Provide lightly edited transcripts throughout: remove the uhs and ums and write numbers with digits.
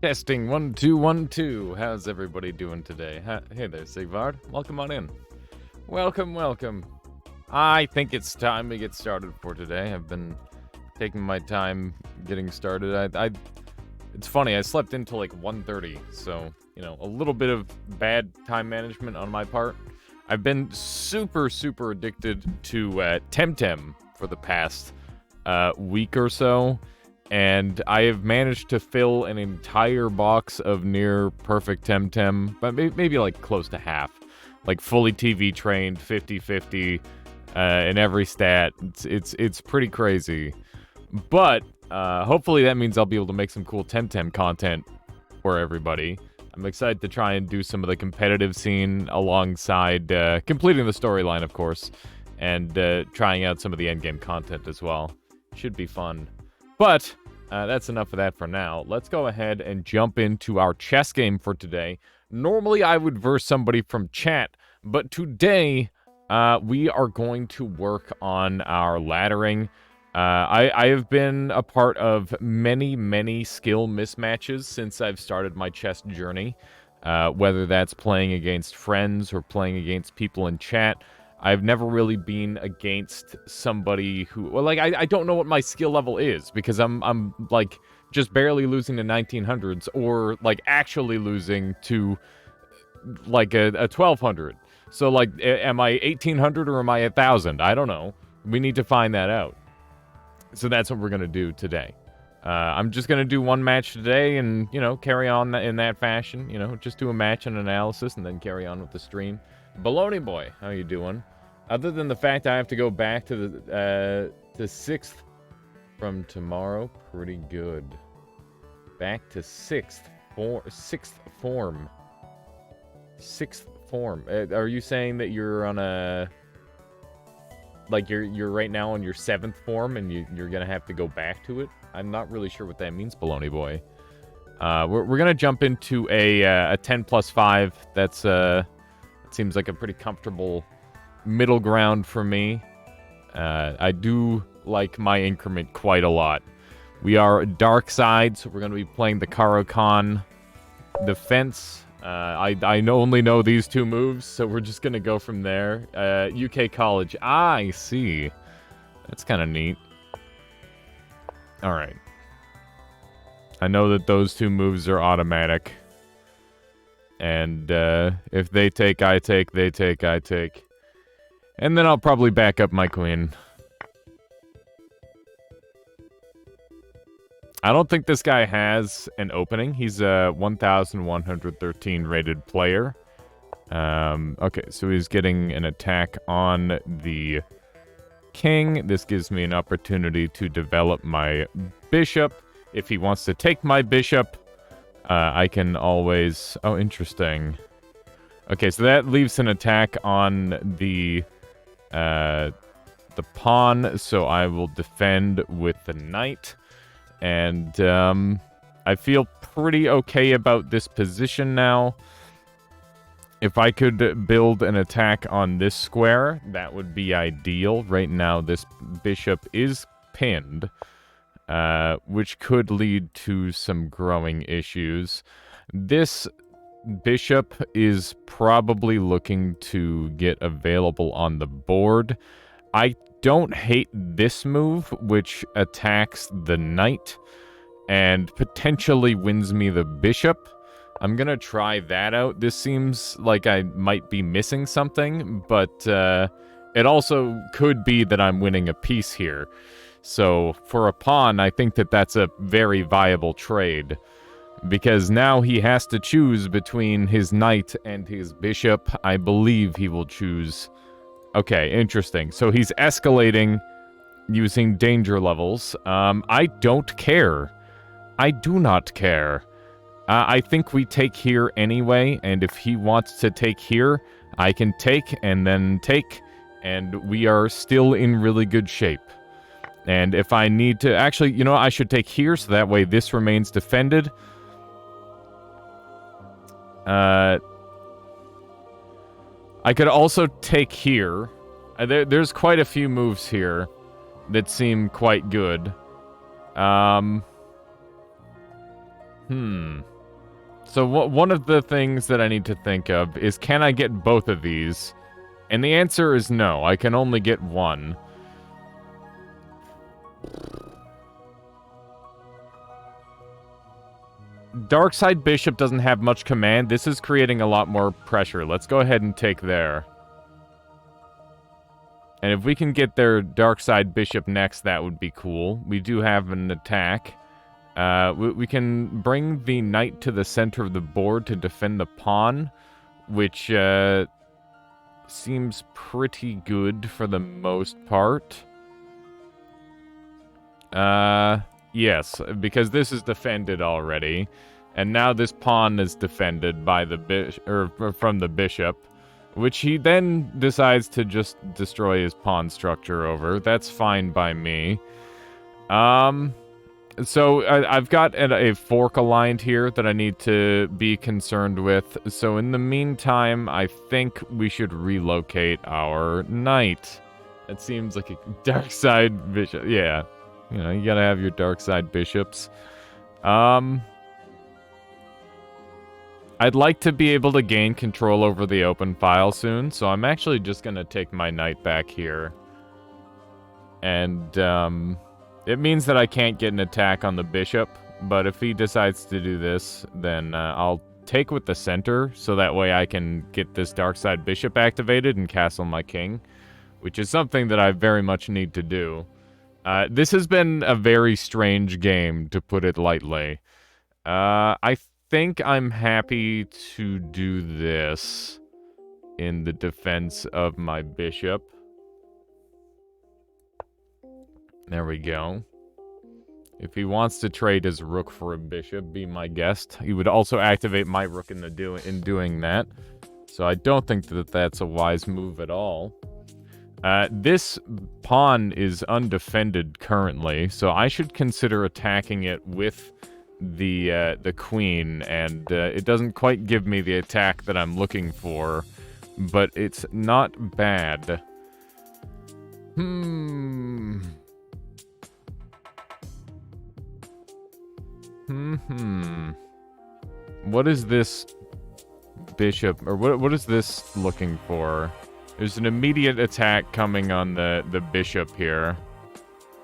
Testing 1 2 1 2. How's everybody doing today? Hey there, Sigvard. Welcome on in. Welcome. I think it's time to get started for today. I've been taking my time getting started. It's funny. I slept until like 1:30, so a little bit of bad time management on my part. I've been super addicted to Temtem for the past week or so. And I have managed to fill an entire box of near perfect Temtem, but maybe like close to half. Like fully TV trained, 50-50, in every stat. It's pretty crazy. But hopefully that means I'll be able to make some cool Temtem content for everybody. I'm excited to try and do some of the competitive scene alongside completing the storyline, of course, and trying out some of the endgame content as well. Should be fun. But that's enough of that for now. Let's go ahead and jump into our chess game for today. Normally, I would verse somebody from chat, but today we are going to work on our laddering. I have been a part of many skill mismatches since I've started my chess journey, whether that's playing against friends or playing against people in chat. I've never really been against somebody who, well, like, I don't know what my skill level is, because I'm like, just barely losing to 1900s, or, like, actually losing to, like, a 1200. So, like, am I 1800 or am I 1000? I don't know. We need to find that out. So that's what we're going to do today. I'm just going to do one match today and, carry on in that fashion. Just do a match and analysis and then carry on with the stream. Baloney Boy, how you doing? Other than the fact I have to go back to the 6th from tomorrow, pretty good. Back to 6th form. 6th form. Are you saying that you're on a... Like, you're right now on your 7th form and you're gonna have to go back to it? I'm not really sure what that means, Baloney Boy. We're gonna jump into a 10 plus 5. That's... It seems like a pretty comfortable middle ground for me. I do like my increment quite a lot. We are dark side, so we're going to be playing the Karo-Kan defense. I only know these two moves, so we're just going to go from there. UK College. I see. That's kind of neat. Alright. I know that those two moves are automatic. And if they take, I take, they take, I take. And then I'll probably back up my queen. I don't think this guy has an opening. He's a 1,113 rated player. Okay, so he's getting an attack on the king. This gives me an opportunity to develop my bishop. If he wants to take my bishop, I can always... Oh, interesting. Okay, so that leaves an attack on the pawn, so I will defend with the knight. And I feel pretty okay about this position now. If I could build an attack on this square, that would be ideal. Right now, this bishop is pinned. Which could lead to some growing issues. This bishop is probably looking to get available on the board. I don't hate this move, which attacks the knight and potentially wins me the bishop. I'm gonna try that out. This seems like I might be missing something, but it also could be that I'm winning a piece here. So, for a pawn, I think that that's a very viable trade. Because now he has to choose between his knight and his bishop. I believe he will choose... Okay, interesting. So he's escalating using danger levels. I don't care. I do not care. I think we take here anyway, and if he wants to take here, I can take and then take, and we are still in really good shape. And if I need to... Actually, I should take here, so that way this remains defended. I could also take here. There's quite a few moves here that seem quite good. So one of the things that I need to think of is, can I get both of these? And the answer is no, I can only get one. Darkside Bishop doesn't have much command. This is creating a lot more pressure. Let's go ahead and take there. And if we can get their Darkside Bishop next, that would be cool. We do have an attack. We can bring the knight to the center of the board to defend the pawn, which seems pretty good for the most part. Yes, because this is defended already, and now this pawn is defended by the from the bishop, which he then decides to just destroy his pawn structure over. That's fine by me. So I've got a fork aligned here that I need to be concerned with. So in the meantime, I think we should relocate our knight. That seems like a dark side bishop. Yeah, you know, you gotta have your dark side bishops. I'd like to be able to gain control over the open file soon, so I'm actually just gonna take my knight back here. And, it means that I can't get an attack on the bishop, but if he decides to do this, then I'll take with the center, so that way I can get this dark side bishop activated and castle my king, which is something that I very much need to do. This has been a very strange game, to put it lightly. I think I'm happy to do this in the defense of my bishop. There we go. If he wants to trade his rook for a bishop, be my guest. He would also activate my rook in doing that. So I don't think that that's a wise move at all. This pawn is undefended currently, so I should consider attacking it with the queen, and it doesn't quite give me the attack that I'm looking for, but it's not bad. What is this bishop, or what is this looking for? There's an immediate attack coming on the bishop here.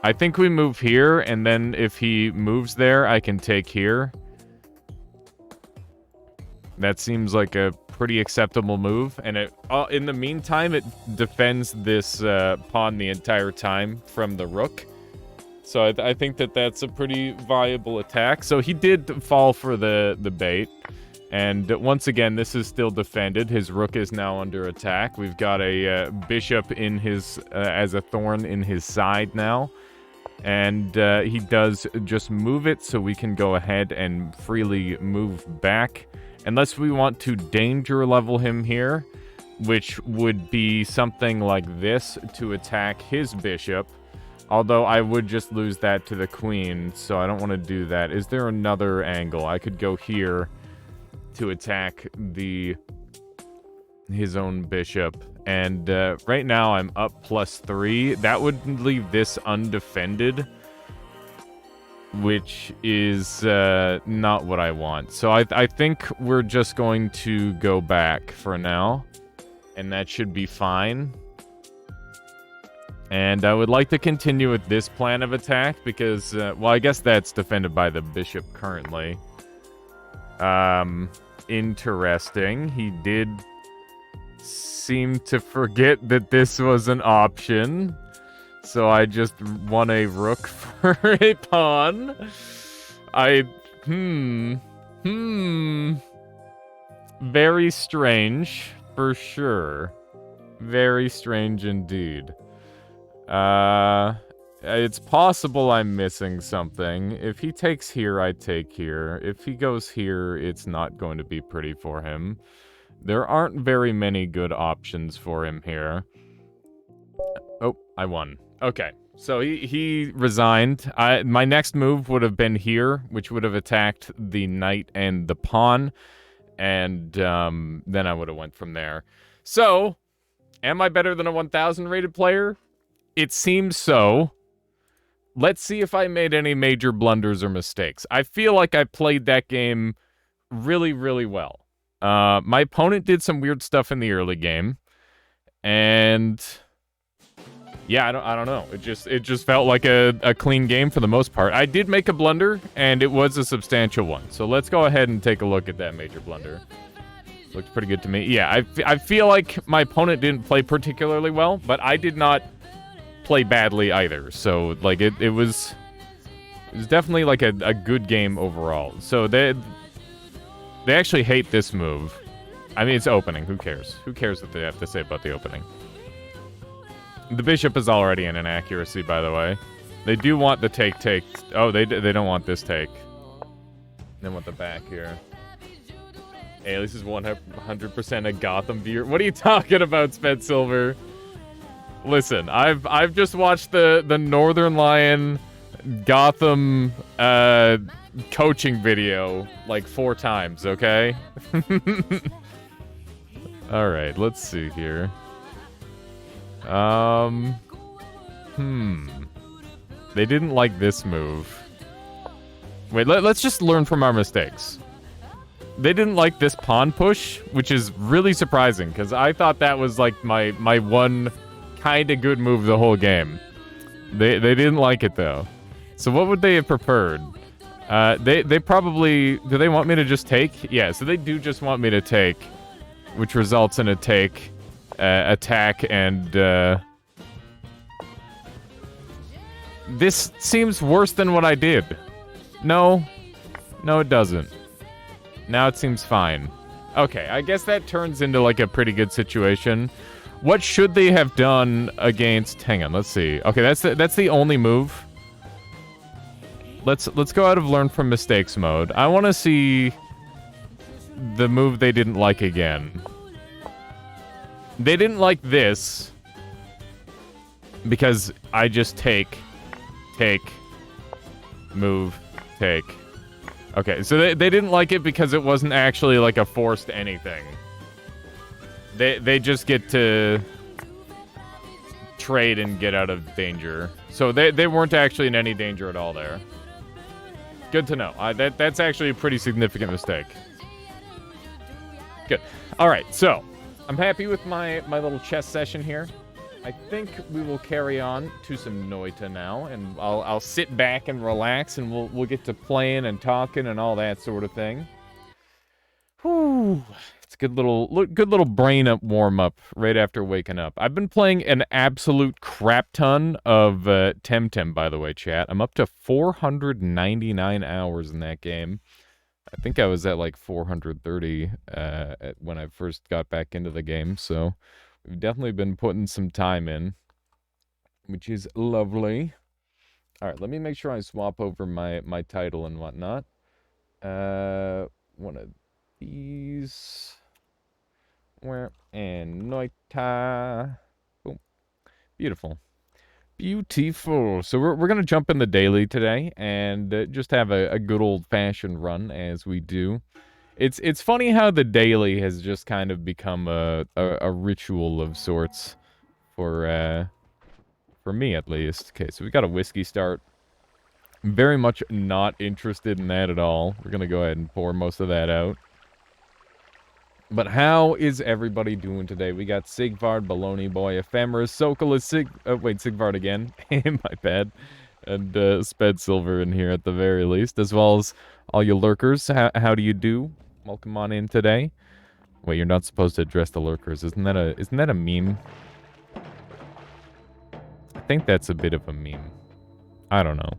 I think we move here, and then if he moves there, I can take here. That seems like a pretty acceptable move, and in the meantime, it defends this pawn the entire time from the rook. So I think that that's a pretty viable attack. So he did fall for the bait. And once again, this is still defended. His rook is now under attack. We've got a bishop in his as a thorn in his side now. And he does just move it, so we can go ahead and freely move back. Unless we want to danger level him here, which would be something like this to attack his bishop. Although I would just lose that to the queen, so I don't want to do that. Is there another angle? I could go here to attack his own bishop. And right now I'm up +3. That would leave this undefended, which is not what I want. So I think we're just going to go back for now, and that should be fine. And I would like to continue with this plan of attack because, well, I guess that's defended by the bishop currently. Interesting. He did seem to forget that this was an option. So I just won a rook for a pawn. Very strange, for sure. Very strange indeed. It's possible I'm missing something. If he takes here, I take here. If he goes here, it's not going to be pretty for him. There aren't very many good options for him here. Oh, I won. Okay, so he resigned. My next move would have been here, which would have attacked the knight and the pawn, and then I would have went from there. So, am I better than a 1,000 rated player? It seems so. Let's see if I made any major blunders or mistakes. I feel like I played that game really, really well. My opponent did some weird stuff in the early game, and yeah, I don't know. It just felt like a clean game for the most part. I did make a blunder, and it was a substantial one. So let's go ahead and take a look at that major blunder. Looked pretty good to me. Yeah, I feel like my opponent didn't play particularly well, but I did not play badly either. So like it was definitely like a good game overall. So they actually hate this move. I mean, it's opening. Who cares? Who cares what they have to say about the opening? The bishop is already in inaccuracy, by the way. They do want the take. Oh, they don't want this take. They want the back here. Hey, at least is 100% a Gotham viewer. What are you talking about, Sped Silver? Listen, I've just watched the Northern Lion Gotham coaching video like 4 times, okay? All right, let's see here. They didn't like this move. Wait, let's just learn from our mistakes. They didn't like this pawn push, which is really surprising, because I thought that was like my one kind of good move the whole game. They didn't like it, though. So what would they have preferred? They probably... Do they want me to just take? Yeah, so they do just want me to take, which results in a take, attack, and... This seems worse than what I did. No, it doesn't. Now it seems fine. Okay, I guess that turns into like a pretty good situation. What should they have done against... Hang on, let's see. Okay, that's the only move. Let's go out of learn from mistakes mode. I want to see the move they didn't like again. They didn't like this because I just take, move, take. Okay, so they didn't like it because it wasn't actually like a forced anything. They just get to trade and get out of danger. So they weren't actually in any danger at all there. Good to know. That's actually a pretty significant mistake. Good. All right, so I'm happy with my little chess session here. I think we will carry on to some Noita now, and I'll sit back and relax, and we'll get to playing and talking and all that sort of thing. Whew. It's a good little brain up warm up right after waking up. I've been playing an absolute crap ton of Temtem, by the way, chat. I'm up to 499 hours in that game. I think I was at like 430 when I first got back into the game, so we've definitely been putting some time in, which is lovely. All right, let me make sure I swap over my title and whatnot. One of these. Where? And Noita. Boom. Beautiful. Beautiful. So we're going to jump in the daily today and just have a good old-fashioned run as we do. It's funny how the daily has just kind of become a ritual of sorts for me at least. Okay, so we got a whiskey start. Very much not interested in that at all. We're gonna go ahead and pour most of that out. But how is everybody doing today? We got Sigvard, Baloney Boy, Ephemeris, Sokolis, Sigvard again. My bad. And Sped Silver in here at the very least, as well as all you lurkers. How do you do? Welcome on in today. Wait, you're not supposed to address the lurkers. Isn't that a meme? I think that's a bit of a meme. I don't know.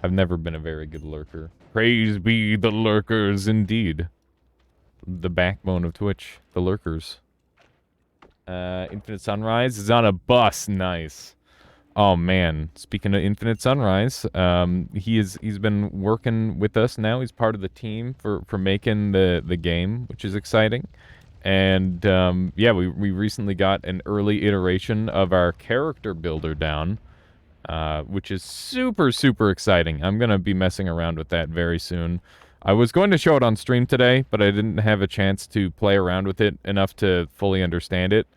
I've never been a very good lurker. Praise be the lurkers indeed. The backbone of Twitch. The lurkers. Infinite Sunrise is on a bus. Nice. Oh man, speaking of Infinite Sunrise, he's been working with us now. He's part of the team for making the game, which is exciting. And yeah, we recently got an early iteration of our character builder down, which is super exciting. I'm gonna be messing around with that very soon. I was going to show it on stream today, but I didn't have a chance to play around with it enough to fully understand it.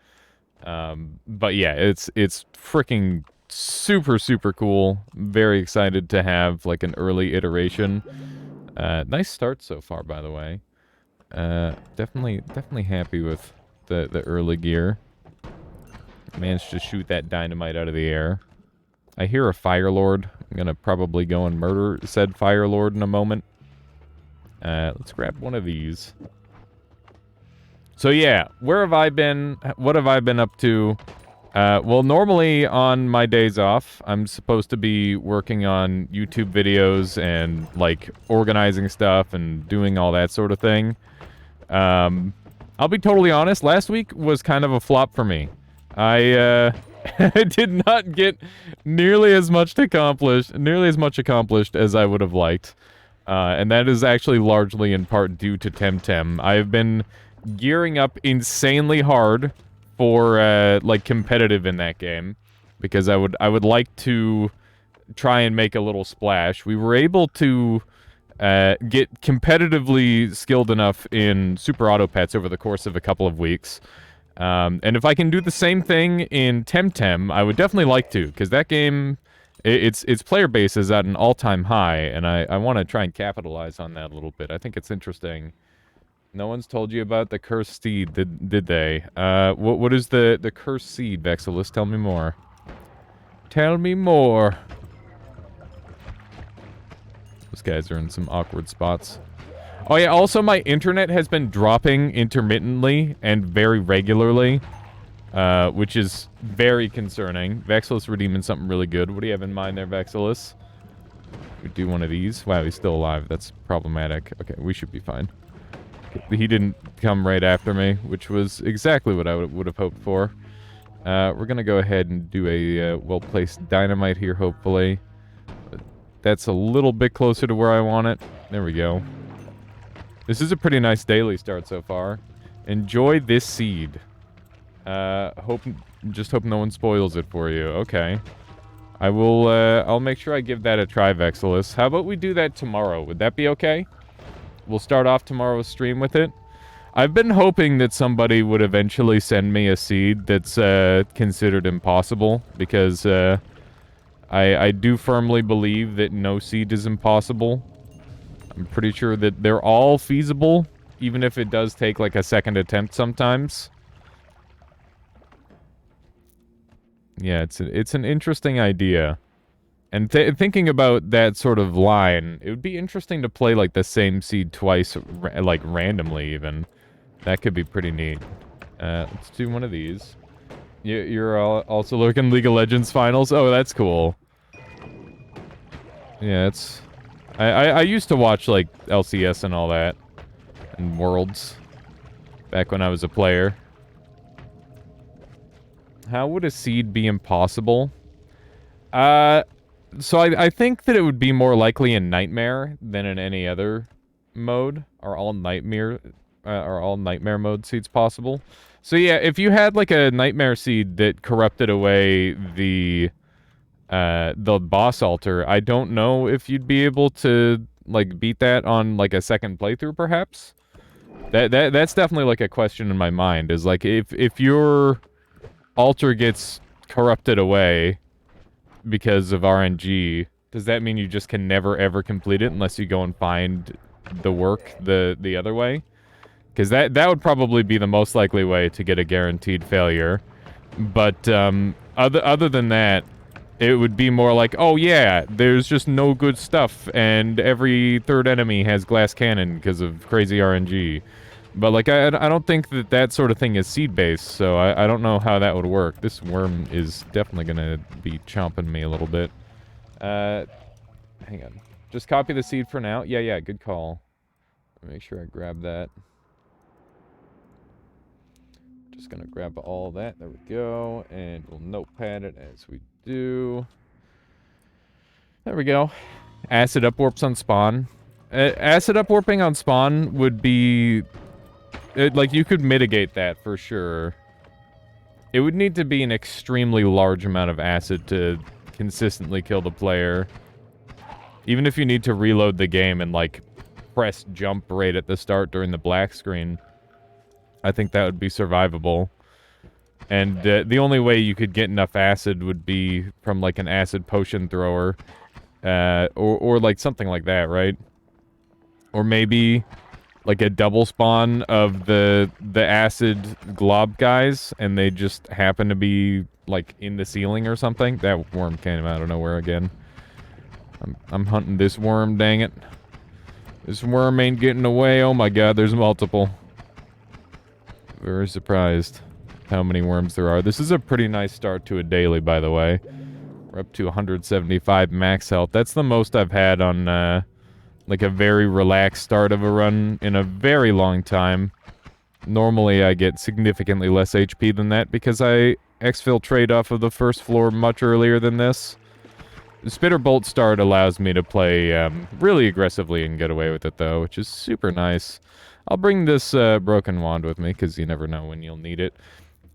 But yeah, it's freaking super cool. Very excited to have like an early iteration. Nice start so far, by the way. Definitely happy with the early gear. Managed to shoot that dynamite out of the air. I hear a Fire Lord. I'm gonna probably go and murder said Fire Lord in a moment. Let's grab one of these. So yeah, where have I been? What have I been up to? Well, normally on my days off, I'm supposed to be working on YouTube videos and, like, organizing stuff and doing all that sort of thing. I'll be totally honest, last week was kind of a flop for me. I did not get nearly as much accomplished as I would have liked. And that is actually largely in part due to Temtem. I've been gearing up insanely hard for like competitive in that game because I would like to try and make a little splash. We were able to get competitively skilled enough in Super Auto Pets over the course of a couple of weeks. And if I can do the same thing in Temtem, I would definitely like to, because that game, its player base is at an all-time high, and I want to try and capitalize on that a little bit. I think it's interesting. No one's told you about the cursed seed, did they? What is the cursed seed, Vexilus? Tell me more. Tell me more. Those guys are in some awkward spots. Oh yeah, also my internet has been dropping intermittently and very regularly, which is very concerning. Vexilus redeeming something really good. What do you have in mind there, Vexilus? We do one of these. Wow, he's still alive. That's problematic. Okay, we should be fine. He didn't come right after me, which was exactly what I would have hoped for. We're gonna go ahead and do a well-placed dynamite here, hopefully. That's a little bit closer to where I want it. There we go. This is a pretty nice daily start so far. Enjoy this seed. Just hope no one spoils it for you. Okay. I will, I'll make sure I give that a try, Vexilus. How about we do that tomorrow? Would that be okay? We'll start off tomorrow's stream with it. I've been hoping that somebody would eventually send me a seed that's, considered impossible, because, I do firmly believe that no seed is impossible. I'm pretty sure that they're all feasible, even if it does take, like, a second attempt sometimes. Yeah, it's an interesting idea. And thinking about that sort of line, it would be interesting to play, like, the same seed twice, like, randomly, even. That could be pretty neat. Let's do one of these. You're also looking League of Legends finals? Oh, that's cool. Yeah, it's... I used to watch, like, LCS and all that. And Worlds. Back when I was a player. How would a seed be impossible? So I think that it would be more likely in Nightmare than in any other mode. Are all Nightmare mode seeds possible? So yeah, if you had, like, a Nightmare seed that corrupted away the boss altar, I don't know if you'd be able to, like, beat that on, like, a second playthrough, perhaps? That's definitely, like, a question in my mind, is, like, if your altar gets corrupted away because of RNG, does that mean you just can never, ever complete it unless you go and find the work the other way? Because that would probably be the most likely way to get a guaranteed failure. But, other than that, it would be more like, oh yeah, there's just no good stuff, and every third enemy has glass cannon because of crazy RNG. But, like, I don't think that sort of thing is seed-based, so I don't know how that would work. This worm is definitely gonna be chomping me a little bit. Hang on. Just copy the seed for now. Yeah, good call. Make sure I grab that. Just gonna grab all that. There we go. And we'll notepad it as we do. There we go. Acid upwarps on spawn. Acid upwarping on spawn would be... like, you could mitigate that for sure. It would need to be an extremely large amount of acid to consistently kill the player. Even if you need to reload the game and, like, press jump right at the start during the black screen, I think that would be survivable. And the only way you could get enough acid would be from, like, an acid potion thrower. Or like, something like that, right? Or maybe like a double spawn of the acid glob guys, and they just happen to be like in the ceiling or something. That worm came out of nowhere again. I'm hunting this worm, dang it. This worm ain't getting away. Oh my god, there's multiple. Very surprised how many worms there are. This is a pretty nice start to a daily, by the way. We're up to 175 max health. That's the most I've had on, like a very relaxed start of a run in a very long time. Normally I get significantly less HP than that because I exfiltrate off of the first floor much earlier than this. The Spitter Bolt start allows me to play really aggressively and get away with it, though, which is super nice. I'll bring this broken wand with me, because you never know when you'll need it.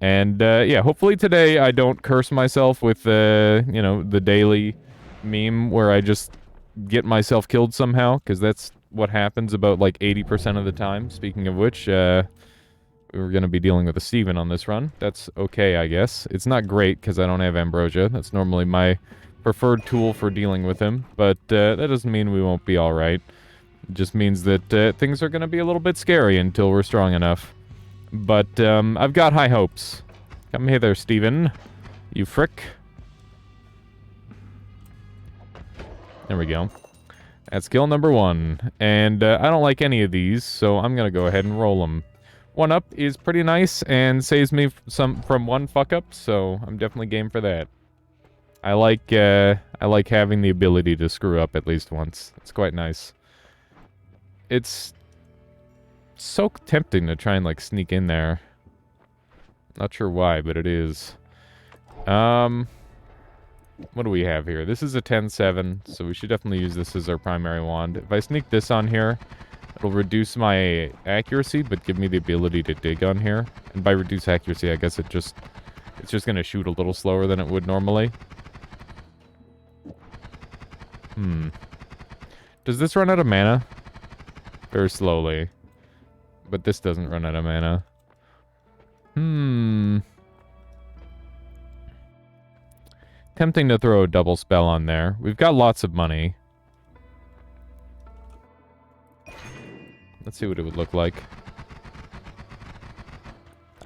And, yeah, hopefully today I don't curse myself with, you know, the daily meme where I just get myself killed somehow, because that's what happens about, like, 80% of the time. Speaking of which, we're going to be dealing with a Steven on this run. That's okay, I guess. It's not great, because I don't have Ambrosia. That's normally my preferred tool for dealing with him, but that doesn't mean we won't be alright. It just means that things are going to be a little bit scary until we're strong enough. But I've got high hopes. Come here there, Steven. You frick. There we go. That's kill number 1. And I don't like any of these, so I'm going to go ahead and roll them. 1 up is pretty nice and saves me from 1 fuck up, so I'm definitely game for that. I like having the ability to screw up at least once. It's quite nice. It's so tempting to try and, like, sneak in there. Not sure why, but it is. What do we have here? This is a 10-7, so we should definitely use this as our primary wand. If I sneak this on here, it'll reduce my accuracy, but give me the ability to dig on here. And by reduce accuracy, I guess it's just gonna shoot a little slower than it would normally. Does this run out of mana? Very slowly. But this doesn't run out of mana. Tempting to throw a double spell on there. We've got lots of money. Let's see what it would look like.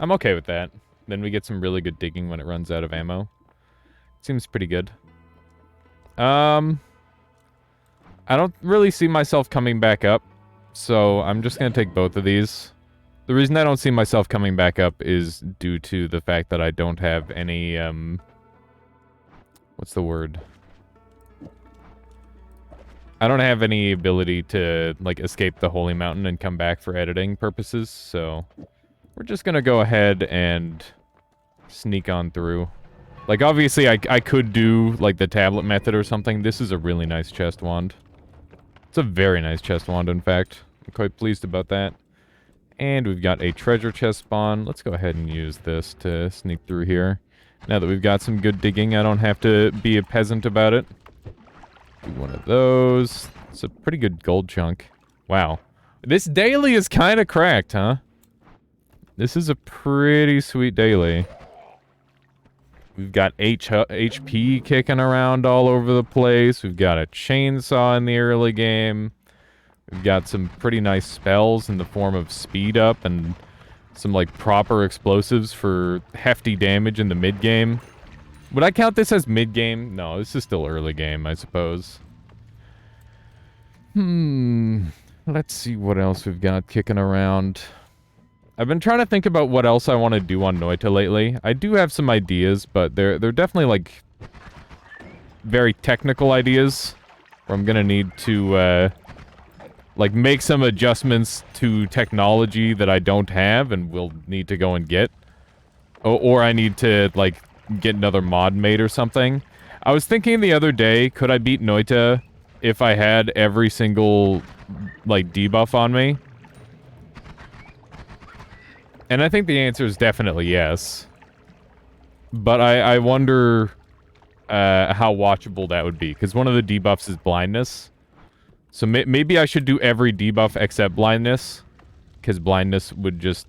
I'm okay with that. Then we get some really good digging when it runs out of ammo. Seems pretty good. I don't really see myself coming back up, so I'm just gonna take both of these. The reason I don't see myself coming back up is due to the fact that I don't have any, what's the word? I don't have any ability to, like, escape the Holy Mountain and come back for editing purposes, so we're just gonna go ahead and sneak on through. Like, obviously, I could do, like, the tablet method or something. This is a really nice chest wand. It's a very nice chest wand, in fact. I'm quite pleased about that. And we've got a treasure chest spawn. Let's go ahead and use this to sneak through here. Now that we've got some good digging, I don't have to be a peasant about it. Do one of those. It's a pretty good gold chunk. Wow. This daily is kind of cracked, huh? This is a pretty sweet daily. We've got HP kicking around all over the place. We've got a chainsaw in the early game. We've got some pretty nice spells in the form of speed up and some, like, proper explosives for hefty damage in the mid-game. Would I count this as mid-game? No, this is still early game, I suppose. Let's see what else we've got kicking around. I've been trying to think about what else I want to do on Noita lately. I do have some ideas, but they're definitely, like, very technical ideas, where I'm gonna need to, like, make some adjustments to technology that I don't have and will need to go and get. Or I need to, like, get another mod made or something. I was thinking the other day, could I beat Noita if I had every single, like, debuff on me? And I think the answer is definitely yes. But I wonder how watchable that would be, because one of the debuffs is blindness. So maybe I should do every debuff except blindness, because blindness would just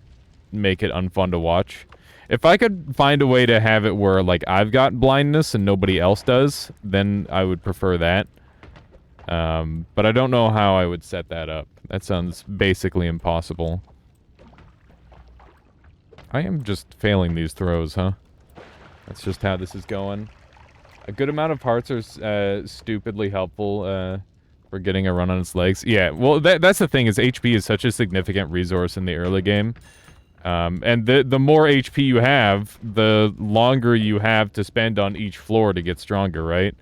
make it unfun to watch. If I could find a way to have it where, like, I've got blindness and nobody else does, then I would prefer that. But I don't know how I would set that up. That sounds basically impossible. I am just failing these throws, huh? That's just how this is going. A good amount of hearts are stupidly helpful for getting a run on its legs. Yeah, well, that's the thing, is HP is such a significant resource in the early game. And the more HP you have, the longer you have to spend on each floor to get stronger, right?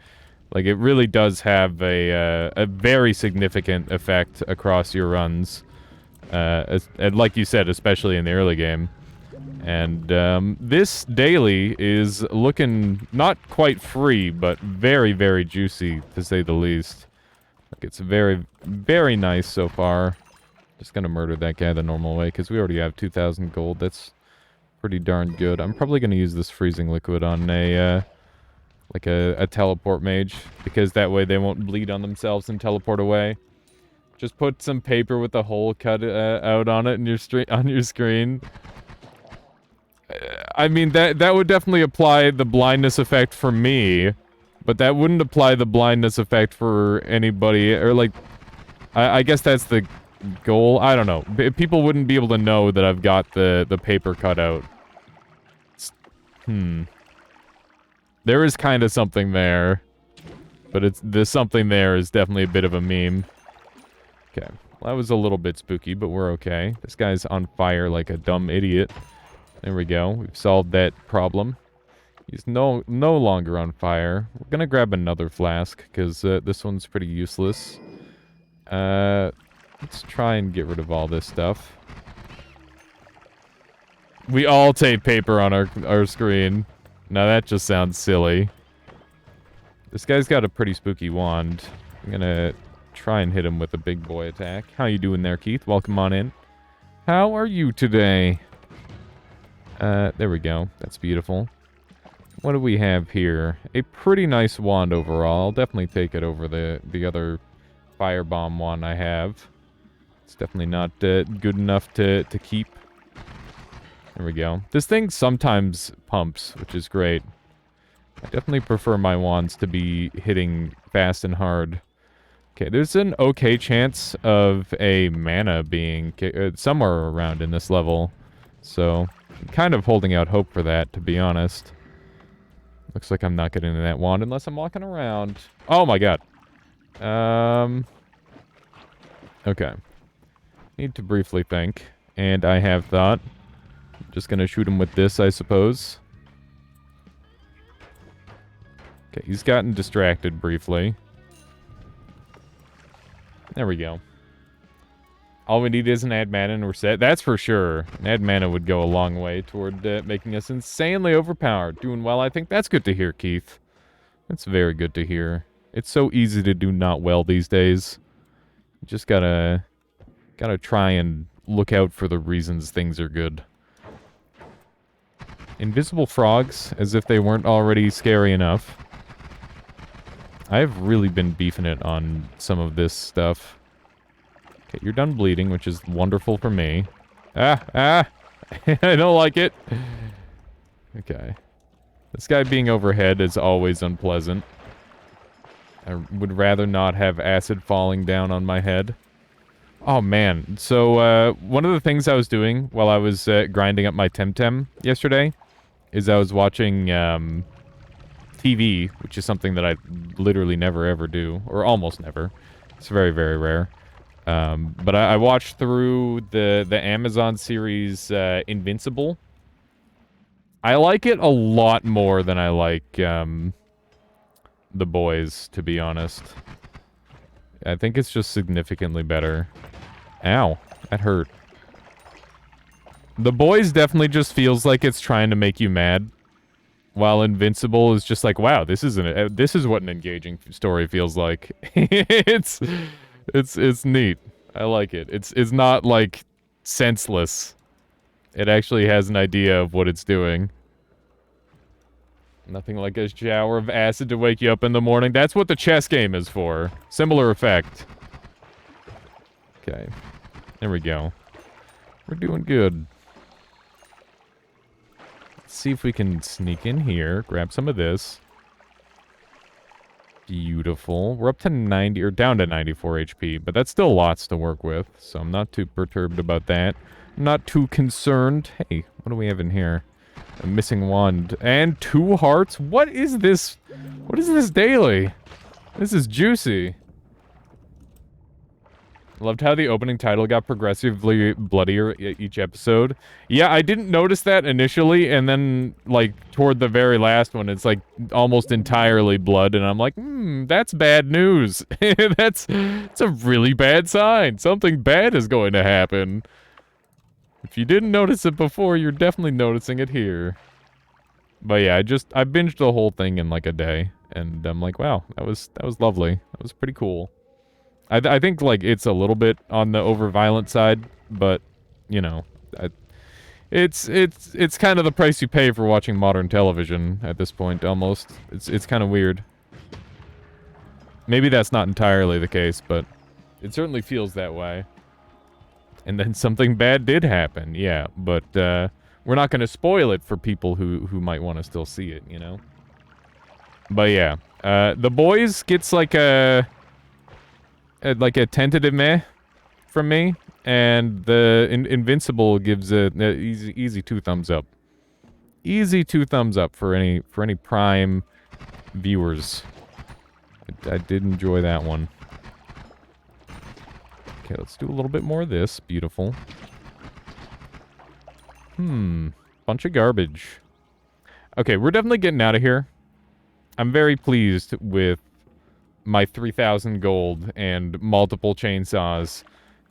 Like, it really does have a very significant effect across your runs. And like you said, especially in the early game. And this daily is looking not quite free, but very, very juicy, to say the least. Like, it's very, very nice so far. Just gonna murder that guy the normal way, because we already have 2,000 gold. That's pretty darn good. I'm probably gonna use this freezing liquid on a teleport mage, because that way they won't bleed on themselves and teleport away. Just put some paper with a hole cut out on it in on your screen. I mean, that would definitely apply the blindness effect for me, but that wouldn't apply the blindness effect for anybody, or like, I guess that's the goal. I don't know. People wouldn't be able to know that I've got the paper cut out. There is kind of something there, but the something there is definitely a bit of a meme. Okay, well, that was a little bit spooky, but we're okay. This guy's on fire like a dumb idiot. There we go. We've solved that problem. He's no longer on fire. We're gonna grab another flask, because this one's pretty useless. Let's try and get rid of all this stuff. We all tape paper on our screen. Now that just sounds silly. This guy's got a pretty spooky wand. I'm gonna try and hit him with a big boy attack. How you doing there, Keith? Welcome on in. How are you today? There we go. That's beautiful. What do we have here? A pretty nice wand overall. I'll definitely take it over the other firebomb wand I have. It's definitely not good enough to keep. There we go. This thing sometimes pumps, which is great. I definitely prefer my wands to be hitting fast and hard. Okay, there's an okay chance of a mana being somewhere around in this level. So, I'm kind of holding out hope for that, to be honest. Looks like I'm not getting that wand unless I'm walking around. Oh my god. Okay. Need to briefly think. And I have thought. Just gonna shoot him with this, I suppose. Okay, he's gotten distracted briefly. There we go. All we need is an add mana and we're set. That's for sure. An add mana would go a long way toward making us insanely overpowered. Doing well, I think. That's good to hear, Keith. That's very good to hear. It's so easy to do not well these days. You just gotta try and look out for the reasons things are good. Invisible frogs, as if they weren't already scary enough. I've really been beefing it on some of this stuff. Okay, you're done bleeding, which is wonderful for me. I don't like it. Okay. This guy being overhead is always unpleasant. I would rather not have acid falling down on my head. Oh, man. So, one of the things I was doing while I was grinding up my Temtem yesterday is I was watching TV, which is something that I literally never ever do, or almost never. It's very, very rare. But I watched through the Amazon series Invincible. I like it a lot more than I like The Boys, to be honest. I think it's just significantly better. Ow, that hurt. The Boys definitely just feels like it's trying to make you mad, while Invincible is just like, wow, this is what an engaging story feels like. It's neat. I like it. It's not like senseless. It actually has an idea of what it's doing. Nothing like a shower of acid to wake you up in the morning. That's what the chess game is for. Similar effect. Okay. There we go. We're doing good. Let's see if we can sneak in here, grab some of this. Beautiful. We're up to 90, or down to 94 HP, but that's still lots to work with, so I'm not too perturbed about that. I'm not too concerned. Hey, what do we have in here? A missing wand. And 2 hearts? What is this? What is this daily? This is juicy. Loved how the opening title got progressively bloodier each episode. Yeah, I didn't notice that initially, and then, like, toward the very last one, it's, like, almost entirely blood, and I'm like, that's bad news. It's a really bad sign. Something bad is going to happen. If you didn't notice it before, you're definitely noticing it here. But yeah, I binged the whole thing in, like, a day, and I'm like, wow, that was lovely. That was pretty cool. I think, like, it's a little bit on the over-violent side, but, you know, it's kind of the price you pay for watching modern television at this point, almost. It's kind of weird. Maybe that's not entirely the case, but it certainly feels that way. And then something bad did happen, yeah, but, we're not going to spoil it for people who might want to still see it, you know? But yeah, The Boys gets, like a tentative meh from me, and the Invincible gives a easy 2 thumbs up. Easy 2 thumbs up for any Prime viewers. I did enjoy that one. Okay, let's do a little bit more of this. Beautiful. Bunch of garbage. Okay, we're definitely getting out of here. I'm very pleased with my 3,000 gold and multiple chainsaws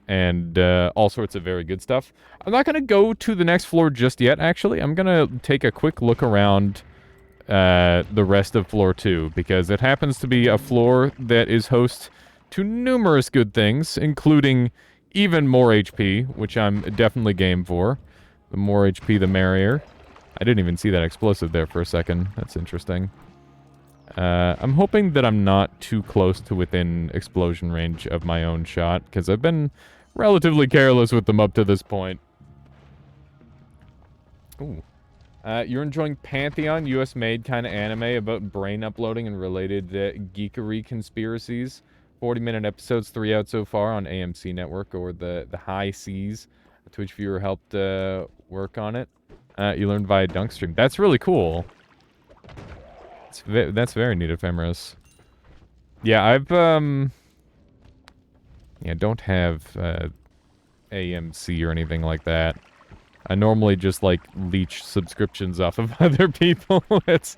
and all sorts of very good stuff. I'm not going to go to the next floor just yet, actually. I'm going to take a quick look around the rest of floor 2, because it happens to be a floor that is host to numerous good things, including even more HP, which I'm definitely game for. The more HP, the merrier. I didn't even see that explosive there for a second. That's interesting. I'm hoping that I'm not too close to within explosion range of my own shot, because I've been relatively careless with them up to this point. Ooh. You're enjoying Pantheon, US-made kind of anime about brain uploading and related geekery conspiracies. 40-minute episodes, 3 out so far on AMC Network, or the High Seas. A Twitch viewer helped work on it. You learned via Dunkstream. That's really cool. That's very neat, Ephemeris. Yeah, I've, yeah, don't have, AMC or anything like that. I normally just, like, leech subscriptions off of other people. It's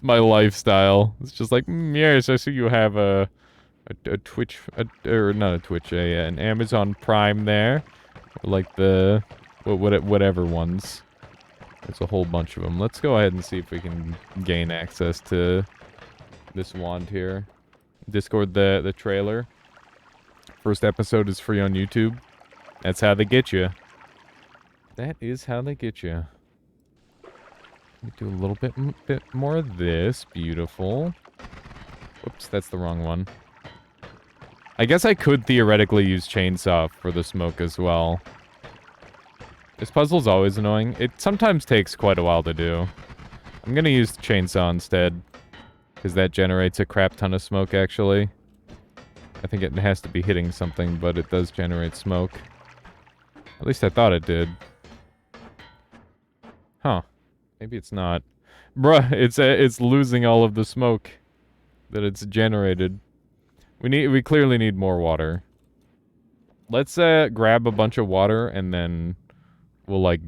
my lifestyle. It's just like, yes, I see you have a Twitch, or not a Twitch, an Amazon Prime there. Like the, whatever ones. There's a whole bunch of them. Let's go ahead and see if we can gain access to this wand here. Discord the trailer. First episode is free on YouTube. That's how they get you. That is how they get you. Let me do a little bit more of this. Beautiful. Whoops, that's the wrong one. I guess I could theoretically use chainsaw for the smoke as well. This puzzle's always annoying. It sometimes takes quite a while to do. I'm gonna use chainsaw instead, because that generates a crap ton of smoke, actually. I think it has to be hitting something, but it does generate smoke. At least I thought it did. Huh. Maybe it's not. Bruh, it's losing all of the smoke that it's generated. We clearly need more water. Let's grab a bunch of water and then we'll like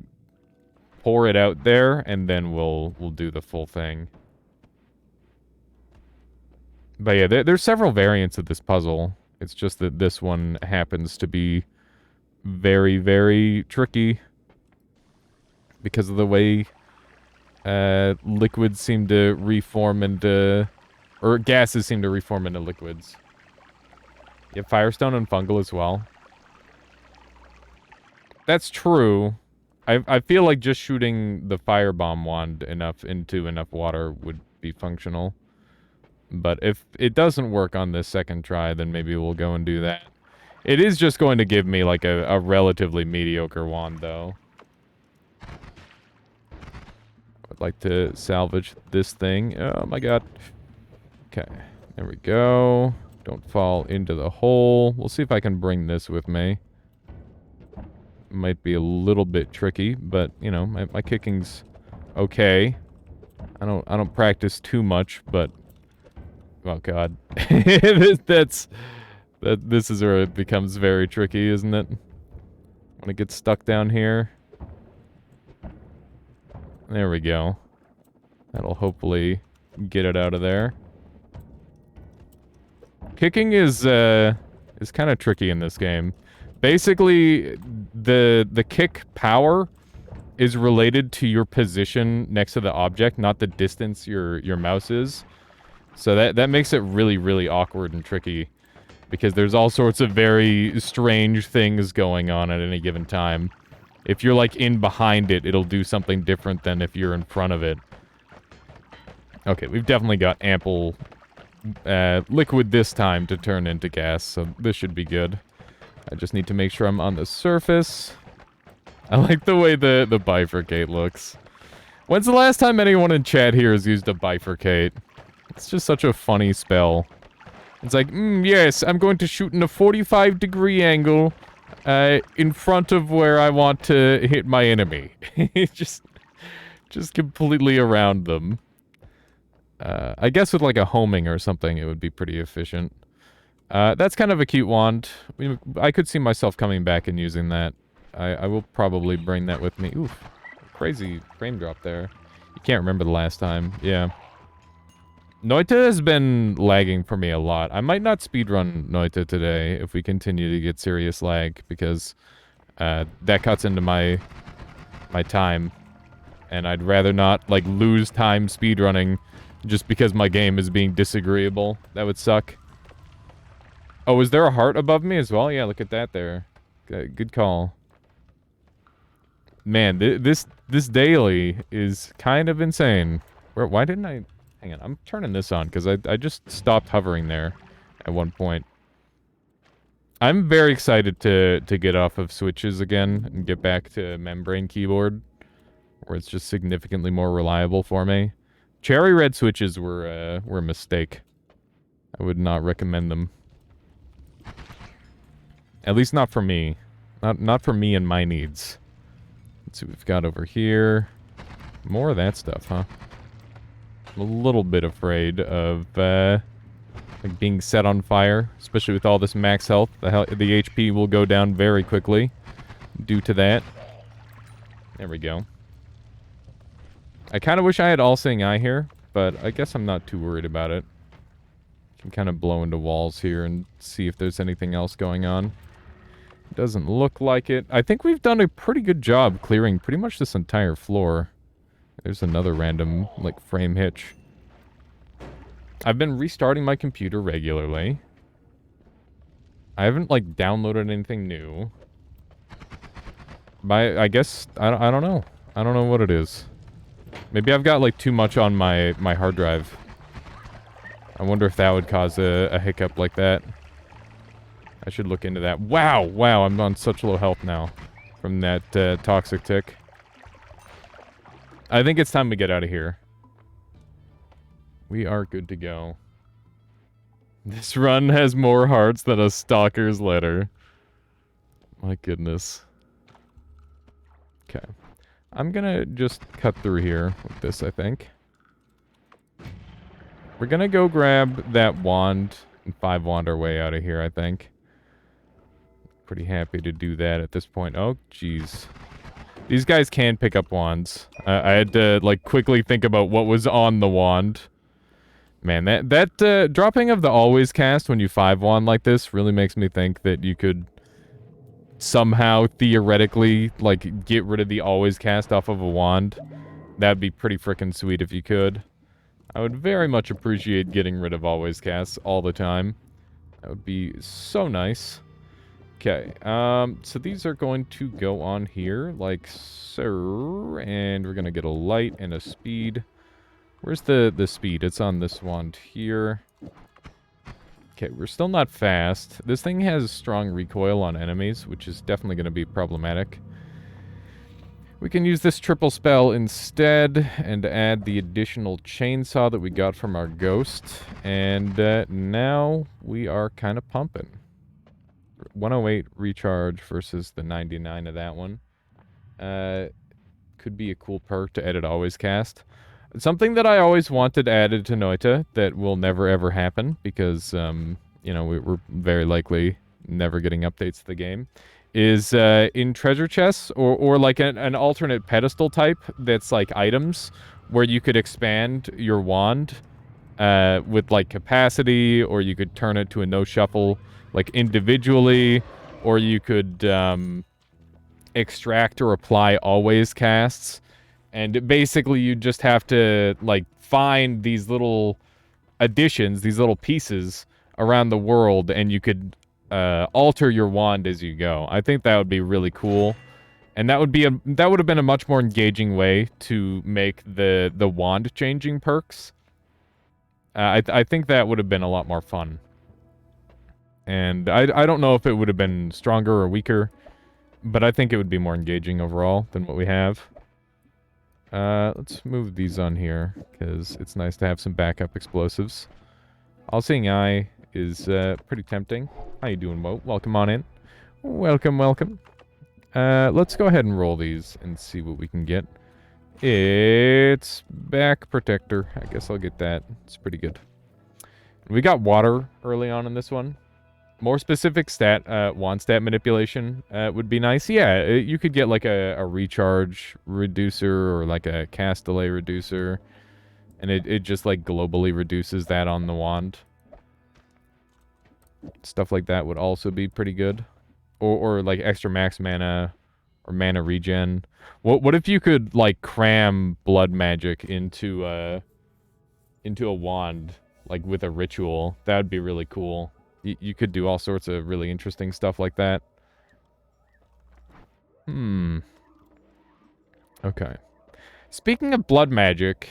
pour it out there and then we'll do the full thing. But yeah, there's several variants of this puzzle. It's just that this one happens to be very, very tricky because of the way liquids seem to reform into, or gases seem to reform into liquids. You have Firestone and Fungal as well. That's true. I feel like just shooting the Firebomb wand into enough water would be functional. But if it doesn't work on this second try, then maybe we'll go and do that. It is just going to give me, like, a relatively mediocre wand, though. I'd like to salvage this thing. Oh, my God. Okay. There we go. Don't fall into the hole. We'll see if I can bring this with me. Might be a little bit tricky, but, you know, my kicking's okay. I don't practice too much, but... Oh, God. This is where it becomes very tricky, isn't it? When it gets stuck down here. There we go. That'll hopefully get it out of there. Kicking is kind of tricky in this game. Basically, the kick power is related to your position next to the object, not the distance your mouse is. So that makes it really, really awkward and tricky. Because there's all sorts of very strange things going on at any given time. If you're, like, in behind it, it'll do something different than if you're in front of it. Okay, we've definitely got ample liquid this time to turn into gas, so this should be good. I just need to make sure I'm on the surface. I like the way the bifurcate looks. When's the last time anyone in chat here has used a bifurcate? It's just such a funny spell. It's like, yes, I'm going to shoot in a 45-degree angle in front of where I want to hit my enemy. just completely around them. I guess with like a homing or something, it would be pretty efficient. That's kind of a cute wand. I could see myself coming back and using that. I will probably bring that with me. Oof, crazy frame drop there. You can't remember the last time. Yeah. Noita has been lagging for me a lot. I might not speedrun Noita today if we continue to get serious lag, because that cuts into my time. And I'd rather not, like, lose time speedrunning just because my game is being disagreeable. That would suck. Oh, is there a heart above me as well? Yeah, look at that there. Good call. Man, this daily is kind of insane. Why didn't I... Hang on, I'm turning this on, because I just stopped hovering there at one point. I'm very excited to get off of switches again and get back to membrane keyboard, where it's just significantly more reliable for me. Cherry red switches were a mistake. I would not recommend them. At least not for me. Not for me and my needs. Let's see what we've got over here. More of that stuff, huh? I'm a little bit afraid of like being set on fire, especially with all this max health. The HP will go down very quickly due to that. There we go. I kind of wish I had all-seeing eye here, but I guess I'm not too worried about it. Can kind of blow into walls here and see if there's anything else going on. Doesn't look like it. I think we've done a pretty good job clearing pretty much this entire floor. There's another random, like, frame hitch. I've been restarting my computer regularly. I haven't, like, downloaded anything new. I guess, I don't know. I don't know what it is. Maybe I've got, like, too much on my hard drive. I wonder if that would cause a hiccup like that. I should look into that. Wow, I'm on such low health now from that toxic tick. I think it's time to get out of here. We are good to go. This run has more hearts than a stalker's letter. My goodness. Okay. I'm gonna just cut through here with this, I think. We're gonna go grab that wand and 5-wand our way out of here, I think. Pretty happy to do that at this point. Oh, jeez. These guys can pick up wands. I had to, like, quickly think about what was on the wand. Man, that dropping of the always cast when you 5-wand like this really makes me think that you could somehow, theoretically, like, get rid of the always cast off of a wand. That'd be pretty frickin' sweet if you could. I would very much appreciate getting rid of always casts all the time. That would be so nice. Okay, so these are going to go on here, like so, and we're gonna get a light and a speed. Where's the speed? It's on this wand here. Okay, we're still not fast. This thing has strong recoil on enemies, which is definitely gonna be problematic. We can use this triple spell instead and add the additional chainsaw that we got from our ghost. And now we are kind of pumping. 108 recharge versus the 99 of that one. Could be a cool perk to edit always cast. Something that I always wanted added to Noita that will never ever happen because, you know, we're very likely never getting updates to the game, is in treasure chests or like an alternate pedestal type that's like items where you could expand your wand with like capacity, or you could turn it to a no shuffle like individually, or you could extract or apply always casts. And basically you just have to like find these little additions, these little pieces around the world, and you could alter your wand as you go. I think that would be really cool, and that would have been a much more engaging way to make the wand changing perks. I think that would have been a lot more fun, and I don't know if it would have been stronger or weaker, but I think it would be more engaging overall than what we have. Let's move these on here because it's nice to have some backup explosives. All-Seeing Eye is pretty tempting. How you doing, Mo? Welcome on in. Welcome, welcome. Let's go ahead and roll these and see what we can get. It's back protector. I guess I'll get that. It's pretty good. We got water early on in this one. More specific wand stat manipulation would be nice. Yeah, you could get like a recharge reducer or like a cast delay reducer, and it just like globally reduces that on the wand. Stuff like that would also be pretty good. Or like extra max mana or mana regen. What if you could like cram blood magic into a wand like with a ritual? That would be really cool. You could do all sorts of really interesting stuff like that. Okay. Speaking of blood magic,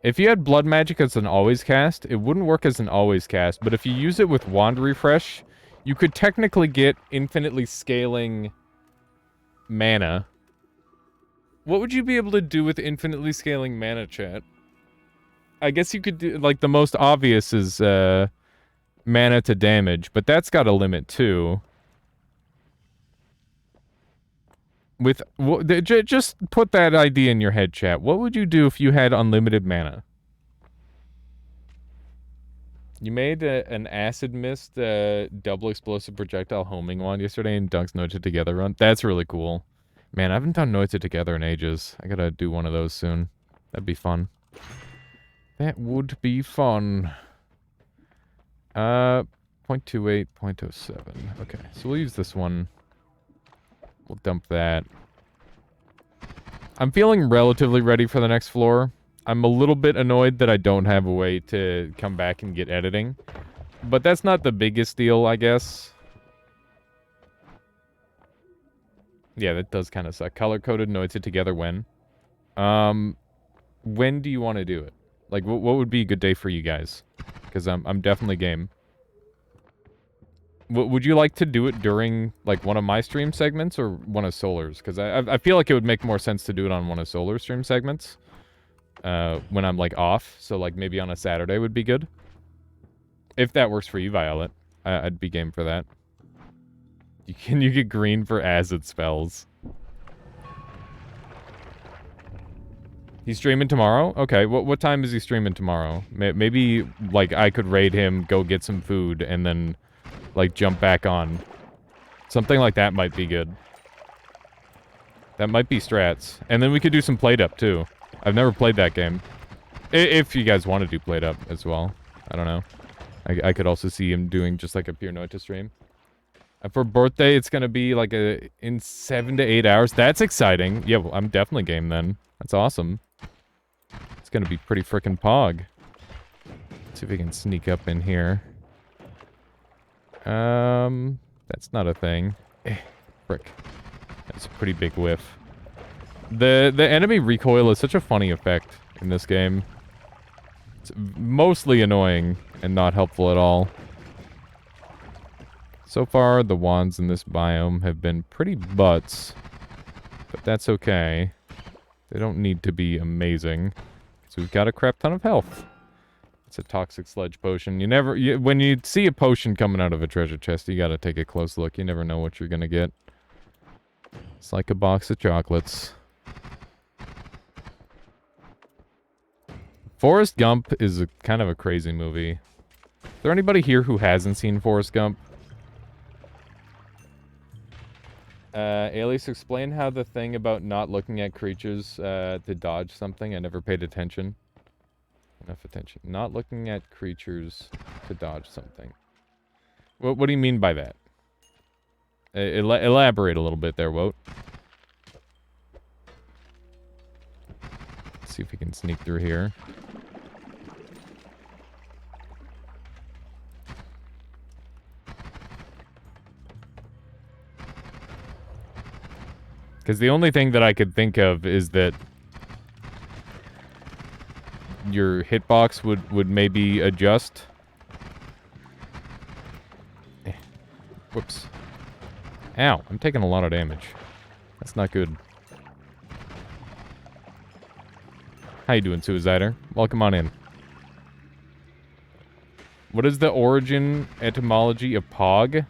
if you had blood magic as an always cast, it wouldn't work as an always cast, but if you use it with wand refresh, you could technically get infinitely scaling mana. What would you be able to do with infinitely scaling mana, chat? I guess you could do, like, the most obvious is mana to damage, but that's got a limit too. Just put that idea in your head, chat. What would you do if you had unlimited mana? You made an acid mist double explosive projectile homing wand yesterday in Dunk's Noita Together run. That's really cool. Man, I haven't done Noita Together in ages. I gotta do one of those soon. That'd be fun. That would be fun. 0.28, 0.07. Okay, so we'll use this one. We'll dump that. I'm feeling relatively ready for the next floor. I'm a little bit annoyed that I don't have a way to come back and get editing. But that's not the biggest deal, I guess. Yeah, that does kind of suck. Color-coded Noita Together when? When do you want to do it? Like, what would be a good day for you guys? Because I'm definitely game. Would you like to do it during, like, one of my stream segments or one of Solar's? Because I feel like it would make more sense to do it on one of Solar's stream segments. When I'm, like, off. So, like, maybe on a Saturday would be good. If that works for you, Violet. I'd be game for that. You get green for acid spells. He's streaming tomorrow? Okay, what time is he streaming tomorrow? Maybe, like, I could raid him, go get some food, and then, like, jump back on. Something like that might be good. That might be strats. And then we could do some plate-up, too. I've never played that game. If you guys want to do plate-up as well. I don't know. I could also see him doing just, like, a pure Noita stream. For birthday, it's gonna be, like, in 7 to 8 hours. That's exciting. Yeah, well, I'm definitely game then. That's awesome. It's gonna be pretty frickin' pog. Let's see if we can sneak up in here. That's not a thing. Frick. That's a pretty big whiff. The enemy recoil is such a funny effect in this game. It's mostly annoying and not helpful at all. So far, the wands in this biome have been pretty butts, but that's okay. They don't need to be amazing, so we've got a crap ton of health. It's a toxic sludge potion. When you see a potion coming out of a treasure chest, you gotta take a close look. You never know what you're gonna get. It's like a box of chocolates. Forrest Gump is kind of a crazy movie. Is there anybody here who hasn't seen Forrest Gump? Alias, explain how the thing about not looking at creatures to dodge something. I never paid attention. Enough attention. Not looking at creatures to dodge something. What do you mean by that? Elaborate a little bit there, Woat. Let's see if we can sneak through here. Because the only thing that I could think of is that your hitbox would maybe adjust. Whoops. Ow, I'm taking a lot of damage. That's not good. How you doing, Suicider? Welcome on in. What is the origin etymology of Pog?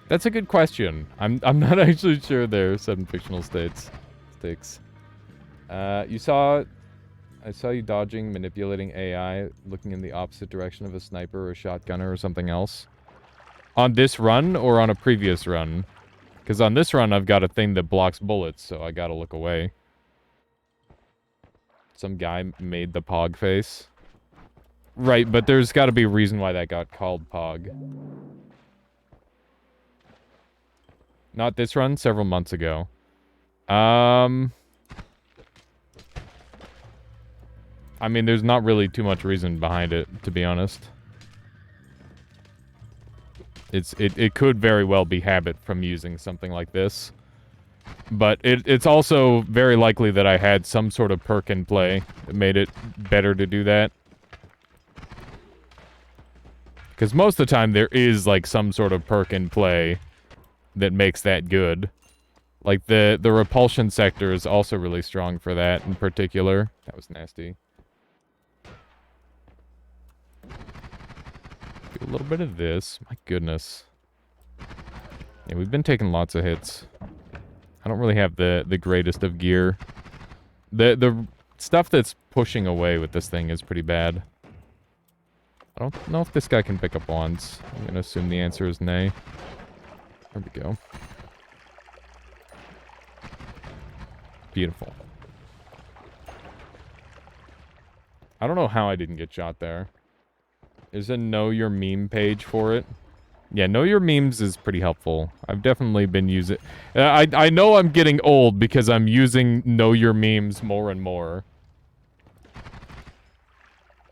That's a good question. I'm not actually sure there. 7 fictional stakes. I saw you dodging, manipulating AI, looking in the opposite direction of a sniper or a shotgunner or something else. On this run or on a previous run? Because on this run I've got a thing that blocks bullets, so I gotta look away. Some guy made the Pog face. Right, but there's gotta be a reason why that got called Pog. Not this run, several months ago. I mean, there's not really too much reason behind it, to be honest. It could very well be habit from using something like this. But it's also very likely that I had some sort of perk in play that made it better to do that. Because most of the time there is, like, some sort of perk in play that makes that good. Like, the repulsion sector is also really strong for that in particular. That was nasty. Do a little bit of this. My goodness. Yeah, we've been taking lots of hits. I don't really have the greatest of gear. The stuff that's pushing away with this thing is pretty bad. I don't know if this guy can pick up wands. I'm gonna assume the answer is nay. There we go. Beautiful. I don't know how I didn't get shot there. There's a Know Your Meme page for it. Yeah, Know Your Memes is pretty helpful. I've definitely been using... I know I'm getting old because I'm using Know Your Memes more and more.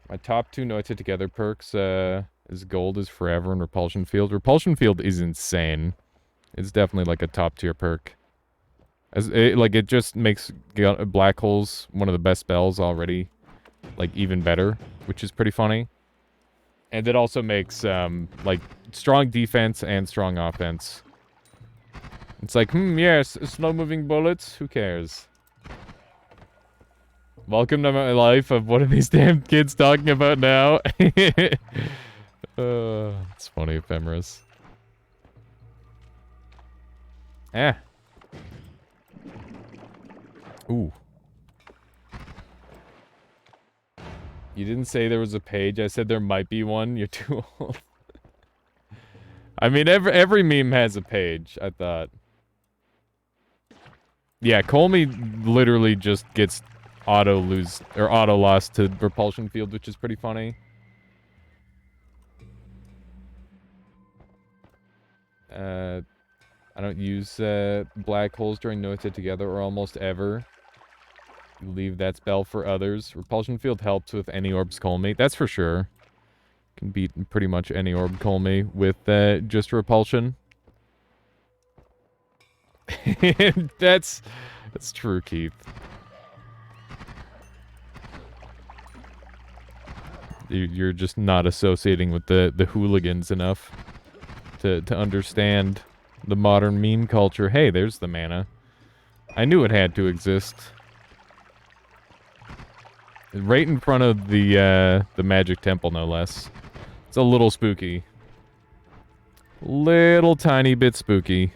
My top 2 Know It Together perks is Gold is Forever and Repulsion Field. Repulsion Field is insane. It's definitely like a top tier perk. It just makes Black Holes one of the best spells already. Like, even better, which is pretty funny. And it also makes, like, strong defense and strong offense. It's like, yes, slow-moving bullets, who cares? Welcome to my life of what are these damn kids talking about now? It's funny, Ephemeris. Ooh. You didn't say there was a page. I said there might be one. You're too old. I mean, every meme has a page, I thought. Yeah, Colmy literally just gets auto lost to Repulsion Field, which is pretty funny. I don't use Black Holes during Know It Together or almost ever. Leave that spell for others. Repulsion Field helps with any orbs Colmy. That's for sure. Can beat pretty much any orb Colmy with just Repulsion. That's true, Keith. You're just not associating with the hooligans enough. to understand the modern meme culture. Hey, there's the mana. I knew it had to exist. Right in front of the magic temple, no less. It's a little spooky. Little tiny bit spooky.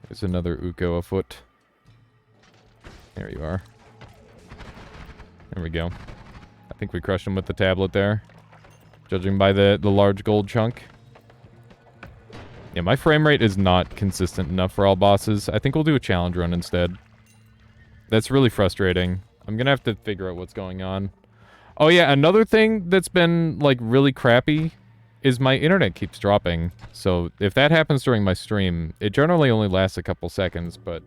There's another Uko afoot. There you are. There we go. I think we crushed him with the tablet there. Judging by the large gold chunk. Yeah, my frame rate is not consistent enough for all bosses. I think we'll do a challenge run instead. That's really frustrating. I'm gonna have to figure out what's going on. Oh yeah, another thing that's been, like, really crappy is my internet keeps dropping. So if that happens during my stream, it generally only lasts a couple seconds, but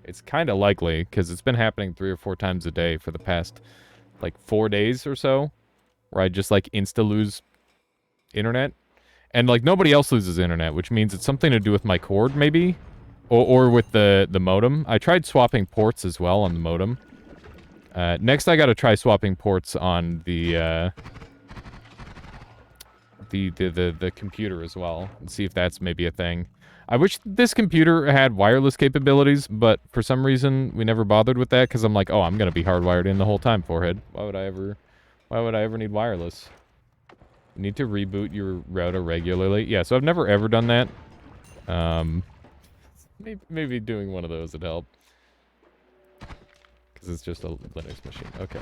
it's kind of likely, because it's been happening 3 or 4 times a day for the past, like, 4 days or so, where I just, like, insta-lose internet. And, like, nobody else loses internet, which means it's something to do with my cord, maybe? Or with the modem. I tried swapping ports as well on the modem. Next I gotta try swapping ports on the computer as well, and see if that's maybe a thing. I wish this computer had wireless capabilities, but for some reason we never bothered with that, because I'm like, oh, I'm gonna be hardwired in the whole time, forehead. Why would I ever need wireless? You need to reboot your router regularly. Yeah, so I've never ever done that. Maybe doing one of those would help. Because it's just a Linux machine. Okay.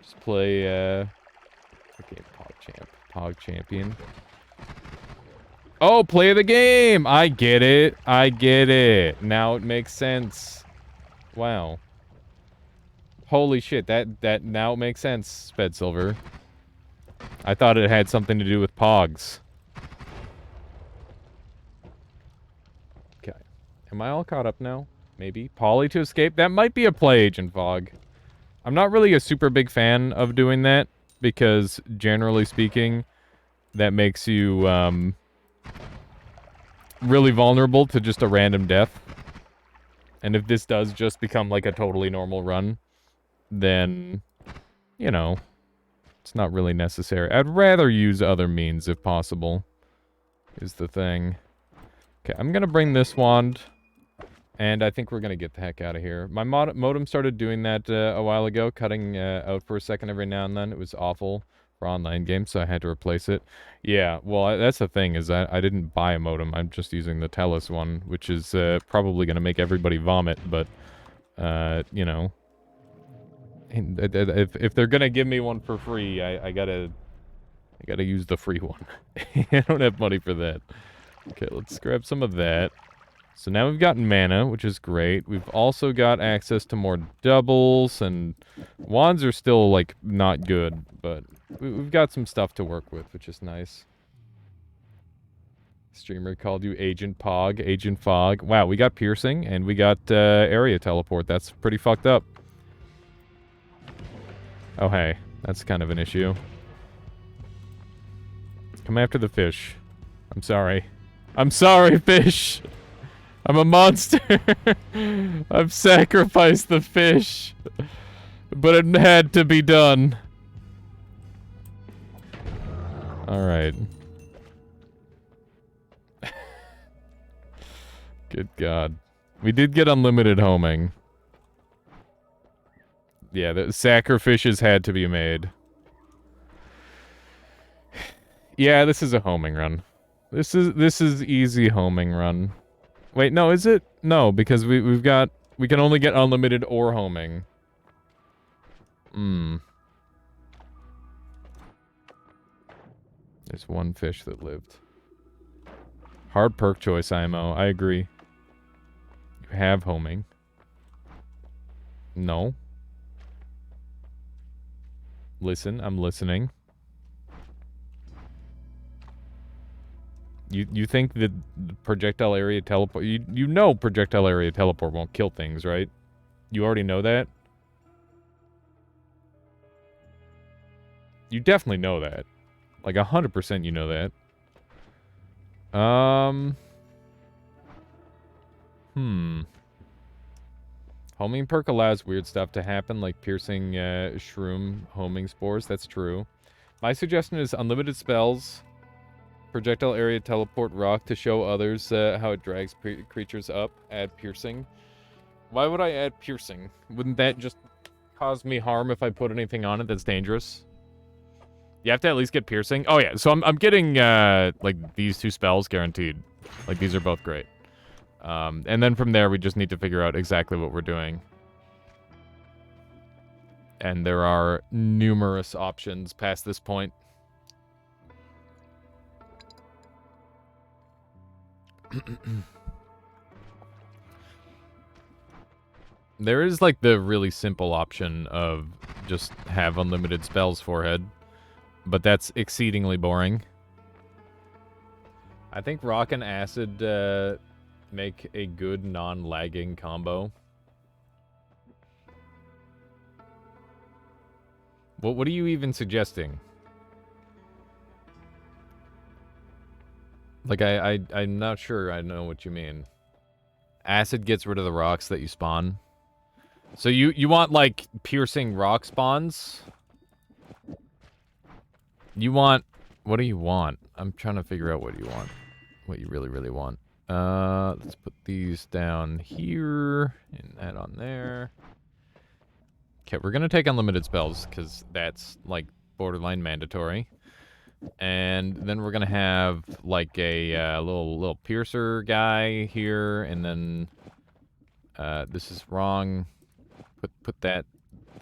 Just play, okay, Pog Champion. Oh, play the game! I get it. I get it. Now it makes sense. Wow. Holy shit, that now makes sense, Sped Silver. I thought it had something to do with Pogs. Okay. Am I all caught up now? Maybe. Poly to escape? That might be a play, Agent Fog. I'm not really a super big fan of doing that, because, generally speaking, that makes you, really vulnerable to just a random death. And if this does just become, like, a totally normal run, then, you know, it's not really necessary. I'd rather use other means, if possible, is the thing. Okay, I'm gonna bring this wand, and I think we're gonna get the heck out of here. My modem started doing that a while ago, cutting out for a second every now and then. It was awful for online games, so I had to replace it. Yeah, well, that's the thing, is I didn't buy a modem. I'm just using the Telus one, which is probably gonna make everybody vomit, but, you know. If they're gonna give me one for free, I gotta use the free one. I don't have money for that. Okay, let's grab some of that. So now we've got mana, which is great. We've also got access to more doubles, and wands are still, like, not good, but we've got some stuff to work with, which is nice. Streamer called you Agent Pog, Agent Fog. Wow, we got piercing, and we got area teleport. That's pretty fucked up. Oh, hey. That's kind of an issue. Come after the fish. I'm sorry. I'm sorry, fish! I'm a monster! I've sacrificed the fish! But it had to be done. Alright. Good God. We did get unlimited homing. Yeah, the sacrifices had to be made. Yeah, this is a homing run. This is easy homing run. Wait, no, is it? No, because we can only get unlimited or homing. There's one fish that lived. Hard perk choice, IMO. I agree. You have homing. No. Listen, I'm listening. You think that projectile area teleport... You know projectile area teleport won't kill things, right? You already know that? You definitely know that. Like, 100% you know that. Homing perk allows weird stuff to happen, like piercing shroom homing spores. That's true. My suggestion is unlimited spells Projectile area teleport rock to show others how it drags creatures up. Add piercing. Why would I add piercing? Wouldn't that just cause me harm if I put anything on it that's dangerous? You have to at least get piercing? Oh yeah, so I'm getting, like, these 2 spells guaranteed. Like, these are both great. And then from there, we just need to figure out exactly what we're doing. And there are numerous options past this point. There is, like, the really simple option of just have unlimited spells forehead, but that's exceedingly boring. I think rock and acid make a good non-lagging combo. What are you even suggesting? Like, I'm not sure I know what you mean. Acid gets rid of the rocks that you spawn. So you want, like, piercing rock spawns? You want... What do you want? I'm trying to figure out what you want. What you really, really want. Let's put these down here, and that on there. Okay, we're gonna take unlimited spells, because that's, like, borderline mandatory. And then we're gonna have, like, a little piercer guy here, and then... this is wrong. Put that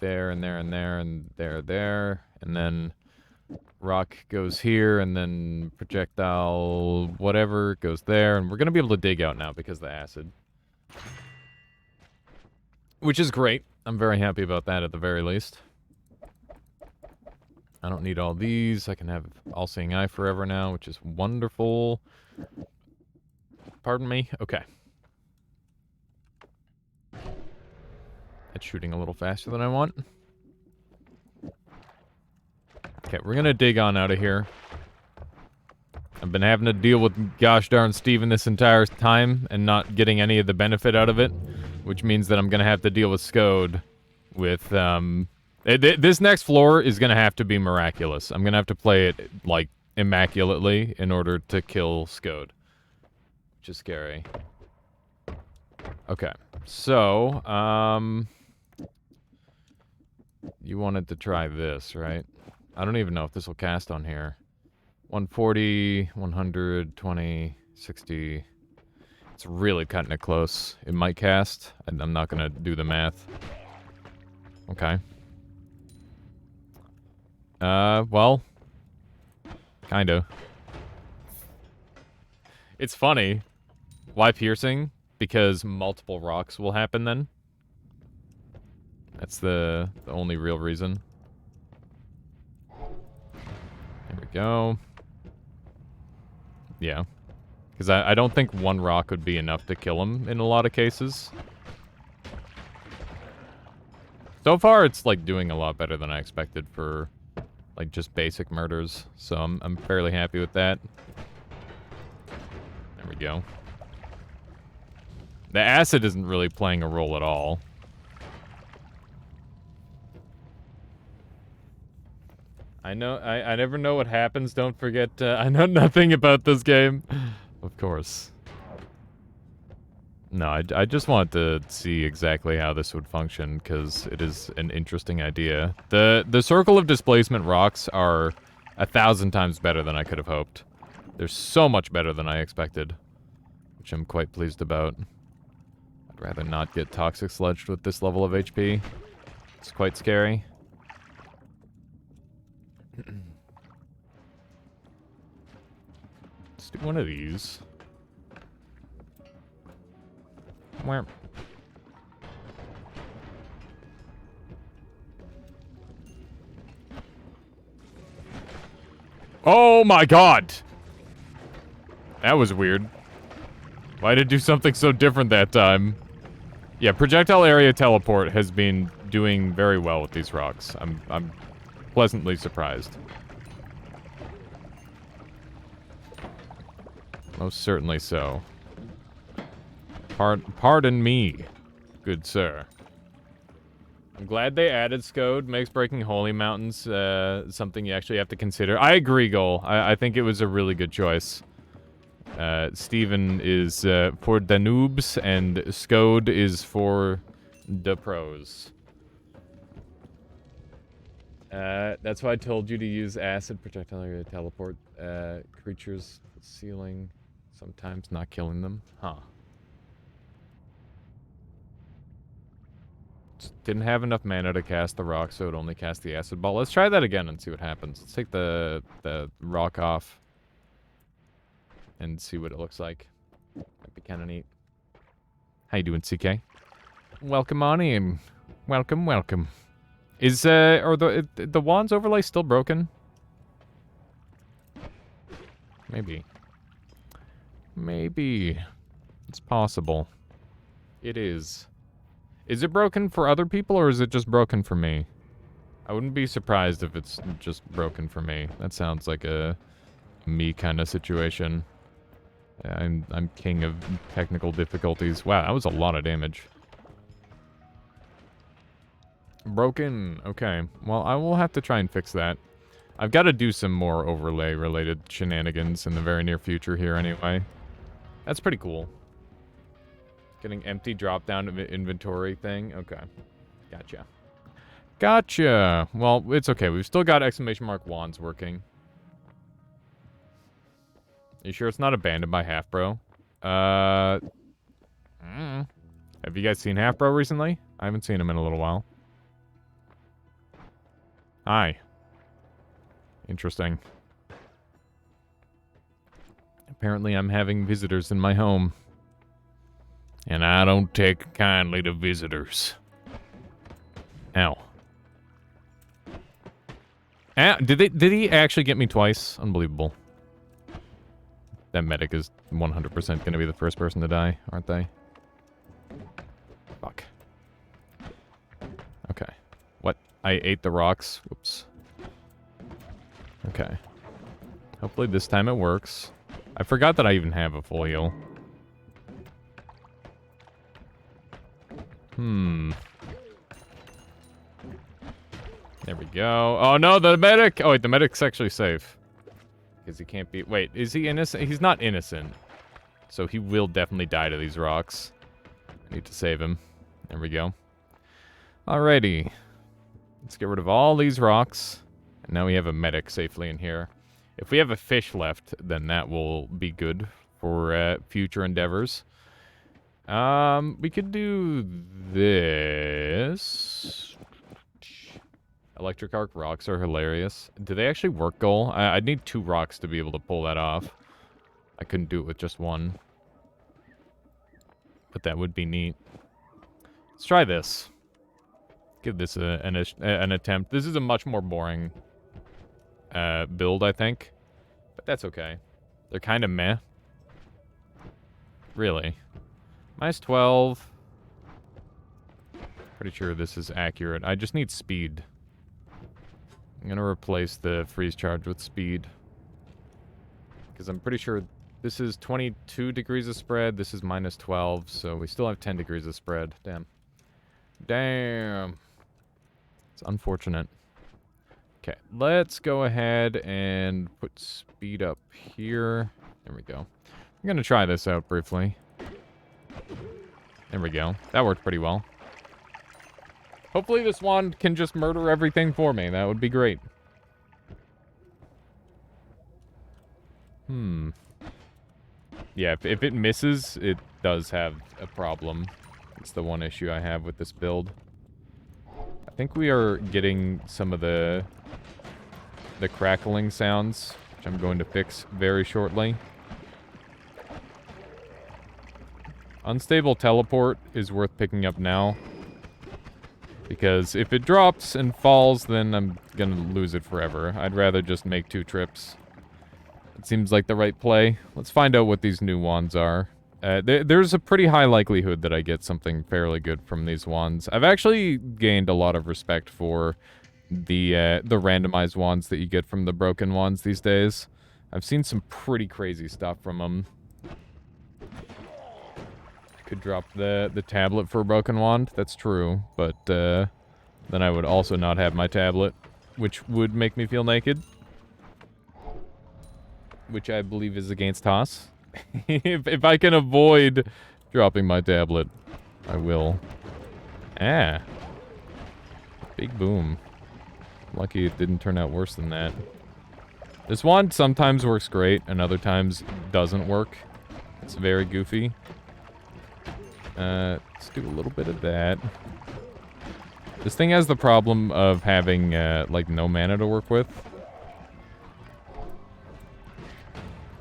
there, and there, and there, and there, and then... Rock goes here, and then projectile whatever goes there, and we're gonna be able to dig out now because of the acid. Which is great. I'm very happy about that at the very least. I don't need all these. I can have all-seeing eye forever now, which is wonderful. Pardon me? Okay. It's shooting a little faster than I want. Okay, we're gonna dig on out of here. I've been having to deal with gosh darn Steven this entire time and not getting any of the benefit out of it, which means that I'm gonna have to deal with Scode with, this next floor is gonna have to be miraculous. I'm gonna have to play it, like, immaculately in order to kill Scode, which is scary. Okay, so, you wanted to try this, right? I don't even know if this will cast on here. 140, 120, 60. It's really cutting it close. It might cast. I'm not gonna do the math. Okay. Well. Kinda. It's funny. Why piercing? Because multiple rocks will happen then. That's the only real reason. There we go. Yeah. Because I don't think one rock would be enough to kill him in a lot of cases. So far, it's, like, doing a lot better than I expected for, like, just basic murders. So I'm fairly happy with that. There we go. The acid isn't really playing a role at all. I know, I never know what happens, don't forget, I know nothing about this game. Of course. No, I just wanted to see exactly how this would function, because it is an interesting idea. The circle of displacement rocks are 1,000 times better than I could have hoped. They're so much better than I expected, which I'm quite pleased about. I'd rather not get toxic sludged with this level of HP. It's quite scary. Let's do one of these. Where? Oh my god! That was weird. Why did it do something so different that time? Yeah, projectile area teleport has been doing very well with these rocks. I'm pleasantly surprised. Most certainly so. Pardon me, good sir. I'm glad they added Scode. Makes breaking holy mountains something you actually have to consider. I agree, Goal. I think it was a really good choice. Steven is for the noobs, and Scode is for the pros. That's why I told you to use acid projectile to teleport creatures to the ceiling, sometimes not killing them. Huh. Just didn't have enough mana to cast the rock, so it only cast the acid ball. Let's try that again and see what happens. Let's take the rock off and see what it looks like. Might be kind of neat. How you doing, CK? Welcome on in. Welcome, welcome. Is are the wands overlay still broken? Maybe. Maybe. It's possible. It is. Is it broken for other people, or is it just broken for me? I wouldn't be surprised if it's just broken for me. That sounds like a me kind of situation. I'm king of technical difficulties. Wow, that was a lot of damage. Broken. Okay. Well, I will have to try and fix that. I've got to do some more overlay-related shenanigans in the very near future here anyway. That's pretty cool. Getting empty drop-down inventory thing. Okay. Gotcha. Gotcha. Well, it's okay. We've still got exclamation mark wands working. You sure it's not abandoned by Half Bro? Have you guys seen Half Bro recently? I haven't seen him in a little while. Hi. Interesting. Apparently I'm having visitors in my home. And I don't take kindly to visitors. Ow. Ow. Did he actually get me twice? Unbelievable. That medic is 100% going to be the first person to die, aren't they? Fuck. Okay. What? I ate the rocks? Whoops. Okay. Hopefully this time it works. I forgot that I even have a full heal. There we go. Oh no, the medic! Oh wait, the medic's actually safe. Because he can't be... Wait, is he innocent? He's not innocent. So he will definitely die to these rocks. I need to save him. There we go. Alrighty. Let's get rid of all these rocks. And now we have a medic safely in here. If we have a fish left, then that will be good for future endeavors. We could do this. Electric arc rocks are hilarious. Do they actually work, Goal? I'd need 2 rocks to be able to pull that off. I couldn't do it with just 1. But that would be neat. Let's try this. Give this an attempt. This is a much more boring build, I think. But that's okay. They're kind of meh. Really. Minus 12. Pretty sure this is accurate. I just need speed. I'm going to replace the freeze charge with speed. Because I'm pretty sure this is 22 degrees of spread. This is minus 12. So we still have 10 degrees of spread. Damn. Damn. It's unfortunate. Okay, let's go ahead and put speed up here. There we go. I'm going to try this out briefly. There we go. That worked pretty well. Hopefully this wand can just murder everything for me. That would be great. Yeah, if it misses, it does have a problem. It's the one issue I have with this build. I think we are getting some of the crackling sounds, which I'm going to fix very shortly. Unstable teleport is worth picking up now. Because if it drops and falls, then I'm gonna lose it forever. I'd rather just make 2 trips. It seems like the right play. Let's find out what these new wands are. There's a pretty high likelihood that I get something fairly good from these wands. I've actually gained a lot of respect for the randomized wands that you get from the broken wands these days. I've seen some pretty crazy stuff from them. Could drop the tablet for a broken wand. That's true, but then I would also not have my tablet, which would make me feel naked. Which I believe is against Haas. if I can avoid dropping my tablet, I will. Ah. Big boom. Lucky it didn't turn out worse than that. This wand sometimes works great, and other times doesn't work. It's very goofy. Let's do a little bit of that. This thing has the problem of having, like, no mana to work with.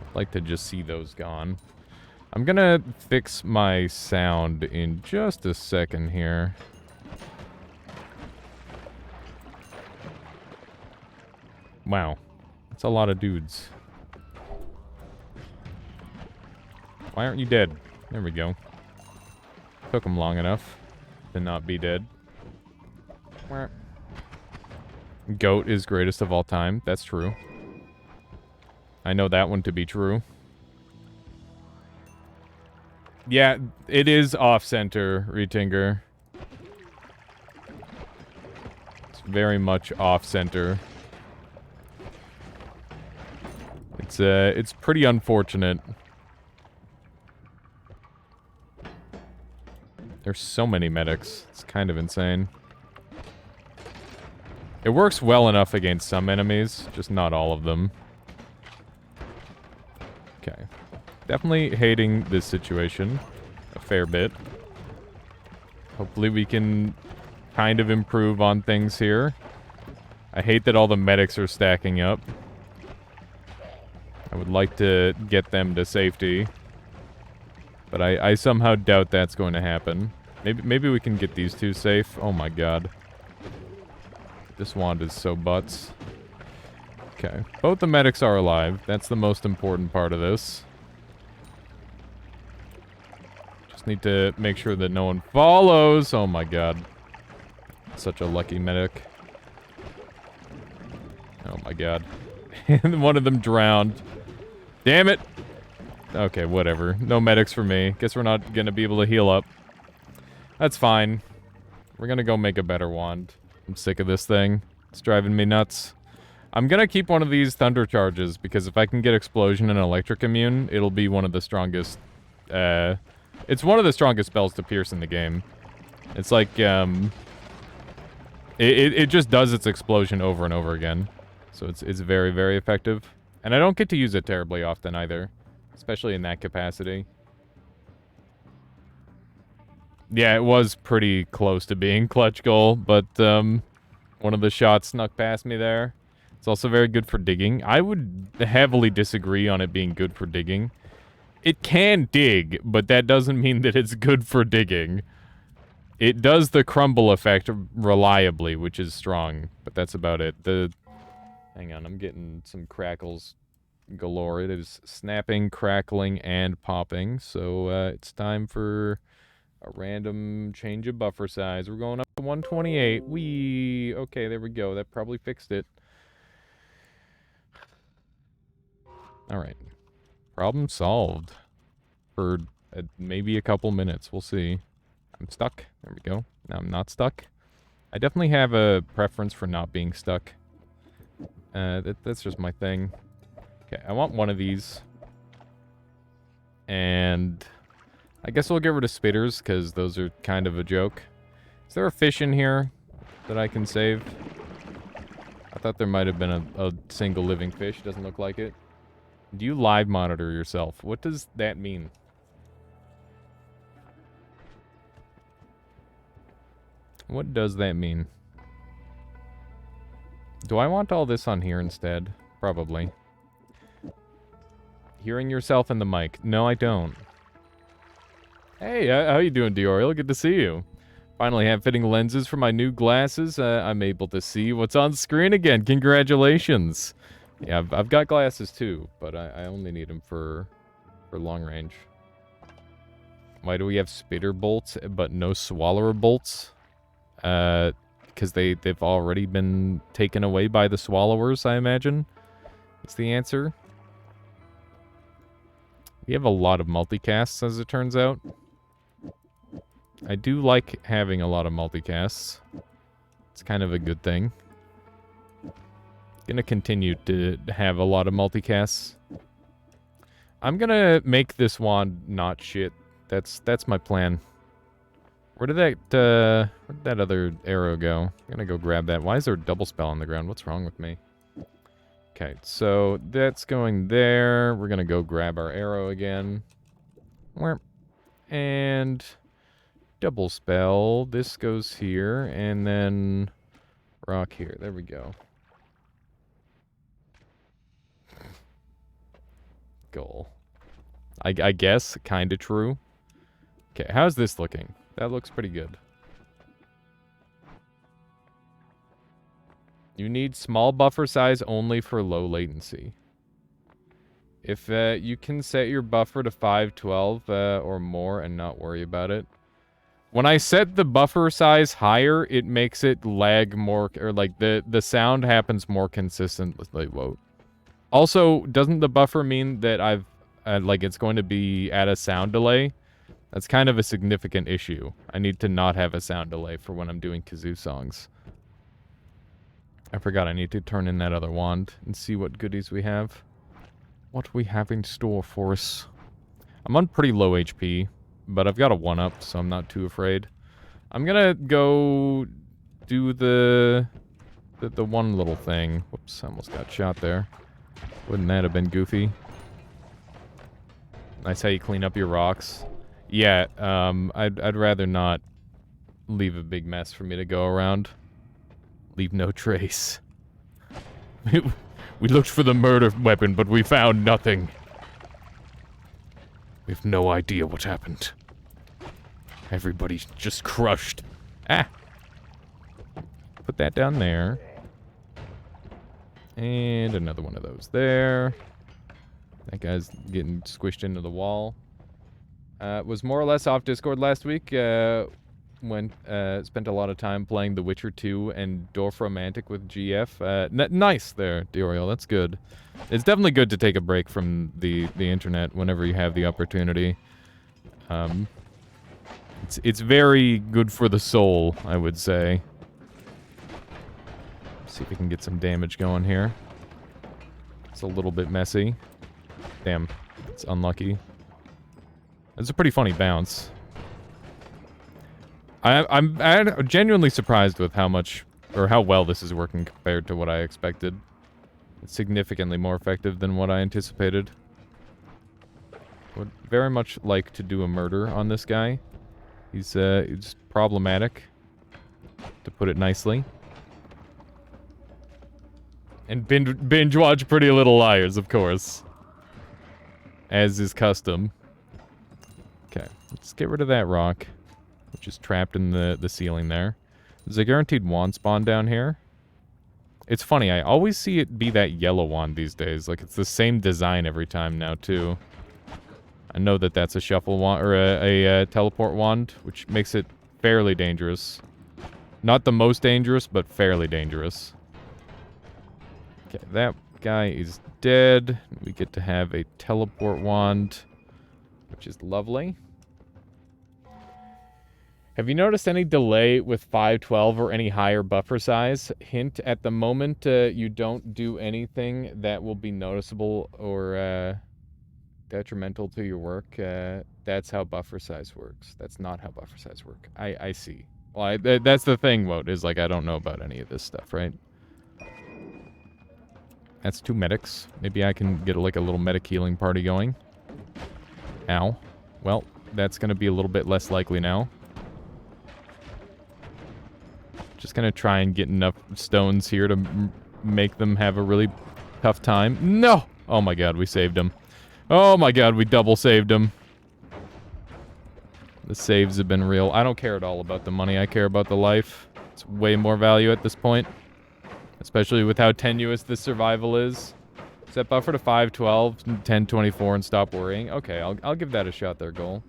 I'd like to just see those gone. I'm gonna fix my sound in just a second here. Wow. That's a lot of dudes. Why aren't you dead? There we go. Took them long enough to not be dead. Goat is greatest of all time. That's true. I know that one to be true. Yeah, it is off-center, Retinger. It's very much off-center. It's pretty unfortunate. There's so many medics. It's kind of insane. It works well enough against some enemies, just not all of them. Okay. Definitely hating this situation a fair bit. Hopefully we can kind of improve on things here. I hate that all the medics are stacking up. I would like to get them to safety. But I somehow doubt that's going to happen. Maybe we can get these two safe. Oh my god. This wand is so butts. Okay. Both the medics are alive. That's the most important part of this. Just need to make sure that no one follows. Oh my god. Such a lucky medic. Oh my god. And one of them drowned. Damn it! Okay, whatever. No medics for me. Guess we're not gonna be able to heal up. That's fine. We're gonna go make a better wand. I'm sick of this thing. It's driving me nuts. I'm gonna keep one of these thunder charges, because if I can get explosion and electric immune, it'll be one of the strongest, it's one of the strongest spells to pierce in the game. It's like, it just does its explosion over and over again. So it's very, very effective. And I don't get to use it terribly often either. Especially in that capacity. Yeah, it was pretty close to being clutch goal, but one of the shots snuck past me there. It's also very good for digging. I would heavily disagree on it being good for digging. It can dig, but that doesn't mean that it's good for digging. It does the crumble effect reliably, which is strong, but that's about it. Hang on, I'm getting some crackles galore. It is snapping, crackling, and popping. So it's time for a random change of buffer size. We're going up to 128. Okay, there we go. That probably fixed it. Alright. Problem solved. For maybe a couple minutes. We'll see. I'm stuck. There we go. Now I'm not stuck. I definitely have a preference for not being stuck. That's just my thing. Okay, I want one of these. And I guess we'll get rid of spitters, because those are kind of a joke. Is there a fish in here that I can save? I thought there might have been a single living fish. Doesn't look like it. Do you live monitor yourself? What does that mean? What does that mean? Do I want all this on here instead? Probably. Hearing yourself in the mic. No, I don't. Hey, how you doing, Dioriel? Good to see you. Finally have fitting lenses for my new glasses. I'm able to see what's on screen again. Congratulations. Yeah, I've got glasses too, but I only need them for long range. Why do we have spitter bolts but no swallower bolts? Because they've already been taken away by the swallowers, I imagine. That's the answer. We have a lot of multicasts, as it turns out. I do like having a lot of multicasts. It's kind of a good thing. Gonna continue to have a lot of multicasts. I'm gonna make this wand not shit. That's my plan. Where'd that other arrow go? I'm gonna go grab that. Why is there a double spell on the ground? What's wrong with me? Okay, so that's going there. We're gonna go grab our arrow again. And double spell. This goes here, and then rock here. There we go. Goal. I guess, kinda true. Okay, how's this looking? That looks pretty good. You need small buffer size only for low latency. If you can set your buffer to 512 or more and not worry about it. When I set the buffer size higher, it makes it lag more, or like the sound happens more consistently. Whoa. Also, doesn't the buffer mean that like it's going to be at a sound delay? That's kind of a significant issue. I need to not have a sound delay for when I'm doing kazoo songs. I forgot I need to turn in that other wand and see what goodies we have. What we have in store for us. I'm on pretty low HP, but I've got a 1-up, so I'm not too afraid. I'm gonna go do the one little thing. Whoops, I almost got shot there. Wouldn't that have been goofy? Nice how you clean up your rocks. Yeah, I'd rather not leave a big mess for me to go around. Leave no trace. We looked for the murder weapon, but we found nothing. We have no idea what happened. Everybody's just crushed. Ah! Put that down there. And another one of those there. That guy's getting squished into the wall. Was more or less off Discord last week. Spent a lot of time playing The Witcher 2 and Dorfromantic with GF. Nice there, Dioriel. That's good. It's definitely good to take a break from the internet whenever you have the opportunity. It's very good for the soul, I would say. See if we can get some damage going here. It's a little bit messy. Damn, it's unlucky. It's a pretty funny bounce. I'm genuinely surprised with how much, or how well this is working compared to what I expected. It's significantly more effective than what I anticipated. Would very much like to do a murder on this guy. He's problematic, to put it nicely. And binge watch Pretty Little Liars, of course. As is custom. Okay, let's get rid of that rock, which is trapped in the ceiling there. There's a guaranteed wand spawn down here. It's funny, I always see it be that yellow wand these days. Like, it's the same design every time now, too. I know that that's a shuffle wand, or a teleport wand, which makes it fairly dangerous. Not the most dangerous, but fairly dangerous. Okay, that guy is dead. We get to have a teleport wand, which is lovely. Have you noticed any delay with 512 or any higher buffer size? Hint, at the moment you don't do anything that will be noticeable or detrimental to your work. That's how buffer size works. That's not how buffer size works. I see. Well, that's the thing, Wout, is like I don't know about any of this stuff, right? That's 2 medics. Maybe I can get like a little medic healing party going. Ow. Well, that's going to be a little bit less likely now. Just going to try and get enough stones here to make them have a really tough time. No! Oh my god, we saved him. Oh my god, we double saved him. The saves have been real. I don't care at all about the money. I care about the life. It's way more value at this point. Especially with how tenuous this survival is. Set buffer to 512, 1024, and stop worrying. Okay, I'll give that a shot there, goal.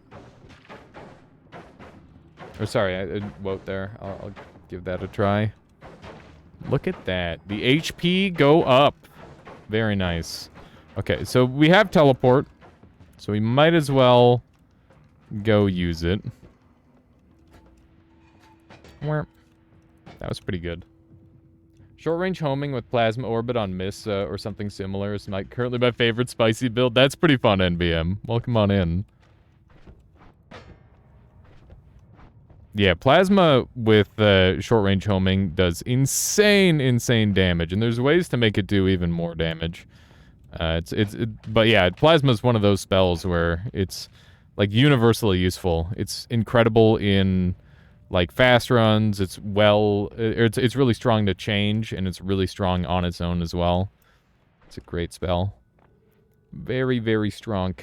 Or sorry, I wrote there. I'll give that a try. Look at that. The HP go up. Very nice. Okay, so we have teleport. So we might as well go use it. That was pretty good. Short-range homing with plasma orbit on miss or something similar is currently my favorite spicy build. That's pretty fun, NBM. Welcome on in. Yeah, plasma with short-range homing does insane damage, and there's ways to make it do even more damage. But yeah, plasma is one of those spells where it's like universally useful. It's incredible in like fast runs. It's really strong to change, and it's really strong on its own as well. It's a great spell. Very strong.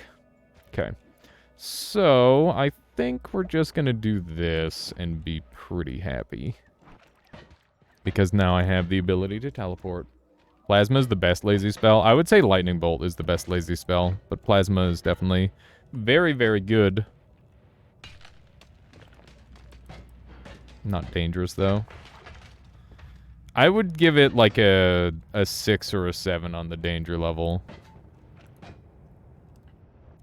Okay. So, I think we're just gonna do this and be pretty happy. Because now I have the ability to teleport. Plasma is the best lazy spell. I would say Lightning Bolt is the best lazy spell, but Plasma is definitely very good. Not dangerous, though. I would give it like a 6 or a 7 on the danger level.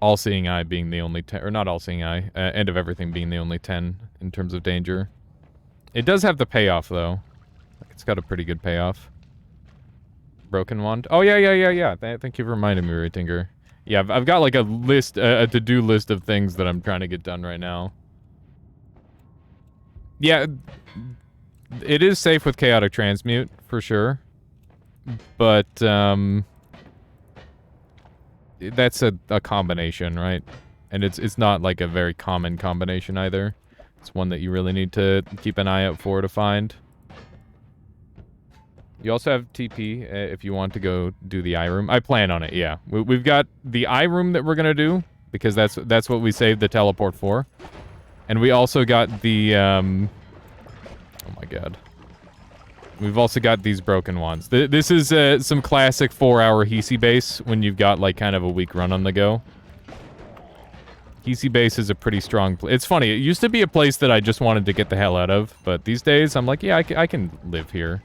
All-Seeing Eye being the only 10, or not All-Seeing Eye, End of Everything being the only 10 in terms of danger. It does have the payoff, though. It's got a pretty good payoff. Broken Wand. Oh, yeah. Thank you for reminding me, Raytinker. Yeah, I've got like a list, a to-do list of things that I'm trying to get done right now. Yeah, it is safe with Chaotic Transmute, for sure. But, that's a combination, right? And it's not like a very common combination either. It's one that you really need to keep an eye out for to find. You also have TP if you want to go do the eye room. I plan on it, yeah. We've got the eye room that we're gonna do because that's what we saved the teleport for. And we also got the oh my god. We've also got these broken wands. This is some classic 4-hour Hisi base when you've got like kind of a weak run on the go. Hisi base is a pretty strong place. It's funny, it used to be a place that I just wanted to get the hell out of, but these days I'm like, yeah, I can live here.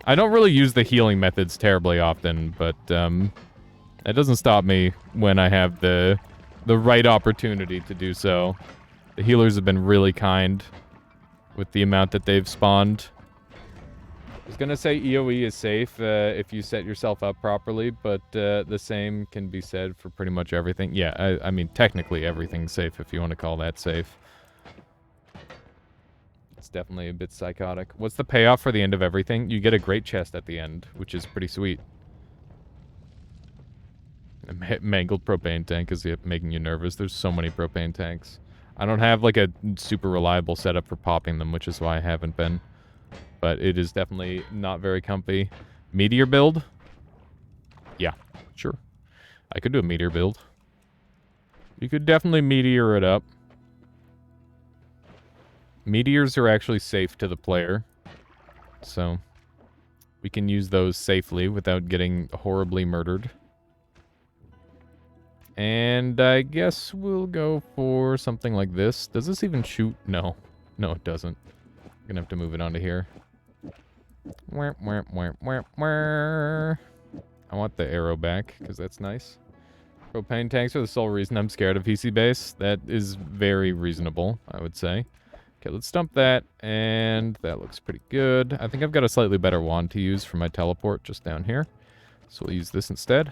I don't really use the healing methods terribly often, but that doesn't stop me when I have the right opportunity to do so. The healers have been really kind with the amount that they've spawned. I was gonna say EOE is safe if you set yourself up properly, but the same can be said for pretty much everything. Yeah, I mean, technically everything's safe if you want to call that safe. It's definitely a bit psychotic. What's the payoff for the end of everything? You get a great chest at the end, which is pretty sweet. A mangled propane tank is making you nervous. There's so many propane tanks. I don't have like a super reliable setup for popping them, which is why I haven't been. But it is definitely not very comfy. Meteor build? Yeah, sure. I could do a meteor build. You could definitely meteor it up. Meteors are actually safe to the player. So, we can use those safely without getting horribly murdered. And I guess we'll go for something like this. Does this even shoot? No. No, it doesn't. I'm gonna have to move it onto here. I want the arrow back, because that's nice. Propane tanks are the sole reason I'm scared of PC base. That is very reasonable, I would say. Okay, let's dump that, and that looks pretty good. I think I've got a slightly better wand to use for my teleport just down here. So we'll use this instead.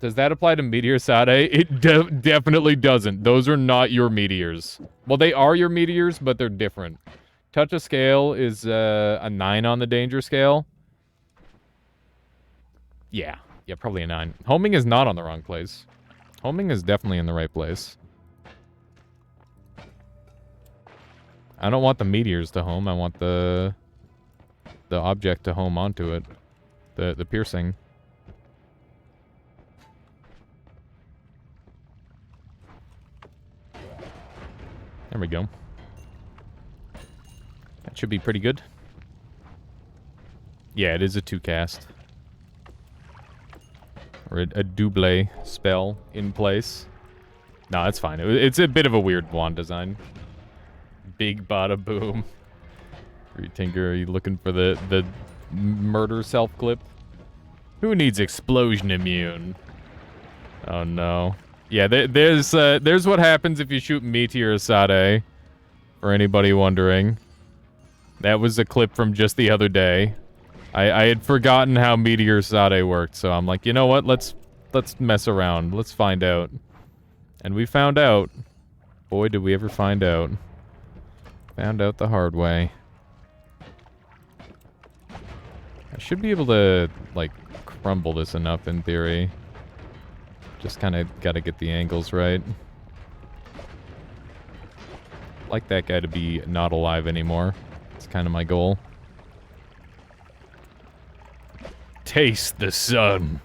Does that apply to Meteor Sade? It definitely doesn't. Those are not your meteors. Well, they are your meteors, but they're different. Touch of Scale is a 9 on the danger scale. Yeah, probably a 9. Homing is not on the wrong place. Homing is definitely in the right place. I don't want the meteors to home. I want the object to home onto it. The piercing. There we go. That should be pretty good. Yeah, it is a 2-cast. Or a double spell in place. No, that's fine. It's a bit of a weird wand design. Big bada boom. Tinker, are you looking for the murder self clip? Who needs explosion immune? Oh no. Yeah, there's what happens if you shoot Meteor Sade. For anybody wondering. That was a clip from just the other day. I had forgotten how Meteor Sade worked, so I'm like, you know what? Let's mess around. Let's find out. And we found out. Boy, did we ever find out. Found out the hard way. I should be able to, like, crumble this enough in theory. Just kind of gotta get the angles right. I'd like that guy to be not alive anymore. It's kind of my goal. Taste the sun.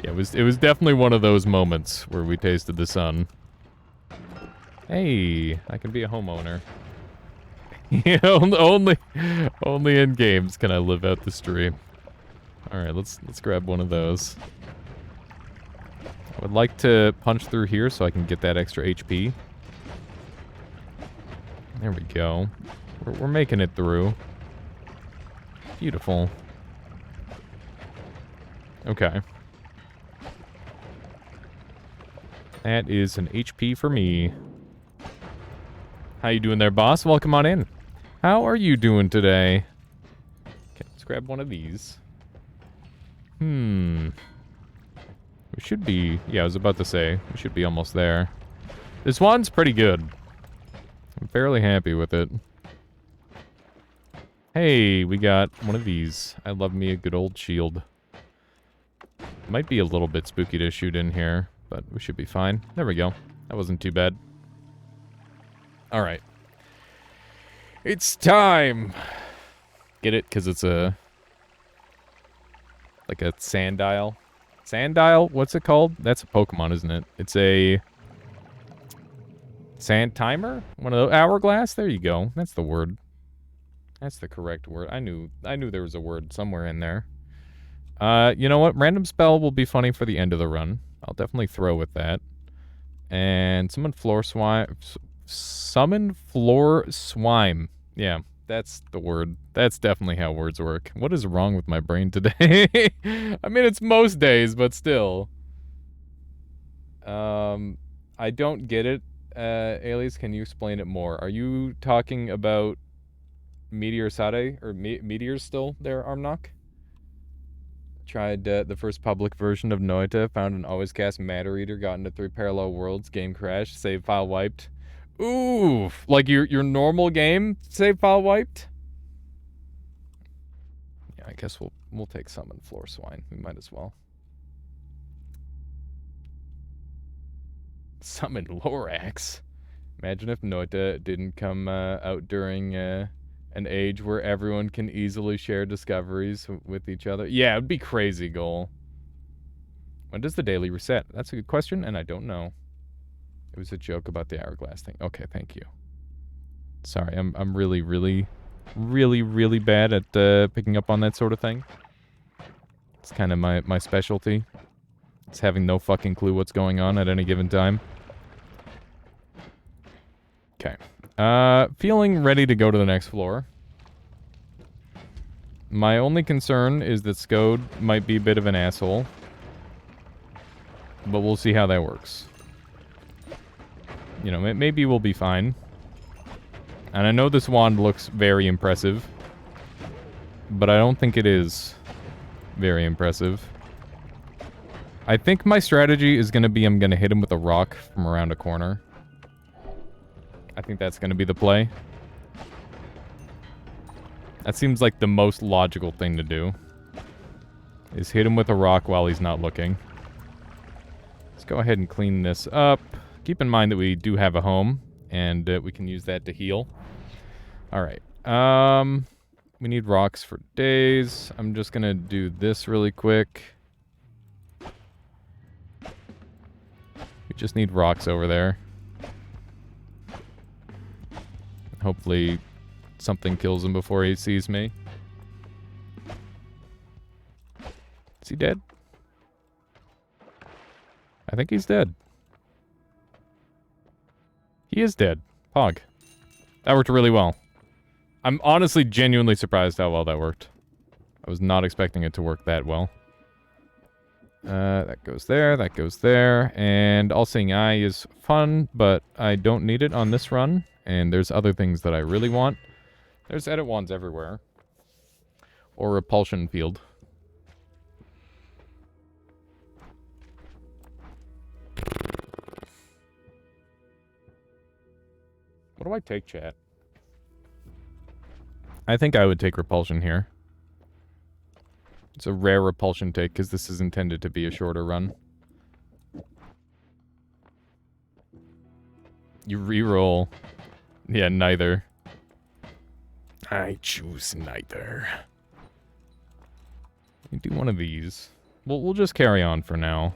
Yeah, it was definitely one of those moments where we tasted the sun. Hey, I can be a homeowner. Yeah, only in games can I live out this dream. All right, let's grab one of those. I would like to punch through here so I can get that extra HP. There we go. We're making it through. Beautiful. Okay. That is an HP for me. How you doing there, boss? Welcome on in. How are you doing today? Okay, let's grab one of these. We should be... Yeah, I was about to say, we should be almost there. This one's pretty good. I'm fairly happy with it. Hey, we got one of these. I love me a good old shield. Might be a little bit spooky to shoot in here, but we should be fine. There we go. That wasn't too bad. Alright. It's time! Get it? Because it's a... like a sandile. Sandile? What's it called? That's a Pokemon, isn't it? It's a... sand timer? One of those... hourglass? There you go. That's the word. That's the correct word. I knew there was a word somewhere in there. You know what? Random spell will be funny for the end of the run. I'll definitely throw with that. And summon floor swine... Summon floor swine. Yeah, that's the word. That's definitely how words work. What is wrong with my brain today? I mean, it's most days, but still. I don't get it. Alias, can you explain it more? Are you talking about Meteor Sade? Or Meteors still there, Armnock? Tried the first public version of Noita, found an always cast Matter Eater, got into 3 parallel worlds, game crashed, save file wiped. Oof! Like your normal game save file wiped? Yeah, I guess we'll take summon floor swine. We might as well. Summon Lorax. Imagine if Noita didn't come out during an age where everyone can easily share discoveries with each other. Yeah, it'd be crazy goal. When does the daily reset? That's a good question, and I don't know. It was a joke about the hourglass thing. Okay, thank you. Sorry, I'm really bad at picking up on that sort of thing. It's kind of my specialty. It's having no fucking clue what's going on at any given time. Okay. Feeling ready to go to the next floor. My only concern is that Skode might be a bit of an asshole. But we'll see how that works. You know, maybe we'll be fine. And I know this wand looks very impressive. But I don't think it is very impressive. I think my strategy is going to be I'm going to hit him with a rock from around a corner. I think that's going to be the play. That seems like the most logical thing to do. Is hit him with a rock while he's not looking. Let's go ahead and clean this up. Keep in mind that we do have a home, and we can use that to heal. Alright. We need rocks for days. I'm just going to do this really quick. We just need rocks over there. Hopefully something kills him before he sees me. Is he dead? I think he's dead. He is dead. Pog. That worked really well. I'm honestly genuinely surprised how well that worked. I was not expecting it to work that well. That goes there, that goes there, and All-Seeing Eye is fun, but I don't need it on this run. And there's other things that I really want. There's edit wands everywhere. Or repulsion field. What do I take, chat? I think I would take repulsion here. It's a rare repulsion take, because this is intended to be a shorter run. You reroll. Yeah, neither. I choose neither. You do one of these. We'll just carry on for now.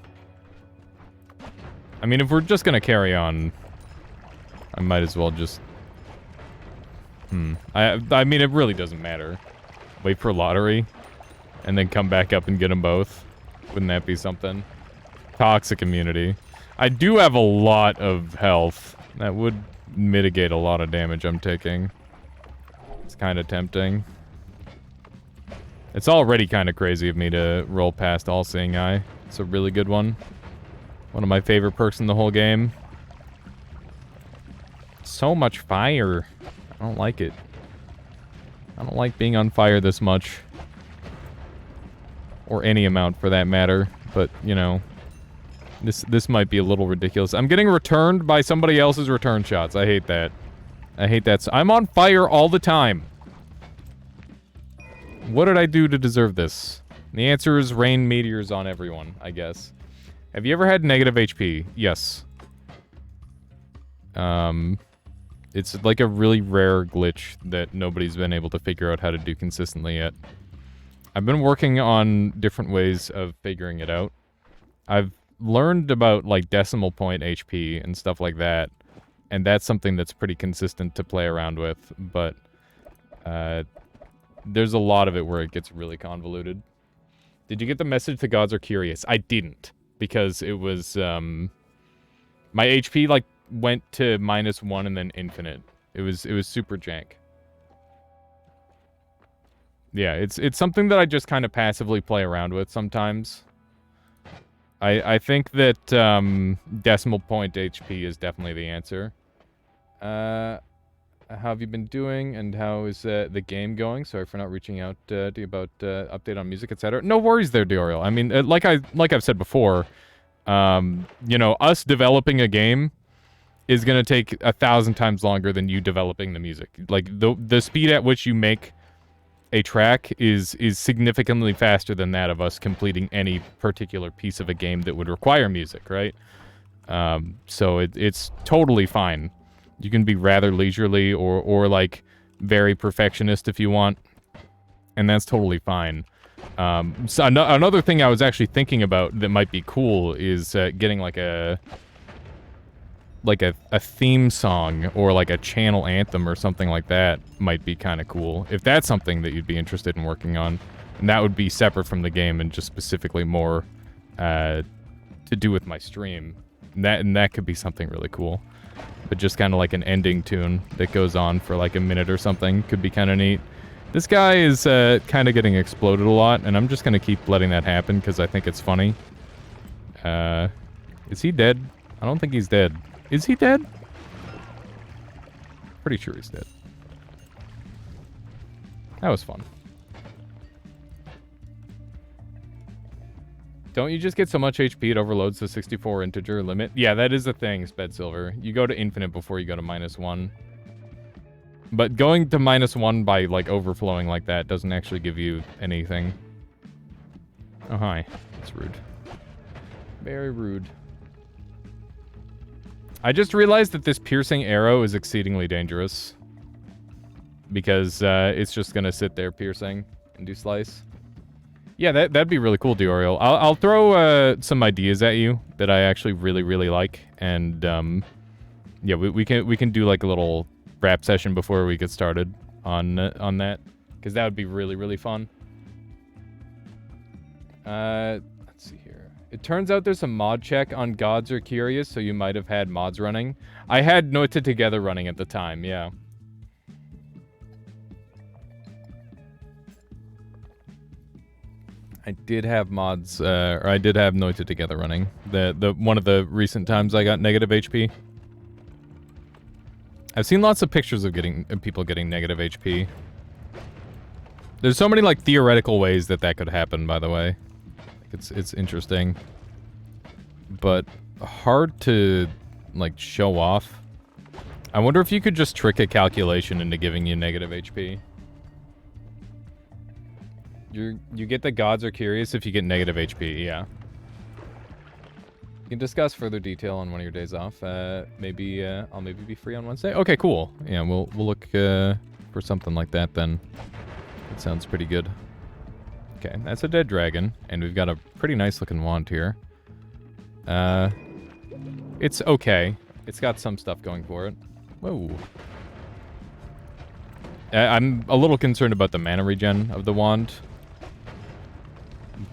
I mean, if we're just gonna carry on, I might as well just... I mean, it really doesn't matter. Wait for lottery, and then come back up and get them both. Wouldn't that be something? Toxic immunity. I do have a lot of health. That would mitigate a lot of damage I'm taking. It's kind of tempting. It's already kind of crazy of me to roll past All-Seeing Eye. It's a really good one. One of my favorite perks in the whole game. So much fire. I don't like it. I don't like being on fire this much. Or any amount for that matter. But, you know, this might be a little ridiculous. I'm getting returned by somebody else's return shots. I hate that. I hate that. I'm on fire all the time. What did I do to deserve this? The answer is rain meteors on everyone, I guess. Have you ever had negative HP? Yes. It's like a really rare glitch that nobody's been able to figure out how to do consistently yet. I've been working on different ways of figuring it out. I've learned about, like, decimal point HP and stuff like that, and that's something that's pretty consistent to play around with, but, there's a lot of it where it gets really convoluted. Did you get the message the gods are curious? I didn't, because it was, my HP, like, went to -1 and then infinite. It was super jank. Yeah, it's something that I just kind of passively play around with sometimes. I think that decimal point HP is definitely the answer. How have you been doing, and how is the game going? Sorry for not reaching out to you about update on music, etc. No worries there, Dioriel. I mean, like I've said before, you know, us developing a game is going to take 1,000 times longer than you developing the music. Like, the speed at which you make a track is significantly faster than that of us completing any particular piece of a game that would require music, right? So it's totally fine. You can be rather leisurely or like, very perfectionist if you want, and that's totally fine. So another thing I was actually thinking about that might be cool is getting, like a theme song or like a channel anthem or something like that might be kind of cool. If that's something that you'd be interested in working on, and that would be separate from the game and just specifically more to do with my stream. And that could be something really cool. But just kind of like an ending tune that goes on for like a minute or something could be kind of neat. This guy is kind of getting exploded a lot, and I'm just going to keep letting that happen because I think it's funny. Is he dead? I don't think he's dead. Is he dead? Pretty sure he's dead. That was fun. Don't you just get so much HP it overloads the 64 integer limit? Yeah, that is the thing, Sped Silver. You go to infinite before you go to -1. But going to -1 by, like, overflowing like that doesn't actually give you anything. Oh, hi. That's rude. Very rude. I just realized that this piercing arrow is exceedingly dangerous. Because it's just gonna sit there piercing and do slice. Yeah, that'd be really cool, Dioriel. I'll throw some ideas at you that I actually really like, and yeah, we can do like a little rap session before we get started on that, because that would be really fun. Let's see here. It turns out there's a mod check on Gods Are Curious, so you might have had mods running. I had Noted Together running at the time, yeah. I did have mods, or I did have Noted Together running. The one of the recent times I got negative HP. I've seen lots of pictures of people getting negative HP. There's so many, like, theoretical ways that could happen, by the way. It's interesting. But hard to, like, show off. I wonder if you could just trick a calculation into giving you negative HP. You get the gods are curious if you get negative HP, yeah. You can discuss further detail on one of your days off. Maybe I'll be free on Wednesday. Okay, cool. Yeah, we'll look for something like that then. That sounds pretty good. Okay, that's a dead dragon, and we've got a pretty nice looking wand here. It's okay. It's got some stuff going for it. Whoa. I'm a little concerned about the mana regen of the wand,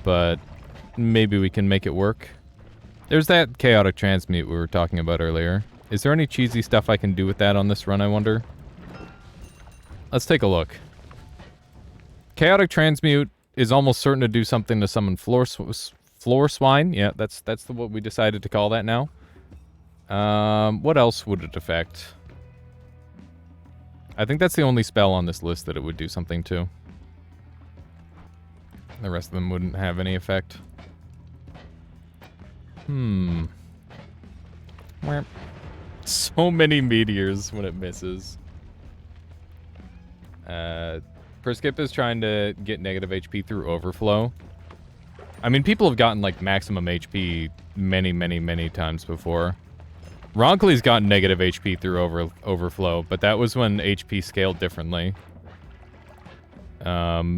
but maybe we can make it work. There's that chaotic transmute we were talking about earlier. Is there any cheesy stuff I can do with that on this run, I wonder? Let's take a look. Chaotic transmute is almost certain to do something to summon floor swine. Yeah, that's what we decided to call that now. What else would it affect? I think that's the only spell on this list that it would do something to. The rest of them wouldn't have any effect. So many meteors when it misses. Perskip is trying to get negative HP through overflow. I mean, people have gotten, like, maximum HP many times before. Ronkley's gotten negative HP through overflow, but that was when HP scaled differently. Yeah,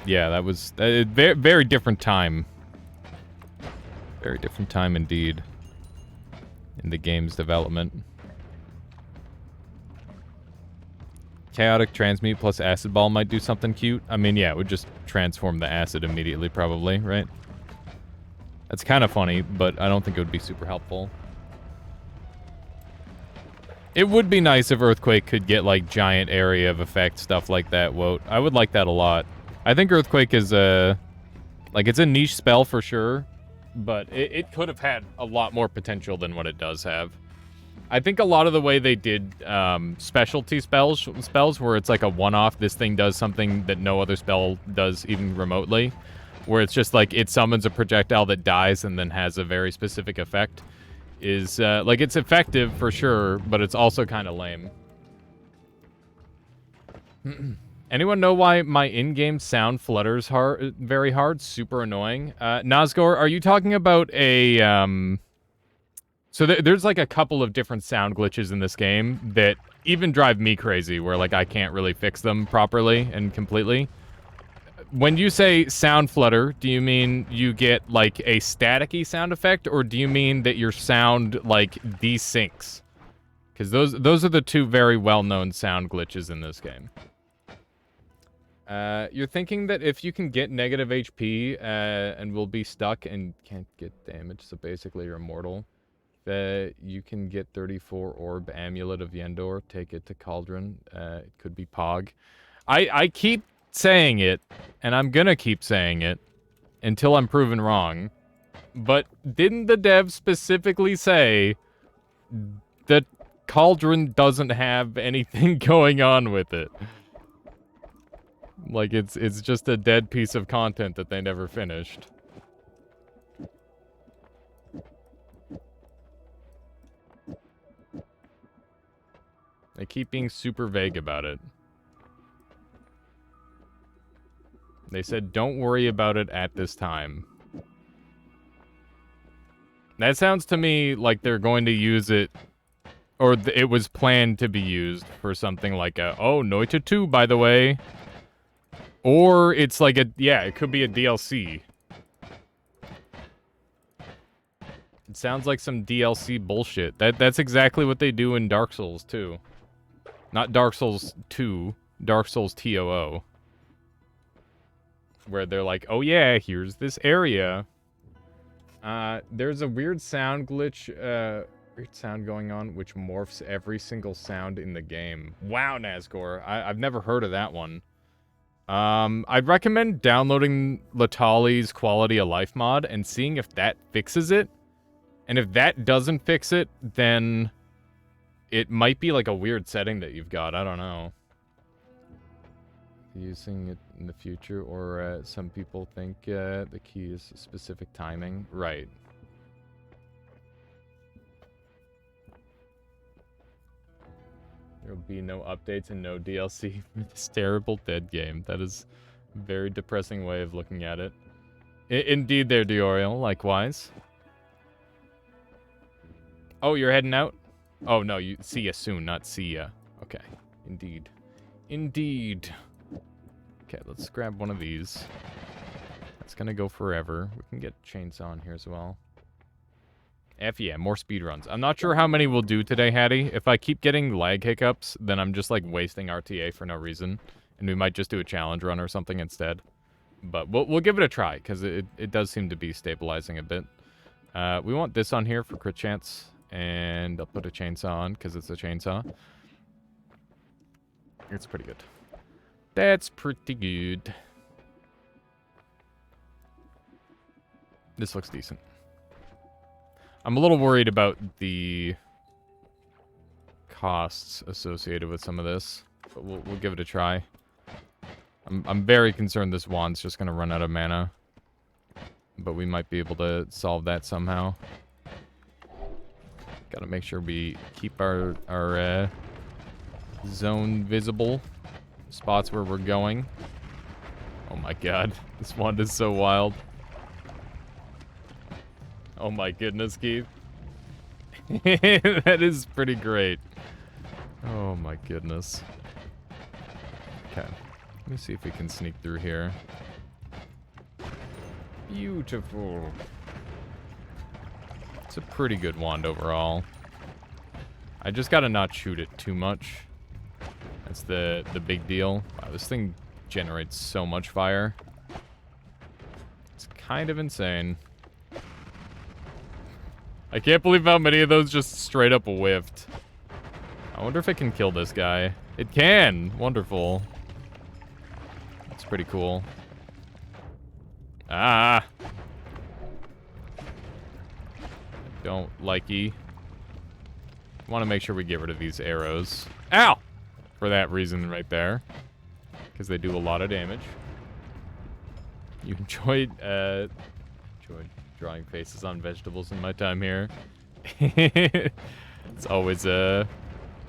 that was a very different time. Very different time indeed in the game's development. Chaotic transmute plus acid ball might do something cute. I mean, yeah, it would just transform the acid immediately, probably, right? That's kind of funny, but I don't think it would be super helpful. It would be nice if Earthquake could get, like, giant area of effect, stuff like that, Woat. I would like that a lot. I think Earthquake is a... like, it's a niche spell for sure, but it could have had a lot more potential than what it does have. I think a lot of the way they did specialty spells where it's like a one-off, this thing does something that no other spell does even remotely, where it's just like it summons a projectile that dies and then has a very specific effect, is like it's effective for sure, but it's also kind of lame. Anyone know why my in-game sound flutters very hard? Super annoying. Nazgor, are you talking about a... So there's like a couple of different sound glitches in this game that even drive me crazy, where like I can't really fix them properly and completely. When you say sound flutter, do you mean you get like a staticky sound effect, or do you mean that your sound like desyncs? Because those are the two very well-known sound glitches in this game. You're thinking that if you can get negative HP and will be stuck and can't get damage, so basically you're immortal, that you can get 34 Orb Amulet of Yendor, take it to Cauldron. It could be Pog. I keep saying it, and I'm gonna keep saying it until I'm proven wrong. But didn't the dev specifically say that Cauldron doesn't have anything going on with it? Like, it's just a dead piece of content that they never finished. They keep being super vague about it. They said, don't worry about it at this time. That sounds to me like they're going to use it, or it was planned to be used for something like a, oh, Noita 2, by the way. Or it's like a, yeah, it could be a DLC. It sounds like some DLC bullshit. That's exactly what they do in Dark Souls 2. Not Dark Souls 2, Dark Souls TOO. Where they're like, oh yeah, here's this area. There's a weird sound glitch, weird sound going on, which morphs every single sound in the game. Wow, Nazgor, I've never heard of that one. I'd recommend downloading Latali's Quality of Life mod and seeing if that fixes it. And if that doesn't fix it, then It might be like a weird setting that you've got. I don't know. Using it in the future, or some people think the key is specific timing. Right. There will be no updates and no DLC for this terrible dead game. That is a very depressing way of looking at it. Indeed there, Dioriel. Likewise. Oh, you're heading out? Oh, no. You see ya soon, not see ya. Okay. Indeed. Indeed. Okay, let's grab one of these. That's gonna go forever. We can get chainsaw in here as well. Yeah, more speedruns. I'm not sure how many we'll do today, Hattie. If I keep getting lag hiccups, then I'm just, like, wasting RTA for no reason. And we might just do a challenge run or something instead. But we'll give it a try, because it does seem to be stabilizing a bit. We want this on here for crit chance. And I'll put a chainsaw on, because it's a chainsaw. It's pretty good. That's pretty good. This looks decent. I'm a little worried about the costs associated with some of this, but we'll give it a try. I'm very concerned this wand's just gonna run out of mana, but we might be able to solve that somehow. Gotta make sure we keep our zone visible. Spots where we're going. Oh my god, this wand is so wild. Oh my goodness, Keith. That is pretty great. Oh my goodness. Okay, let me see if we can sneak through here. Beautiful. It's a pretty good wand overall. I just gotta not shoot it too much. That's the big deal. Wow, this thing generates so much fire. It's kind of insane. I can't believe how many of those just straight up whiffed. I wonder if it can kill this guy. It can! Wonderful. That's pretty cool. Ah! Don't likey. Want to make sure we get rid of these arrows. Ow! For that reason right there. Because they do a lot of damage. You enjoyed drawing faces on vegetables in my time here. It's always a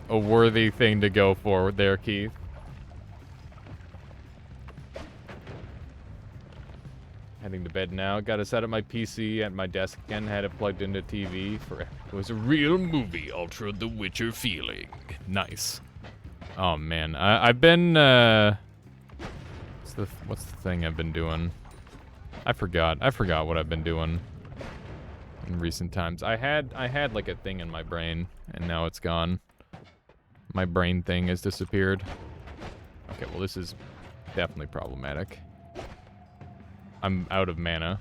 worthy thing to go forward there, Keith. Heading to bed now. Got to set up my PC at my desk again. Had it plugged into TV. It was a real movie. Ultra The Witcher feeling. Nice. Oh man, I've been what's the thing I've been doing? I forgot what I've been doing in recent times. I had like a thing in my brain, and now it's gone. My brain thing has disappeared. Okay, well this is definitely problematic. I'm out of mana.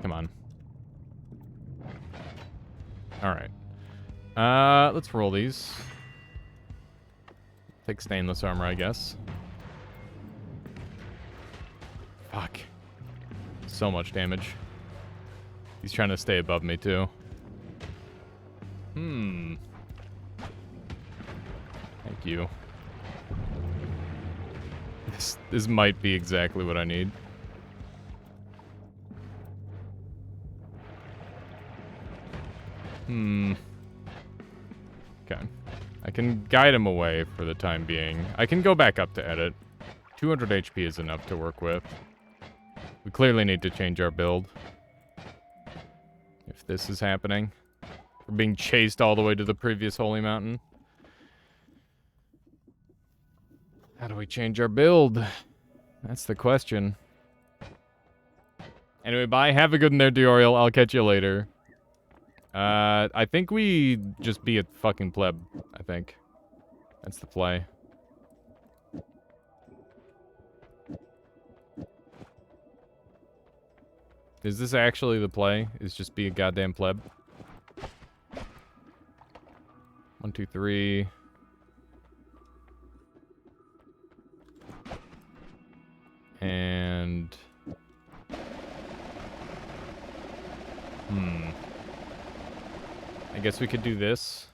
Come on. Alright. Let's roll these. Take stainless armor, I guess. Fuck. So much damage. He's trying to stay above me, too. Thank you. This might be exactly what I need. Okay. I can guide him away for the time being. I can go back up to edit. 200 HP is enough to work with. We clearly need to change our build. If this is happening. We're being chased all the way to the previous holy mountain. How do we change our build? That's the question. Anyway, bye. Have a good one there, Dioriel. I'll catch you later. I think we just be a fucking pleb, I think. That's the play. Is this actually the play? Is just be a goddamn pleb? 1, 2, 3. guess we could do this.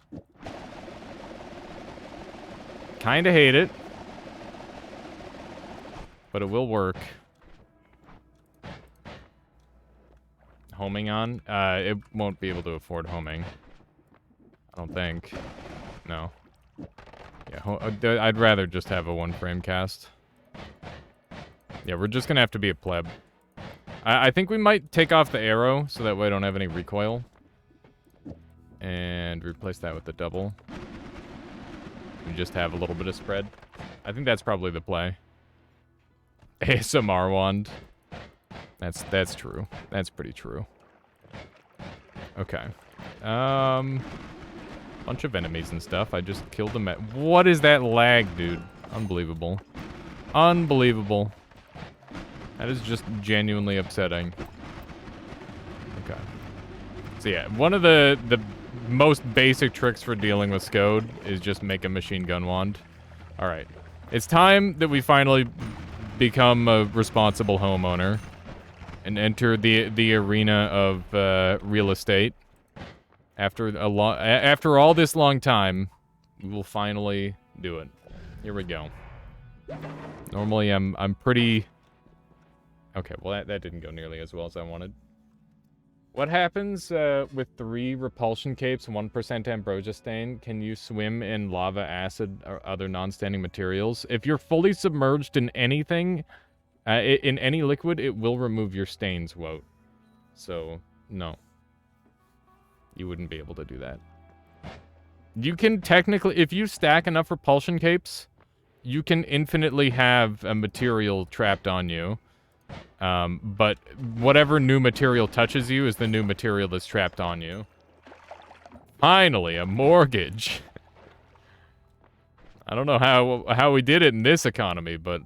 Kinda hate it. But it will work. Homing on? It won't be able to afford homing. I don't think. No. Yeah, I'd rather just have a one-frame cast. Yeah, we're just gonna have to be a pleb. I think we might take off the arrow, so that way I don't have any recoil. And replace that with the double. We just have a little bit of spread. I think that's probably the play. ASMR wand. That's true. That's pretty true. Okay. Bunch of enemies and stuff. I just killed them at... What is that lag, dude? Unbelievable. Unbelievable. That is just genuinely upsetting. Okay. So yeah, one of the most basic tricks for dealing with Scode is just make a machine gun wand. Alright. It's time that we finally become a responsible homeowner and enter the arena of real estate. After all this long time, we will finally do it. Here we go. Normally I'm pretty... Okay, well that didn't go nearly as well as I wanted. What happens with 3 repulsion capes, 1% ambrosia stain? Can you swim in lava, acid, or other non-standing materials? If you're fully submerged in anything, in any liquid, it will remove your stains, Woat. So, no. You wouldn't be able to do that. You can technically, if you stack enough repulsion capes, you can infinitely have a material trapped on you. But whatever new material touches you is the new material that's trapped on you. Finally, a mortgage. I don't know how we did it in this economy, but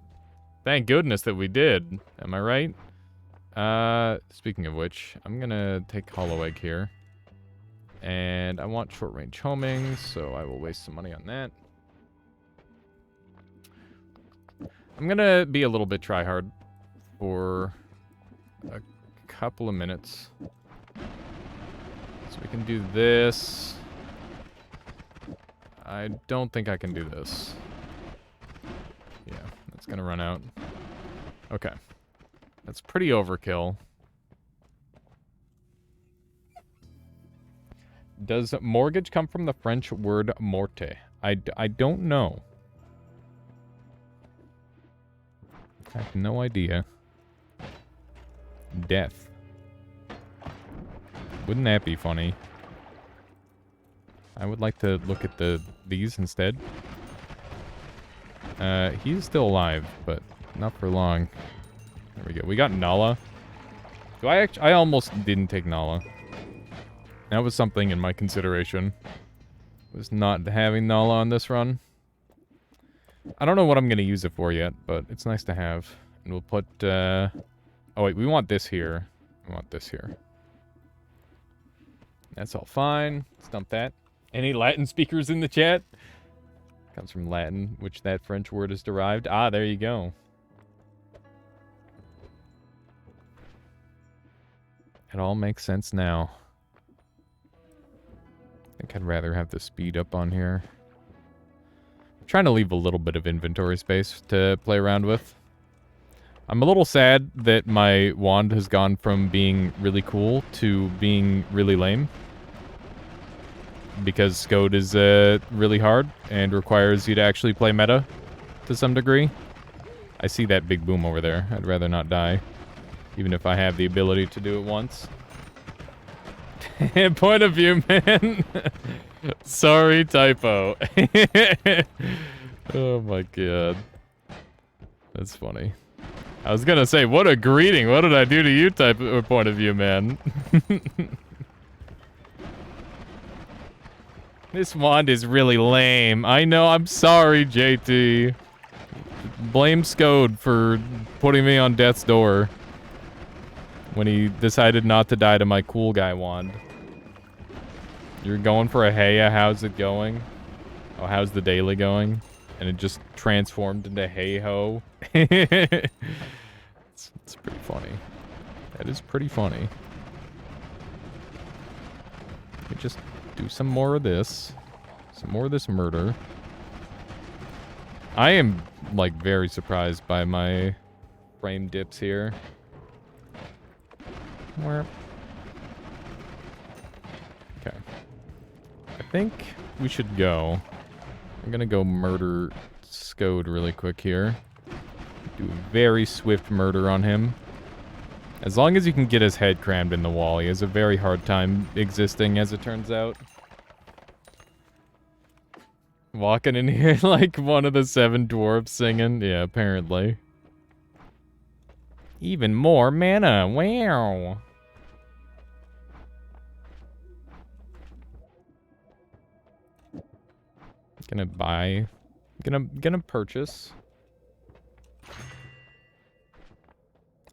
thank goodness that we did. Am I right? Speaking of which, I'm gonna take Hollow Egg here. And I want short-range homing, so I will waste some money on that. I'm gonna be a little bit tryhard for a couple of minutes. So we can do this. I don't think I can do this. Yeah, that's gonna run out. Okay. That's pretty overkill. Does mortgage come from the French word morte? I don't know. I have no idea. Death. Wouldn't that be funny? I would like to look at these instead. He's still alive, but not for long. There we go. We got Nala. I almost didn't take Nala. That was something in my consideration. Was not having Nala on this run. I don't know what I'm going to use it for yet, but it's nice to have. And we'll put, oh wait, we want this here. We want this here. That's all fine. Let's dump that. Any Latin speakers in the chat? Comes from Latin, which that French word is derived. Ah, there you go. It all makes sense now. I think I'd rather have the speed up on here. I'm trying to leave a little bit of inventory space to play around with. I'm a little sad that my wand has gone from being really cool to being really lame. Because Scode is really hard and requires you to actually play meta to some degree. I see that big boom over there. I'd rather not die. Even if I have the ability to do it once. Point of view, man. Sorry, typo. Oh my god. That's funny. I was gonna say, what a greeting. What did I do to you, type of point of view, man? This wand is really lame. I know, I'm sorry, JT. Blame Scode for putting me on death's door. When he decided not to die to my cool guy wand. You're going for a heya, how's it going? Oh, how's the daily going? And it just transformed into hey-ho. It's pretty funny. That is pretty funny. Let me just do some more of this. Some more of this murder. I am, like, very surprised by my frame dips here. Where? Okay. I think we should go. I'm gonna go murder Scode really quick here. Do a very swift murder on him. As long as you can get his head crammed in the wall, he has a very hard time existing, as it turns out. Walking in here like one of the 7 dwarves singing. Yeah, apparently. Even more mana. Wow. Gonna buy. Gonna purchase.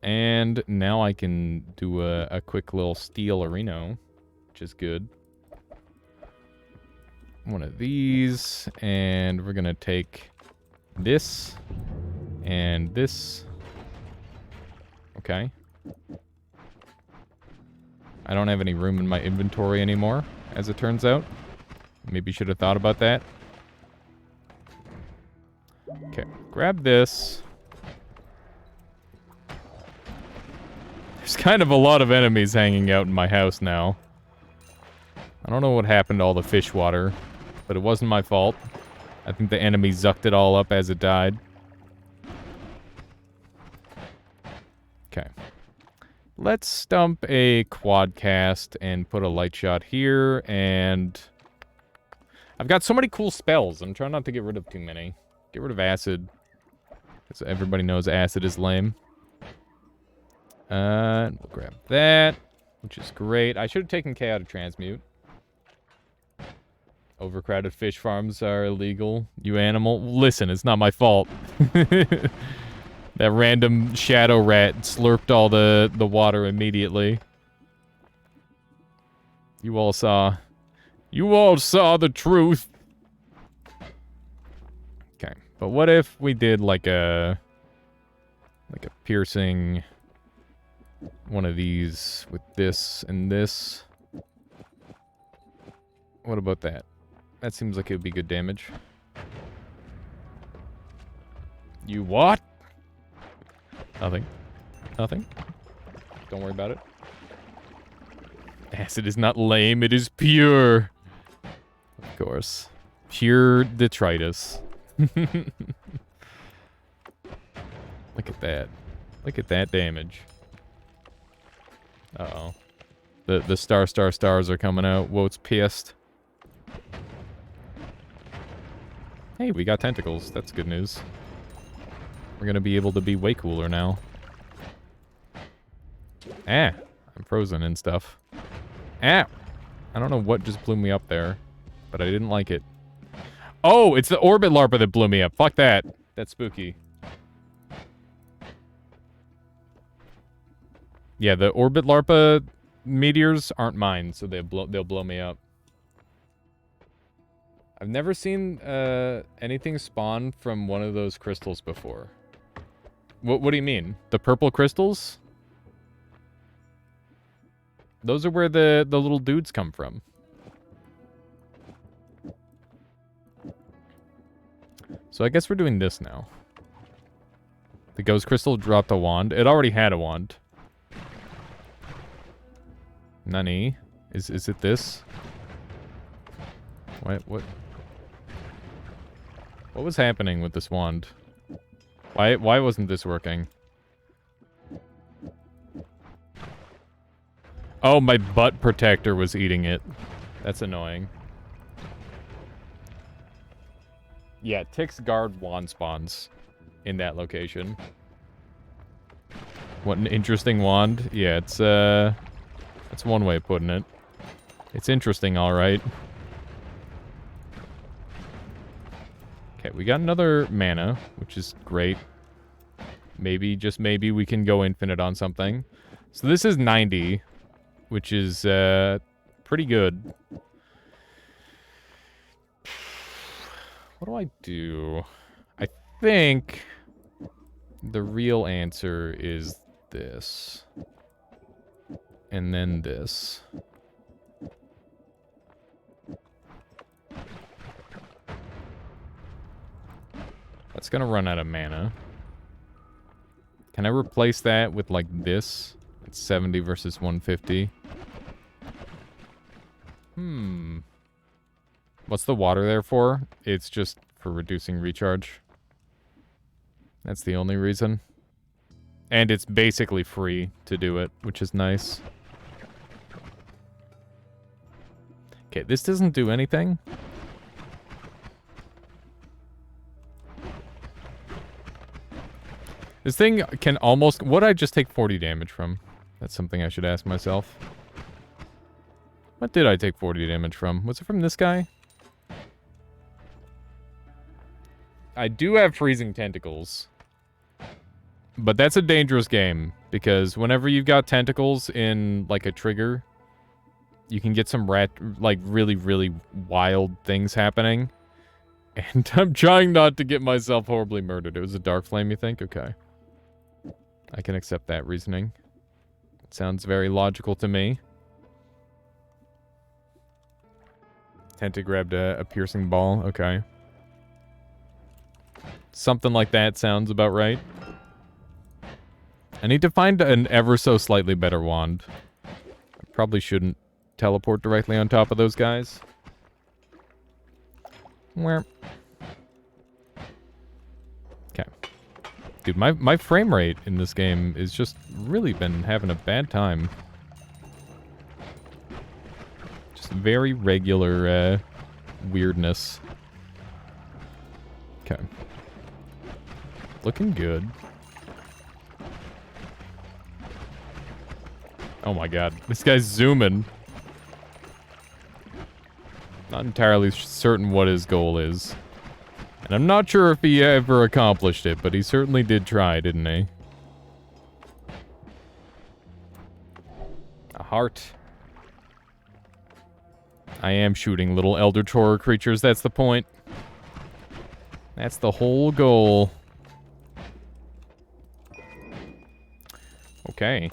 And now I can do a quick little steel arena, which is good. One of these, and we're gonna take this and this. Okay. I don't have any room in my inventory anymore, as it turns out. Maybe should have thought about that. Okay, grab this. There's kind of a lot of enemies hanging out in my house now. I don't know what happened to all the fish water, but it wasn't my fault. I think the enemy zucked it all up as it died. Okay. Let's stump a quadcast and put a light shot here, and... I've got so many cool spells. I'm trying not to get rid of too many. Get rid of acid. Because everybody knows acid is lame. We'll grab that, which is great. I should have taken K out of transmute. Overcrowded fish farms are illegal. You animal. Listen, it's not my fault. That random shadow rat slurped all the water immediately. You all saw the truth. Okay, but what if we did like a piercing one of these with this and this? What about that? That seems like it would be good damage. You what? Nothing. Nothing. Don't worry about it. Acid is not lame, it is pure. Of course. Pure detritus. Look at that. Look at that damage. Uh-oh. The stars are coming out. Woat's pissed. Hey, we got tentacles. That's good news. We're gonna be able to be way cooler now. Ah, I'm frozen and stuff. Ah! I don't know what just blew me up there, but I didn't like it. Oh, it's the orbit larpa that blew me up. Fuck that. That's spooky. Yeah, the orbit larpa meteors aren't mine, so they'll blow me up. I've never seen anything spawn from one of those crystals before. What do you mean? The purple crystals? Those are where the little dudes come from. So I guess we're doing this now. The ghost crystal dropped a wand. It already had a wand. Nani? Is it this? What was happening with this wand? Why wasn't this working? Oh, my butt protector was eating it. That's annoying. Yeah, Tick's guard wand spawns in that location. What an interesting wand. Yeah, it's that's one way of putting it. It's interesting, alright. Okay, we got another mana, which is great. Maybe, just maybe, we can go infinite on something. So this is 90, which is pretty good. What do I do? I think the real answer is this. And then this. That's gonna run out of mana. Can I replace that with, like, this? It's 70 versus 150. What's the water there for? It's just for reducing recharge. That's the only reason. And it's basically free to do it, which is nice. Okay, this doesn't do anything. This thing can almost... What'd I just take 40 damage from? That's something I should ask myself. What did I take 40 damage from? Was it from this guy? I do have freezing tentacles. But that's a dangerous game. Because whenever you've got tentacles in, like, a trigger, you can get some really, really wild things happening. And I'm trying not to get myself horribly murdered. It was a dark flame, you think? Okay. I can accept that reasoning. It sounds very logical to me. Tenta grabbed a piercing ball. Okay. Something like that sounds about right. I need to find an ever so slightly better wand. I probably shouldn't teleport directly on top of those guys. Where? Okay. Dude, my frame rate in this game is just really been having a bad time. Just very regular, weirdness. Okay. Looking good. Oh my god, this guy's zooming. Not entirely certain what his goal is. And I'm not sure if he ever accomplished it, but he certainly did try, didn't he? A heart. I am shooting little Eldritch Horror creatures, that's the point. That's the whole goal. Okay.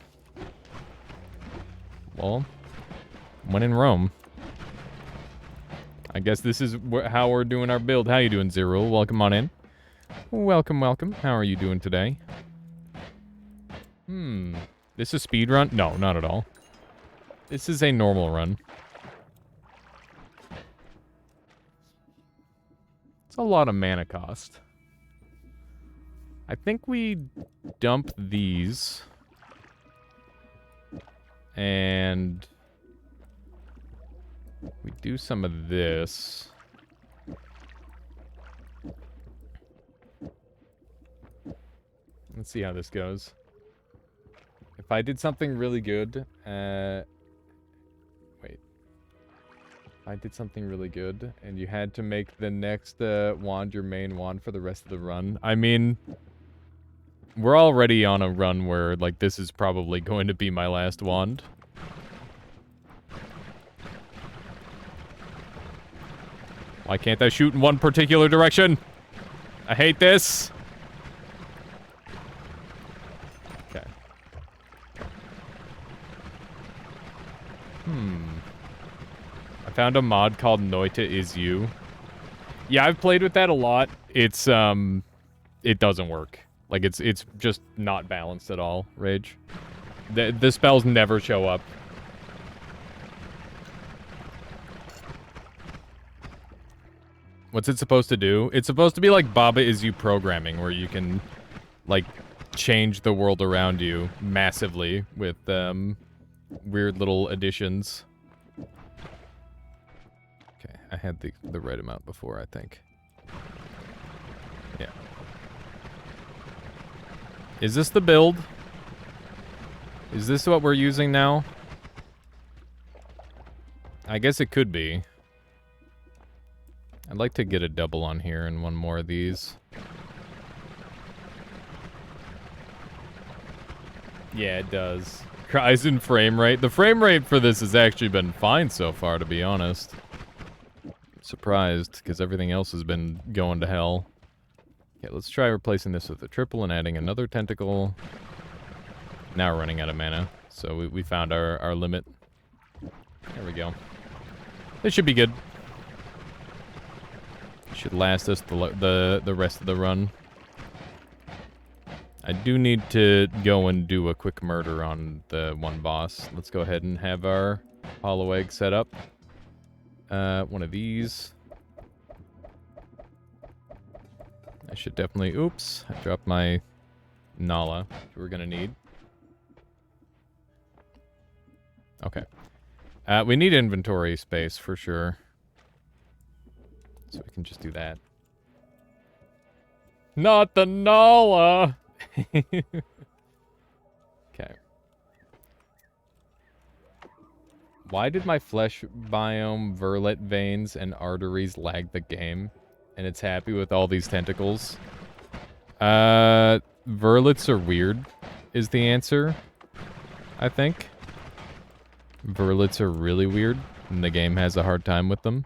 Well, when in Rome. I guess this is how we're doing our build. How you doing, Zero? Welcome on in. Welcome, welcome. How are you doing today? This is speedrun? No, not at all. This is a normal run. It's a lot of mana cost. I think we dump these. And we do some of this. Let's see how this goes. If I did something really good, wait. If I did something really good, and you had to make the next wand your main wand for the rest of the run. I mean, we're already on a run where, like, this is probably going to be my last wand. Why can't I shoot in one particular direction? I hate this. Okay. I found a mod called Noita Is You. Yeah, I've played with that a lot. It's, it doesn't work. Like, it's just not balanced at all, Rage. The spells never show up. What's it supposed to do? It's supposed to be like Baba Is You programming, where you can, like, change the world around you massively with, weird little additions. Okay, I had the right amount before, I think. Yeah. Is this the build? Is this what we're using now? I guess it could be. I'd like to get a double on here and one more of these. Yeah, it does. Rise in frame rate. The frame rate for this has actually been fine so far, to be honest. Surprised, because everything else has been going to hell. Okay, let's try replacing this with a triple and adding another tentacle. Now we're running out of mana, so we found our limit. There we go. This should be good. Should last us the rest of the run. I do need to go and do a quick murder on the one boss. Let's go ahead and have our hollow egg set up. One of these. I should definitely... Oops, I dropped my Nala, which we're gonna need. Okay. We need inventory space for sure. So we can just do that. Not the Nala! Okay. Why did my flesh biome, verlet veins, and arteries lag the game? And it's happy with all these tentacles? Verlets are weird, is the answer. I think. Verlets are really weird, and the game has a hard time with them.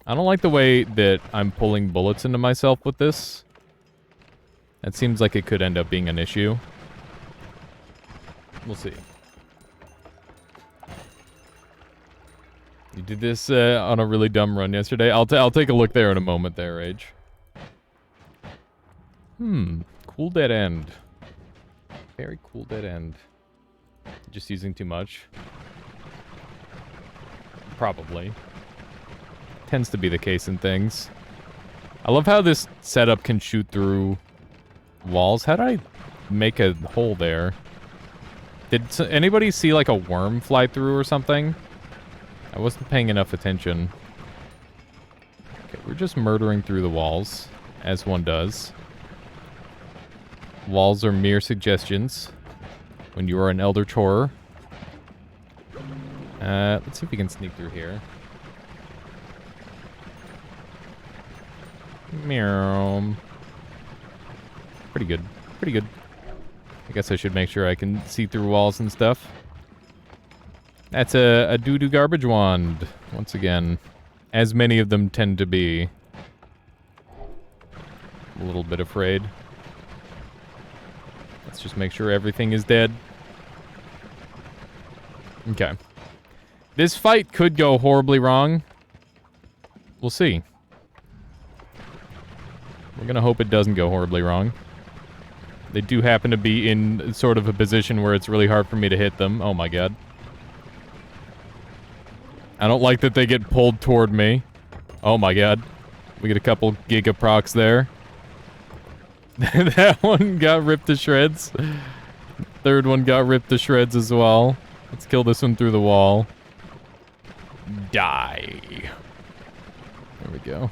I don't like the way that I'm pulling bullets into myself with this. That seems like it could end up being an issue. We'll see. You did this on a really dumb run yesterday. I'll take a look there in a moment there, Rage. Cool dead end. Very cool dead end. Just using too much. Probably. Tends to be the case in things. I love how this setup can shoot through walls. How did I make a hole there? Did anybody see like a worm fly through or something? I wasn't paying enough attention. Okay, we're just murdering through the walls, as one does. Walls are mere suggestions when you are an Eldritch Horror. Let's see if we can sneak through here. Meow. Pretty good. Pretty good. I guess I should make sure I can see through walls and stuff. That's a doo-doo garbage wand, once again. As many of them tend to be. A little bit afraid. Let's just make sure everything is dead. Okay. This fight could go horribly wrong. We'll see. We're gonna hope it doesn't go horribly wrong. They do happen to be in sort of a position where it's really hard for me to hit them. Oh my god. I don't like that they get pulled toward me. Oh my god. We get a couple giga procs there. That one got ripped to shreds. Third one got ripped to shreds as well. Let's kill this one through the wall. Die. There we go.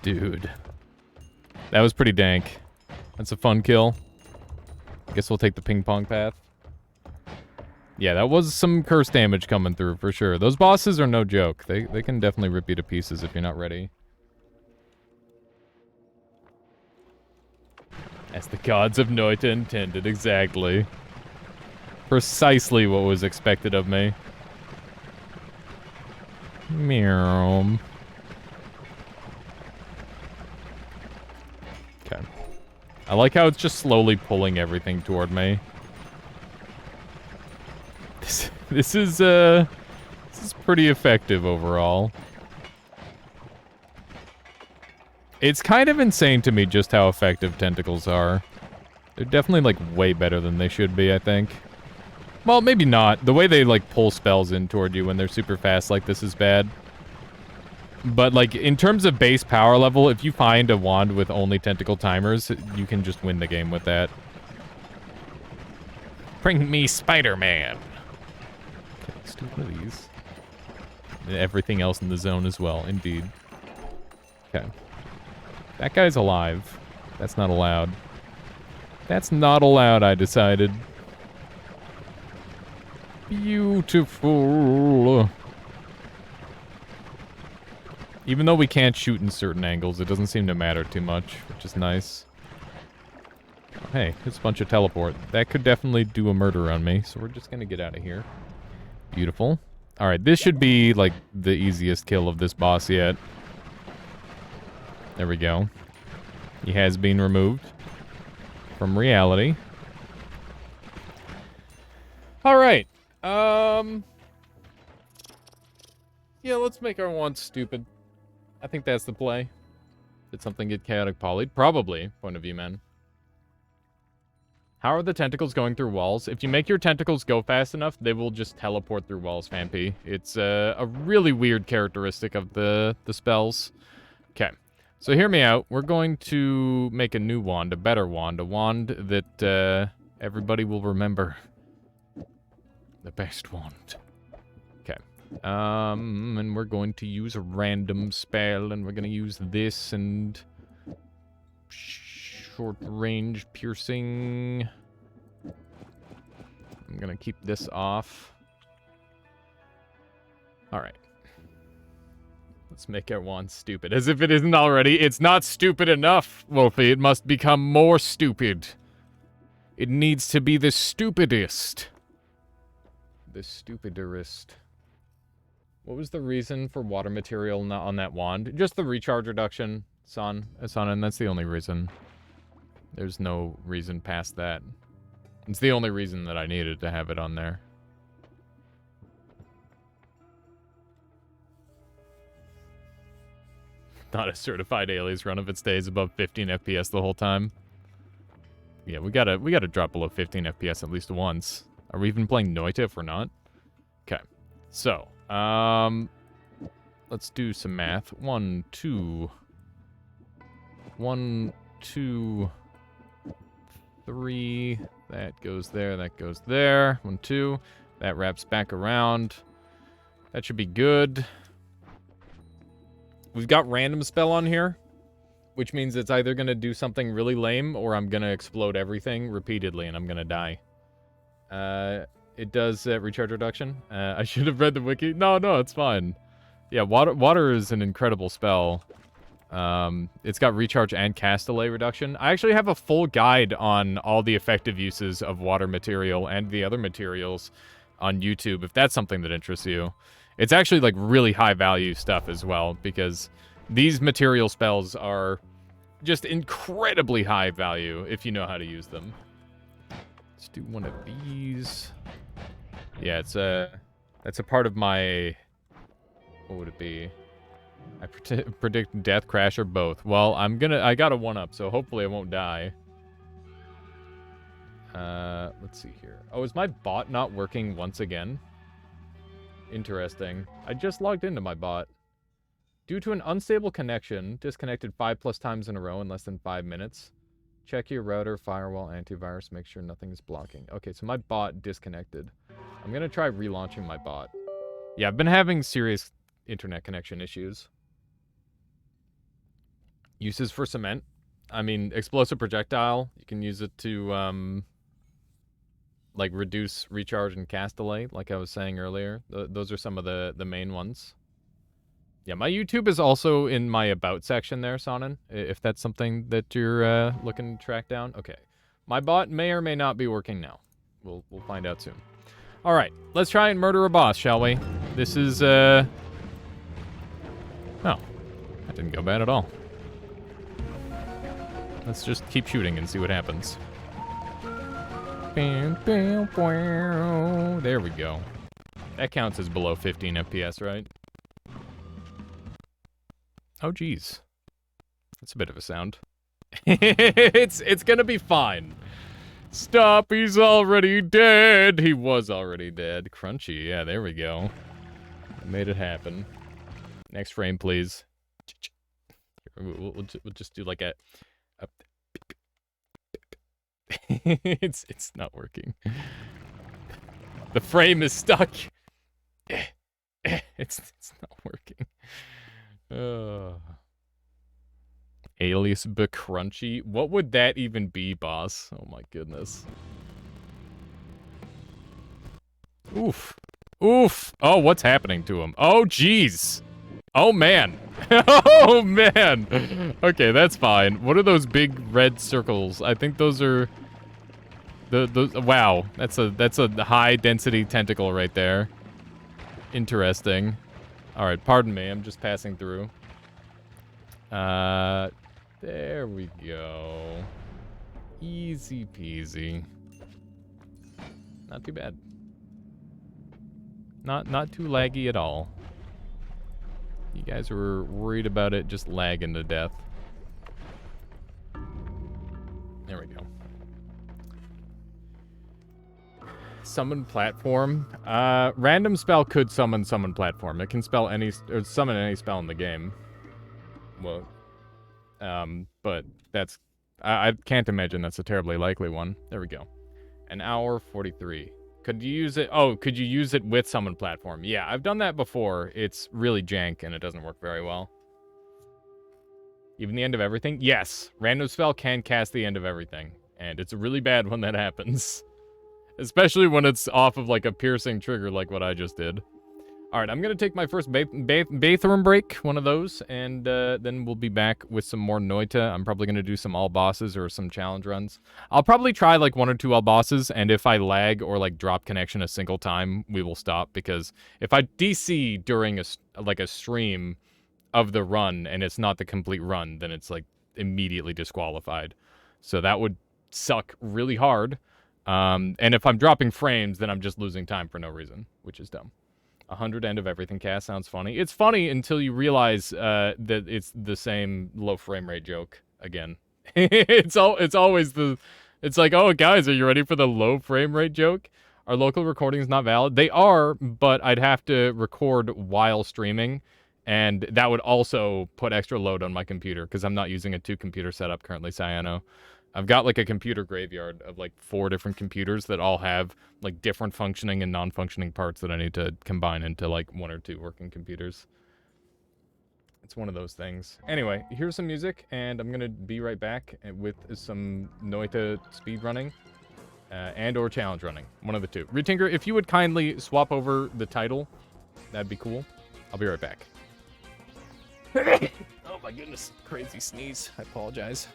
Dude. That was pretty dank. That's a fun kill. I guess we'll take the ping pong path. Yeah, that was some curse damage coming through for sure. Those bosses are no joke. They can definitely rip you to pieces if you're not ready. As the gods of Noita intended, exactly. Precisely what was expected of me. Meow. Okay. I like how it's just slowly pulling everything toward me. This is pretty effective overall. It's kind of insane to me just how effective tentacles are. They're definitely, like, way better than they should be, I think. Well, maybe not. The way they, like, pull spells in toward you when they're super fast like this is bad. But, like, in terms of base power level, if you find a wand with only tentacle timers, you can just win the game with that. Bring me Spider-Man! Okay, let's do one of these. And everything else in the zone as well, indeed. Okay. That guy's alive. That's not allowed. That's not allowed, I decided. Beautiful. Even though we can't shoot in certain angles, it doesn't seem to matter too much, which is nice. Hey, there's a bunch of teleport. That could definitely do a murder on me, so we're just gonna get out of here. Beautiful. Alright, this should be, like, the easiest kill of this boss yet. There we go. He has been removed from reality. Alright. Yeah, let's make our wand stupid. I think that's the play. Did something get chaotic polyed? Probably. Point of view, man. How are the tentacles going through walls? If you make your tentacles go fast enough, they will just teleport through walls, Fampy. It's a really weird characteristic of the spells. Okay. So hear me out. We're going to make a new wand, a better wand, a wand that everybody will remember. The best wand. Okay. And we're going to use a random spell, and we're going to use this and short range piercing. I'm going to keep this off. All right. Let's make our wand stupid. As if it isn't already. It's not stupid enough, Wolfie. It must become more stupid. It needs to be the stupidest. The stupiderest. What was the reason for water material not on that wand? Just the recharge reduction, Son, and that's the only reason. There's no reason past that. It's the only reason that I needed to have it on there. Not a certified Alias run if it stays above 15 FPS the whole time. Yeah, we gotta drop below 15 FPS at least once. Are we even playing Noita if we're not? Okay. So, let's do some math. 1, 2, 1, 2, 3. That goes there, that goes there. 1, 2. That wraps back around. That should be good. We've got random spell on here, which means it's either going to do something really lame or I'm going to explode everything repeatedly and I'm going to die. It does recharge reduction. I should have read the wiki. No, it's fine. Yeah, water is an incredible spell. It's got recharge and cast delay reduction. I actually have a full guide on all the effective uses of water material and the other materials on YouTube, if that's something that interests you. It's actually, like, really high-value stuff as well, because these material spells are just incredibly high value if you know how to use them. Let's do one of these. Yeah, that's a part of my... What would it be? I predict death, crash, or both. Well, I got a 1-up, so hopefully I won't die. Let's see here. Oh, is my bot not working once again? Interesting. I just logged into my bot. Due to an unstable connection, disconnected 5+ times in a row in less than 5 minutes. Check your router, firewall, antivirus, make sure nothing is blocking. Okay, so my bot disconnected. I'm gonna try relaunching my bot. Yeah, I've been having serious internet connection issues. Uses for cement. I mean, explosive projectile. You can use it to, like, reduce recharge and cast delay, like I was saying earlier. Those are some of the main ones. Yeah, my YouTube is also in my About section there, Sonnen, if that's something that you're looking to track down. Okay. My bot may or may not be working now. We'll find out soon. All right, let's try and murder a boss, shall we? This is, Oh, that didn't go bad at all. Let's just keep shooting and see what happens. There we go. That counts as below 15 FPS, right? Oh, geez. That's a bit of a sound. It's gonna be fine. Stop, he's already dead. He was already dead. Crunchy, yeah, there we go. Made it happen. Next frame, please. We'll just do like a it's not working. The frame is stuck. It's not working. Alias Crunchy. What would that even be, boss? Oh my goodness. Oof. Oof. Oh, what's happening to him? Oh, jeez. Oh, man. Oh, man. Okay, that's fine. What are those big red circles? I think those are... Wow. That's a high-density tentacle right there. Interesting. Alright, pardon me. I'm just passing through. There we go. Easy peasy. Not too bad. Not too laggy at all. You guys were worried about it just lagging to death. There we go. Summon platform. Random spell could summon platform. It can spell any or summon any spell in the game. Well, but that's I can't imagine that's a terribly likely one. There we go. An hour 43. Could you use it? Oh, could you use it with summon platform? Yeah, I've done that before. It's really jank and it doesn't work very well. Even the end of everything? Yes, random spell can cast the end of everything, and it's really bad when that happens. Especially when it's off of like a piercing trigger like what I just did. Alright, I'm gonna take my first bathroom break, one of those, and then we'll be back with some more Noita. I'm probably gonna do some all bosses or some challenge runs. I'll probably try like 1 or 2 all bosses, and if I lag or like drop connection a single time, we will stop, because if I DC during a stream of the run and it's not the complete run, then it's like immediately disqualified. So that would suck really hard. And if I'm dropping frames, then I'm just losing time for no reason, which is dumb. 100 end of everything cast sounds funny. It's funny until you realize that it's the same low frame rate joke again. It's always the... It's like, oh, guys, are you ready for the low frame rate joke? Are local recordings not valid? They are, but I'd have to record while streaming, and that would also put extra load on my computer, because I'm not using a 2-computer setup currently, Cyano. I've got like a computer graveyard of like 4 different computers that all have like different functioning and non-functioning parts that I need to combine into like 1 or 2 working computers. It's one of those things. Anyway, here's some music, and I'm gonna be right back with some Noita speedrunning and or challenge running. One of the 2. Retinker, if you would kindly swap over the title, that'd be cool. I'll be right back. Oh my goodness, crazy sneeze. I apologize.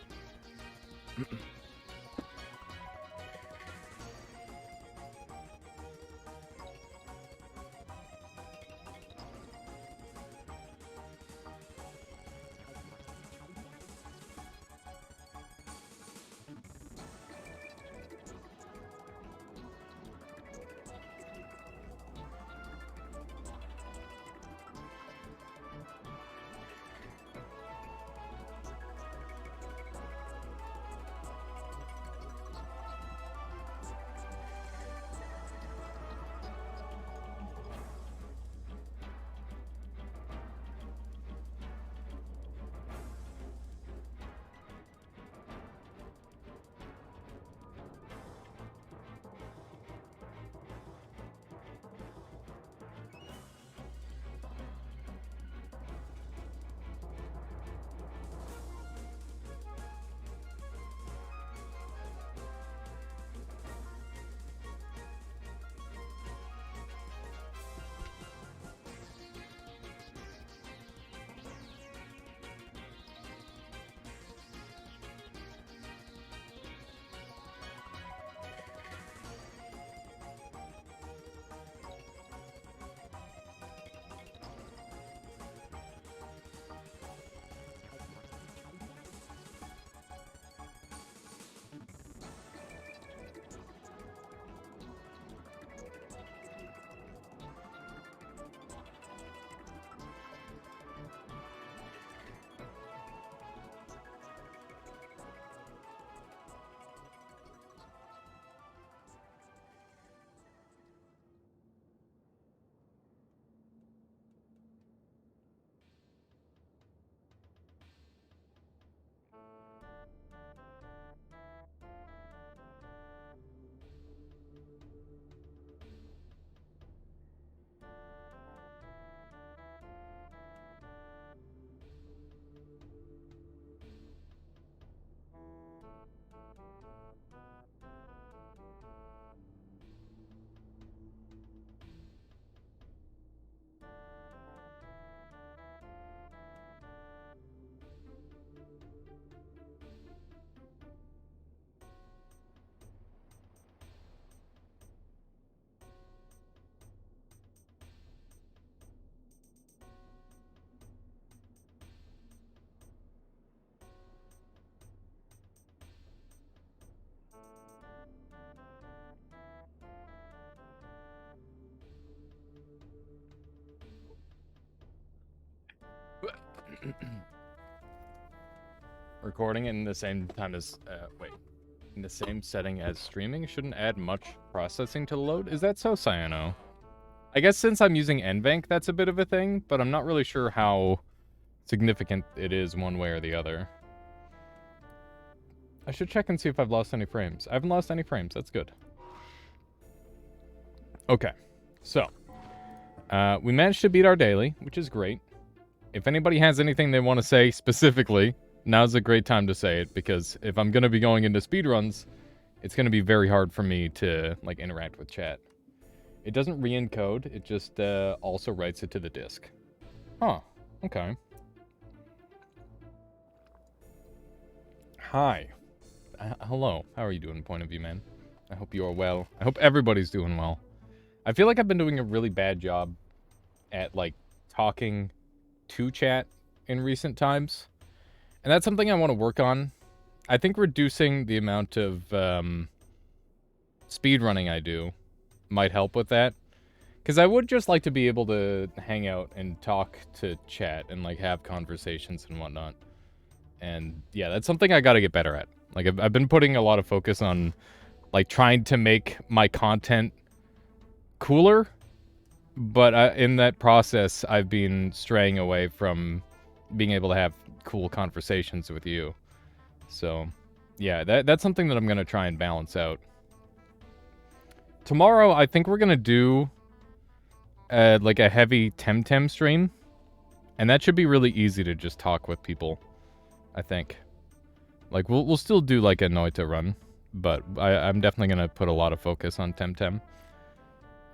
recording in the same time as, in the same setting as streaming shouldn't add much processing to the load. Is that so, Cyano? I guess since I'm using NVENC, that's a bit of a thing, but I'm not really sure how significant it is one way or the other. I should check and see if I've lost any frames. I haven't lost any frames. That's good. Okay. So, we managed to beat our daily, which is great. If anybody has anything they want to say specifically, now's a great time to say it, because if I'm going to be going into speedruns, it's going to be very hard for me to, like, interact with chat. It doesn't re-encode, it just also writes it to the disk. Huh. Okay. Hi. Hello. How are you doing, Point of View Man? I hope you are well. I hope everybody's doing well. I feel like I've been doing a really bad job at, like, talking to chat in recent times. And that's something I want to work on. I think reducing the amount of speedrunning I do might help with that. Because I would just like to be able to hang out and talk to chat and, like, have conversations and whatnot. And, yeah, that's something I gotta get better at. Like, I've been putting a lot of focus on, like, trying to make my content cooler, but in that process, I've been straying away from being able to have cool conversations with you. So, yeah, that's something that I'm going to try and balance out. Tomorrow, I think we're going to do, like, a heavy Temtem stream, and that should be really easy to just talk with people, I think. Like, we'll still do, like, a Noita run, but I'm definitely going to put a lot of focus on Temtem.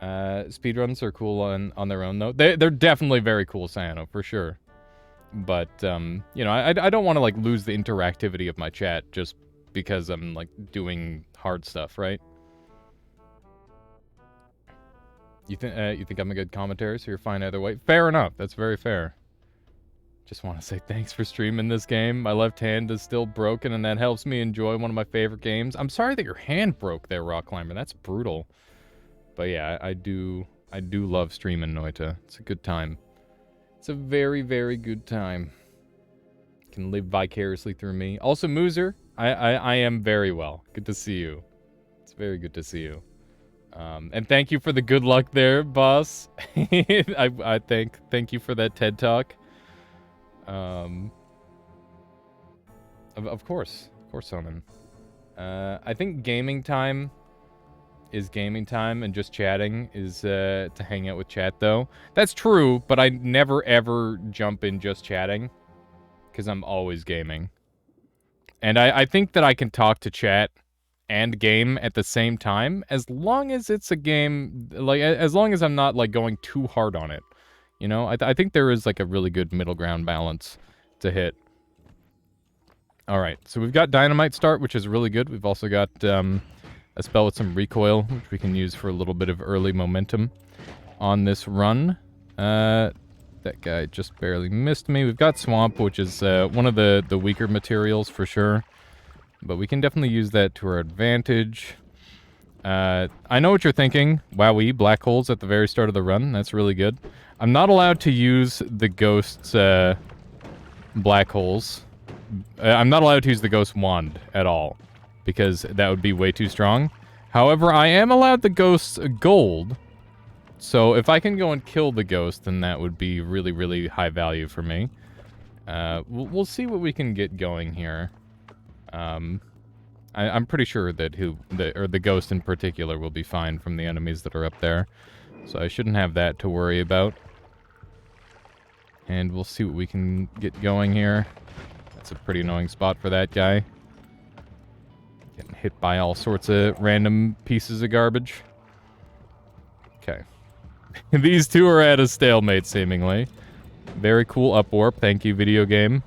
Speedruns are cool on their own, though. They're definitely very cool, Cyano, for sure. But, you know, I don't want to, like, lose the interactivity of my chat just because I'm, like, doing hard stuff, right? You think I'm a good commentator, so you're fine either way? Fair enough. That's very fair. Just want to say thanks for streaming this game. My left hand is still broken, and that helps me enjoy one of my favorite games. I'm sorry that your hand broke there, Rock Climber. That's brutal. But yeah, I do love streaming Noita. It's a good time. It's a very, very good time. Can live vicariously through me. Also, Moozer, I am very well. Good to see you. It's very good to see you. And thank you for the good luck there, boss. I thank you for that TED Talk. Of course, Sonnen. I think gaming time is gaming time, and just chatting is to hang out with chat, though. That's true, but I never ever jump in just chatting, because I'm always gaming. And I think that I can talk to chat and game at the same time, as long as it's a game, like, as long as I'm not, like, going too hard on it. You know, I think there is, like, a really good middle ground balance to hit. Alright, so we've got Dynamite Start, which is really good. We've also got a spell with some recoil, which we can use for a little bit of early momentum on this run. That guy just barely missed me. We've got Swamp, which is one of the weaker materials for sure. But we can definitely use that to our advantage. I know what you're thinking. Wowee, black holes at the very start of the run. That's really good. I'm not allowed to use the Ghost's black holes. I'm not allowed to use the Ghost Wand at all, because that would be way too strong. However, I am allowed the Ghost's gold. So if I can go and kill the Ghost, then that would be really, really high value for me. We'll see what we can get going here. I'm pretty sure that the Ghost in particular will be fine from the enemies that are up there. So I shouldn't have that to worry about. And we'll see what we can get going here. That's a pretty annoying spot for that guy. Getting hit by all sorts of random pieces of garbage. Okay. These two are at a stalemate, seemingly. Very cool up warp. Thank you, video game.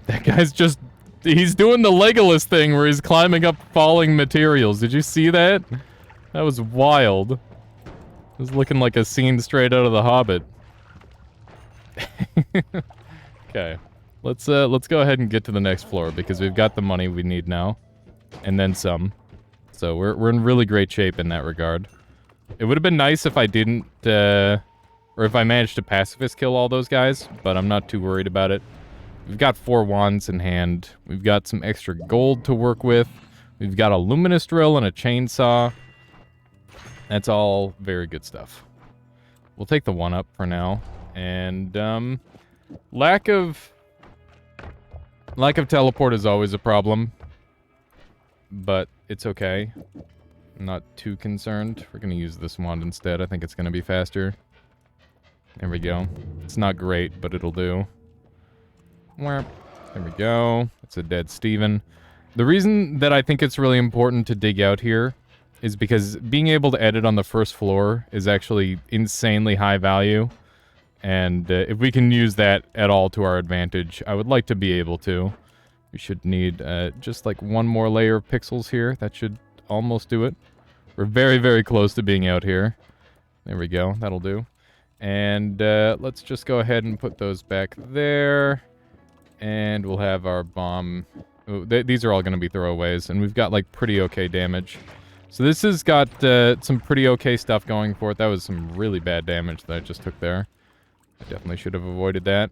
That guy's just... He's doing the Legolas thing where he's climbing up falling materials. Did you see that? That was wild. It was looking like a scene straight out of The Hobbit. Okay. Let's go ahead and get to the next floor, because we've got the money we need now. And then some. So we're in really great shape in that regard. It would have been nice if I didn't, or if I managed to pacifist kill all those guys, but I'm not too worried about it. We've got 4 wands in hand. We've got some extra gold to work with. We've got a luminous drill and a chainsaw. That's all very good stuff. We'll take the 1-up for now. And, lack of teleport is always a problem. But it's okay. I'm not too concerned. We're gonna use this wand instead. I think it's gonna be faster. There we go. It's not great, but it'll do. There we go. It's a dead Steven. The reason that I think it's really important to dig out here is because being able to edit on the first floor is actually insanely high value. And if we can use that at all to our advantage, I would like to be able to. We should need just like 1 more layer of pixels here. That should almost do it. We're very, very close to being out here. There we go. That'll do. And let's just go ahead and put those back there. And we'll have our bomb... Oh, these are all going to be throwaways. And we've got, like, pretty okay damage. So this has got some pretty okay stuff going for it. That was some really bad damage that I just took there. I definitely should have avoided that.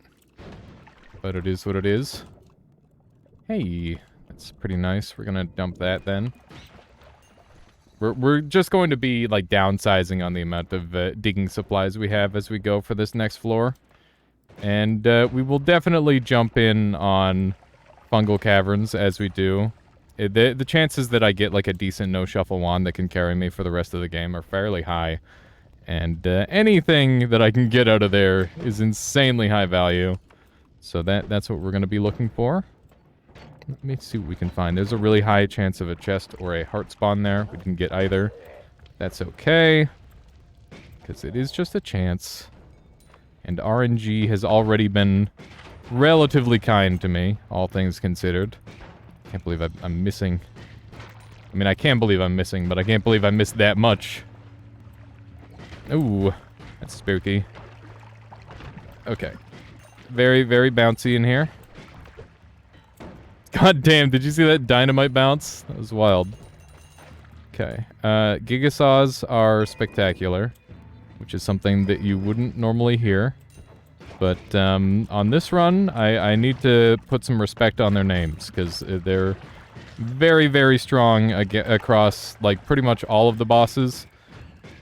But it is what it is. Hey, that's pretty nice. We're going to dump that then. We're just going to be, like, downsizing on the amount of digging supplies we have as we go for this next floor. And we will definitely jump in on fungal caverns as we do. The chances that I get, like, a decent no-shuffle wand that can carry me for the rest of the game are fairly high. And anything that I can get out of there is insanely high value. So that's what we're going to be looking for. Let me see what we can find. There's a really high chance of a chest or a heart spawn there. We can get either. That's okay. Because it is just a chance. And RNG has already been relatively kind to me, all things considered. Can't believe I'm missing. I mean, I can believe I'm missing, but I can't believe I missed that much. Ooh, that's spooky. Okay. Very, very bouncy in here. God damn, did you see that dynamite bounce? That was wild. Okay. Gigasaws are spectacular, which is something that you wouldn't normally hear. But on this run, I need to put some respect on their names, because they're very, very strong across, like, pretty much all of the bosses.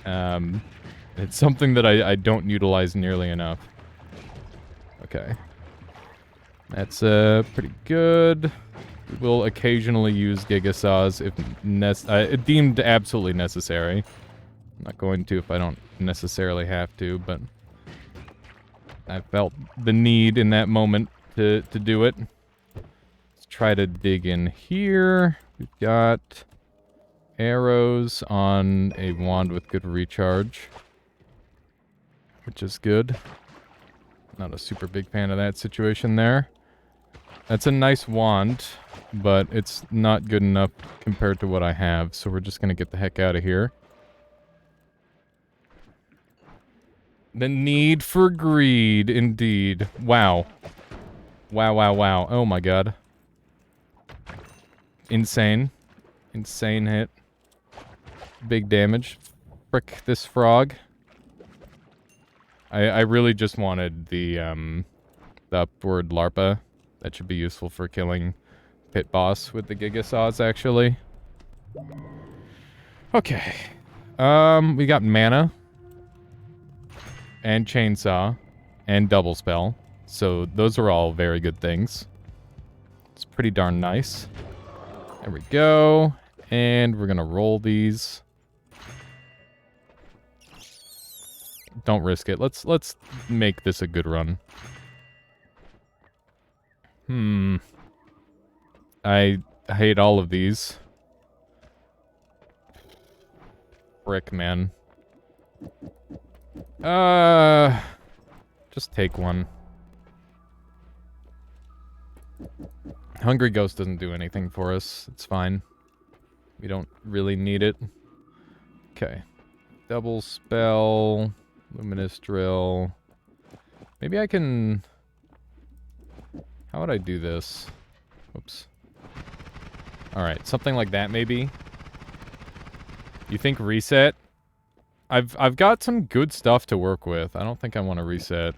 It's something that I don't utilize nearly enough. Okay. That's pretty good. We will occasionally use Gigasaws if deemed absolutely necessary. I'm not going to if I don't necessarily have to, but I felt the need in that moment to do it. Let's try to dig in here. We've got arrows on a wand with good recharge, which is good. Not a super big fan of that situation there. That's a nice wand, but it's not good enough compared to what I have, so we're just gonna get the heck out of here. The need for greed, indeed. Wow. Wow, wow, wow. Oh my god. Insane. Insane hit. Big damage. Frick this frog. I really just wanted the upward larpa. That should be useful for killing pit boss with the Gigasaws, actually. Okay. We got mana. And chainsaw. And double spell. So those are all very good things. It's pretty darn nice. There we go. And we're gonna roll these. Don't risk it. Let's make this a good run. I hate all of these. Frick, man. Just take one. Hungry Ghost doesn't do anything for us. It's fine. We don't really need it. Okay. Double spell. Luminous drill. Maybe I can... How would I do this? Whoops. Alright, something like that, maybe? You think reset? I've got some good stuff to work with. I don't think I want to reset.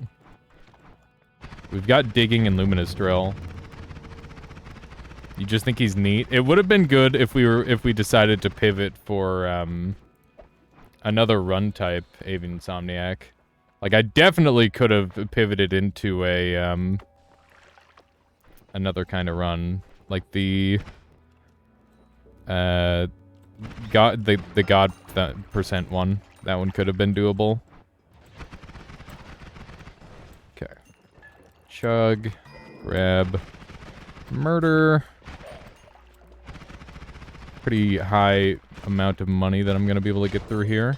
We've got digging and luminous drill. You just think he's neat? It would have been good if we decided to pivot for another run type Avian Insomniac. Like I definitely could have pivoted into a another kind of run, like the God percent one. That one could have been doable. Okay. Chug, grab, murder. Pretty high amount of money that I'm gonna be able to get through here,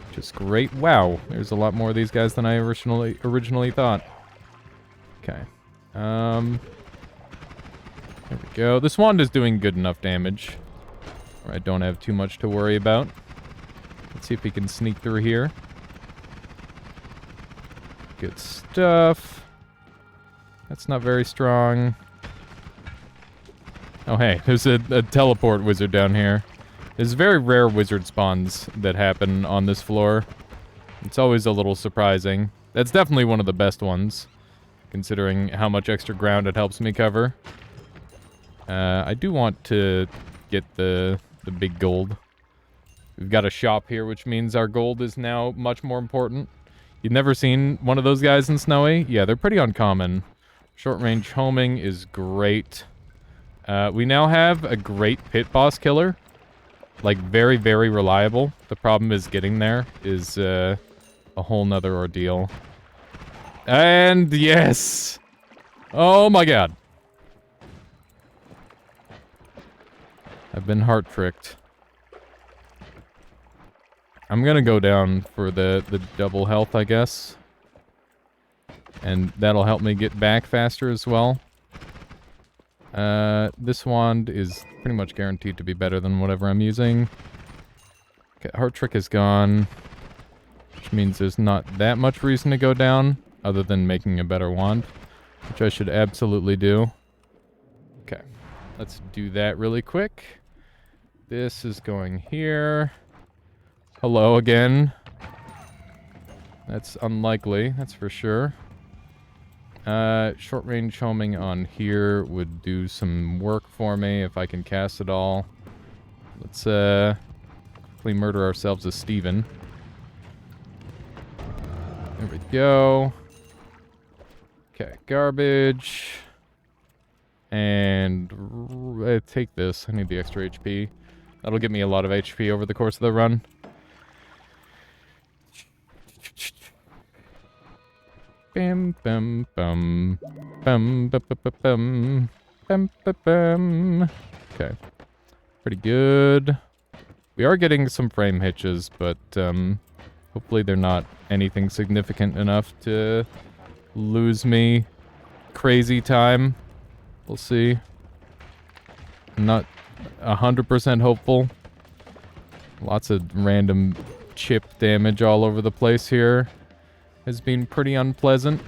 which is great. Wow, there's a lot more of these guys than I originally thought. Okay, there we go. This wand is doing good enough damage where I don't have too much to worry about. Let's see if we can sneak through here. Good stuff. That's not very strong. Oh hey, there's a teleport wizard down here. There's very rare wizard spawns that happen on this floor. It's always a little surprising. That's definitely one of the best ones, considering how much extra ground it helps me cover. I do want to get the big gold. We've got a shop here, which means our gold is now much more important. You've never seen one of those guys in Snowy? Yeah, they're pretty uncommon. Short-range homing is great. We now have a great pit boss killer. Like, very, very reliable. The problem is getting there is a whole nother ordeal. And yes! Oh my god. I've been heart-tricked. I'm gonna go down for the double health, I guess. And that'll help me get back faster as well. This wand is pretty much guaranteed to be better than whatever I'm using. Okay, heart trick is gone. Which means there's not that much reason to go down, other than making a better wand. Which I should absolutely do. Okay, let's do that really quick. This is going here. Hello again. That's unlikely, that's for sure. Short range homing on here would do some work for me if I can cast it all. Let's, quickly murder ourselves a Steven. There we go. Okay, garbage. And take this. I need the extra HP. That'll give me a lot of HP over the course of the run. Bam bam bum bum bum bum bum bum bum. Okay, pretty good. We are getting some frame hitches, but hopefully they're not anything significant enough to lose me crazy time. We'll see. I'm not 100% hopeful. Lots of random chip damage all over the place here has been pretty unpleasant.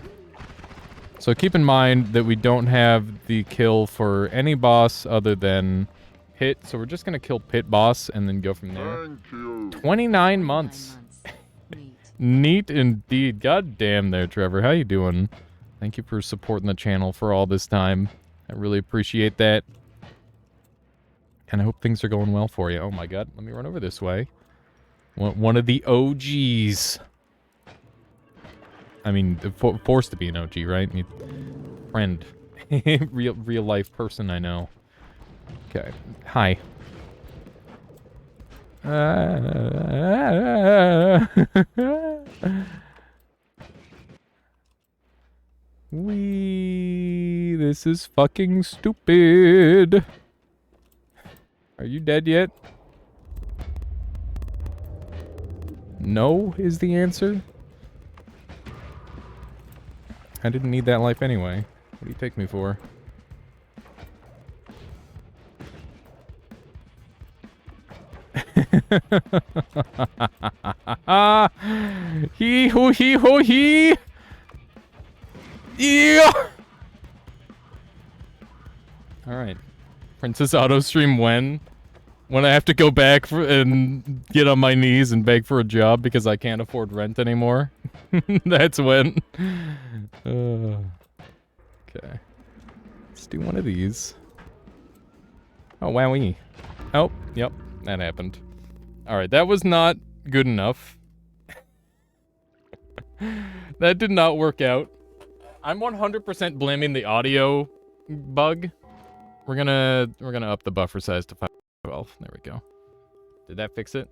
So keep in mind that we don't have the kill for any boss other than Pit, so we're just gonna kill Pit boss and then go from there. 29 months. Neat indeed. God damn there, Trevor. How you doing? Thank you for supporting the channel for all this time. I really appreciate that. And I hope things are going well for you. Oh my god, let me run over this way. One of the OGs. I mean, forced to be an OG, right? Friend. real life person I know. Okay. Hi. This is fucking stupid. Are you dead yet? No is the answer. I didn't need that life anyway. What do you take me for? Hee hoo hee hoo hee! Yeah! Alright. Princess Auto stream when? When I have to go back and get on my knees and beg for a job because I can't afford rent anymore. That's when. Okay. Let's do one of these. Oh, wowee. Oh, yep. That happened. Alright, that was not good enough. That did not work out. I'm 100% blaming the audio bug. We're gonna up the buffer size to 512. There we go. Did that fix it?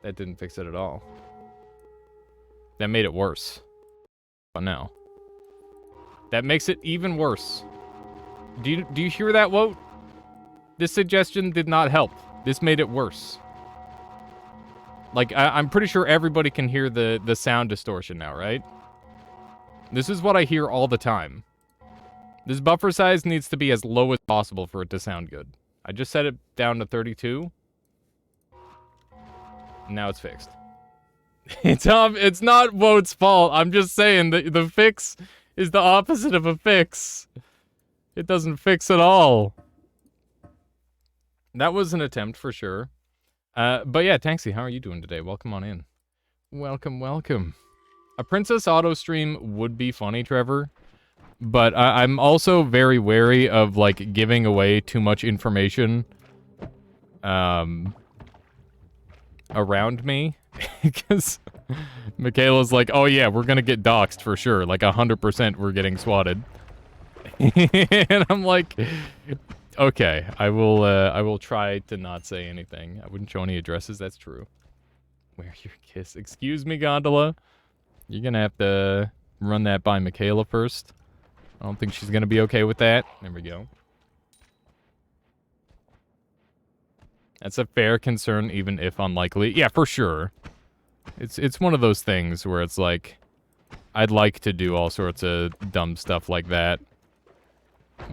That didn't fix it at all. That made it worse. But no. That makes it even worse. Do you hear that, Woat? This suggestion did not help. This made it worse. Like, I'm pretty sure everybody can hear the sound distortion now, right? This is what I hear all the time. This buffer size needs to be as low as possible for it to sound good. I just set it down to 32. Now it's fixed. It's not Woat's fault. I'm just saying that the fix is the opposite of a fix. It doesn't fix at all. That was an attempt for sure. But yeah, Tanksy, how are you doing today? Welcome on in. Welcome, welcome. A Princess Auto stream would be funny, Trevor. But I'm also very wary of, like, giving away too much information around me. Because Michaela's like, oh yeah, we're gonna get doxxed for sure. Like, 100% we're getting swatted. And I'm like, okay, I will try to not say anything. I wouldn't show any addresses, that's true. Where your kiss? Excuse me, Gondola. You're gonna have to run that by Michaela first. I don't think she's gonna be okay with that. There we go. That's a fair concern, even if unlikely. Yeah, for sure. It's one of those things where it's like, I'd like to do all sorts of dumb stuff like that.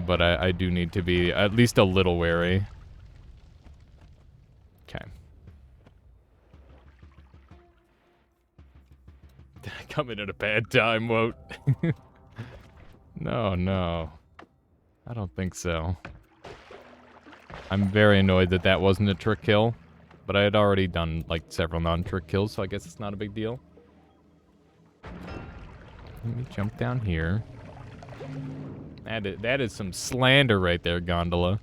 But I do need to be at least a little wary. Okay. Coming at a bad time, Woat. No. I don't think so. I'm very annoyed that that wasn't a trick kill. But I had already done, like, several non-trick kills, so I guess it's not a big deal. Let me jump down here. That is some slander right there, Gondola.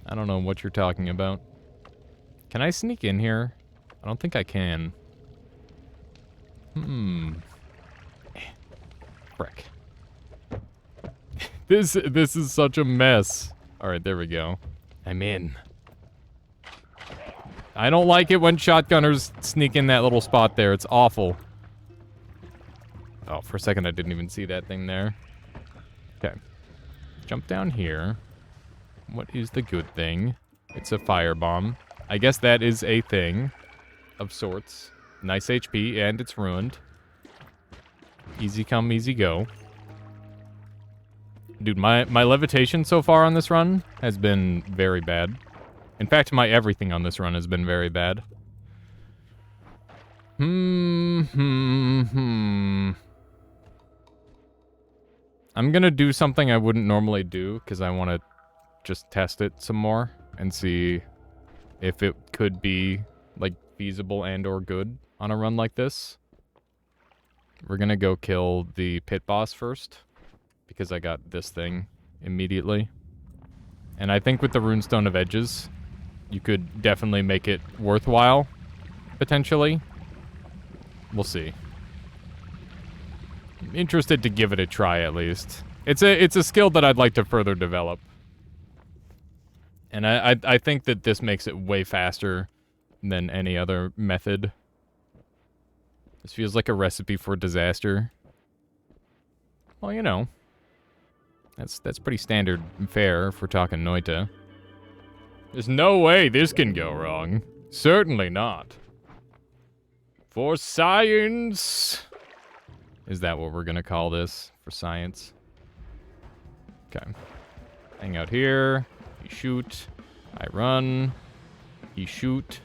I don't know what you're talking about. Can I sneak in here? I don't think I can. Frick. This is such a mess. Alright, there we go. I'm in. I don't like it when shotgunners sneak in that little spot there. It's awful. Oh, for a second I didn't even see that thing there. Okay. Jump down here. What is the good thing? It's a firebomb. I guess that is a thing of sorts. Nice HP, and it's ruined. Easy come, easy go. Dude, my levitation so far on this run has been very bad. In fact, my everything on this run has been very bad. I'm gonna do something I wouldn't normally do, because I want to just test it some more and see if it could be, like, feasible and or good on a run like this. We're gonna go kill the pit boss first, because I got this thing immediately. And I think with the Runestone of Edges, you could definitely make it worthwhile, potentially. We'll see. I'm interested to give it a try, at least. It's a skill that I'd like to further develop. And I think that this makes it way faster than any other method. This feels like a recipe for disaster. Well, you know. That's pretty standard and fair if we're talking Noita. There's no way this can go wrong. Certainly not. For science! Is that what we're gonna call this? For science? Okay. Hang out here. You shoot. I run. He shoot.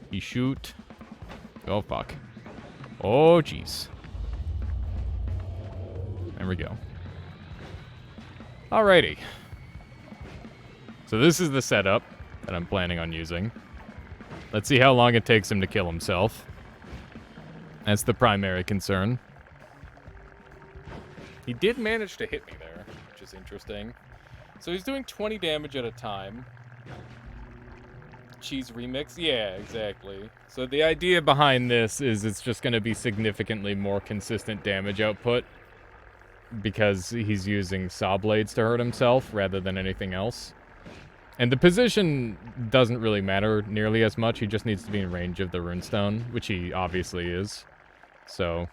He shoot. Oh, fuck. Oh, jeez. There we go. Alrighty. So this is the setup that I'm planning on using. Let's see how long it takes him to kill himself. That's the primary concern. He did manage to hit me there, which is interesting. So he's doing 20 damage at a time. Cheese remix? Yeah, exactly. So the idea behind this is it's just going to be significantly more consistent damage output because he's using saw blades to hurt himself rather than anything else. And the position doesn't really matter nearly as much. He just needs to be in range of the runestone, which he obviously is. So,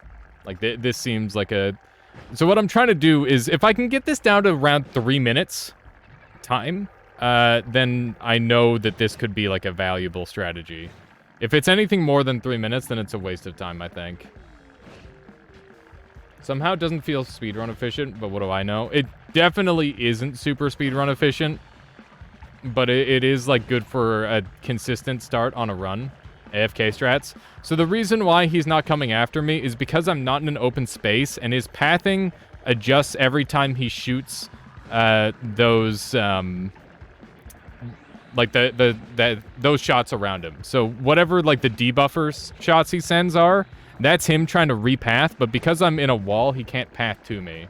like, this seems like a... So what I'm trying to do is, if I can get this down to around 3 minutes time, then I know that this could be, like, a valuable strategy. If it's anything more than 3 minutes, then it's a waste of time, I think. Somehow it doesn't feel speedrun efficient, but what do I know? It definitely isn't super speedrun efficient, but it is, like, good for a consistent start on a run. AFK strats. So the reason why he's not coming after me is because I'm not in an open space, and his pathing adjusts every time he shoots those like those shots around him. So whatever like the debuffers shots he sends are, that's him trying to repath, but because I'm in a wall, he can't path to me.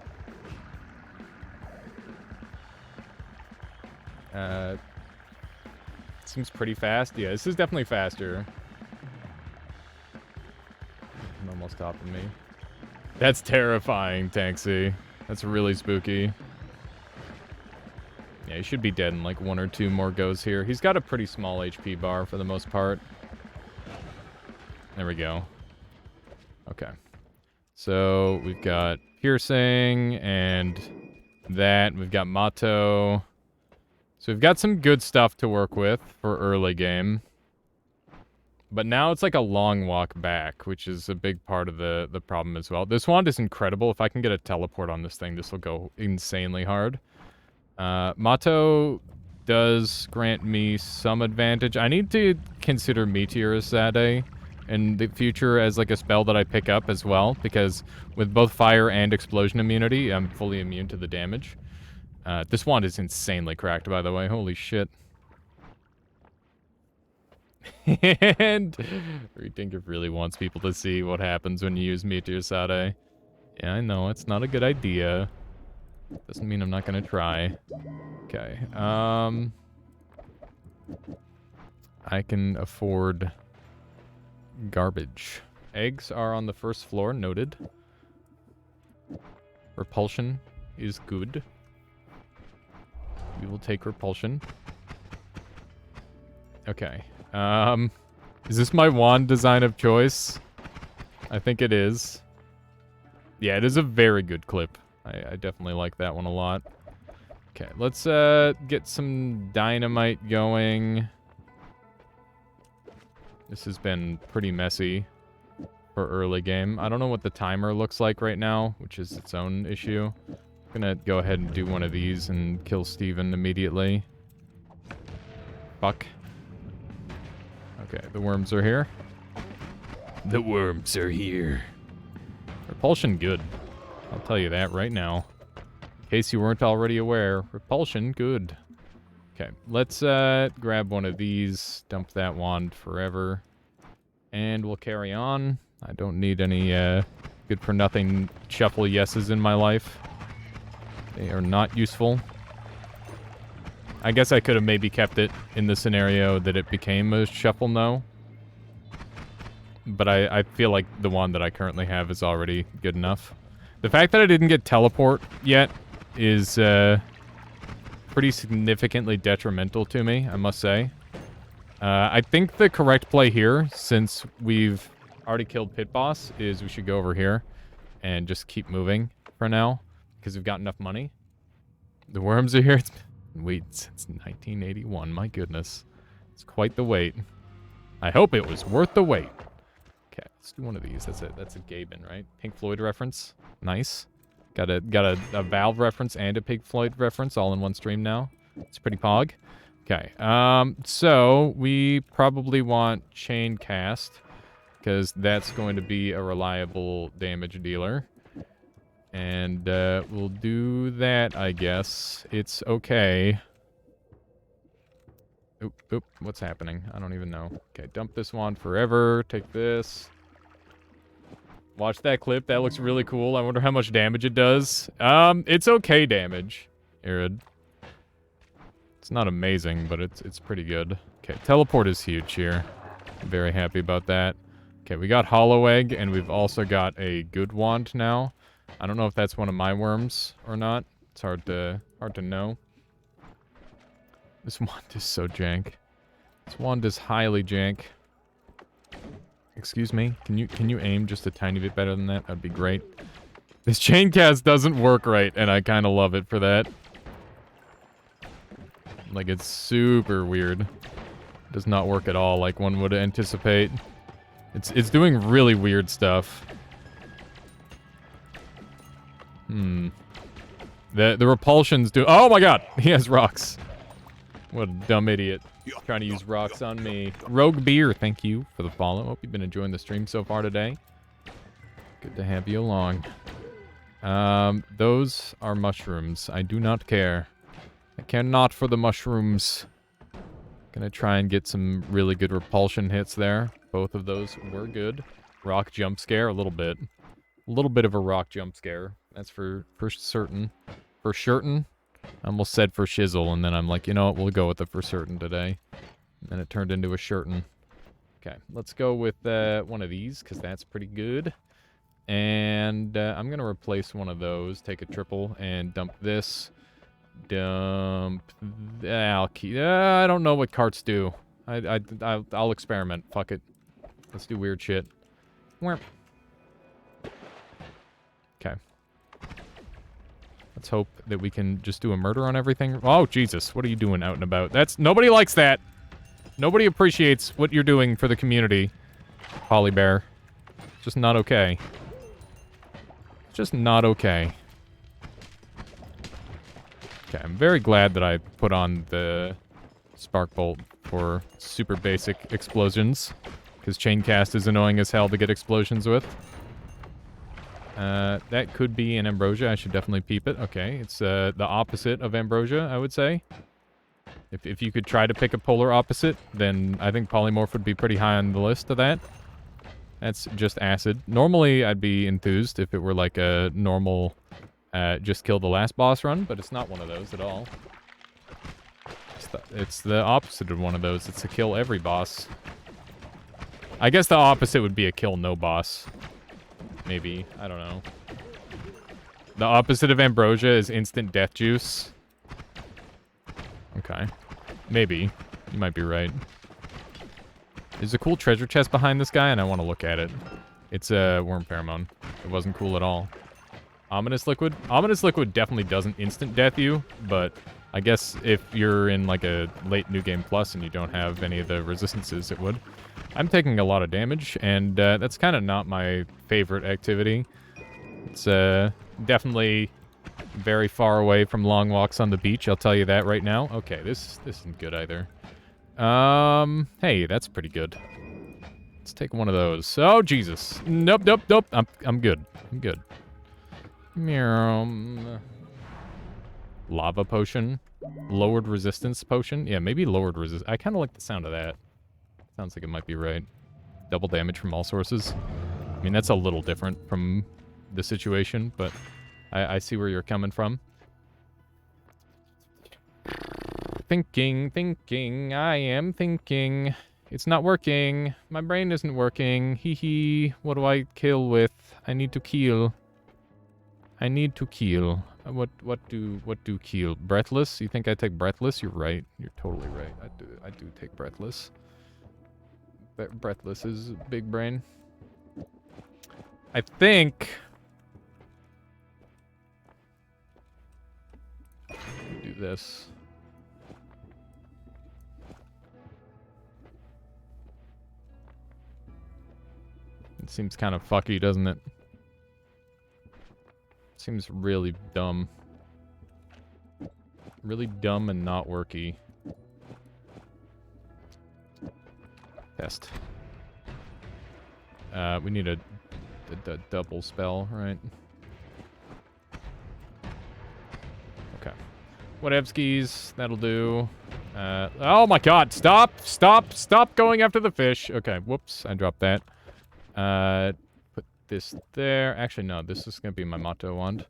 Seems pretty fast. Yeah, this is definitely faster. I'm almost topping me. That's terrifying, Tanksy. That's really spooky. Yeah, he should be dead in like 1 or 2 more goes here. He's got a pretty small HP bar for the most part. There we go. Okay. So we've got piercing and that. We've got Mato. So we've got some good stuff to work with for early game. But now it's like a long walk back, which is a big part of the problem as well. This wand is incredible. If I can get a teleport on this thing, this will go insanely hard. Mato does grant me some advantage. I need to consider Meteor Asade in the future as like a spell that I pick up as well, because with both fire and explosion immunity, I'm fully immune to the damage. This wand is insanely cracked, by the way. Holy shit. And Retinker really wants people to see what happens when you use Meteor Sade. Yeah, I know, it's not a good idea. Doesn't mean I'm not gonna try. Okay, I can afford garbage. Eggs are on the first floor, noted. Repulsion is good. We will take repulsion. Okay. Is this my wand design of choice? I think it is. Yeah, it is a very good clip. I definitely like that one a lot. Okay, let's get some dynamite going. This has been pretty messy for early game. I don't know what the timer looks like right now, which is its own issue. I'm gonna go ahead and do one of these and kill Steven immediately. Fuck. Okay, the worms are here. The worms are here. Repulsion good. I'll tell you that right now. In case you weren't already aware, repulsion good. Okay, let's grab one of these, dump that wand forever, and we'll carry on. I don't need any good-for-nothing shuffle yeses in my life. They are not useful. I guess I could have maybe kept it in the scenario that it became a shuffle no. But I feel like the one that I currently have is already good enough. The fact that I didn't get teleport yet is pretty significantly detrimental to me, I must say. I think the correct play here, since we've already killed Pit Boss, is we should go over here and just keep moving for now, because we've got enough money. The worms are here. It's been wait since 1981. My goodness. It's quite the wait. I hope it was worth the wait. Okay, let's do one of these. That's a Gaben, right? Pink Floyd reference. Nice. Got a Valve reference and a Pink Floyd reference all in one stream now. It's pretty pog. Okay, so we probably want Chain Cast, because that's going to be a reliable damage dealer. And we'll do that, I guess. It's okay. Oop, oop, what's happening? I don't even know. Okay, dump this one forever. Take this. Watch that clip. That looks really cool. I wonder how much damage it does. It's okay damage, Arid. It's not amazing, but it's pretty good. Okay, teleport is huge here. I'm very happy about that. Okay, we got Hollow Egg, and we've also got a good wand now. I don't know if that's one of my worms or not. It's hard to know. This wand is so jank. This wand is highly jank. Excuse me, can you aim just a tiny bit better than that? That'd be great. This chain cast doesn't work right, and I kind of love it for that. Like, it's super weird. Does not work at all like one would anticipate. It's doing really weird stuff. The repulsions do— oh my god! He has rocks. What a dumb idiot. Trying to use rocks on me. Rogue Beer, thank you for the follow. Hope you've been enjoying the stream so far today. Good to have you along. Those are mushrooms. I do not care. I care not for the mushrooms. Gonna try and get some really good repulsion hits there. Both of those were good. Rock jump scare, a little bit. A little bit of a rock jump scare. That's for certain. For certain. I almost said for shizzle, and then I'm like, you know what, we'll go with the for certain today. And then it turned into a shirtin. Okay, let's go with one of these, because that's pretty good. And I'm going to replace one of those, take a triple, and dump this. Dump... I don't know what carts do. I'll experiment. Fuck it. Let's do weird shit. Okay. Let's hope that we can just do a murder on everything. Oh, Jesus. What are you doing out and about? Nobody likes that. Nobody appreciates what you're doing for the community, Polybear. Just not okay. Just not okay. Okay, I'm very glad that I put on the Spark Bolt for super basic explosions, because Chaincast is annoying as hell to get explosions with. That could be an Ambrosia. I should definitely peep it. Okay, it's the opposite of Ambrosia, I would say. If you could try to pick a polar opposite, then I think Polymorph would be pretty high on the list of that. That's just acid. Normally, I'd be enthused if it were like a normal just kill the last boss run, but it's not one of those at all. It's the opposite of one of those. It's a kill every boss. I guess the opposite would be a kill no boss. Maybe. I don't know. The opposite of Ambrosia is instant death juice. Okay. Maybe. You might be right. There's a cool treasure chest behind this guy, and I want to look at it. It's a worm pheromone. It wasn't cool at all. Ominous Liquid? Ominous Liquid definitely doesn't instant death you, but I guess if you're in like a late New Game Plus and you don't have any of the resistances, it would. I'm taking a lot of damage, and that's kind of not my favorite activity. It's definitely very far away from long walks on the beach, I'll tell you that right now. Okay, this isn't good either. Hey, that's pretty good. Let's take one of those. Oh, Jesus. Nope, nope, nope. I'm good. I'm good. Lava potion. Lowered resistance potion. Yeah, maybe lowered resistance. I kind of like the sound of that. Sounds like it might be right. Double damage from all sources. I mean, that's a little different from the situation, but I see where you're coming from. Thinking, I am thinking. It's not working. My brain isn't working. Hee hee. What do I kill with? I need to kill. I need to kill. What do kill? Breathless? You think I take Breathless? You're right. You're totally right. I do take Breathless. Breathless is big brain. I think do this. It seems kind of fucky, doesn't it? Seems really dumb. Really dumb and not worky. Test. We need a double spell, right? Okay. Whatevskis, that'll do. Oh my god, stop going after the fish. Okay, whoops, I dropped that. Put this there. Actually, no, this is gonna be my motto wand.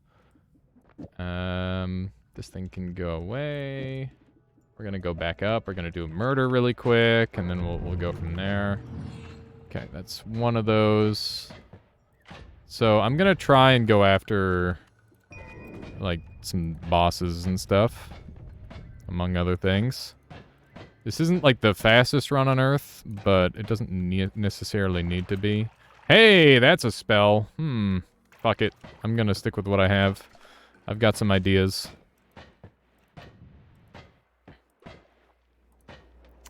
This thing can go away. We're gonna go back up. We're gonna do a murder really quick, and then we'll go from there. Okay, that's one of those. So I'm gonna try and go after, like, some bosses and stuff, among other things. This isn't, like, the fastest run on Earth, but it doesn't necessarily need to be. Hey, that's a spell. Fuck it. I'm gonna stick with what I have. I've got some ideas.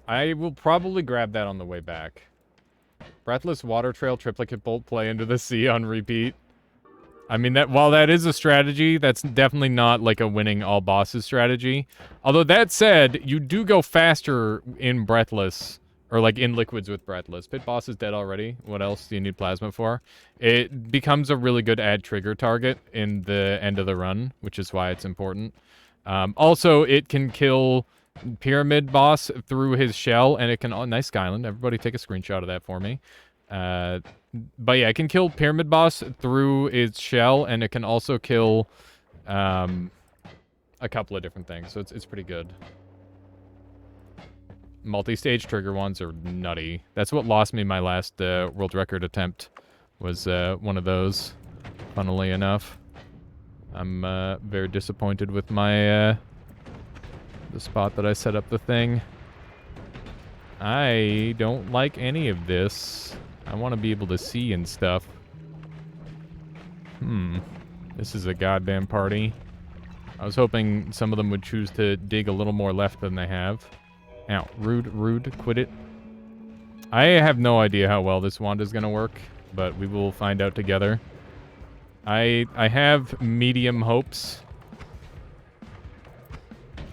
I will probably grab that on the way back. Breathless Water Trail Triplicate Bolt Play into the Sea on repeat. I mean, that while that is a strategy, that's definitely not like a winning all bosses strategy. Although that said, you do go faster in Breathless, or like in Liquids with Breathless. Pit boss is dead already. What else do you need Plasma for? It becomes a really good add trigger target in the end of the run, which is why it's important. Also, it can kill Pyramid boss through his shell, and it can... Oh, nice Skyland. Everybody take a screenshot of that for me. But yeah, it can kill Pyramid boss through its shell, and it can also kill a couple of different things, so it's pretty good. Multi-stage trigger ones are nutty. That's what lost me my last world record attempt, was one of those, funnily enough. I'm very disappointed with my the spot that I set up the thing. I don't like any of this. I want to be able to see and stuff. This is a goddamn party. I was hoping some of them would choose to dig a little more left than they have. Ow, rude, quit it. I have no idea how well this wand is gonna work, but we will find out together. I have medium hopes.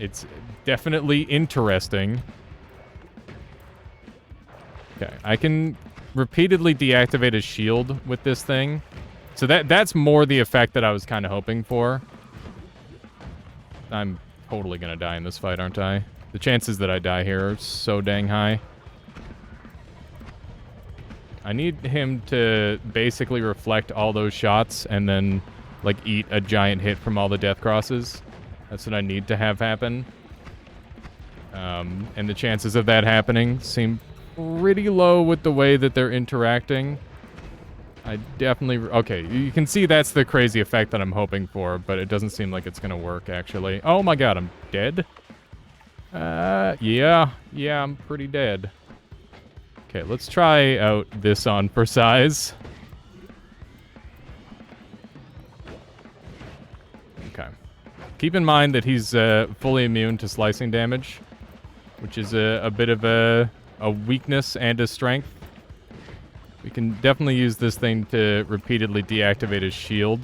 It's definitely interesting. Okay, I can repeatedly deactivate a shield with this thing. So that's more the effect that I was kind of hoping for. I'm totally gonna die in this fight, aren't I? The chances that I die here are so dang high. I need him to basically reflect all those shots and then, like, eat a giant hit from all the death crosses. That's what I need to have happen. And the chances of that happening seem pretty low with the way that they're interacting. I definitely... Okay, you can see that's the crazy effect that I'm hoping for, but it doesn't seem like it's gonna work, actually. Oh my god, I'm dead? Yeah, I'm pretty dead. Okay, let's try out this on for size. Okay. Keep in mind that he's fully immune to slicing damage, which is a bit of a weakness and a strength. We can definitely use this thing to repeatedly deactivate his shield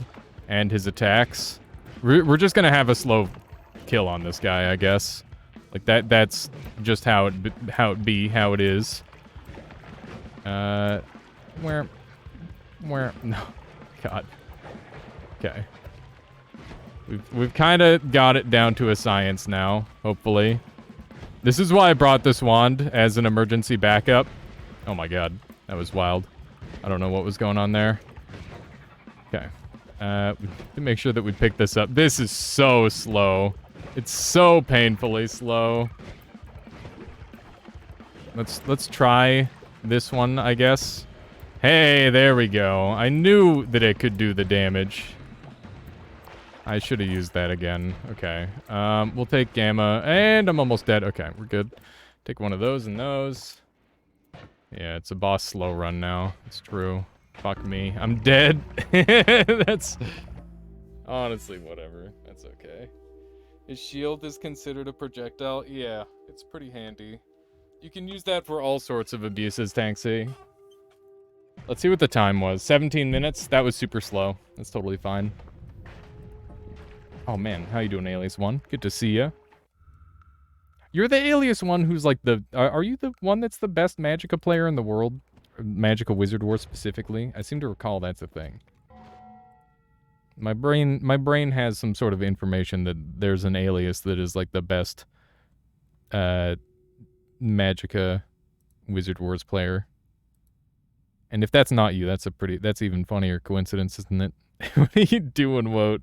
and his attacks. We're just gonna have a slow kill on this guy, I guess. Like, that's just how it is. Where? No. God. Okay. We've kind of got it down to a science now, hopefully. This is why I brought this wand as an emergency backup. Oh my god. That was wild. I don't know what was going on there. Okay. To make sure that we pick this up. This is so slow. It's so painfully slow. Let's try this one, I guess. Hey, there we go. I knew that it could do the damage. I should have used that again. Okay. We'll take Gamma, and I'm almost dead. Okay, we're good. Take one of those and those. Yeah, it's a boss slow run now. It's true. Fuck me. I'm dead. That's... Honestly, whatever. That's okay. His shield is considered a projectile? Yeah, it's pretty handy. You can use that for all sorts of abuses, Tanksy. Let's see what the time was. 17 minutes? That was super slow. That's totally fine. Oh man, how you doing, Alias 1? Good to see ya. You're the Alias 1 who's like the... Are you the one that's the best Magicka player in the world? Magicka Wizard War specifically? I seem to recall that's a thing. My brain has some sort of information that there's an Alias that is like the best Magicka Wizard Wars player. And if that's not you, that's even funnier coincidence, isn't it? What are you doing, Woat?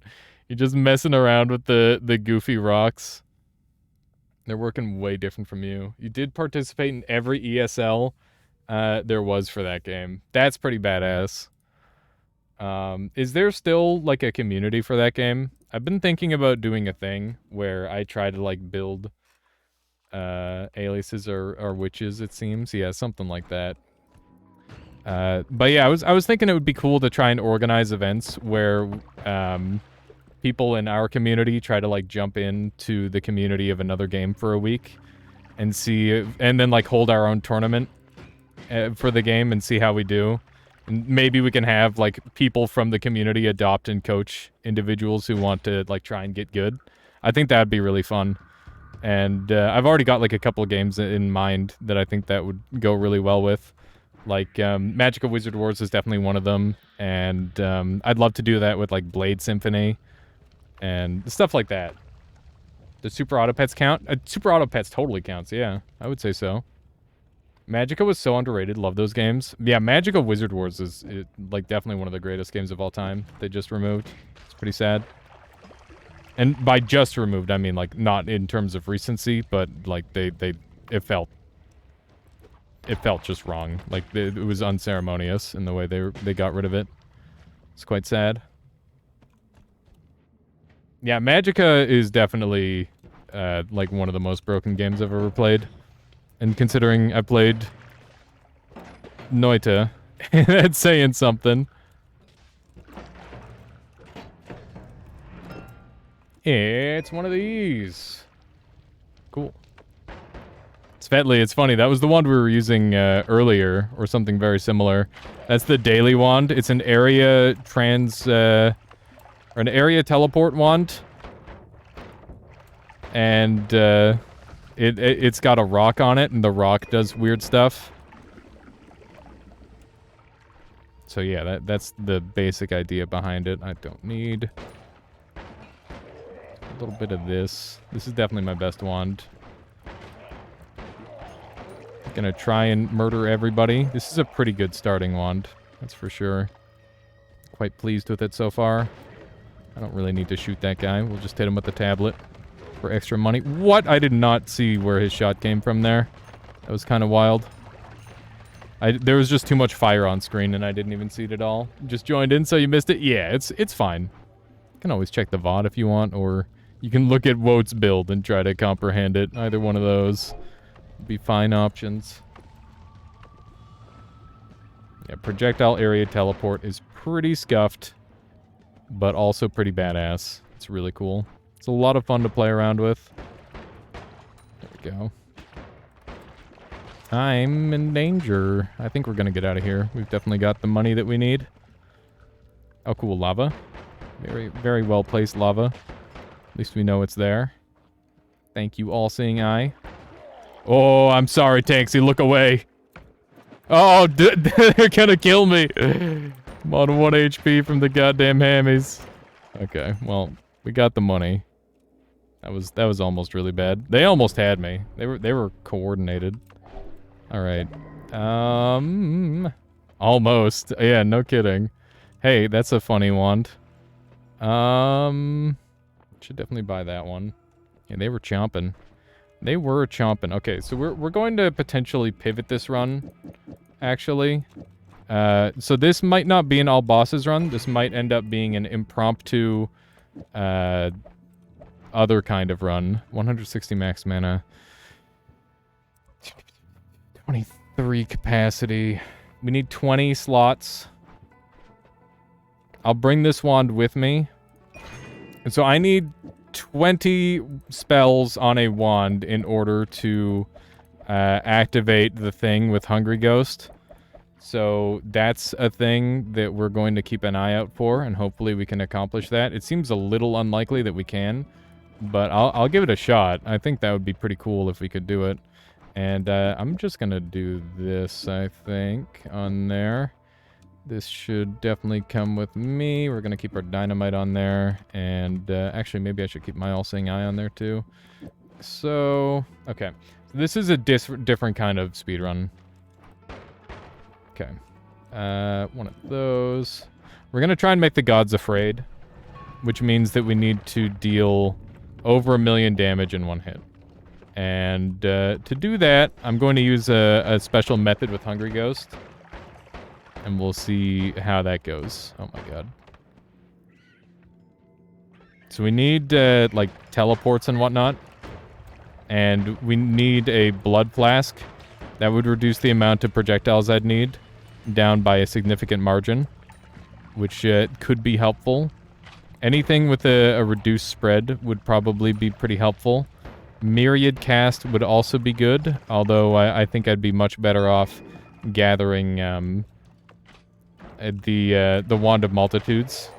You're just messing around with the goofy rocks. They're working way different from you. You did participate in every ESL there was for that game. That's pretty badass. Is there still, like, a community for that game? I've been thinking about doing a thing where I try to, like, build aliases or witches, it seems. Yeah, something like that. But yeah, I was thinking it would be cool to try and organize events where people in our community try to, like, jump into the community of another game for a week and see, and then, like, hold our own tournament for the game and see how we do. And maybe we can have, like, people from the community adopt and coach individuals who want to, like, try and get good. I think that'd be really fun. And I've already got, like, a couple of games in mind that I think that would go really well with. Like, Magicka Wizard Wars is definitely one of them, and I'd love to do that with, like, Blade Symphony, and stuff like that. Does Super Auto Pets count? Super Auto Pets totally counts, yeah. I would say so. Magicka was so underrated, love those games. Yeah, Magicka Wizard Wars is, like, definitely one of the greatest games of all time they just removed. It's pretty sad. And by just removed, I mean, like, not in terms of recency, but, like, it felt just wrong. Like, it was unceremonious in the way they got rid of it. It's quite sad. Yeah, Magicka is definitely, like, one of the most broken games I've ever played. And considering I played Noita, that's saying something. It's one of these. Cool. Svetli, it's funny, that was the wand we were using earlier, or something very similar. That's the daily wand. It's an area or an area teleport wand. And it's got a rock on it, and the rock does weird stuff. So yeah, that's the basic idea behind it. I don't need a little bit of this. This is definitely my best wand. Gonna try and murder everybody. This is a pretty good starting wand, that's for sure. Quite pleased with it so far. I don't really need to shoot that guy. We'll just hit him with the tablet for extra money. What? I did not see where his shot came from there. That was kind of wild. There was just too much fire on screen and I didn't even see it at all. Just joined in, so you missed it? Yeah, it's fine. You can always check the VOD if you want, or you can look at Woat's build and try to comprehend it. Either one of those would be fine options. Yeah, projectile area teleport is pretty scuffed, but also pretty badass. It's really cool. It's a lot of fun to play around with. There we go. I'm in danger. I think we're gonna get out of here. We've definitely got the money that we need. Oh, cool, lava. Very, very well-placed lava. At least we know it's there. Thank you, all-seeing eye. Oh, I'm sorry, Tanksy. Look away. Oh, they're gonna kill me. I'm on 1 HP from the goddamn hammies. Okay, well, we got the money. That was almost really bad. They almost had me. They were coordinated. All right. Almost. Yeah, no kidding. Hey, that's a funny wand. Should definitely buy that one. Yeah, they were chomping. They were chomping. Okay, so we're going to potentially pivot this run, actually. So this might not be an all bosses run. This might end up being an impromptu, other kind of run. 160 max mana. 23 capacity. We need 20 slots. I'll bring this wand with me. And so I need 20 spells on a wand in order to activate the thing with Hungry Ghost. So that's a thing that we're going to keep an eye out for, and hopefully we can accomplish that. It seems a little unlikely that we can, but I'll give it a shot. I think that would be pretty cool if we could do it. And I'm just gonna do this, I think, on there. This should definitely come with me. We're gonna keep our dynamite on there, and actually maybe I should keep my all-seeing eye on there too. So, okay. This is a different kind of speedrun. Okay. One of those. We're gonna try and make the gods afraid, which means that we need to deal over 1 million damage in one hit. And to do that, I'm going to use a special method with Hungry Ghost. And we'll see how that goes. Oh my god. So we need, like, teleports and whatnot. And we need a blood flask. That would reduce the amount of projectiles I'd need down by a significant margin, which could be helpful. Anything with a reduced spread would probably be pretty helpful. Myriad cast would also be good, although I think I'd be much better off gathering the Wand of Multitudes.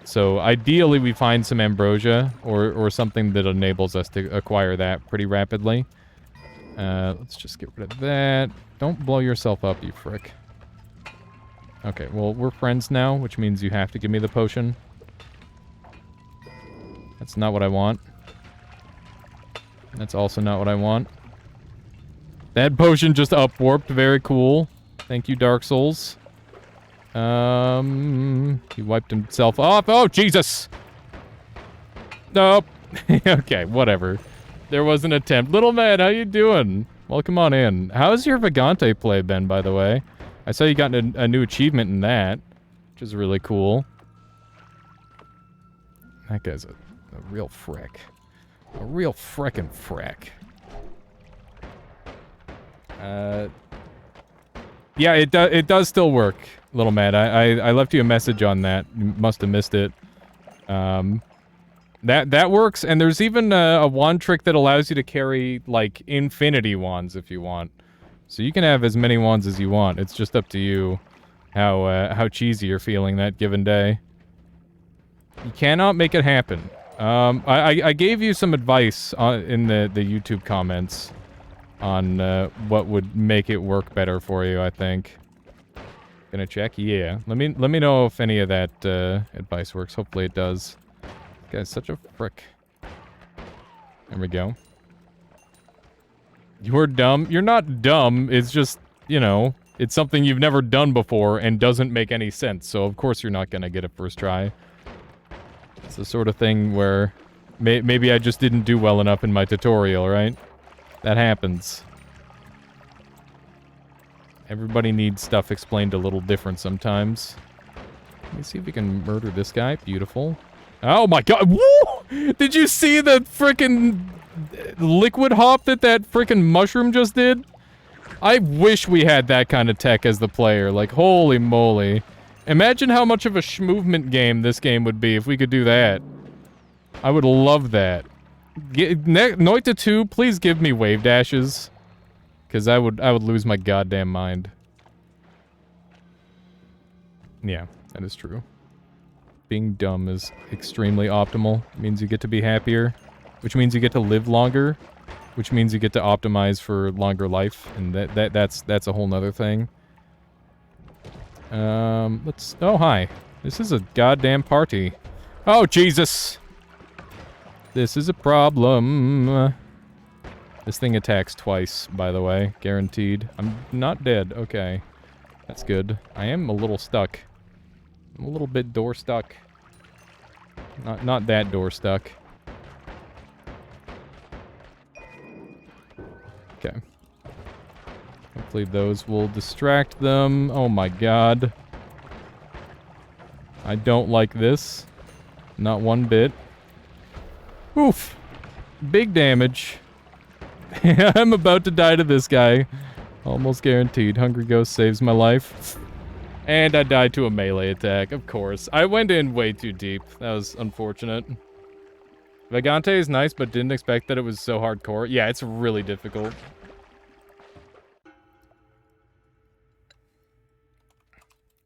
So ideally we find some ambrosia or something that enables us to acquire that pretty rapidly. Let's just get rid of that. Don't blow yourself up, you frick. Okay, well, we're friends now, which means you have to give me the potion. That's not what I want. That's also not what I want. That potion just up-warped. Very cool. Thank you, Dark Souls. He wiped himself off. Oh, Jesus! Nope. Okay, whatever. There was an attempt. Little man, how you doing? Welcome on in. How's your Vagante play been, by the way? I saw you got a new achievement in that, which is really cool. That guy's a real frick. A real frickin' frick. Yeah, it does still work, Little Mad. I left you a message on that. You must have missed it. That works, and there's even a wand trick that allows you to carry, like, infinity wands if you want. So you can have as many wands as you want. It's just up to you how cheesy you're feeling that given day. You cannot make it happen. I gave you some advice in the YouTube comments on what would make it work better for you, I think. Gonna check? Yeah. Let me know if any of that advice works. Hopefully it does. This guy's such a frick. There we go. You're dumb. You're not dumb. It's just, you know, it's something you've never done before and doesn't make any sense. So, of course, you're not gonna get it first try. It's the sort of thing where maybe I just didn't do well enough in my tutorial, right? That happens. Everybody needs stuff explained a little different sometimes. Let me see if we can murder this guy. Beautiful. Oh my god! Woo! Did you see the frickin' liquid hop that frickin' mushroom just did? I wish we had that kind of tech as the player. Like, holy moly. Imagine how much of a schmovement game this game would be if we could do that. I would love that. Noita 2, please give me wave dashes. Because I would lose my goddamn mind. Yeah, that is true. Being dumb is extremely optimal. It means you get to be happier. Which means you get to live longer. Which means you get to optimize for longer life. And that's a whole nother thing. Oh, hi. This is a goddamn party. Oh, Jesus! This is a problem. This thing attacks twice, by the way. Guaranteed. I'm not dead. Okay. That's good. I am a little stuck. I'm a little bit door stuck. Not that door stuck. Okay. Hopefully those will distract them. Oh my god. I don't like this. Not one bit. Oof. Big damage. I'm about to die to this guy. Almost guaranteed. Hungry Ghost saves my life. And I died to a melee attack, of course. I went in way too deep. That was unfortunate. Vagante is nice, but didn't expect that it was so hardcore. Yeah, it's really difficult.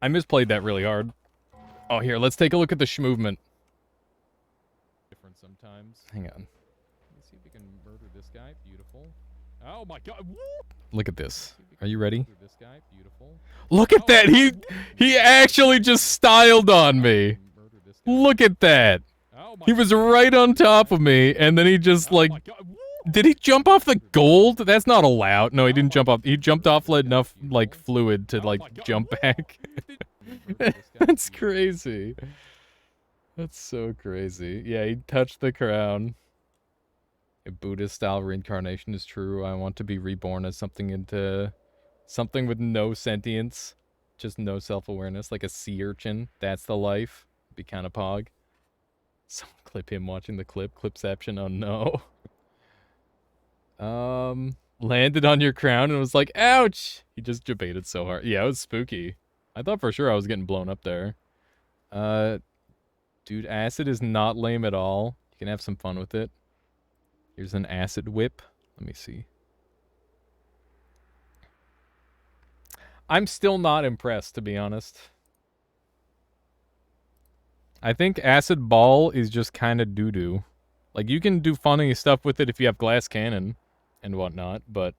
I misplayed that really hard. Oh, here, let's take a look at the schmovement. Different sometimes. Hang on. Let's see if we can murder this guy. Beautiful. Oh my god. Woo! Look at this. Are you ready? This guy. Beautiful. Look at that! He actually just styled on me! Look at that! He was right on top of me, and then he just, like, Did he jump off the gold? That's not allowed. No, he didn't jump off. He jumped off enough, like, fluid to, like, jump back. That's crazy. That's so crazy. Yeah, he touched the crown. A Buddhist-style reincarnation is true. I want to be reborn as something with no sentience. Just no self-awareness, like a sea urchin. That's the life. Be kind of pog. Someone clip him watching the clip. Clipception, oh no. Landed on your crown and was like, ouch! He just debated so hard. Yeah, it was spooky. I thought for sure I was getting blown up there. Dude, acid is not lame at all. You can have some fun with it. Here's an acid whip. Let me see. I'm still not impressed, to be honest. I think acid ball is just kind of doo-doo. Like, you can do funny stuff with it if you have glass cannon and whatnot, but...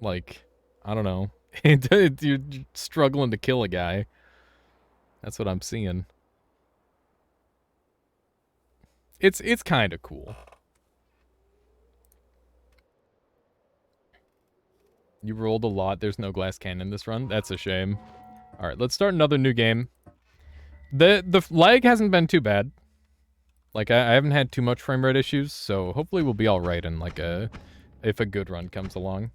like, I don't know. You're struggling to kill a guy. That's what I'm seeing. It's kind of cool. You rolled a lot. There's no glass cannon this run. That's a shame. All right, let's start another new game. The lag hasn't been too bad. Like, I haven't had too much frame rate issues, so hopefully we'll be all right in, like, if a good run comes along.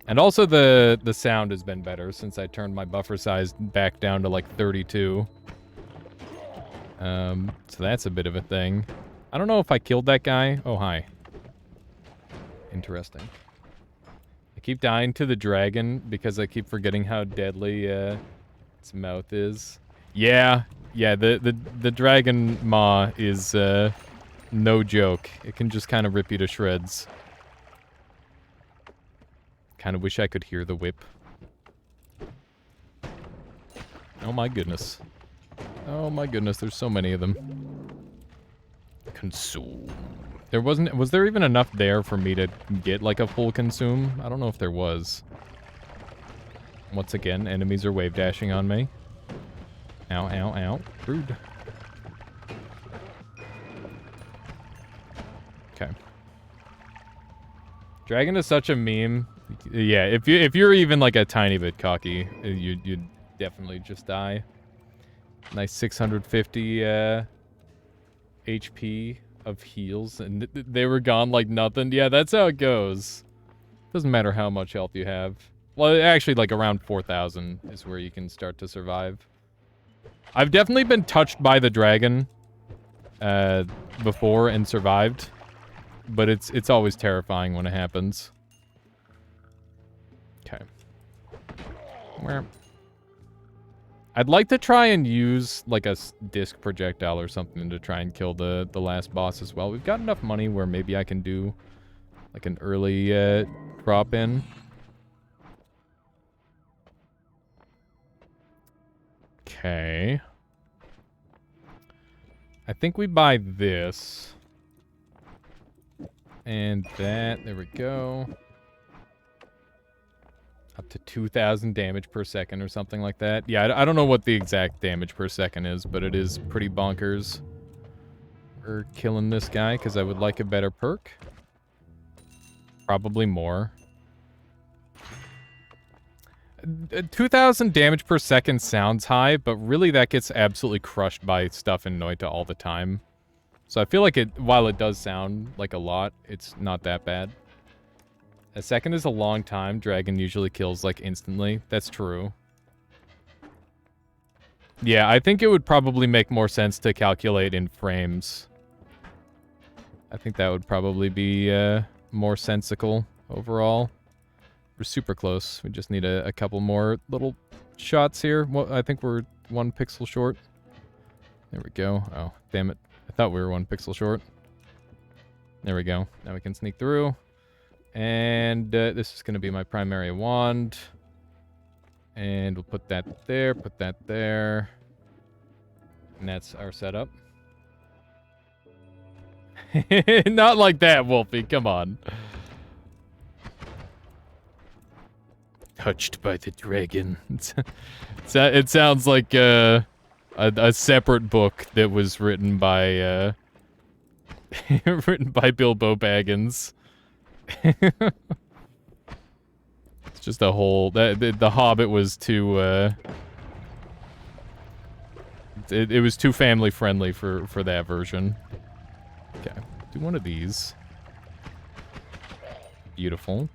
And also the sound has been better since I turned my buffer size back down to, like, 32. So that's a bit of a thing. I don't know if I killed that guy. Oh, hi. Interesting. I keep dying to the dragon because I keep forgetting how deadly its mouth is. Yeah, the dragon maw is no joke. It can just kind of rip you to shreds. Kind of wish I could hear the whip. Oh my goodness. Oh my goodness, there's so many of them. Consume. Was there even enough there for me to get like a full consume? I don't know if there was. Once again, enemies are wave dashing on me. Ow, ow, ow. Rude. Okay. Dragon is such a meme. Yeah, if you're even like a tiny bit cocky, you'd definitely just die. Nice 650 HP of heals, and they were gone like nothing. Yeah, that's how it goes. Doesn't matter how much health you have. Well, actually, like around 4,000 is where you can start to survive. I've definitely been touched by the dragon before and survived, but it's always terrifying when it happens. Okay. Where? I'd like to try and use like a disc projectile or something to try and kill the last boss as well. We've got enough money where maybe I can do like an early drop in. Okay. I think we buy this. And that. There we go. Up to 2,000 damage per second or something like that. Yeah, I don't know what the exact damage per second is, but it is pretty bonkers. We're killing this guy because I would like a better perk. Probably more. 2,000 damage per second sounds high, but really that gets absolutely crushed by stuff in Noita all the time. So I feel like while it does sound like a lot, it's not that bad. A second is a long time. Dragon usually kills, like, instantly. That's true. Yeah, I think it would probably make more sense to calculate in frames. I think that would probably be more sensical overall. We're super close. We just need a couple more little shots here. Well, I think we're 1 pixel short. There we go. Oh, damn it. I thought we were 1 pixel short. There we go. Now we can sneak through. And this is going to be my primary wand. And we'll put that there, put that there. And that's our setup. Not like that, Wolfie. Come on. Touched by the dragon. It sounds like a separate book that was written by Written by Bilbo Baggins. It's just a whole... The Hobbit was too... It was too family friendly for that version. Okay, do one of these. Beautiful.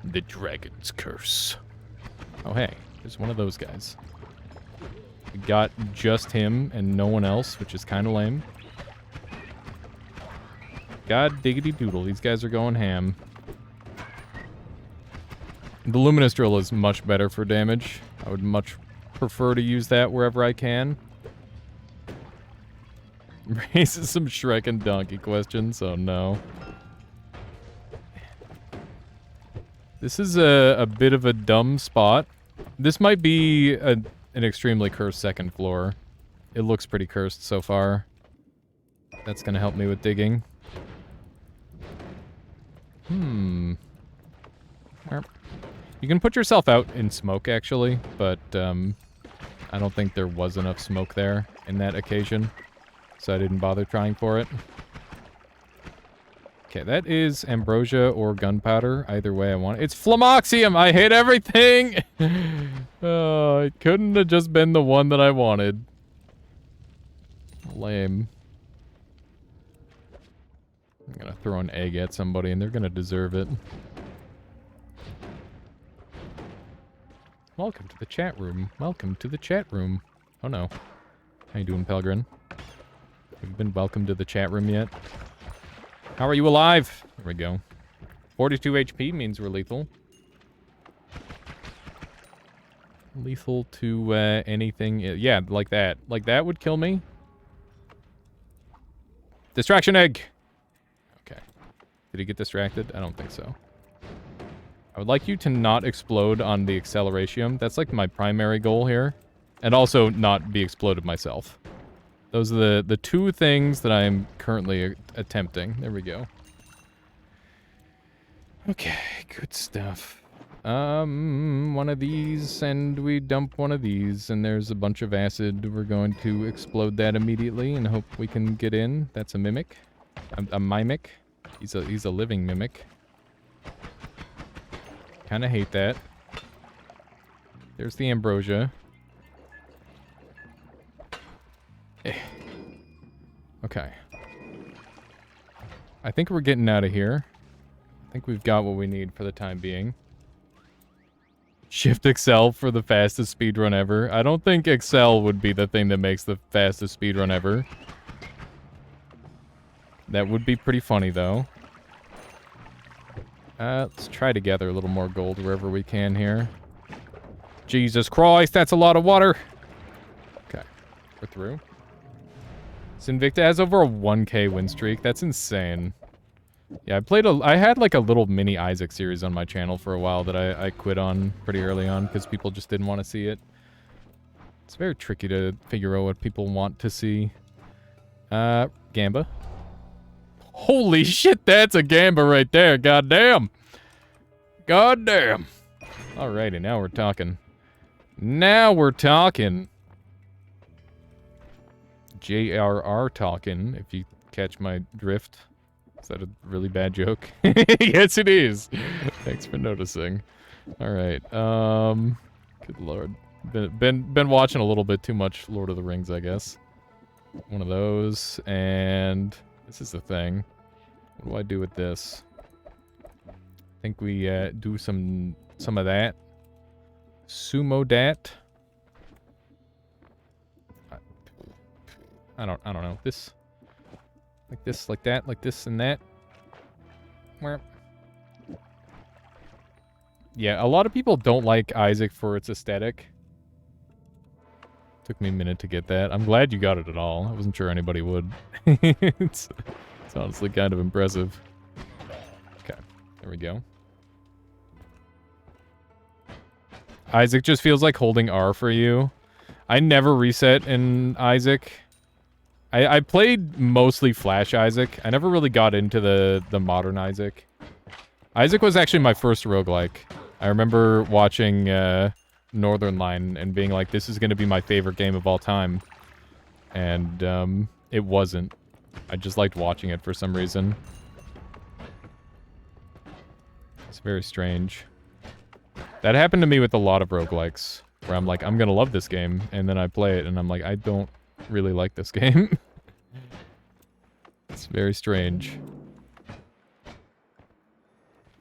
The Dragon's Curse. Oh hey, there's one of those guys. We got just him and no one else, which is kind of lame. God diggity doodle, these guys are going ham. The Luminous Drill is much better for damage. I would much prefer to use that wherever I can. Raises some Shrek and Donkey questions, oh no. This is a bit of a dumb spot. This might be an extremely cursed second floor. It looks pretty cursed so far. That's gonna help me with digging. You can put yourself out in smoke, actually, but I don't think there was enough smoke there in that occasion, so I didn't bother trying for it. Okay, that is ambrosia or gunpowder. Either way I want it. It's Flamoxium! I hate everything! Oh, it couldn't have just been the one that I wanted. Lame. I'm gonna throw an egg at somebody and they're gonna deserve it. Welcome to the chat room. Welcome to the chat room. Oh no. How you doing, Pelgrin? Have you been welcomed to the chat room yet? How are you alive? There we go. 42 HP means we're lethal. Lethal to anything. Yeah, like that. Like that would kill me. Distraction egg! Okay. Did he get distracted? I don't think so. I would like you to not explode on the acceleration. That's like my primary goal here. And also not be exploded myself. Those are the two things that I'm currently attempting. There we go. Okay, good stuff. One of these, and we dump one of these, and there's a bunch of acid. We're going to explode that immediately and hope we can get in. That's a mimic. A mimic. He's a living mimic. Kinda hate that. There's the ambrosia. Okay. I think we're getting out of here. I think we've got what we need for the time being. Shift Excel for the fastest speedrun ever. I don't think Excel would be the thing that makes the fastest speedrun ever. That would be pretty funny, though. Let's try to gather a little more gold wherever we can here. Jesus Christ, that's a lot of water! Okay, we're through. Sinvicta has over a 1k win streak. That's insane. Yeah, I had like a little mini Isaac series on my channel for a while that I quit on pretty early on because people just didn't want to see it. It's very tricky to figure out what people want to see. Gamba. Holy shit, that's a gamba right there. Goddamn. Goddamn. Alrighty, now we're talking. Now we're talking. JRR talking, if you catch my drift. Is that a really bad joke? Yes, it is. Thanks for noticing. Alright, good lord. Been watching a little bit too much Lord of the Rings, I guess. One of those, and this is the thing. What do I do with this? I think we do some of that. Sumo dat. I don't know. This, like that, like this and that. Where? Yeah, a lot of people don't like Isaac for its aesthetic. Took me a minute to get that. I'm glad you got it at all. I wasn't sure anybody would. It's honestly kind of impressive. Okay, there we go. Isaac just feels like holding R for you. I never reset in Isaac. I played mostly Flash Isaac. I never really got into the modern Isaac. Isaac was actually my first roguelike. I remember watching Northern Line and being like, this is going to be my favorite game of all time. And it wasn't. I just liked watching it for some reason. It's very strange. That happened to me with a lot of roguelikes, where I'm like, I'm gonna love this game, and then I play it, and I'm like, I don't really like this game. It's very strange.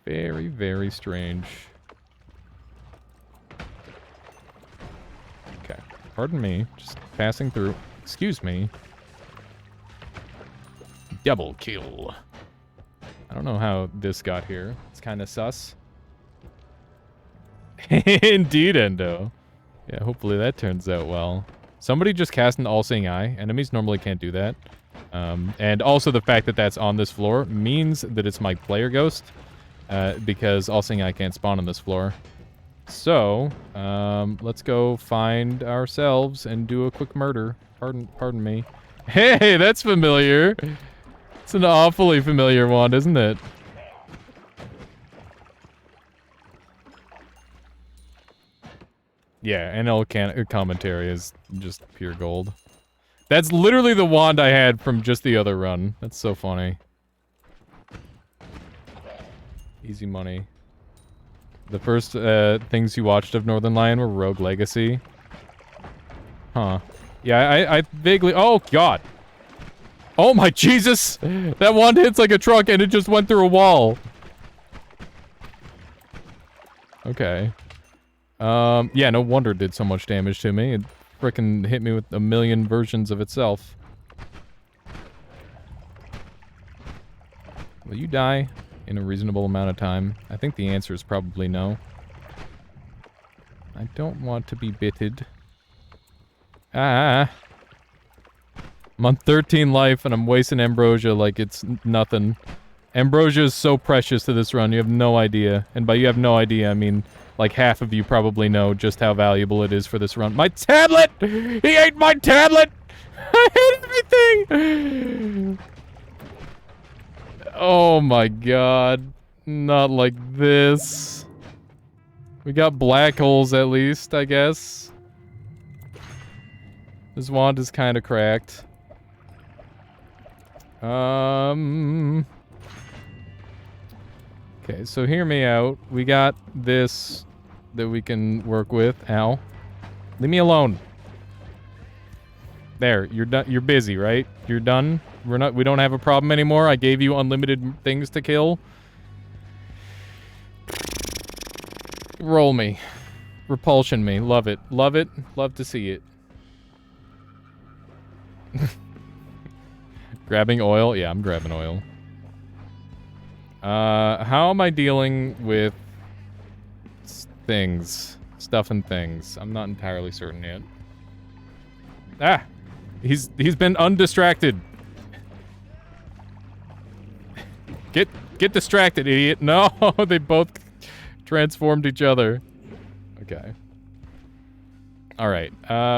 Very, very strange. Okay. Pardon me. Just passing through. Excuse me. Double kill. I don't know how this got here. It's kind of sus. Indeed, Endo. Yeah, hopefully that turns out well. Somebody just cast an all-seeing eye. Enemies normally can't do that. And also the fact that that's on this floor means that it's my player ghost. Because all-seeing eye can't spawn on this floor. So, let's go find ourselves and do a quick murder. Pardon me. Hey, that's familiar. It's an awfully familiar one, isn't it? Yeah, NL commentary is just pure gold. That's literally the wand I had from just the other run. That's so funny. Easy money. The first things you watched of Northern Lion were Rogue Legacy. Huh. Yeah, I vaguely... Oh, God! Oh, my Jesus! That wand hits like a truck and it just went through a wall. Okay. Yeah, no wonder it did so much damage to me. It frickin' hit me with a million versions of itself. Will you die in a reasonable amount of time? I think the answer is probably no. I don't want to be bitted. Ah! I'm on 13 life and I'm wasting ambrosia like it's nothing. Ambrosia is so precious to this run, you have no idea. And by you have no idea, I mean... like, half of you probably know just how valuable it is for this run. My tablet! He ate my tablet! I hate everything! Oh my god. Not like this. We got black holes at least, I guess. This wand is kind of cracked. Okay, so hear me out. We got this that we can work with. Ow. Leave me alone. There, you're done. You're busy, right? You're done? We don't have a problem anymore? I gave you unlimited things to kill? Roll me. Repulsion me. Love it. Love it. Love to see it. Grabbing oil? Yeah, I'm grabbing oil. How am I dealing with things? Stuff and things. I'm not entirely certain yet. Ah! He's been undistracted. Get distracted, idiot. No, they both transformed each other. Okay. Alright,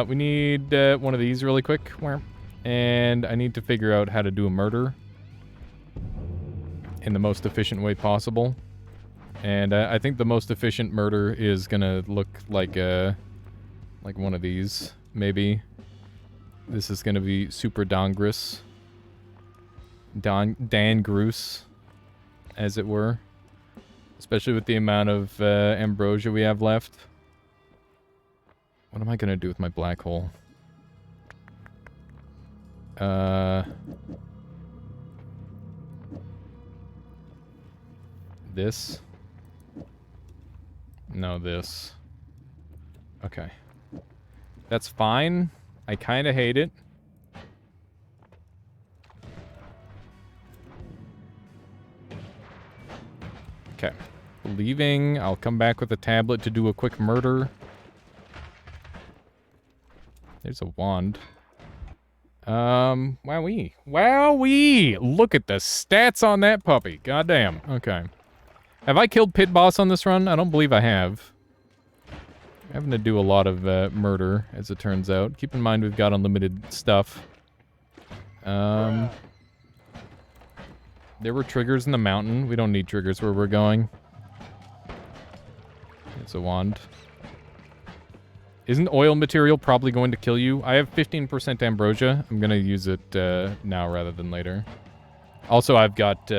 we need one of these really quick. And I need to figure out how to do a murder in the most efficient way possible. And I think the most efficient murder is gonna look like one of these, maybe. This is gonna be super Dangris. Dangrous, as it were. Especially with the amount of ambrosia we have left. What am I gonna do with my black hole? This? No, this. Okay. That's fine. I kind of hate it. Okay. Leaving. I'll come back with a tablet to do a quick murder. There's a wand. Wowee. Wowee! Look at the stats on that puppy. Goddamn. Okay. Have I killed Pit Boss on this run? I don't believe I have. I'm having to do a lot of murder, as it turns out. Keep in mind we've got unlimited stuff. There were triggers in the mountain. We don't need triggers where we're going. It's a wand. Isn't oil material probably going to kill you? I have 15% ambrosia. I'm gonna use it now rather than later. Also, I've got,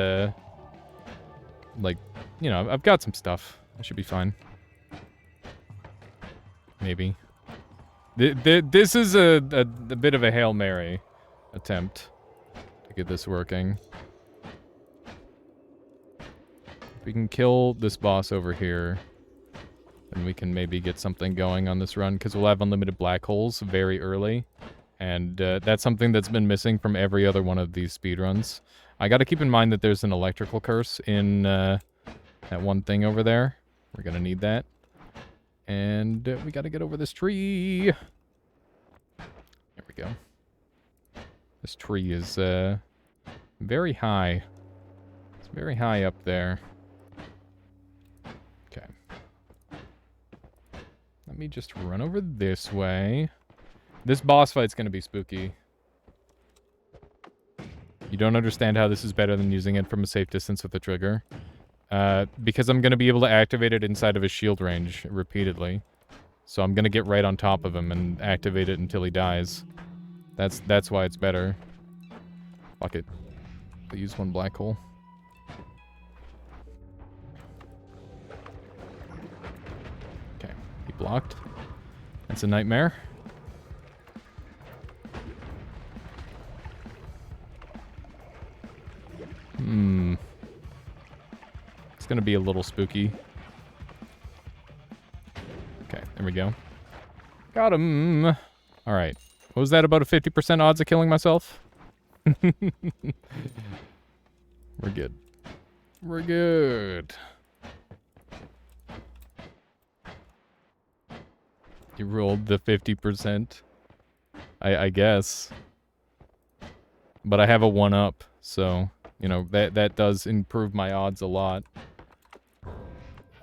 like, you know, I've got some stuff. I should be fine. Maybe. This is a bit of a Hail Mary attempt to get this working. If we can kill this boss over here, then we can maybe get something going on this run, because we'll have unlimited black holes very early. And that's something that's been missing from every other one of these speedruns. I gotta keep in mind that there's an electrical curse in that one thing over there. We're gonna need that. And we gotta get over this tree. There we go. This tree is very high. It's very high up there. Okay. Let me just run over this way. This boss fight's gonna be spooky. You don't understand how this is better than using it from a safe distance with the trigger. Because I'm gonna be able to activate it inside of his shield range repeatedly. So I'm gonna get right on top of him and activate it until he dies. That's why it's better. Fuck it. I'll use one black hole. Okay, he blocked. That's a nightmare. It's gonna be a little spooky. Okay, there we go. Got him! Alright. What was that, about a 50% odds of killing myself? We're good. We're good. You rolled the 50%. I guess. But I have a 1-up, so, you know, that does improve my odds a lot.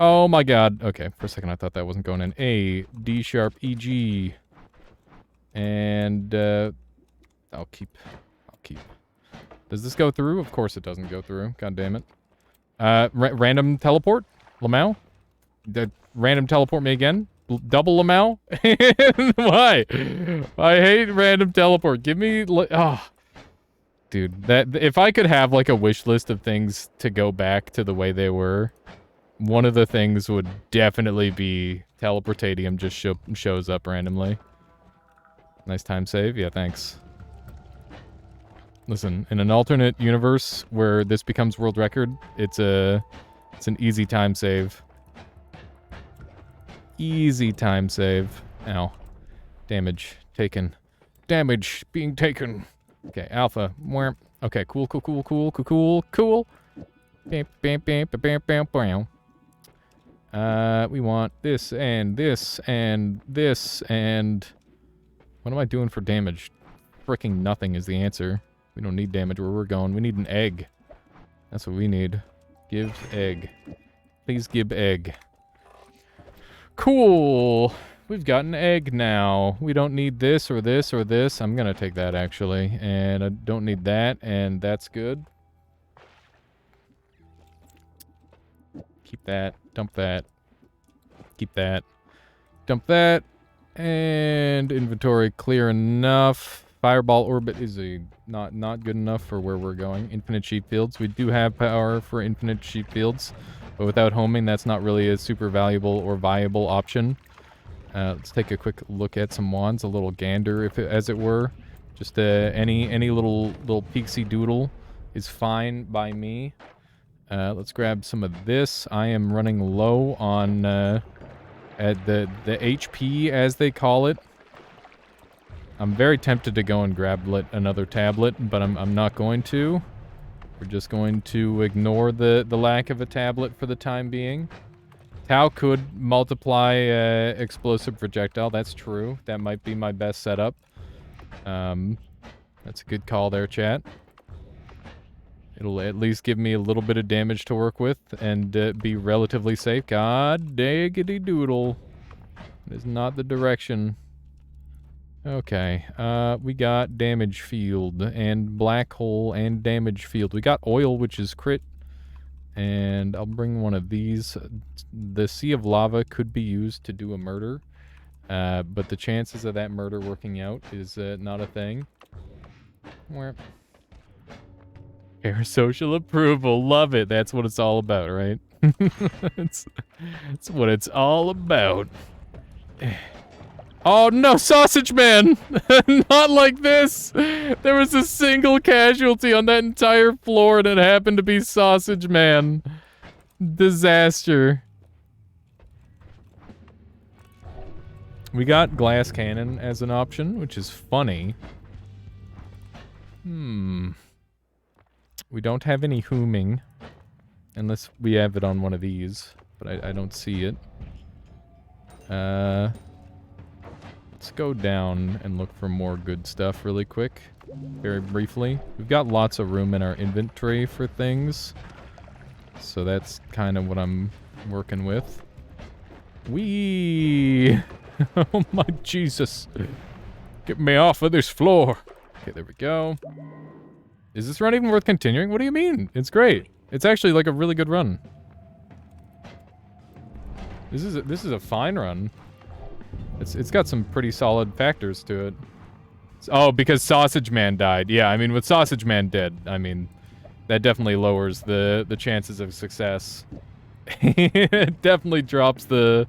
Oh my god. Okay, for a second I thought that wasn't going in. A, D sharp, E, G. And, I'll keep. Does this go through? Of course it doesn't go through. God damn it. Random teleport? Lamau? Random teleport me again? Double Lamau? Why? I hate random teleport. Give me, dude, if I could have, like, a wish list of things to go back to the way they were, one of the things would definitely be teleportatium just shows up randomly. Nice time save. Yeah, thanks. Listen, in an alternate universe where this becomes world record, it's an easy time save. Easy time save. Ow. Damage taken. Damage being taken. Okay, alpha. Okay, cool. Bam, bam, bam, bam, bam, bam. We want this and this and this and... What am I doing for damage? Fricking nothing is the answer. We don't need damage where we're going. We need an egg. That's what we need. Give egg. Please give egg. Cool. We've got an egg now. We don't need this or this or this. I'm gonna take that, actually. And I don't need that, and that's good. Keep that. Dump that. Keep that. Dump that. And inventory clear enough. Fireball orbit is not good enough for where we're going. Infinite sheep fields. We do have power for infinite sheep fields, but without homing, that's not really a super valuable or viable option. Let's take a quick look at some wands, a little gander, as it were. Just any little peaksy doodle is fine by me. Let's grab some of this. I am running low on at the HP, as they call it. I'm very tempted to go and grab another tablet, but I'm not going to. We're just going to ignore the lack of a tablet for the time being. Tau could multiply explosive projectile. That's true. That might be my best setup. That's a good call there, chat. It'll at least give me a little bit of damage to work with and be relatively safe. God diggity doodle. That is not the direction. Okay, we got damage field and black hole and damage field. We got oil, which is crit. And I'll bring one of these. The Sea of Lava could be used to do a murder. But the chances of that murder working out is not a thing. Parasocial approval, love it. That's what it's all about, right? It's what it's all about. Oh no, Sausage Man! Not like this! There was a single casualty on that entire floor and it happened to be Sausage Man. Disaster. We got Glass Cannon as an option, which is funny. We don't have any Hooming. Unless we have it on one of these. But I don't see it. Let's go down and look for more good stuff really quick. Very briefly. We've got lots of room in our inventory for things. So that's kind of what I'm working with. Whee! Oh my Jesus. Get me off of this floor. Okay, there we go. Is this run even worth continuing? What do you mean? It's great. It's actually like a really good run. This is a fine run. It's got some pretty solid factors to it. Oh, because Sausage Man died. Yeah, I mean, with Sausage Man dead, I mean, that definitely lowers the chances of success. It definitely drops the...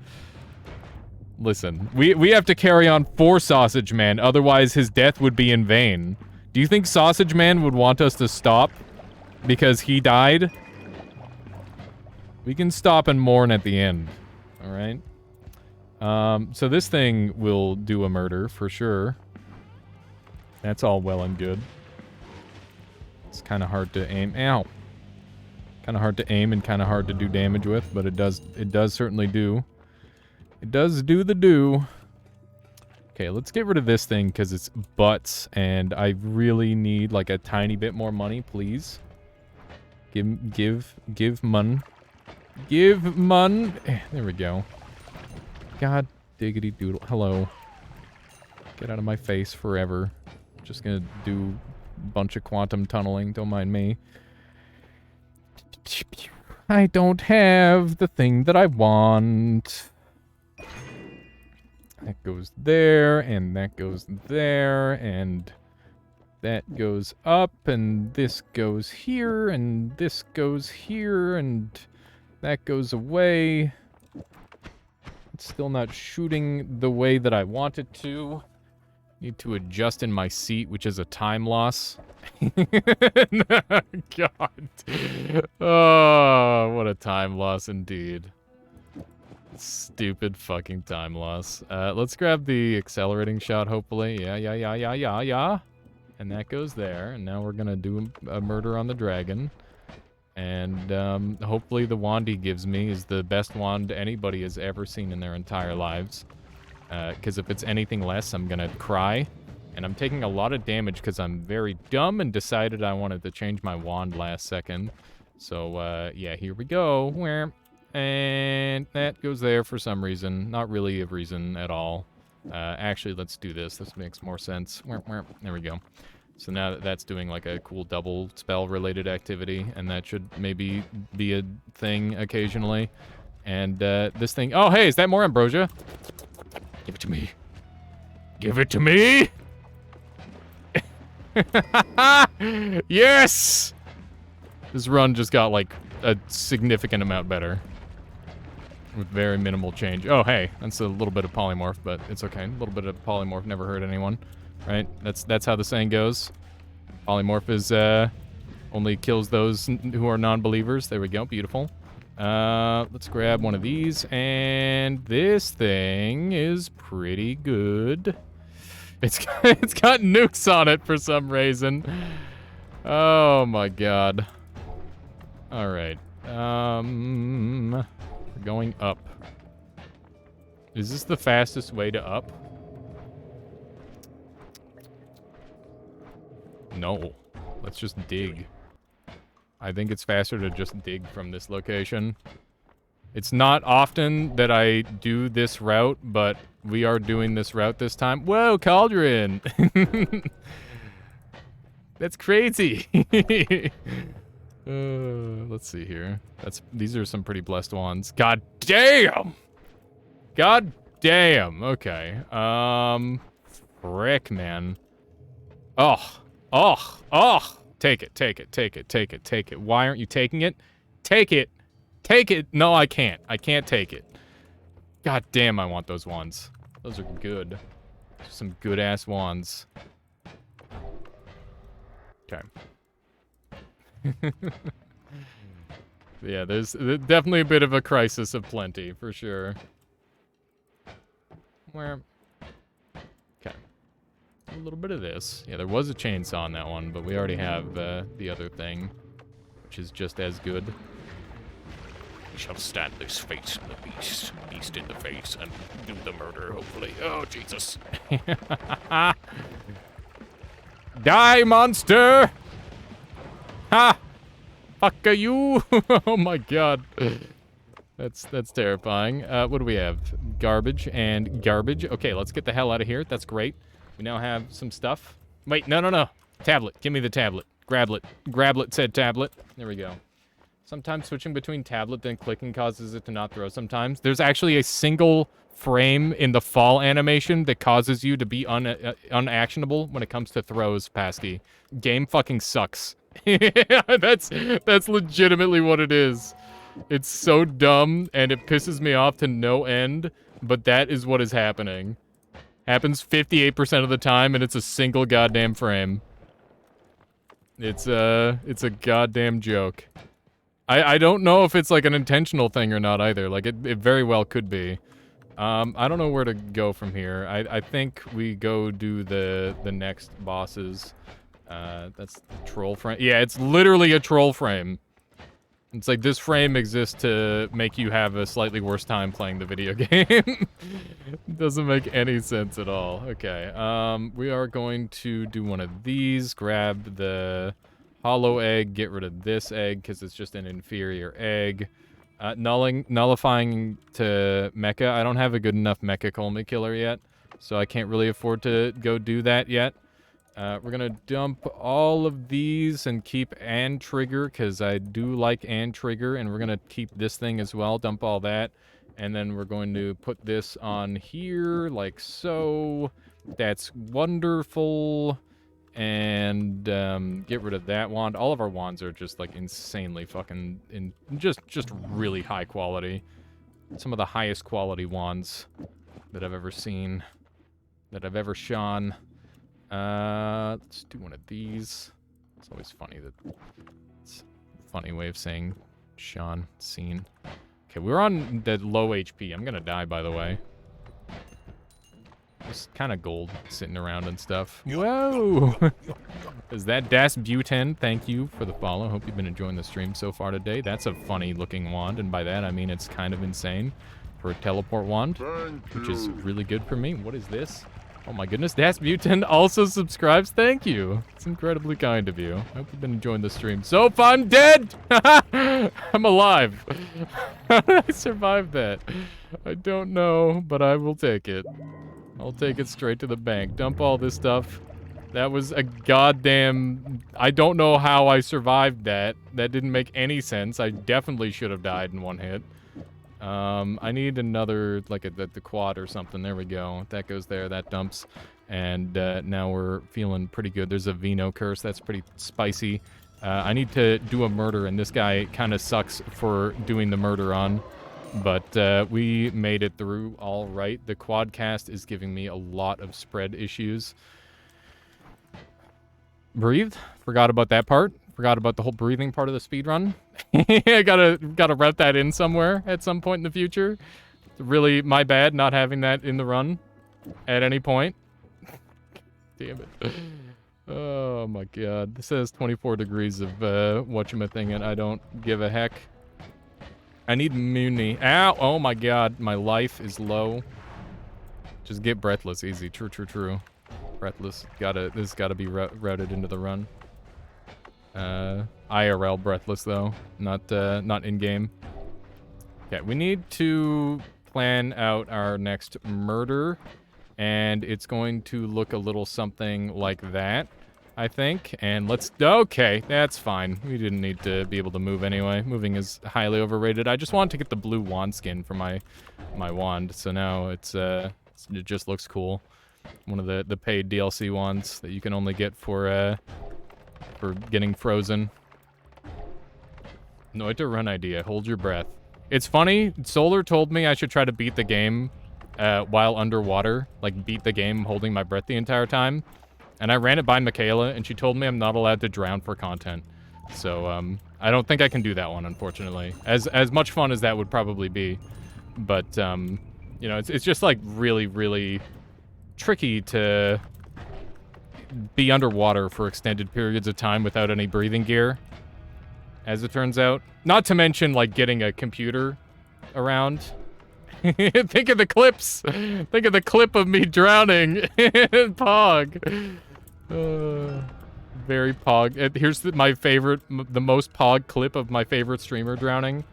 Listen, we have to carry on for Sausage Man, otherwise his death would be in vain. Do you think Sausage Man would want us to stop because he died? We can stop and mourn at the end, alright? So this thing will do a murder, for sure. That's all well and good. It's kind of hard to aim. Ow! Kind of hard to aim and kind of hard to do damage with, but it does certainly do. It does do the do. Okay, let's get rid of this thing because it's butts, and I really need like a tiny bit more money, please. Give mun. Give mun. There we go. God diggity doodle. Hello. Get out of my face forever. Just gonna do a bunch of quantum tunneling. Don't mind me. I don't have the thing that I want. That goes there, and that goes there, and that goes up, and this goes here, and this goes here, and that goes away. It's still not shooting the way that I want it to. Need to adjust in my seat, which is a time loss. God. Oh, what a time loss indeed. Stupid fucking time loss. Let's grab the accelerating shot, hopefully. Yeah. And that goes there. And now we're gonna do a murder on the dragon. And hopefully the wand he gives me is the best wand anybody has ever seen in their entire lives. Because if it's anything less, I'm gonna cry. And I'm taking a lot of damage because I'm very dumb and decided I wanted to change my wand last second. So, yeah, here we go. And that goes there for some reason. Not really a reason at all. Actually, let's do this. This makes more sense. There we go. So now that's doing like a cool double spell-related activity, and that should maybe be a thing occasionally. And this thing... Oh, hey, is that more ambrosia? Give it to me. Give it to me! Yes! This run just got like a significant amount better. With very minimal change. Oh, hey, that's a little bit of polymorph, but it's okay. A little bit of polymorph never hurt anyone, right? That's how the saying goes. Polymorph is only kills those who are non-believers. There we go, beautiful. Let's grab one of these, and this thing is pretty good. It's got nukes on it for some reason. Oh my god. All right. Going up. Is this the fastest way to up? No. Let's just dig. I think it's faster to just dig from this location. It's not often that I do this route, but we are doing this route this time. Whoa, Cauldron! That's crazy! Let's see here. These are some pretty blessed ones. God damn! God damn. Okay. Frick, man. Oh. Oh. Oh. Take it. Take it. Take it. Take it. Take it. Why aren't you taking it? Take it. Take it. No, I can't. I can't take it. God damn, I want those wands. Those are good. Some good-ass wands. Okay. Yeah, there's definitely a bit of a crisis of plenty, for sure. Where? Okay. A little bit of this. Yeah, there was a chainsaw on that one, but we already have the other thing, which is just as good. We shall stand this face in the beast in the face, and do the murder, hopefully. Oh, Jesus. Die, monster! Ha! Fuck you! Oh my god. That's terrifying. What do we have? Garbage and garbage. Okay, let's get the hell out of here. That's great. We now have some stuff. Wait, no. Tablet. Give me the tablet. Grablet. Grablet said tablet. There we go. Sometimes switching between tablet and clicking causes it to not throw sometimes. There's actually a single frame in the fall animation that causes you to be unactionable when it comes to throws, Pasty. Game fucking sucks. That's legitimately what it is. It's so dumb, and it pisses me off to no end, but that is what is happening. Happens 58% of the time, and it's a single goddamn frame. It's a goddamn joke. I don't know if it's like an intentional thing or not either. Like, it very well could be. I don't know where to go from here. I think we go do the next bosses. That's the troll frame. Yeah, it's literally a troll frame. It's like this frame exists to make you have a slightly worse time playing the video game. Doesn't make any sense at all. Okay, we are going to do one of these. Grab the hollow egg, get rid of this egg because it's just an inferior egg. Nullifying to mecha. I don't have a good enough mecha Colmy killer yet, so I can't really afford to go do that yet. We're gonna dump all of these and keep and trigger because I do like and trigger, and we're gonna keep this thing as well. Dump all that, and then we're going to put this on here like so. That's wonderful. And get rid of that wand. All of our wands are just like insanely fucking just really high quality. Some of the highest quality wands that I've ever seen, that I've ever shone. Let's do one of these. It's always funny that it's a funny way of saying shone, seen. Okay, we're on the low HP. I'm gonna die, by the way. Just kind of gold sitting around and stuff. Whoa! Is that Das Buten? Thank you for the follow. Hope you've been enjoying the stream so far today. That's a funny looking wand, and by that I mean it's kind of insane for a teleport wand, which is really good for me. What is this? Oh my goodness, Das Buten also subscribes. Thank you. It's incredibly kind of you. I hope you've been enjoying the stream. So far, I'm dead! I'm alive. How did I survive that? I don't know, but I will take it. I'll take it straight to the bank. Dump all this stuff. That was a goddamn... I don't know how I survived that. That didn't make any sense. I definitely should have died in one hit. I need another, like the quad or something. There we go. That goes there. That dumps. And now we're feeling pretty good. There's a Vino curse. That's pretty spicy. I need to do a murder, and this guy kind of sucks for doing the murder on. But we made it through all right. The quadcast is giving me a lot of spread issues. Breathed. Forgot about that part. Forgot about the whole breathing part of the speedrun. I gotta route that in somewhere at some point in the future. It's really my bad not having that in the run at any point. Damn it. Oh my god. This says 24 degrees of whatchamacallit, and I don't give a heck. I need immunity. Ow! Oh my god, my life is low. Just get breathless, easy. True. Breathless. This gotta be routed into the run. IRL breathless though, not in-game. Okay, we need to plan out our next murder, and it's going to look a little something like that. I think. And let's... Okay, that's fine. We didn't need to be able to move anyway. Moving is highly overrated. I just wanted to get the blue wand skin for my wand, so now it just looks cool. One of the paid DLC wands that you can only get for getting frozen. Noita run idea. Hold your breath. It's funny. Solar told me I should try to beat the game while underwater. Like, beat the game holding my breath the entire time. And I ran it by Michaela, and she told me I'm not allowed to drown for content. So, I don't think I can do that one, unfortunately. As much fun as that would probably be. But, you know, it's just, like, really, really tricky to be underwater for extended periods of time without any breathing gear, as it turns out. Not to mention, like, getting a computer around. Think of the clips. Think of the clip of me drowning. Pog. Very Pog. Here's my favorite, the most Pog clip of my favorite streamer drowning.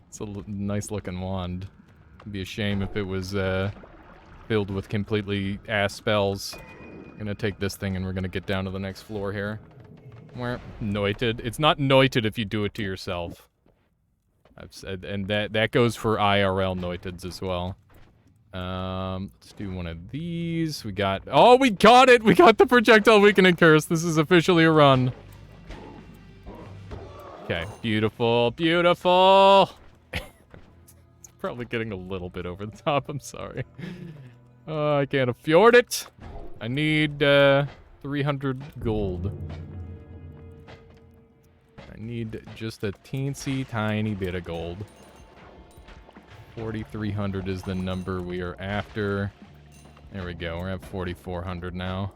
It's a nice looking wand. It'd be a shame if it was filled with completely ass spells. I'm gonna take this thing and we're gonna get down to the next floor here. Where noited. It's not noited if you do it to yourself. I've said, and that goes for IRL noiteds as well. Let's do one of these. We got... Oh, we got it! We got the projectile weakening curse. This is officially a run. Okay, beautiful, beautiful! It's probably getting a little bit over the top, I'm sorry. I can't afford it. I need 300 gold. I need just a teensy tiny bit of gold. 4,300 is the number we are after. There we go. We're at 4,400 now.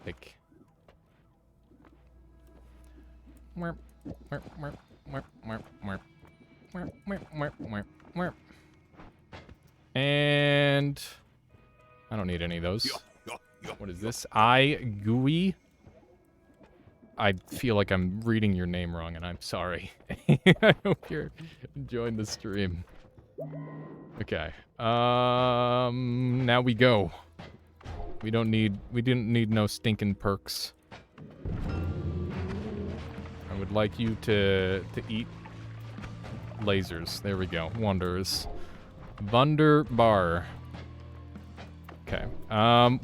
Like. And I don't need any of those. What is this? Gooey? I feel like I'm reading your name wrong, and I'm sorry. I hope you're enjoying the stream. Okay. Now we go. We didn't need no stinking perks. I would like you to eat lasers. There we go. Wonders. Wunderbar. Okay.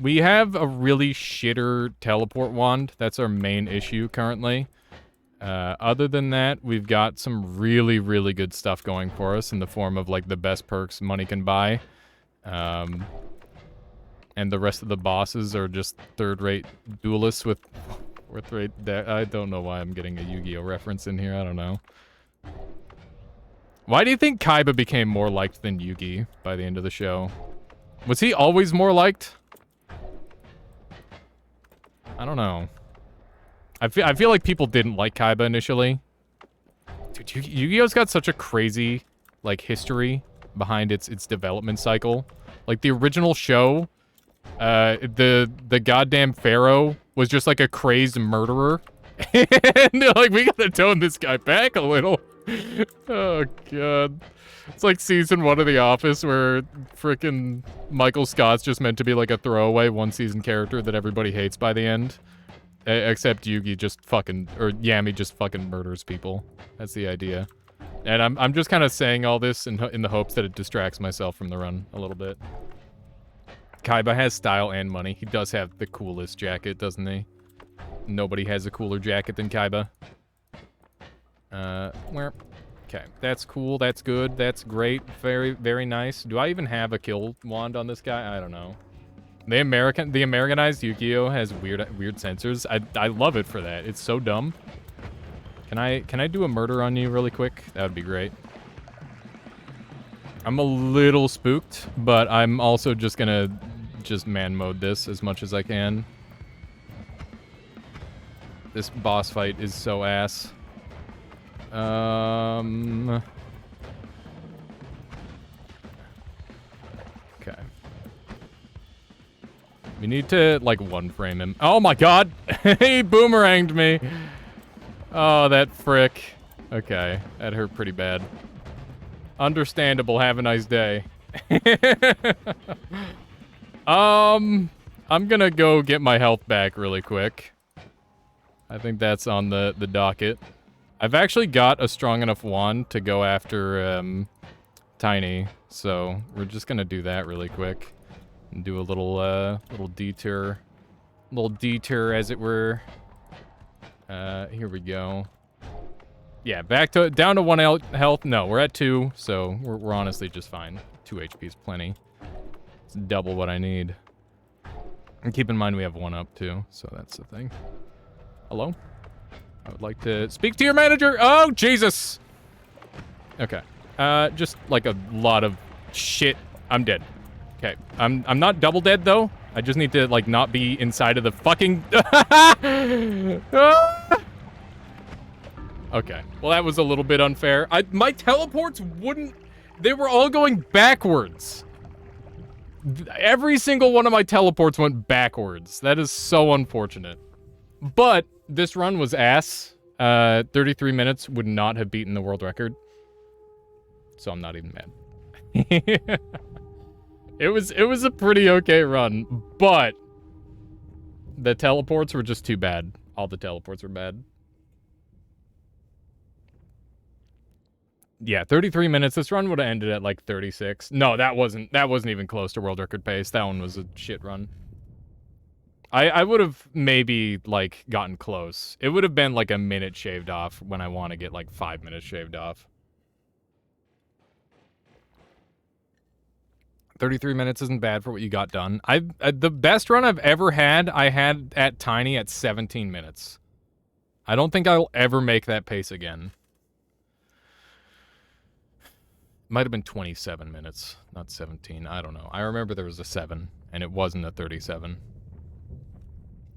We have a really shitter teleport wand. That's our main issue currently. Other than that, we've got some really, really good stuff going for us in the form of, like, the best perks money can buy. And the rest of the bosses are just third-rate duelists with fourth-rate... I don't know why I'm getting a Yu-Gi-Oh! Reference in here. I don't know. Why do you think Kaiba became more liked than Yugi by the end of the show? Was he always more liked? I don't know. I feel like people didn't like Kaiba initially. Dude, Yu-Gi-Oh's got such a crazy, like, history behind its development cycle. Like, the original show, the goddamn pharaoh was just, like, a crazed murderer. And they're like, we gotta tone this guy back a little. Oh, God. It's like season 1 of The Office where frickin' Michael Scott's just meant to be like a throwaway one-season character that everybody hates by the end. Except Yugi just fucking, or Yami just fucking murders people. That's the idea. And I'm just kind of saying all this in the hopes that it distracts myself from the run a little bit. Kaiba has style and money. He does have the coolest jacket, doesn't he? Nobody has a cooler jacket than Kaiba. Where... Okay, that's cool, that's good, that's great, very, very nice. Do I even have a kill wand on this guy? I don't know. The Americanized Yu-Gi-Oh! Has weird sensors. I love it for that. It's so dumb. Can I do a murder on you really quick? That would be great. I'm a little spooked, but I'm also just gonna man mode this as much as I can. This boss fight is so ass. Okay. We need to, like, one-frame him. Oh my god! He boomeranged me! Oh, that frick. Okay, that hurt pretty bad. Understandable, have a nice day. I'm gonna go get my health back really quick. I think that's on the docket. I've actually got a strong enough wand to go after, Tiny, so we're just gonna do that really quick. And do a little detour. Little detour, as it were. Here we go. Yeah, down to 1 health. No, we're at 2, so we're honestly just fine. 2 HP is plenty. It's double what I need. And keep in mind we have 1 up, too, so that's the thing. Hello? I would like to speak to your manager. Oh, Jesus! Okay. Just, like, a lot of shit. I'm dead. Okay. I'm not double dead, though. I just need to, like, not be inside of the fucking... Okay. Well, that was a little bit unfair. My teleports wouldn't... They were all going backwards. Every single one of my teleports went backwards. That is so unfortunate. But this run was ass. 33 minutes would not have beaten the world record. So I'm not even mad. It was a pretty okay run, but the teleports were just too bad. All the teleports were bad. Yeah, 33 minutes. This run would have ended at like 36. No, that wasn't even close to world record pace. That one was a shit run. I would have maybe like gotten close. It would have been like a minute shaved off when I want to get like 5 minutes shaved off. 33 minutes isn't bad for what you got done. The best run I've ever had, I had at Tiny at 17 minutes. I don't think I'll ever make that pace again. Might have been 27 minutes, not 17. I don't know. I remember there was a 7, and it wasn't a 37.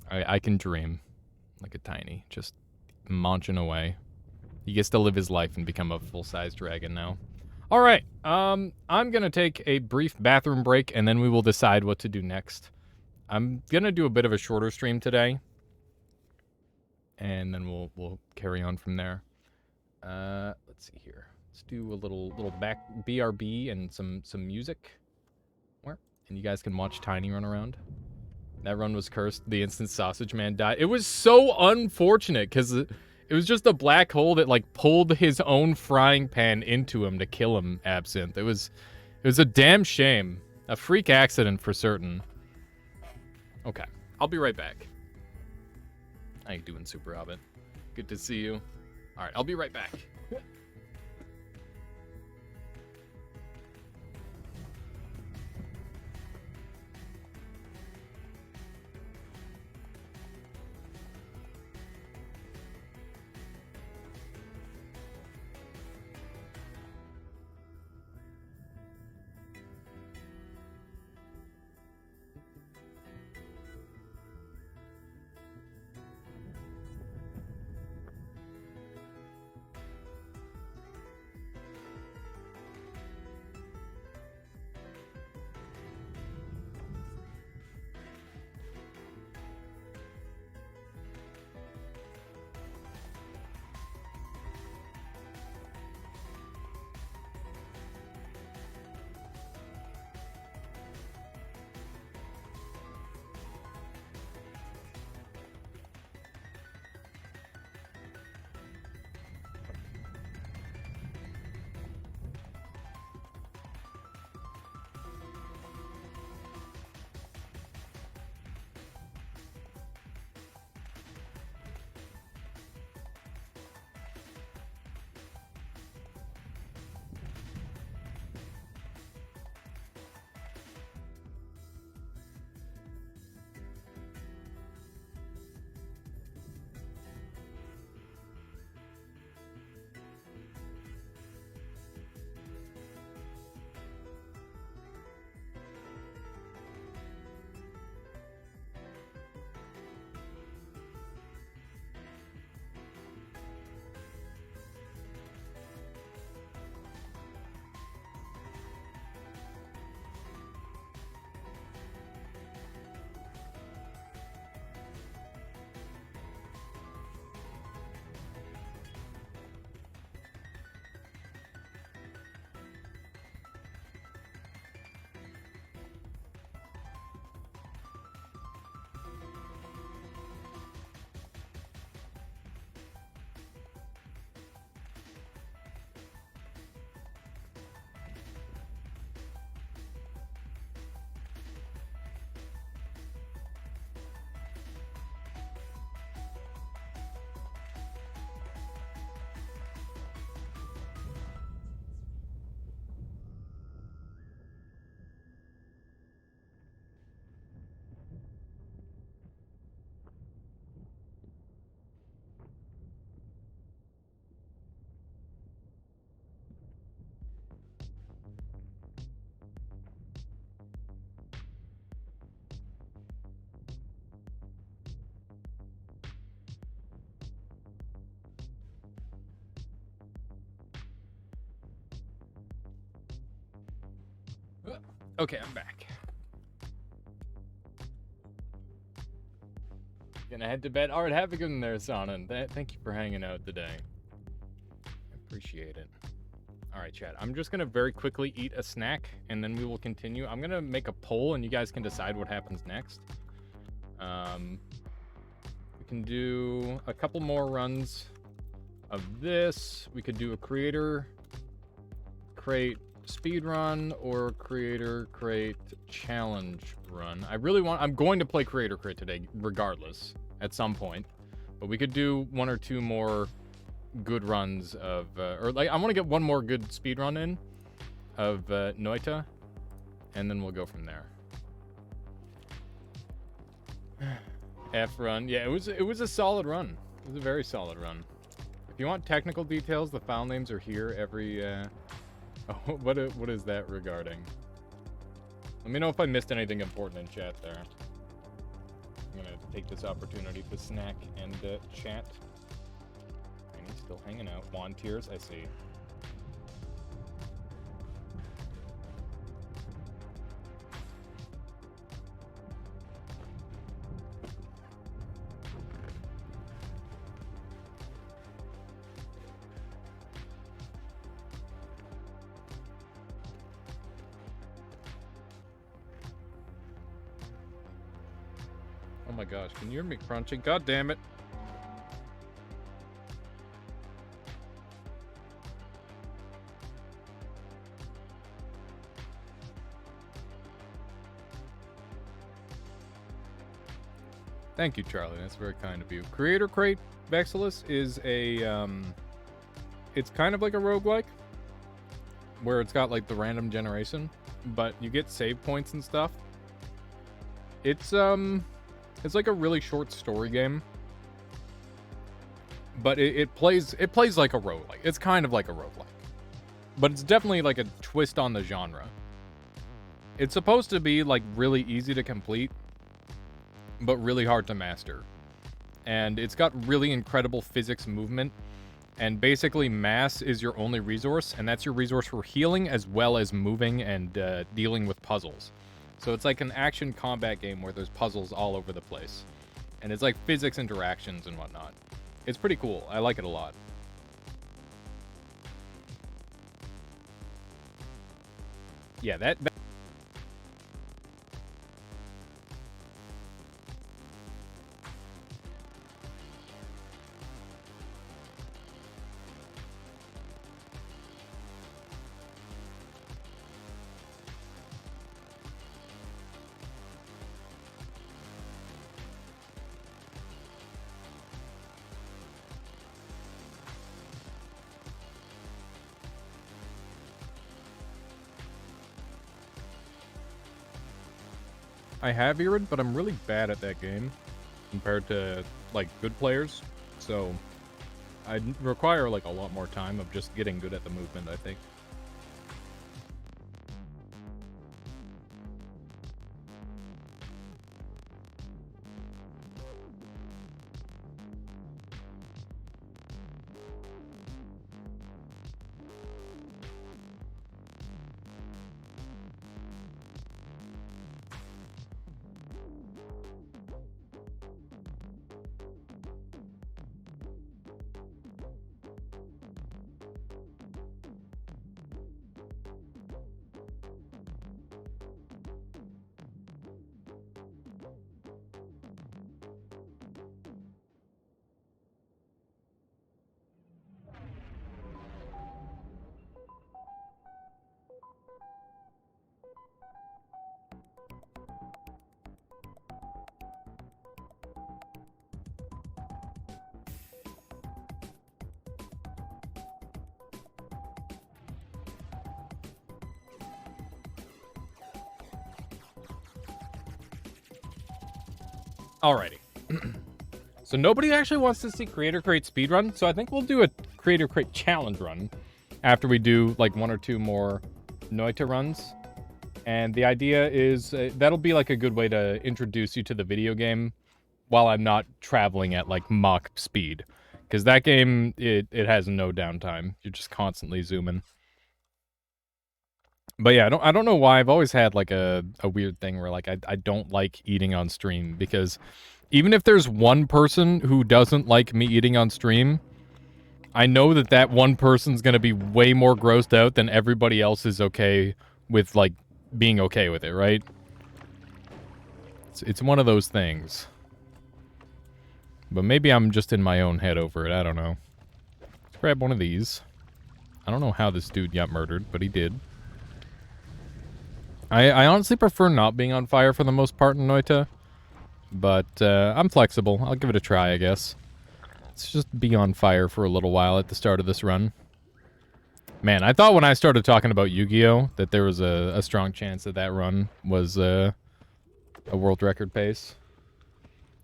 I can dream like a Tiny, just munching away. He gets to live his life and become a full-size dragon now. All right, I'm gonna take a brief bathroom break, and then we will decide what to do next. I'm gonna do a bit of a shorter stream today, and then we'll carry on from there. Let's see here. Let's do a little back BRB and some music. Where? And you guys can watch Tiny run around. That run was cursed. The instant Sausage Man died. It was so unfortunate because it was just a black hole that like pulled his own frying pan into him to kill him, Absinthe. It was a damn shame. A freak accident for certain. Okay, I'll be right back. How you doing, Super Hobbit? Good to see you. All right, I'll be right back. Okay, I'm back. Gonna head to bed. All right, have a good one there, Sonnen. Thank you for hanging out today. I appreciate it. All right, chat. I'm just gonna very quickly eat a snack, and then we will continue. I'm gonna make a poll, and you guys can decide what happens next. We can do a couple more runs of this. We could do a creator crate speed run or creator crate challenge run. I'm going to play creator crate today regardless at some point, but we could do one or two more good runs of I want to get one more good speed run in of Noita, and then we'll go from there. F run. Yeah, it was a solid run. It was a very solid run. If you want technical details, the file names are here every oh, what is that regarding? Let me know if I missed anything important in chat there. I'm gonna take this opportunity to snack and chat. And he's still hanging out. Wand tears, I see. Oh my gosh, can you hear me crunching? God damn it. Thank you, Charlie. That's very kind of you. Creator Crate Vexilus is a it's kind of like a roguelike where it's got like the random generation, but you get save points and stuff. It's like a really short story game, but it plays like a roguelike. It's kind of like a roguelike, but it's definitely like a twist on the genre. It's supposed to be like really easy to complete, but really hard to master. And it's got really incredible physics movement, and basically mass is your only resource, and that's your resource for healing as well as moving and dealing with puzzles. So it's like an action combat game where there's puzzles all over the place. And it's like physics interactions and whatnot. It's pretty cool. I like it a lot. Yeah, that I have Irid, but I'm really bad at that game compared to like good players. So I require like a lot more time of just getting good at the movement, I think. Alrighty. So nobody actually wants to see Creator Crate speedrun, so I think we'll do a Creator Crate challenge run after we do like one or two more Noita runs. And the idea is that'll be like a good way to introduce you to the video game while I'm not traveling at like Mach speed. Because that game, it has no downtime. You're just constantly zooming. But yeah, I don't know why. I've always had like a weird thing where like I don't like eating on stream, because even if there's one person who doesn't like me eating on stream, I know that that one person's gonna be way more grossed out than everybody else is okay with, like, being okay with it, right? It's one of those things. But maybe I'm just in my own head over it, I don't know. Let's grab one of these. I don't know how this dude got murdered, but he did. I honestly prefer not being on fire for the most part in Noita. But, I'm flexible. I'll give it a try, I guess. Let's just be on fire for a little while at the start of this run. Man, I thought when I started talking about Yu-Gi-Oh! That there was a strong chance that that run was, a world record pace.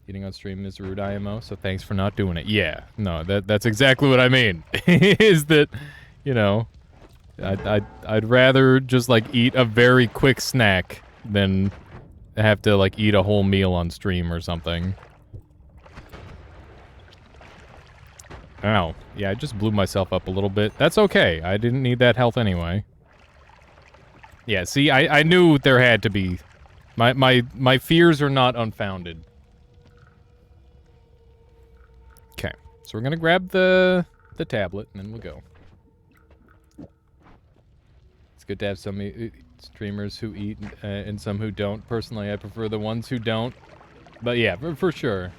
Eating on stream is rude, IMO, so thanks for not doing it. Yeah, no, that's exactly what I mean. Is that, you know, I'd rather just, like, eat a very quick snack than have to, like, eat a whole meal on stream or something. Ow. Yeah, I just blew myself up a little bit. That's okay. I didn't need that health anyway. Yeah, see, I knew there had to be... My fears are not unfounded. Okay. So we're gonna grab the tablet, and then we'll go. It's good to have some streamers who eat and some who don't. Personally, I prefer the ones who don't. But yeah, for sure.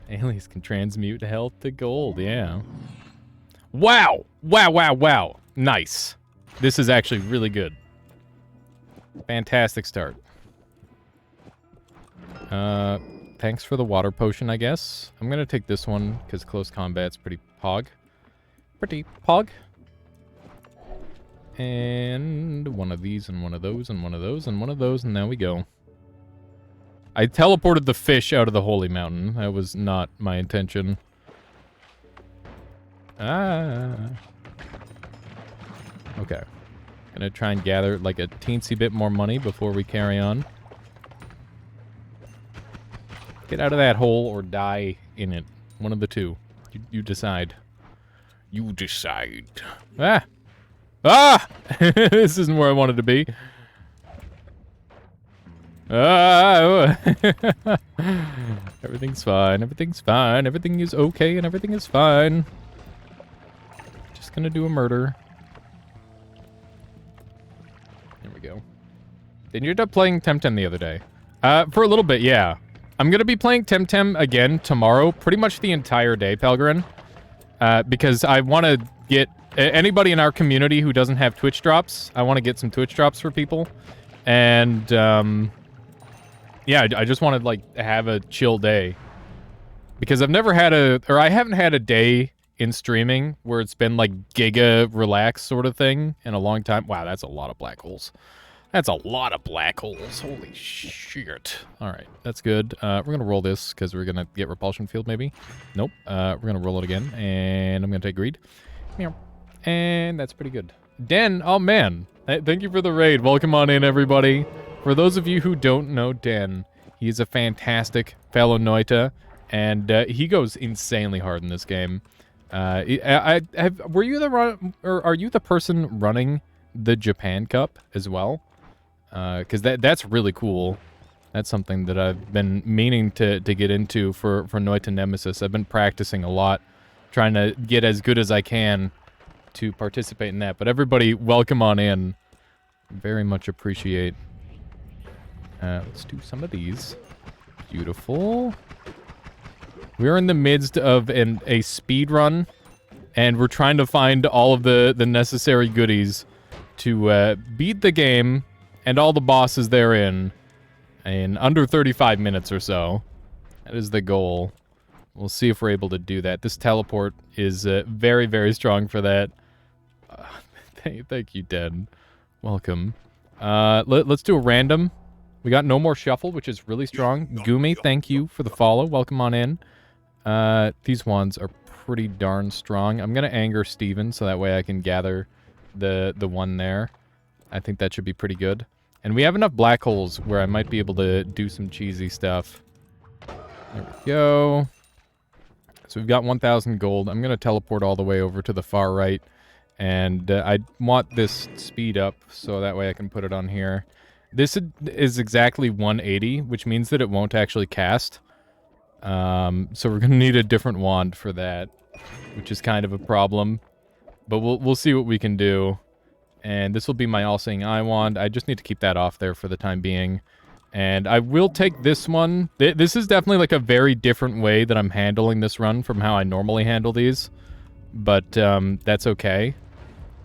Alias can transmute health to gold, yeah. Wow! Wow, wow, wow. Nice. This is actually really good. Fantastic start. Thanks for the water potion, I guess. I'm gonna take this one, because close combat's pretty pog. Pretty pog. And one of these, and one of those, and one of those, and one of those, and now we go. I teleported the fish out of the holy mountain. That was not my intention. Ah. Okay. Gonna try and gather, like, a teensy bit more money before we carry on. Get out of that hole or die in it. One of the two. You decide. You decide. Ah! Ah! This isn't where I wanted to be. Ah! Everything's fine. Everything's fine. Everything is okay and everything is fine. Just gonna do a murder. There we go. Then you ended up playing Temtem the other day. For a little bit, yeah. I'm gonna be playing Temtem again tomorrow, pretty much the entire day, Pelgrin. Because I want to get... anybody in our community who doesn't have Twitch drops, I want to get some Twitch drops for people. And, yeah, I just want to, like, have a chill day. Because I've never had I haven't had a day in streaming where it's been, like, giga relaxed sort of thing in a long time. Wow, that's a lot of black holes. That's a lot of black holes. Holy shit. Alright, that's good. We're gonna roll this, because we're gonna get Repulsion Field, maybe. Nope. We're gonna roll it again, and I'm gonna take Greed. And that's pretty good. Den, oh man. Thank you for the raid. Welcome on in, everybody. For those of you who don't know Den, he's a fantastic fellow Noita, and he goes insanely hard in this game. Were you are you the person running the Japan Cup as well? Because that's really cool. That's something that I've been meaning to get into for Noita Nemesis. I've been practicing a lot, trying to get as good as I can to participate in that. But everybody, welcome on in. Very much appreciate. Let's do some of these. Beautiful. We're in the midst of a speed run, and we're trying to find all of the necessary goodies to beat the game and all the bosses therein in under 35 minutes or so. That is the goal. We'll see if we're able to do that. This teleport is very, very strong for that. Thank you, Den. Welcome. Let's do a random. We got no more shuffle, which is really strong. Gumi, thank you for the follow. Welcome on in. These ones are pretty darn strong. I'm gonna anger Steven, so that way I can gather the one there. I think that should be pretty good. And we have enough black holes where I might be able to do some cheesy stuff. There we go. So we've got 1,000 gold. I'm gonna teleport all the way over to the far right And I want this speed up so that way I can put it on here. This is exactly 180, which means that it won't actually cast. So we're going to need a different wand for that, which is kind of a problem. But we'll see what we can do. And this will be my all-seeing eye wand. I just need to keep that off there for the time being. And I will take this one. This is definitely like a very different way that I'm handling this run from how I normally handle these. But that's okay.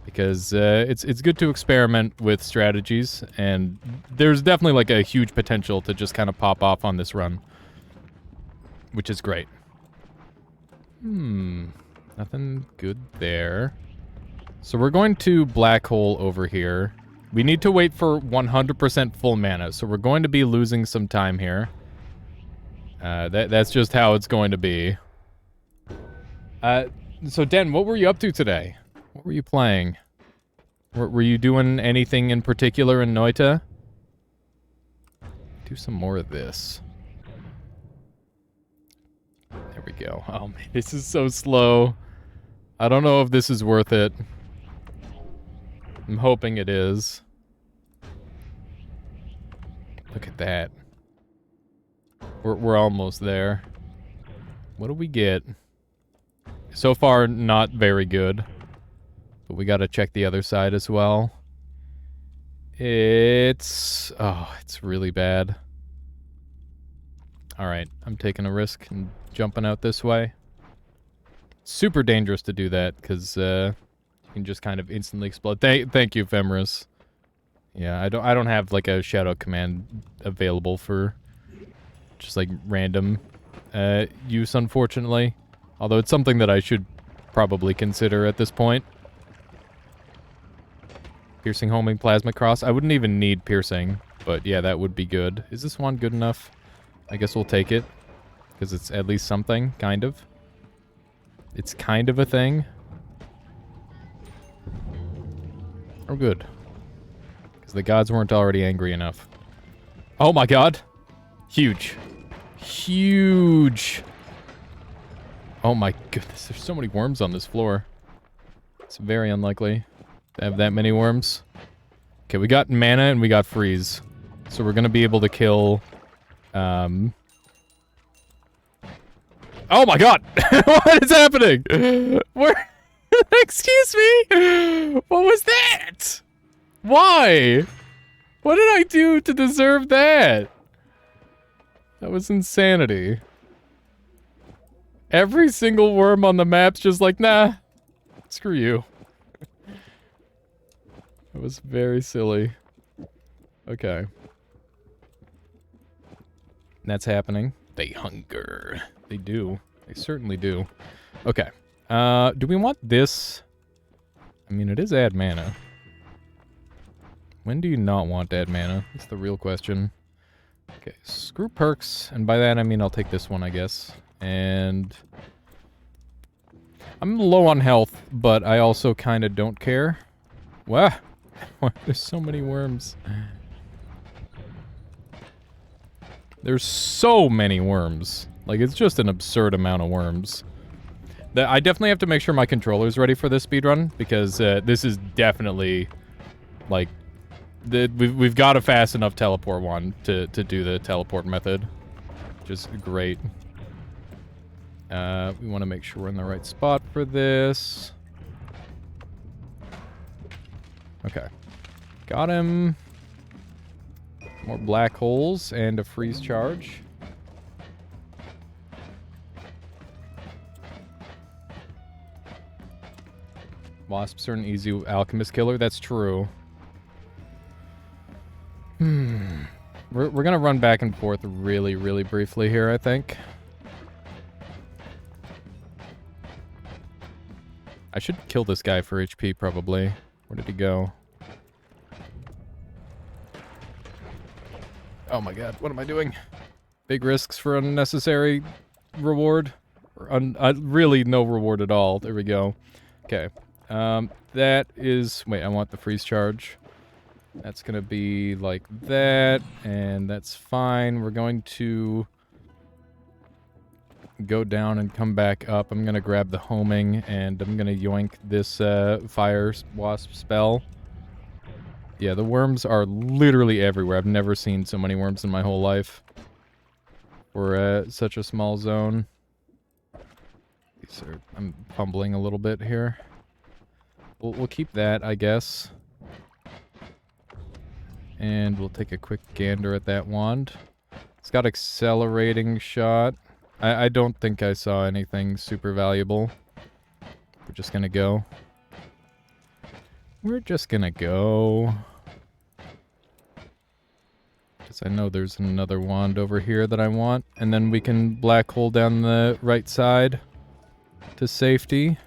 Because it's good to experiment with strategies. And there's definitely like a huge potential to just kind of pop off on this run. Which is great. Nothing good there. So we're going to black hole over here. We need to wait for 100% full mana, so we're going to be losing some time here. That's just how it's going to be. So Den, what were you up to today? What were you playing? Were you doing anything in particular in Noita? Do some more of this. There we go. Oh man, this is so slow. I don't know if this is worth it. I'm hoping it is. Look at that. We're almost there. What do we get? So far, not very good. But we gotta check the other side as well. It's really bad. Alright, I'm taking a risk and jumping out this way. Super dangerous to do that, because you can just kind of instantly explode. Thank you, Femrus. Yeah, I don't have like a shadow command available for just like random use, unfortunately. Although it's something that I should probably consider at this point. Piercing, homing, plasma cross. I wouldn't even need piercing, but yeah, that would be good. Is this one good enough? I guess we'll take it, because it's at least something, kind of. It's kind of a thing. Oh, good. Because the gods weren't already angry enough. Oh my god! Huge. Huge! Oh my goodness, there's so many worms on this floor. It's very unlikely to have that many worms. Okay, we got mana and we got freeze. So we're gonna be able to kill... Oh my god! What is happening? Where... Excuse me? What was that? Why? What did I do to deserve that? That was insanity. Every single worm on the map's just like, nah, screw you. That was very silly. Okay. That's happening. They hunger. They do. They certainly do. Okay. Do we want this? I mean, it is add mana. When do you not want to add mana? That's the real question. Okay, screw perks. And by that, I mean I'll take this one, I guess. And... I'm low on health, but I also kind of don't care. Wow. There's so many worms. There's so many worms. Like, it's just an absurd amount of worms. I definitely have to make sure my controller's ready for this speedrun, because this is definitely, like, we've got a fast enough teleport one to do the teleport method. Which is great. We want to make sure we're in the right spot for this. Okay. Got him. More black holes and a freeze charge. Wasps are an easy alchemist killer. That's true. We're gonna run back and forth really, really briefly here, I think. I should kill this guy for HP, probably. Where did he go? Oh my god, what am I doing? Big risks for unnecessary reward? Or really no reward at all. There we go. Okay. That is... Wait, I want the freeze charge. That's gonna be like that, and that's fine. We're going to go down and come back up. I'm gonna grab the homing, and I'm gonna yoink this fire wasp spell. Yeah, the worms are literally everywhere. I've never seen so many worms in my whole life. For such a small zone. I'm fumbling a little bit here. We'll keep that, I guess. And we'll take a quick gander at that wand. It's got accelerating shot. I don't think I saw anything super valuable. We're just gonna go. We're just gonna go. Because I know there's another wand over here that I want. And then we can black hole down the right side to safety.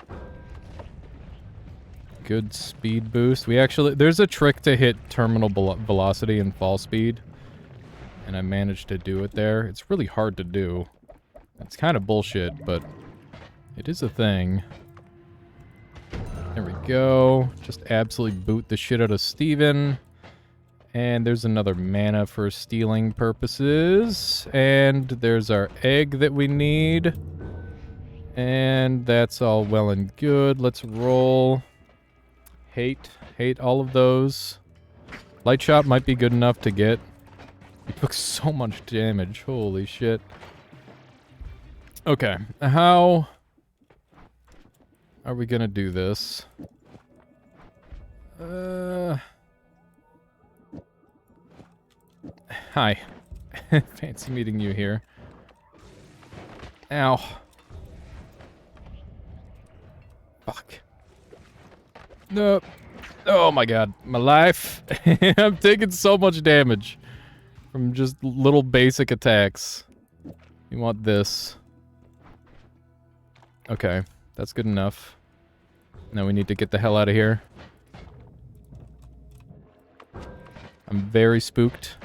Good speed boost. We actually... There's a trick to hit terminal velocity and fall speed. And I managed to do it there. It's really hard to do. It's kind of bullshit, but it is a thing. There we go. Just absolutely boot the shit out of Steven. And there's another mana for stealing purposes. And there's our egg that we need. And that's all well and good. Let's roll. Hate all of those. Light shot might be good enough to get. He took so much damage. Holy shit. Okay, how are we gonna do this? Hi. Fancy meeting you here. Ow. Fuck. No. Oh my god. My life. I'm taking so much damage from just little basic attacks. You want this. Okay. That's good enough. Now we need to get the hell out of here. I'm very spooked.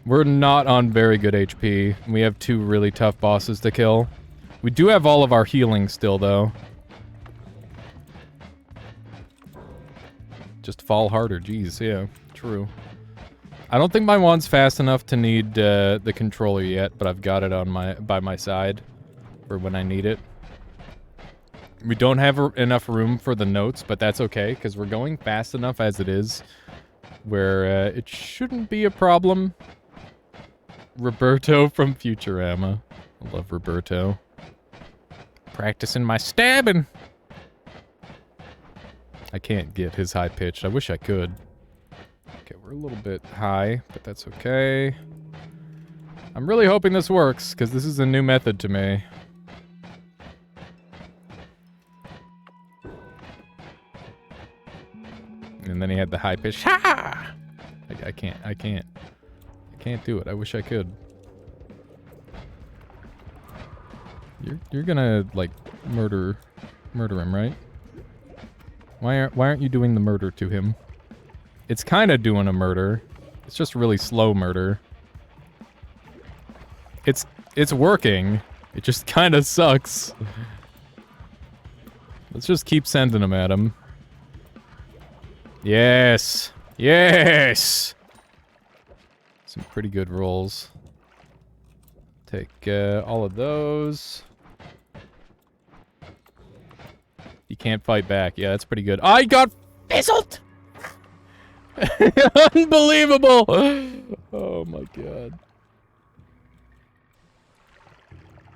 We're not on very good HP. We have 2 really tough bosses to kill. We do have all of our healing still, though. Just fall harder. Jeez, yeah. True. I don't think my wand's fast enough to need the controller yet, but I've got it on by my side for when I need it. We don't have enough room for the notes, but that's okay, because we're going fast enough as it is, where it shouldn't be a problem. Roberto from Futurama. I love Roberto. Practicing my stabbing. I can't get his high pitch. I wish I could. Okay, we're a little bit high, but that's okay. I'm really hoping this works, because this is a new method to me. And then he had the high pitch. Ha! I can't do it. I wish I could. You're gonna, like, murder him, right? Why aren't you doing the murder to him? It's kind of doing a murder. It's just really slow murder. It's working. It just kind of sucks. Let's just keep sending them at him. Yes! Yes! Some pretty good rolls. Take all of those. You can't fight back. Yeah, that's pretty good. I got fizzled! Unbelievable! Oh my god.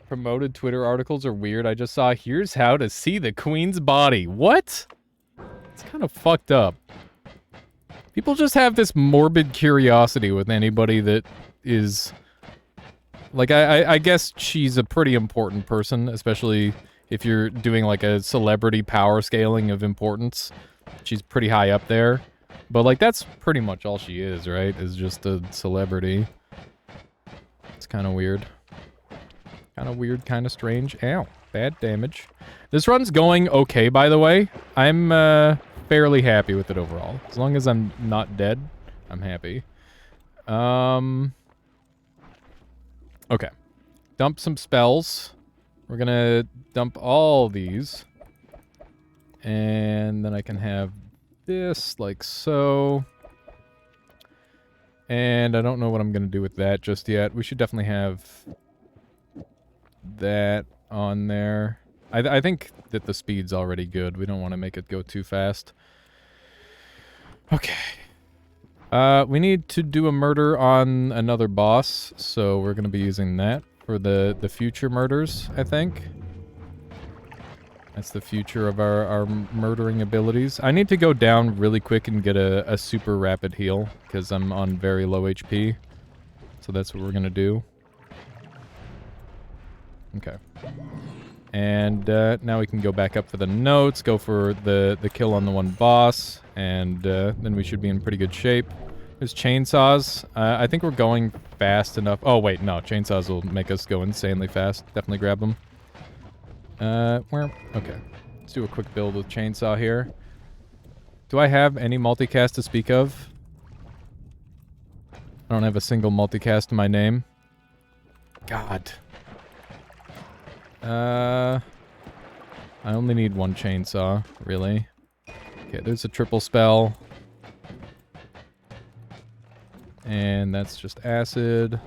Promoted Twitter articles are weird. I just saw, here's how to see the Queen's body. What? It's kind of fucked up. People just have this morbid curiosity with anybody that is... Like, I guess she's a pretty important person, especially if you're doing, like, a celebrity power scaling of importance. She's pretty high up there. But, like, that's pretty much all she is, right? Is just a celebrity. It's kind of weird. Kind of weird, kind of strange. Ow. Bad damage. This run's going okay, by the way. I'm, fairly happy with it overall. As long as I'm not dead, I'm happy. Okay. Dump some spells. We're gonna dump all these. And then I can have this, like so. And I don't know what I'm gonna do with that just yet. We should definitely have that on there. I think that the speed's already good. We don't want to make it go too fast. Okay. We need to do a murder on another boss, so we're going to be using that for the future murders, I think. That's the future of our murdering abilities. I need to go down really quick and get a super rapid heal, because I'm on very low HP. So that's what we're going to do. Okay. And now we can go back up for the notes, go for the kill on the one boss, and then we should be in pretty good shape. There's chainsaws. I think we're going fast enough. Oh, wait, no. Chainsaws will make us go insanely fast. Definitely grab them. Where? Okay. Let's do a quick build with chainsaw here. Do I have any multicast to speak of? I don't have a single multicast in my name. God. I only need one chainsaw, really. Okay, there's a triple spell. And that's just acid.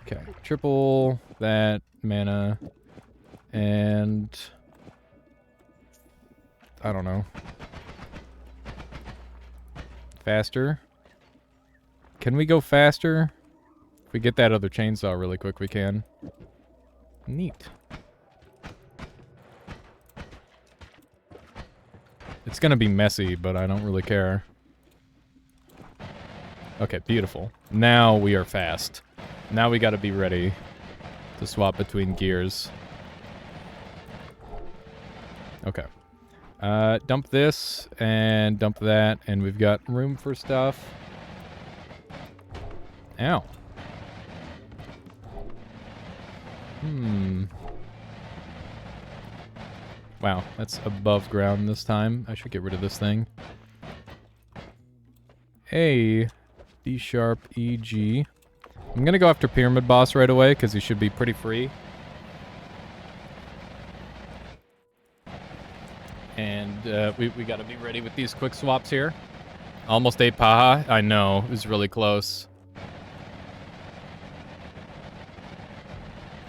Okay, triple that mana. And I don't know. Faster. Can we go faster? If we get that other chainsaw really quick, we can. Neat. It's gonna be messy, but I don't really care. Okay, beautiful. Now we are fast. Now we gotta be ready to swap between gears. Okay. Dump this, and dump that, and we've got room for stuff. Ow. Wow, that's above ground this time. I should get rid of this thing. A, B sharp, E, G. I'm gonna go after Pyramid Boss right away, because he should be pretty free. And we gotta be ready with these quick swaps here. Almost 8 Paha. I know, it was really close.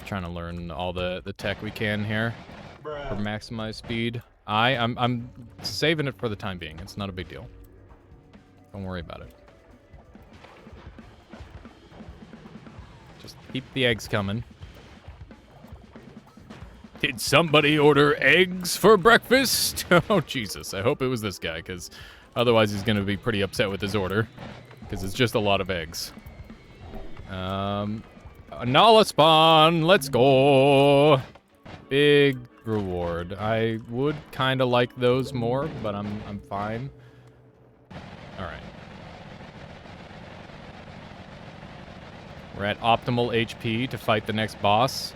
Trying to learn all the tech we can here for maximize speed. I'm saving it for the time being. It's not a big deal. Don't worry about it. Just keep the eggs coming. Did somebody order eggs for breakfast? Oh, Jesus. I hope it was this guy, because otherwise he's going to be pretty upset with his order, because it's just a lot of eggs. Nala spawn. Let's go. Big reward. I would kind of like those more, but I'm fine. All right. We're at optimal HP to fight the next boss.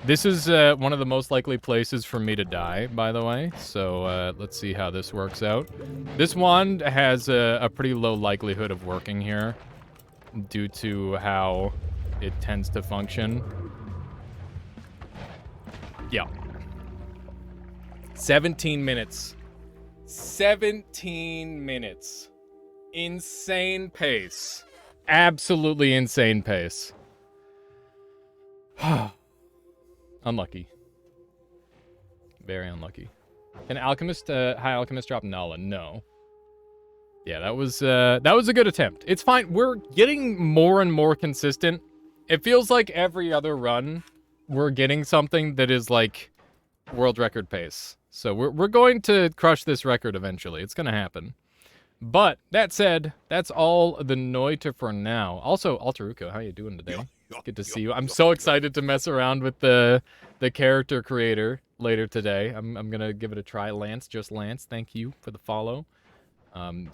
This is one of the most likely places for me to die, by the way. So let's see how this works out. This wand has a pretty low likelihood of working here due to how it tends to function. Yeah. 17 minutes. 17 minutes. Insane pace. Absolutely insane pace. Unlucky. Very unlucky. Can Alchemist, High Alchemist drop Nala? No. Yeah, that was a good attempt. It's fine. We're getting more and more consistent. It feels like every other run, we're getting something that is like world record pace. So we're going to crush this record eventually. It's going to happen. But that said, that's all the Noita for now. Also, Alteruko, how you doing today? Good to see you. I'm so excited to mess around with the character creator later today. I'm gonna give it a try. Lance, just Lance, thank you for the follow.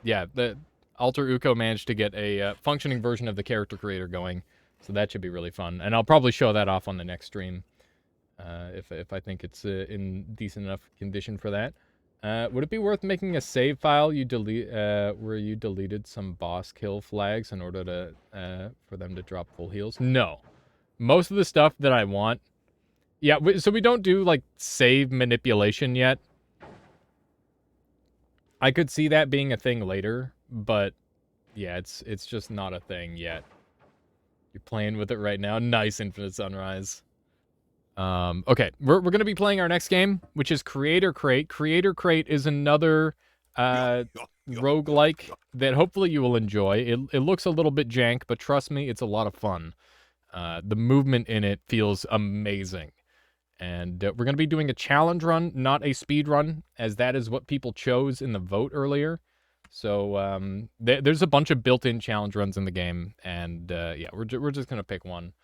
Yeah, the Alteruko managed to get a functioning version of the character creator going, so that should be really fun. And I'll probably show that off on the next stream, if I think it's in decent enough condition for that. Would it be worth making a save file you delete where you deleted some boss kill flags in order to for them to drop full heals? No. Most of the stuff that I want, yeah. So we don't do like save manipulation yet. I could see that being a thing later, but yeah, it's just not a thing yet. You're playing with it right now. Nice, Infinite Sunrise. Okay, we're going to be playing our next game, which is Creator Crate. Creator Crate is another roguelike that hopefully you will enjoy. It looks a little bit jank, but trust me, it's a lot of fun. The movement in it feels amazing. And we're going to be doing a challenge run, not a speed run, as that is what people chose in the vote earlier. So there's a bunch of built-in challenge runs in the game, and yeah, we're just going to pick one.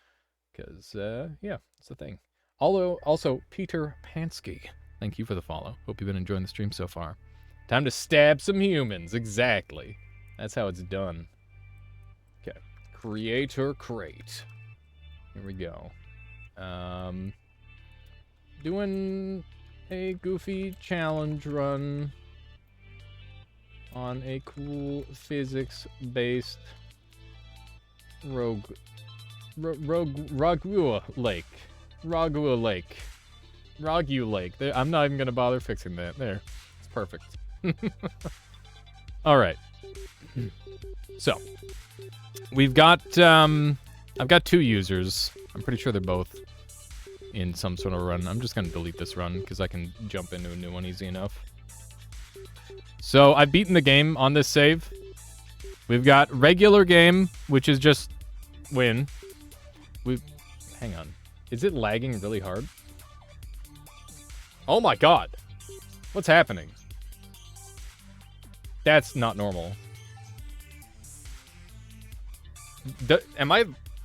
Because, yeah, it's the thing. Also, Peter Pansky, thank you for the follow. Hope you've been enjoying the stream so far. Time to stab some humans, exactly. That's how it's done. Okay, Creator Crate. Here we go. Doing a goofy challenge run on a cool physics-based Ragua Lake. Ragu Lake. I'm not even going to bother fixing that. There. It's perfect. All right. So, we've got, I've got 2 users. I'm pretty sure they're both in some sort of run. I'm just going to delete this run because I can jump into a new one easy enough. So, I've beaten the game on this save. We've got regular game, which is just win. Hang on. Is it lagging really hard? Oh my god. What's happening? That's not normal.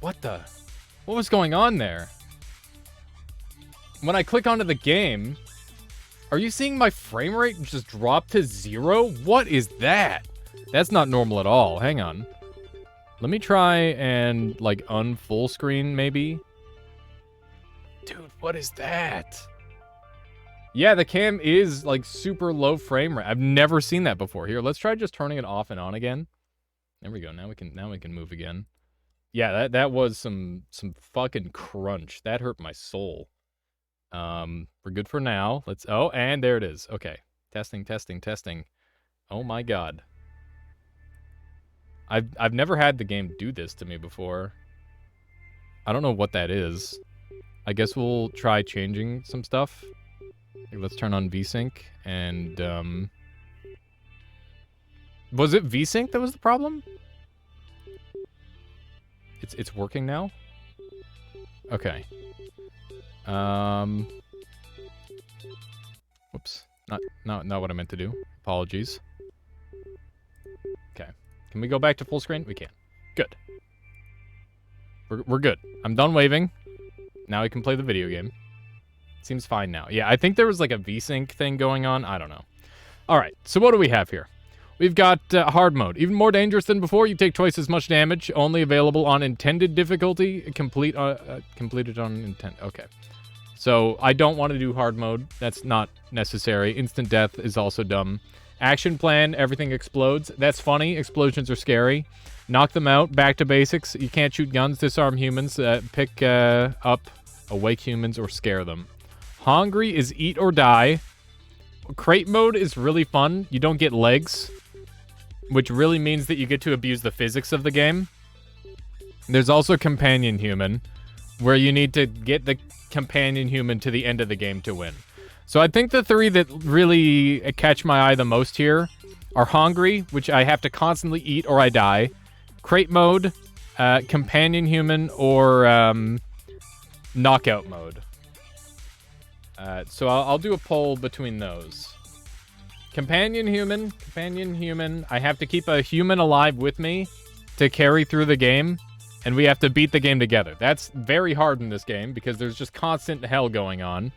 What was going on there? When I click onto the game, are you seeing my frame rate just drop to 0? What is that? That's not normal at all. Hang on. Let me try and, like, unfull screen, maybe. Dude, what is that? Yeah, the cam is, like, super low frame rate. I've never seen that before. Here, let's try just turning it off and on again. There we go. Now we can move again. Yeah, that was some fucking crunch. That hurt my soul. We're good for now. Oh, and there it is. Okay. Testing. Oh my god. I've never had the game do this to me before. I don't know what that is. I guess we'll try changing some stuff. Let's turn on VSync and was it VSync that was the problem? It's working now? Okay. Whoops. Not what I meant to do. Apologies. Okay. Can we go back to full screen? We can. Good. We're good. I'm done waving. Now we can play the video game. Seems fine now. Yeah, I think there was like a VSync thing going on. I don't know. All right, so what do we have here? We've got hard mode. Even more dangerous than before. You take twice as much damage. Only available on intended difficulty. Completed on intent. Okay. So I don't want to do hard mode. That's not necessary. Instant death is also dumb. Action plan. Everything explodes. That's funny. Explosions are scary. Knock them out. Back to basics. You can't shoot guns. Disarm humans. Pick up awake humans or scare them. Hungry is eat or die. Crate mode is really fun. You don't get legs, which really means that you get to abuse the physics of the game. There's also companion human, where you need to get the companion human to the end of the game to win. So I think the 3 that really catch my eye the most here are hungry, which I have to constantly eat or I die. Crate mode, companion human, or knockout mode. So I'll do a poll between those. Companion human. I have to keep a human alive with me to carry through the game, and we have to beat the game together. That's very hard in this game because there's just constant hell going on.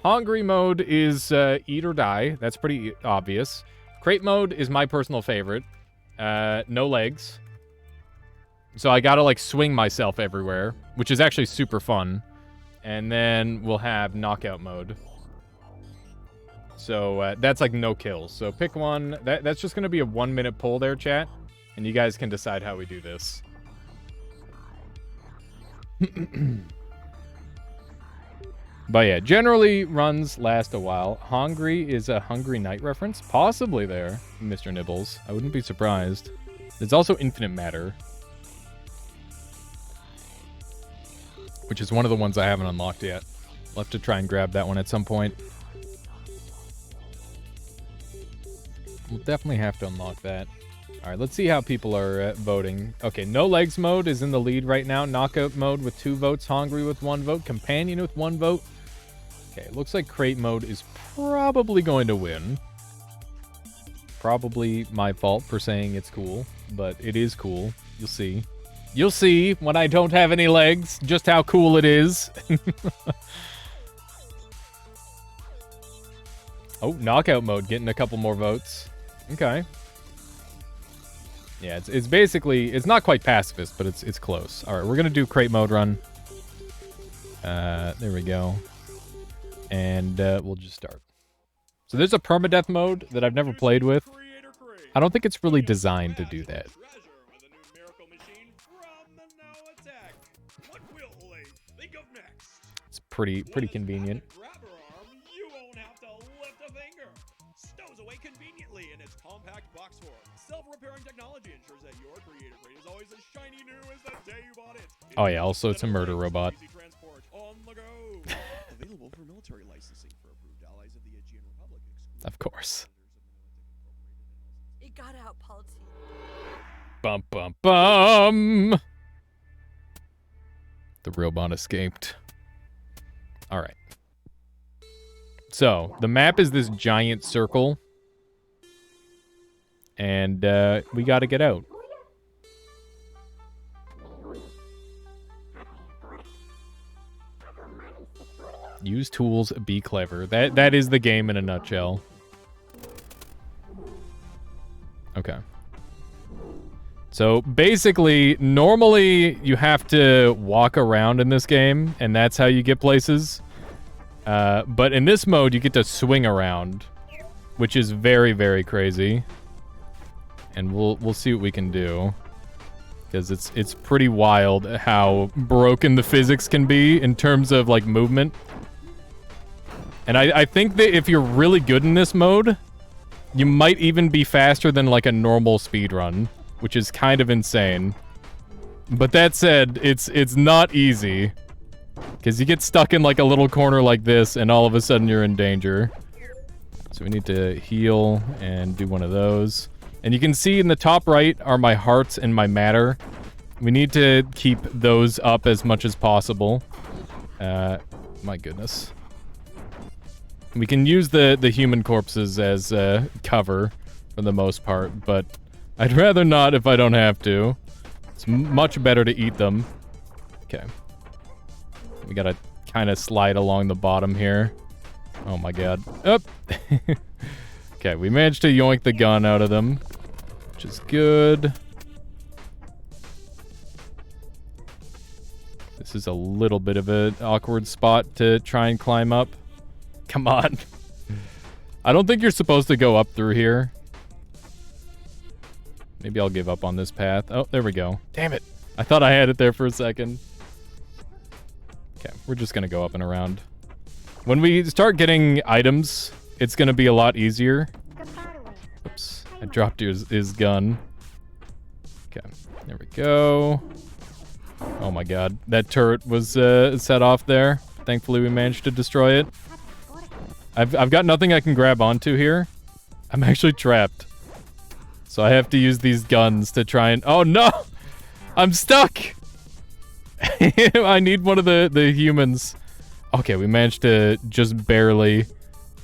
Hungry mode is eat or die. That's pretty obvious. Crate mode is my personal favorite. No legs. So I gotta, like, swing myself everywhere, which is actually super fun. And then we'll have knockout mode. So that's like no kills. So pick one. That's just going to be a 1-minute poll there, chat. And you guys can decide how we do this. But yeah, generally runs last a while. Hungry is a Hungry Night reference. Possibly there, Mr. Nibbles. I wouldn't be surprised. There's also Infinite Matter, which is one of the ones I haven't unlocked yet. We'll have to try and grab that one at some point. We'll definitely have to unlock that. All right, let's see how people are voting. Okay, no legs mode is in the lead right now. Knockout mode with 2 votes. Hungry with 1 vote. Companion with 1 vote. Okay, looks like crate mode is probably going to win. Probably my fault for saying it's cool, but it is cool. You'll see. You'll see when I don't have any legs just how cool it is. Oh, knockout mode getting a couple more votes. Okay. Yeah, it's basically, it's not quite pacifist, but it's close. All right, we're going to do crate mode run. There we go. And we'll just start. So there's a permadeath mode that I've never played with. I don't think it's really designed to do that. It's pretty convenient. Oh yeah, also it's a murder robot. Of course. It got out, Palti. Bum bum bum. The robot escaped. All right. So the map is this giant circle, and we got to get out. Use tools, be clever. That is the game in a nutshell. Okay. So basically, normally you have to walk around in this game, and that's how you get places. But in this mode, you get to swing around, which is very, very crazy. And we'll see what we can do, because it's pretty wild how broken the physics can be in terms of like movement. And I think that if you're really good in this mode, you might even be faster than like a normal speedrun, which is kind of insane. But that said, it's not easy, because you get stuck in like a little corner like this, and all of a sudden you're in danger. So we need to heal and do one of those. And you can see in the top right are my hearts and my matter. We need to keep those up as much as possible. My goodness. We can use the human corpses as cover for the most part, but I'd rather not if I don't have to. It's much better to eat them. Okay. We gotta kind of slide along the bottom here. Oh my god. Up. Okay, we managed to yoink the gun out of them, which is good. This is a little bit of an awkward spot to try and climb up. Come on. I don't think you're supposed to go up through here. Maybe I'll give up on this path. Oh, there we go. Damn it. I thought I had it there for a second. Okay, we're just gonna go up and around. When we start getting items, it's gonna be a lot easier. Oops, I dropped his gun. Okay, there we go. Oh my god, that turret was set off there. Thankfully we managed to destroy it. I've got nothing I can grab onto here. I'm actually trapped. So I have to use these guns to try and... Oh no! I'm stuck! I need one of the humans. Okay, we managed to just barely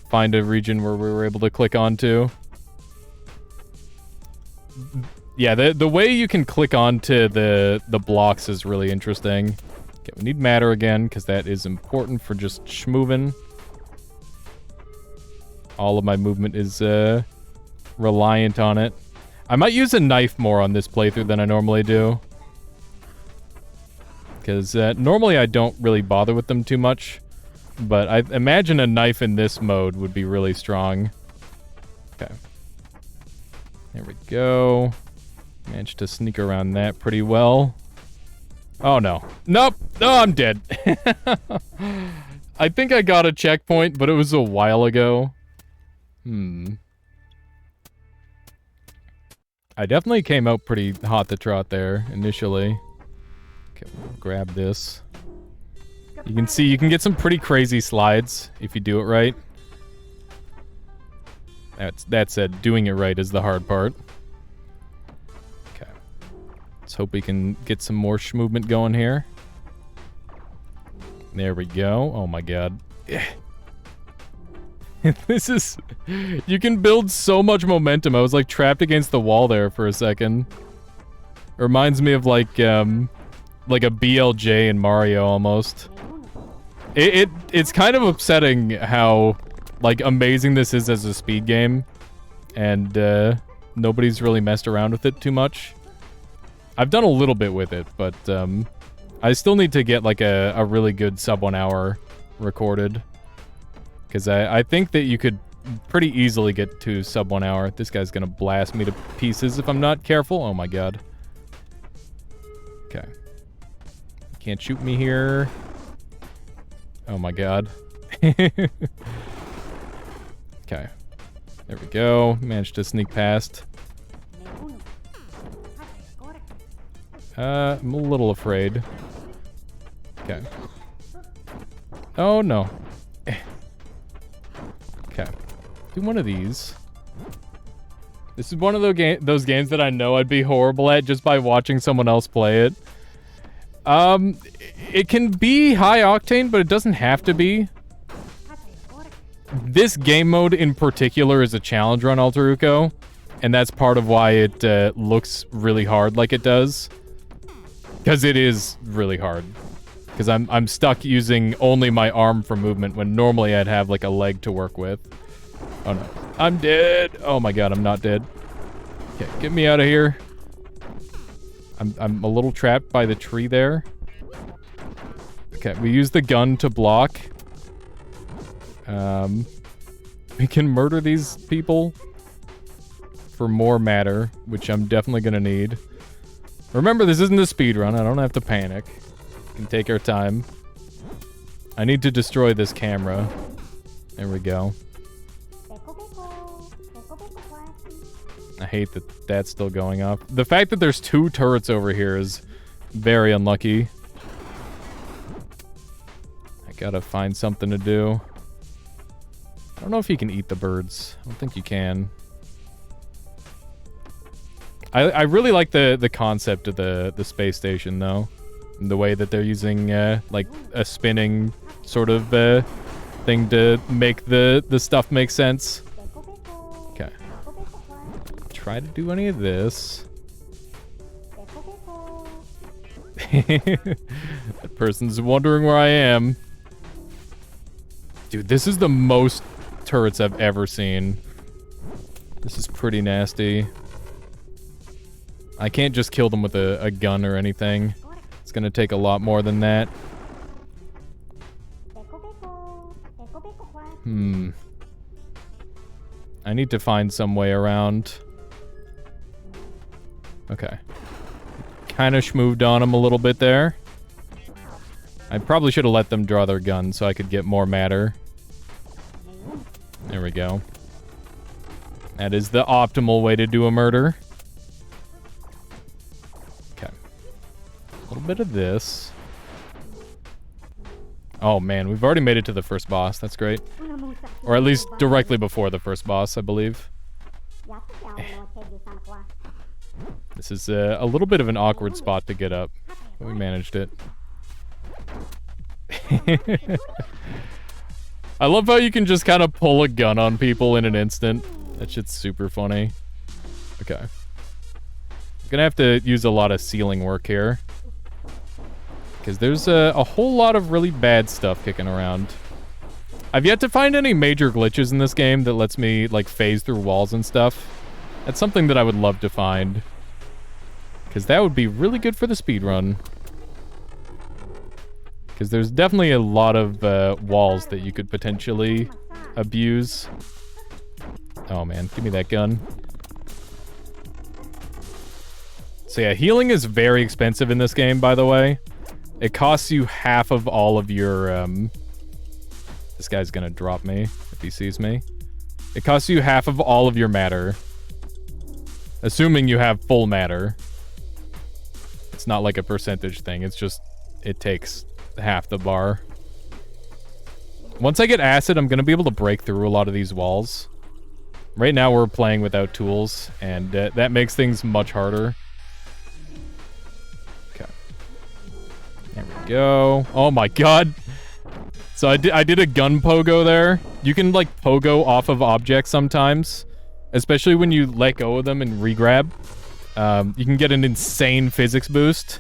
find a region where we were able to click onto. Yeah, the way you can click onto the blocks is really interesting. Okay, we need matter again, because that is important for just schmoving. All of my movement is reliant on it. I might use a knife more on this playthrough than I normally do. Because normally I don't really bother with them too much. But I imagine a knife in this mode would be really strong. Okay. There we go. Managed to sneak around that pretty well. Oh no. Nope! Oh, I'm dead. I think I got a checkpoint, but it was a while ago. I definitely came out pretty hot to trot there, initially. Okay, we'll grab this. You can see you can get some pretty crazy slides if you do it right. That said, doing it right is the hard part. Okay. Let's hope we can get some more movement going here. There we go. Oh my god. This is... You can build so much momentum. I was like trapped against the wall there for a second. It reminds me of like a BLJ in Mario almost. It's kind of upsetting how like amazing this is as a speed game, and nobody's really messed around with it too much. I've done a little bit with it, but I still need to get like a really good sub 1 hour recorded, because I think that you could pretty easily get to sub 1 hour. This guy's gonna blast me to pieces if I'm not careful. Oh my god. Okay. Can't shoot me here. Oh my god. Okay. There we go. Managed to sneak past. I'm a little afraid. Okay. Oh no. Okay. Do one of these. This is one of those games that I know I'd be horrible at just by watching someone else play it. It can be high octane, but it doesn't have to be. This game mode in particular is a challenge run Alteruco, and that's part of why it looks really hard like it does. Because it is really hard. Because I'm stuck using only my arm for movement when normally I'd have like a leg to work with. Oh no. I'm dead! Oh my god, I'm not dead. Okay, get me out of here. I'm a little trapped by the tree there. Okay, we use the gun to block. We can murder these people for more matter, which I'm definitely gonna need. Remember, this isn't a speedrun. I don't have to panic. We can take our time. I need to destroy this camera. There we go. I hate that that's still going up. The fact that there's 2 turrets over here is very unlucky. I gotta find something to do. I don't know if you can eat the birds. I don't think you can. I really like the concept of the space station, though. And the way that they're using, like, a spinning sort of thing to make the stuff make sense. Okay. Try to do any of this. That person's wondering where I am. Dude, this is the most turrets I've ever seen. This is pretty nasty. I can't just kill them with a gun or anything. It's gonna take a lot more than that. I need to find some way around. Okay. Kind of schmooved on them a little bit there. I probably should have let them draw their gun so I could get more matter. There we go. That is the optimal way to do a murder. Okay. A little bit of this. Oh man, we've already made it to the first boss. That's great. Or at least directly before the first boss, I believe. This is a little bit of an awkward spot to get up. But we managed it. I love how you can just kind of pull a gun on people in an instant. That shit's super funny. Okay. I'm gonna have to use a lot of ceiling work here. Because there's a whole lot of really bad stuff kicking around. I've yet to find any major glitches in this game that lets me, like, phase through walls and stuff. That's something that I would love to find. Because that would be really good for the speedrun. Because there's definitely a lot of walls that you could potentially abuse. Oh man, give me that gun. So yeah, healing is very expensive in this game, by the way. It costs you half of all of your... This guy's gonna drop me if he sees me. It costs you half of all of your matter. Assuming you have full matter. It's not like a percentage thing, it's just... It takes half the bar. Once I get acid, I'm gonna be able to break through a lot of these walls. Right now we're playing without tools, and that makes things much harder. Okay. There we go. Oh my god! So I did a gun pogo there. You can, like, pogo off of objects sometimes. Especially when you let go of them and re-grab. You can get an insane physics boost.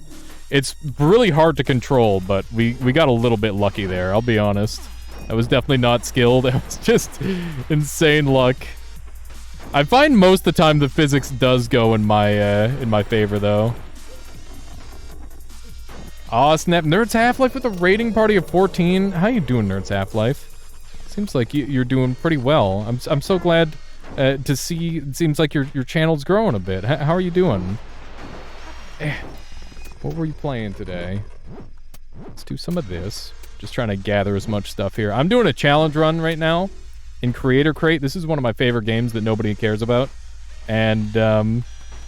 It's really hard to control, but we got a little bit lucky there, I'll be honest. That was definitely not skilled. It was just insane luck. I find most of the time the physics does go in my favor, though. Aw, snap. Nerds Half-Life with a rating party of 14. How you doing, Nerds Half-Life? Seems like you're doing pretty well. I'm so glad to see. It seems like your channel's growing a bit. How are you doing? What were you playing today? Let's do some of this. Just trying to gather as much stuff here. I'm doing a challenge run right now in Creator Crate. This is one of my favorite games that nobody cares about. And,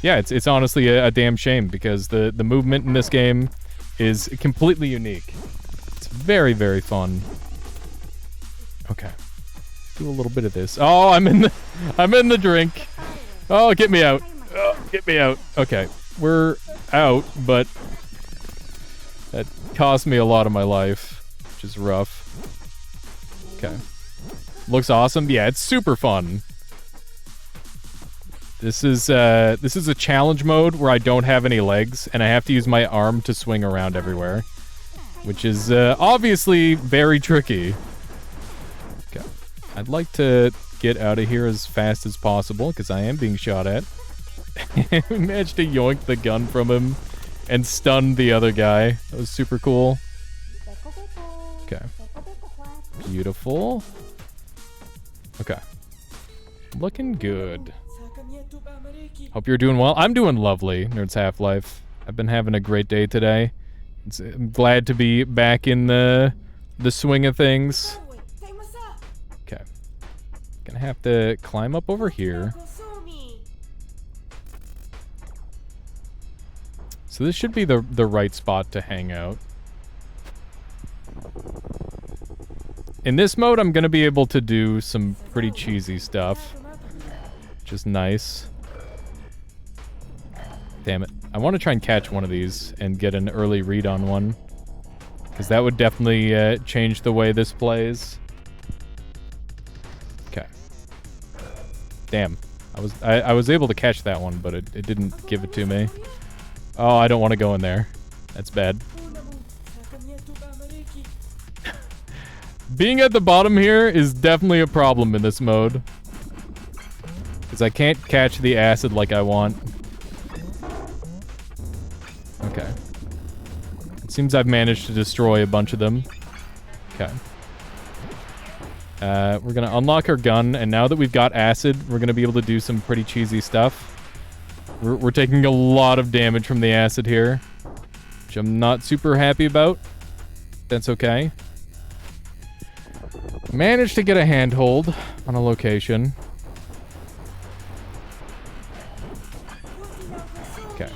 yeah, it's honestly a damn shame because the movement in this game is completely unique. It's very, very fun. Okay. Do a little bit of this. Oh, I'm in the drink. Oh, get me out. Oh, get me out. Okay. We're out, but that cost me a lot of my life, which is rough. Okay. Looks awesome. Yeah, it's super fun. This is a challenge mode where I don't have any legs and I have to use my arm to swing around everywhere, which is obviously very tricky. Okay. I'd like to get out of here as fast as possible because I am being shot at. We managed to yoink the gun from him and stun the other guy. That was super cool. Okay. Beautiful. Okay. Looking good. Hope you're doing well. I'm doing lovely, Nerds Half-Life. I've been having a great day today. I'm glad to be back in the swing of things. Okay. Gonna have to climb up over here. So this should be the right spot to hang out. In this mode, I'm going to be able to do some pretty cheesy stuff. Which is nice. Damn it. I want to try and catch one of these and get an early read on one. Because that would definitely change the way this plays. Okay. Damn. I was able to catch that one, but it didn't give it to me. Oh, I don't want to go in there. That's bad. Being at the bottom here is definitely a problem in this mode. Because I can't catch the acid like I want. Okay. It seems I've managed to destroy a bunch of them. Okay. We're going to unlock our gun, and now that we've got acid, we're going to be able to do some pretty cheesy stuff. We're taking a lot of damage from the acid here, which I'm not super happy about. That's okay. Managed to get a handhold on a location. Okay.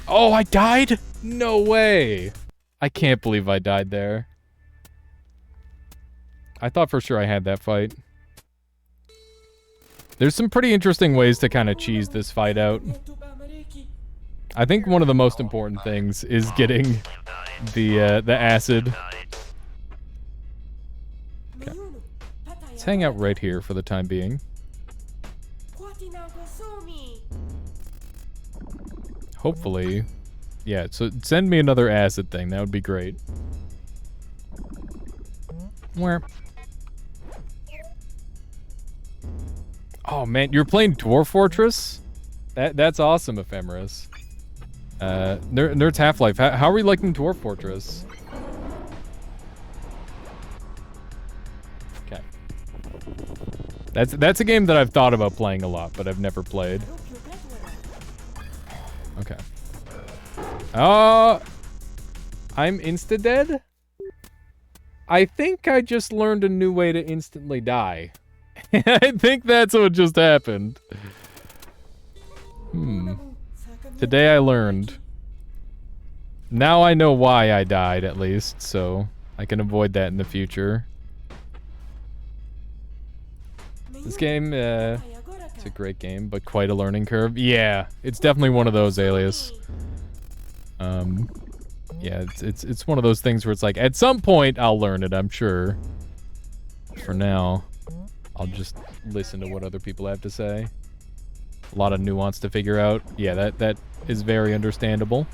Oh, I died? No way. I can't believe I died there. I thought for sure I had that fight. There's some pretty interesting ways to kind of cheese this fight out. I think one of the most important things is getting the acid. Okay. Let's hang out right here for the time being. Hopefully. Yeah, so send me another acid thing. That would be great. Where? Oh man, you're playing Dwarf Fortress? That's awesome, Ephemeris. Nerds Half-Life, how are we liking Dwarf Fortress? Okay. That's a game that I've thought about playing a lot, but I've never played. Okay. I'm insta-dead? I think I just learned a new way to instantly die. I think that's what just happened. Today I learned. Now I know why I died, at least, so I can avoid that in the future. This game, it's a great game, but quite a learning curve. Yeah, it's definitely one of those, Alias. Yeah, it's one of those things where it's like, at some point, I'll learn it, I'm sure. For now, I'll just listen to what other people have to say. A lot of nuance to figure out. Yeah, that is very understandable.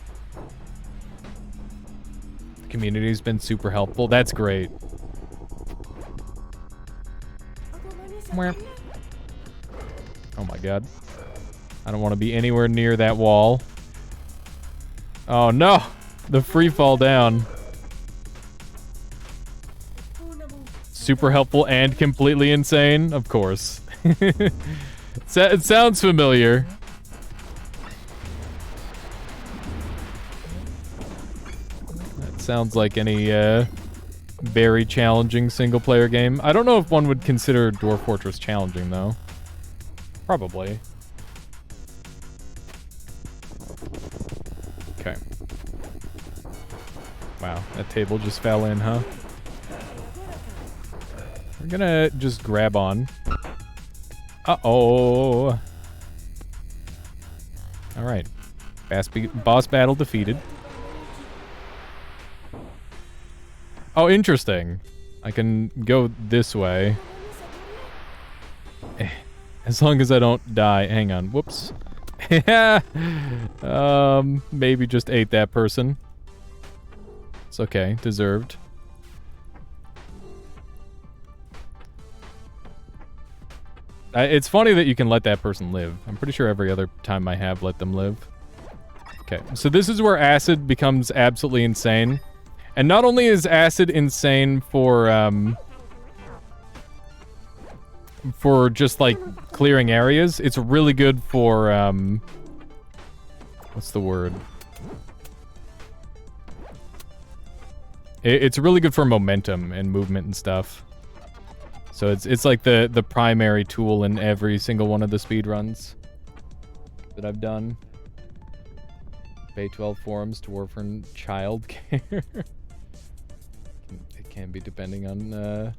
The community's been super helpful. That's great. Oh my god. I don't want to be anywhere near that wall. Oh no! The free fall down. Super helpful and completely insane? Of course. It sounds familiar. That sounds like any very challenging single-player game. I don't know if one would consider Dwarf Fortress challenging, though. Probably. Okay. Wow, that table just fell in, huh? We're gonna just grab on. Uh-oh. Alright. Boss battle defeated. Oh, interesting. I can go this way. As long as I don't die. Hang on. Whoops. Maybe just ate that person. It's okay. Deserved. It's funny that you can let that person live. I'm pretty sure every other time I have let them live. Okay, so this is where acid becomes absolutely insane. And not only is acid insane for just, like, clearing areas, it's really good for, what's the word? It's really good for momentum and movement and stuff. So it's like the primary tool in every single one of the speedruns that I've done. Bay 12 forums to orphan childcare. It can be depending on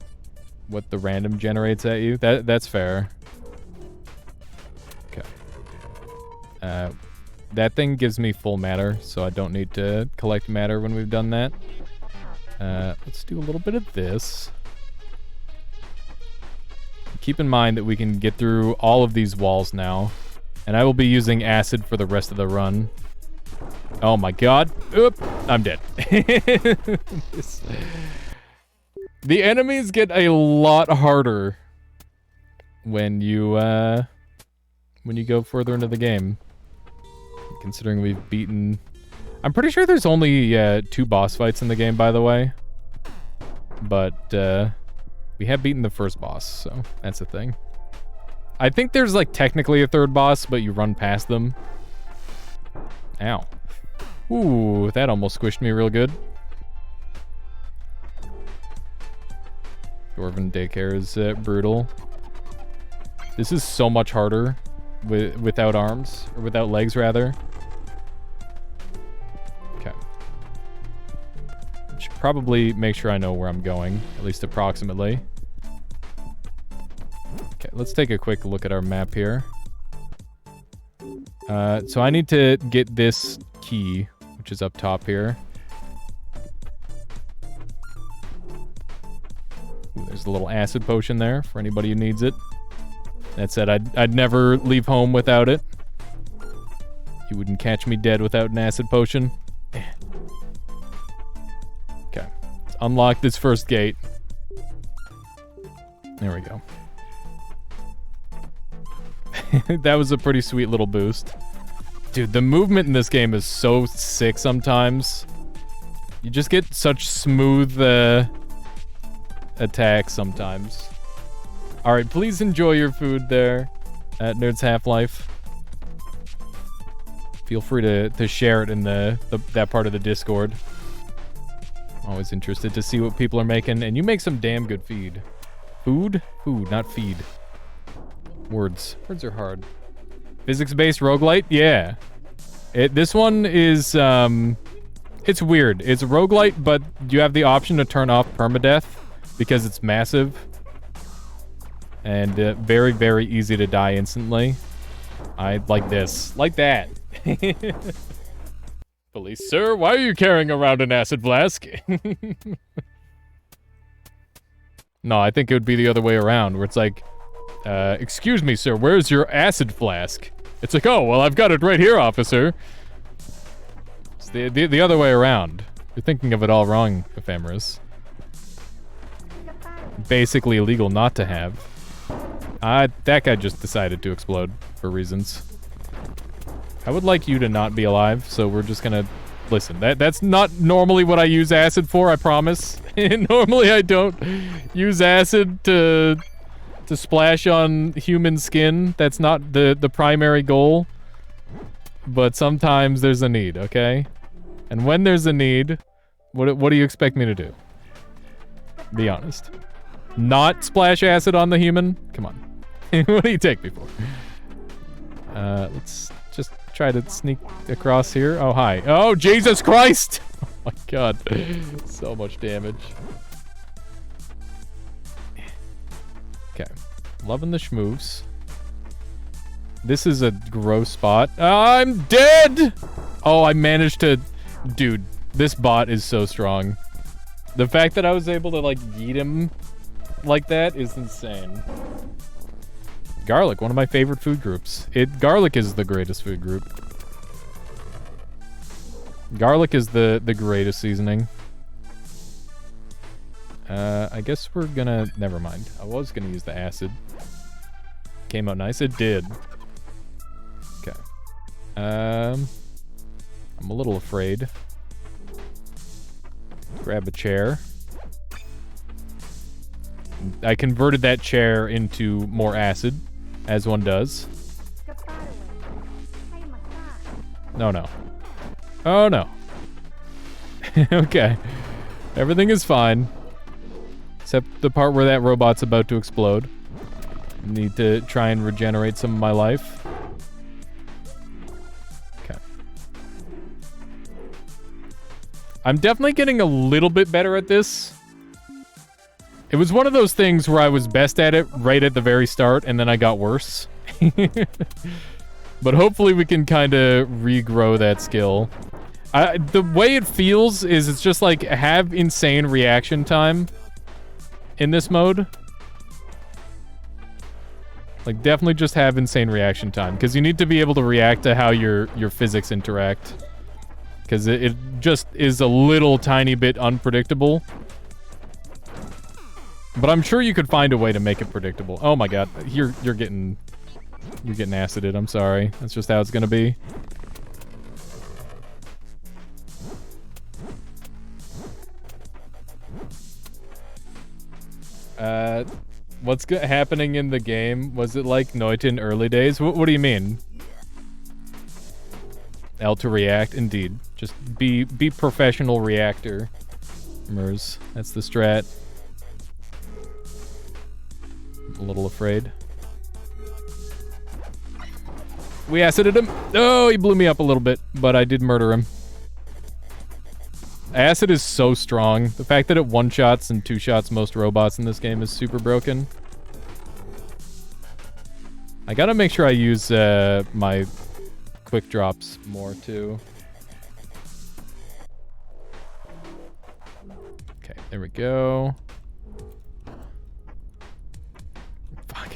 what the random generates at you. That's fair. Okay. That thing gives me full matter, so I don't need to collect matter when we've done that. Let's do a little bit of this. Keep in mind that we can get through all of these walls now. And I will be using acid for the rest of the run. Oh my god. Oop, I'm dead. The enemies get a lot harder when you go further into the game. Considering we've beaten... I'm pretty sure there's only 2 boss fights in the game, by the way. But, we have beaten the first boss, so that's the thing. I think there's, like, technically a third boss, but you run past them. Ow. Ooh, that almost squished me real good. Dwarven daycare is brutal. This is so much harder without arms, or without legs, rather. Okay. Should probably make sure I know where I'm going, at least approximately. Okay, let's take a quick look at our map here. So I need to get this key, which is up top here. Ooh, there's a little acid potion there for anybody who needs it. That said, I'd never leave home without it. You wouldn't catch me dead without an acid potion. Okay, let's unlock this first gate. There we go. That was a pretty sweet little boost. Dude, the movement in this game is so sick sometimes. You just get such smooth attacks sometimes. Alright, please enjoy your food there at Nerds Half-Life. Feel free to share it in that part of the Discord. Always interested to see what people are making, and you make some damn good feed. Food? Food, not feed. Words. Words are hard. Physics-based roguelite? Yeah. This one is It's weird. It's a roguelite, but you have the option to turn off permadeath because it's massive. And very, very easy to die instantly. I like this. Like that. Police, sir, why are you carrying around an acid flask? No, I think it would be the other way around, where it's like, excuse me, sir, where's your acid flask? It's like, oh, well, I've got it right here, officer. It's the other way around. You're thinking of it all wrong, Ephemeris. Basically illegal not to have. That guy just decided to explode for reasons. I would like you to not be alive, so we're just gonna... Listen, that's not normally what I use acid for, I promise. Normally I don't use acid to splash on human skin. That's not the primary goal. But sometimes there's a need, okay? And when there's a need, what do you expect me to do? Be honest. Not splash acid on the human? Come on. What do you take me for? Let's just try to sneak across here. Oh, hi. Oh, Jesus Christ! Oh my god. So much damage. Okay. Loving the schmoofs. This is a gross spot. I'm dead! Oh, I managed to... Dude, this bot is so strong. The fact that I was able to, like, yeet him like that is insane. Garlic, one of my favorite food groups. Garlic is the greatest food group. Garlic is the greatest seasoning. I guess we're gonna... Never mind. I was gonna use the acid. Came out nice. It did. Okay. I'm a little afraid. Grab a chair. I converted that chair into more acid, as one does. No, no. Oh, no. Okay. Everything is fine. Except the part where that robot's about to explode. Need to try and regenerate some of my life. Okay. I'm definitely getting a little bit better at this. It was one of those things where I was best at it right at the very start, and then I got worse. But hopefully we can kind of regrow that skill. The way it feels is it's just like have insane reaction time in this mode. Like definitely just have insane reaction time, because you need to be able to react to how your physics interact. Because it just is a little tiny bit unpredictable. But I'm sure you could find a way to make it predictable. Oh my god, you're getting acided. I'm sorry. That's just how it's gonna be. What's happening in the game? Was it like Noiten early days? What do you mean? L to react, indeed. Just be professional reactor. Mers, that's the strat. A little afraid. We acided him. Oh, he blew me up a little bit, but I did murder him. Acid is so strong. The fact that it one-shots and two-shots most robots in this game is super broken. I gotta make sure I use my quick drops more, too. Okay, there we go. Fuck.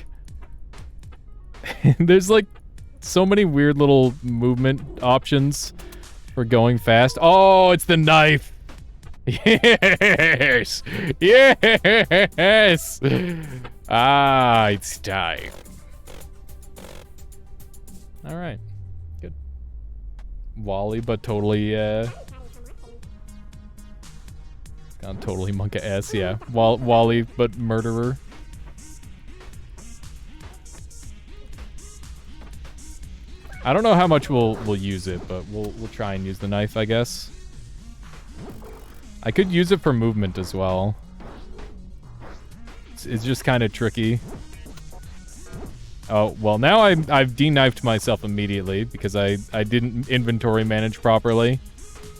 There's, like, so many weird little movement options for going fast. Oh, it's the knife. Yes. Yes. Ah, it's time. All right. Good. Wally, but totally, gone totally monka S, yeah. Wally, but murderer. I don't know how much we'll use it, but we'll try and use the knife, I guess. I could use it for movement as well. It's just kind of tricky. Oh, well, now I've de-knifed myself immediately because I didn't inventory manage properly.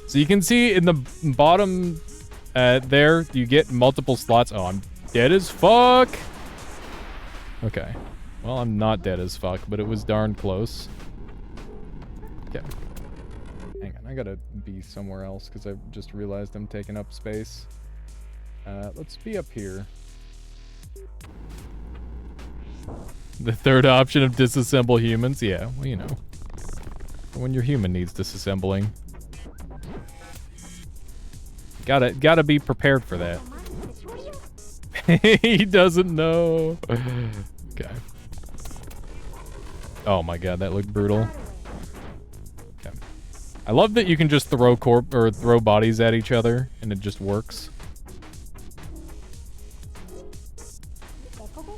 So you can see in the bottom there, you get multiple slots. Oh, I'm dead as fuck. Okay. Well, I'm not dead as fuck, but it was darn close. Okay. Hang on, I gotta be somewhere else because I just realized I'm taking up space. Let's be up here. The third option of disassemble humans? Yeah, well, you know. When your human needs disassembling. Gotta be prepared for that. He doesn't know. Okay. Oh my god, that looked brutal. Okay. I love that you can just throw throw bodies at each other and it just works.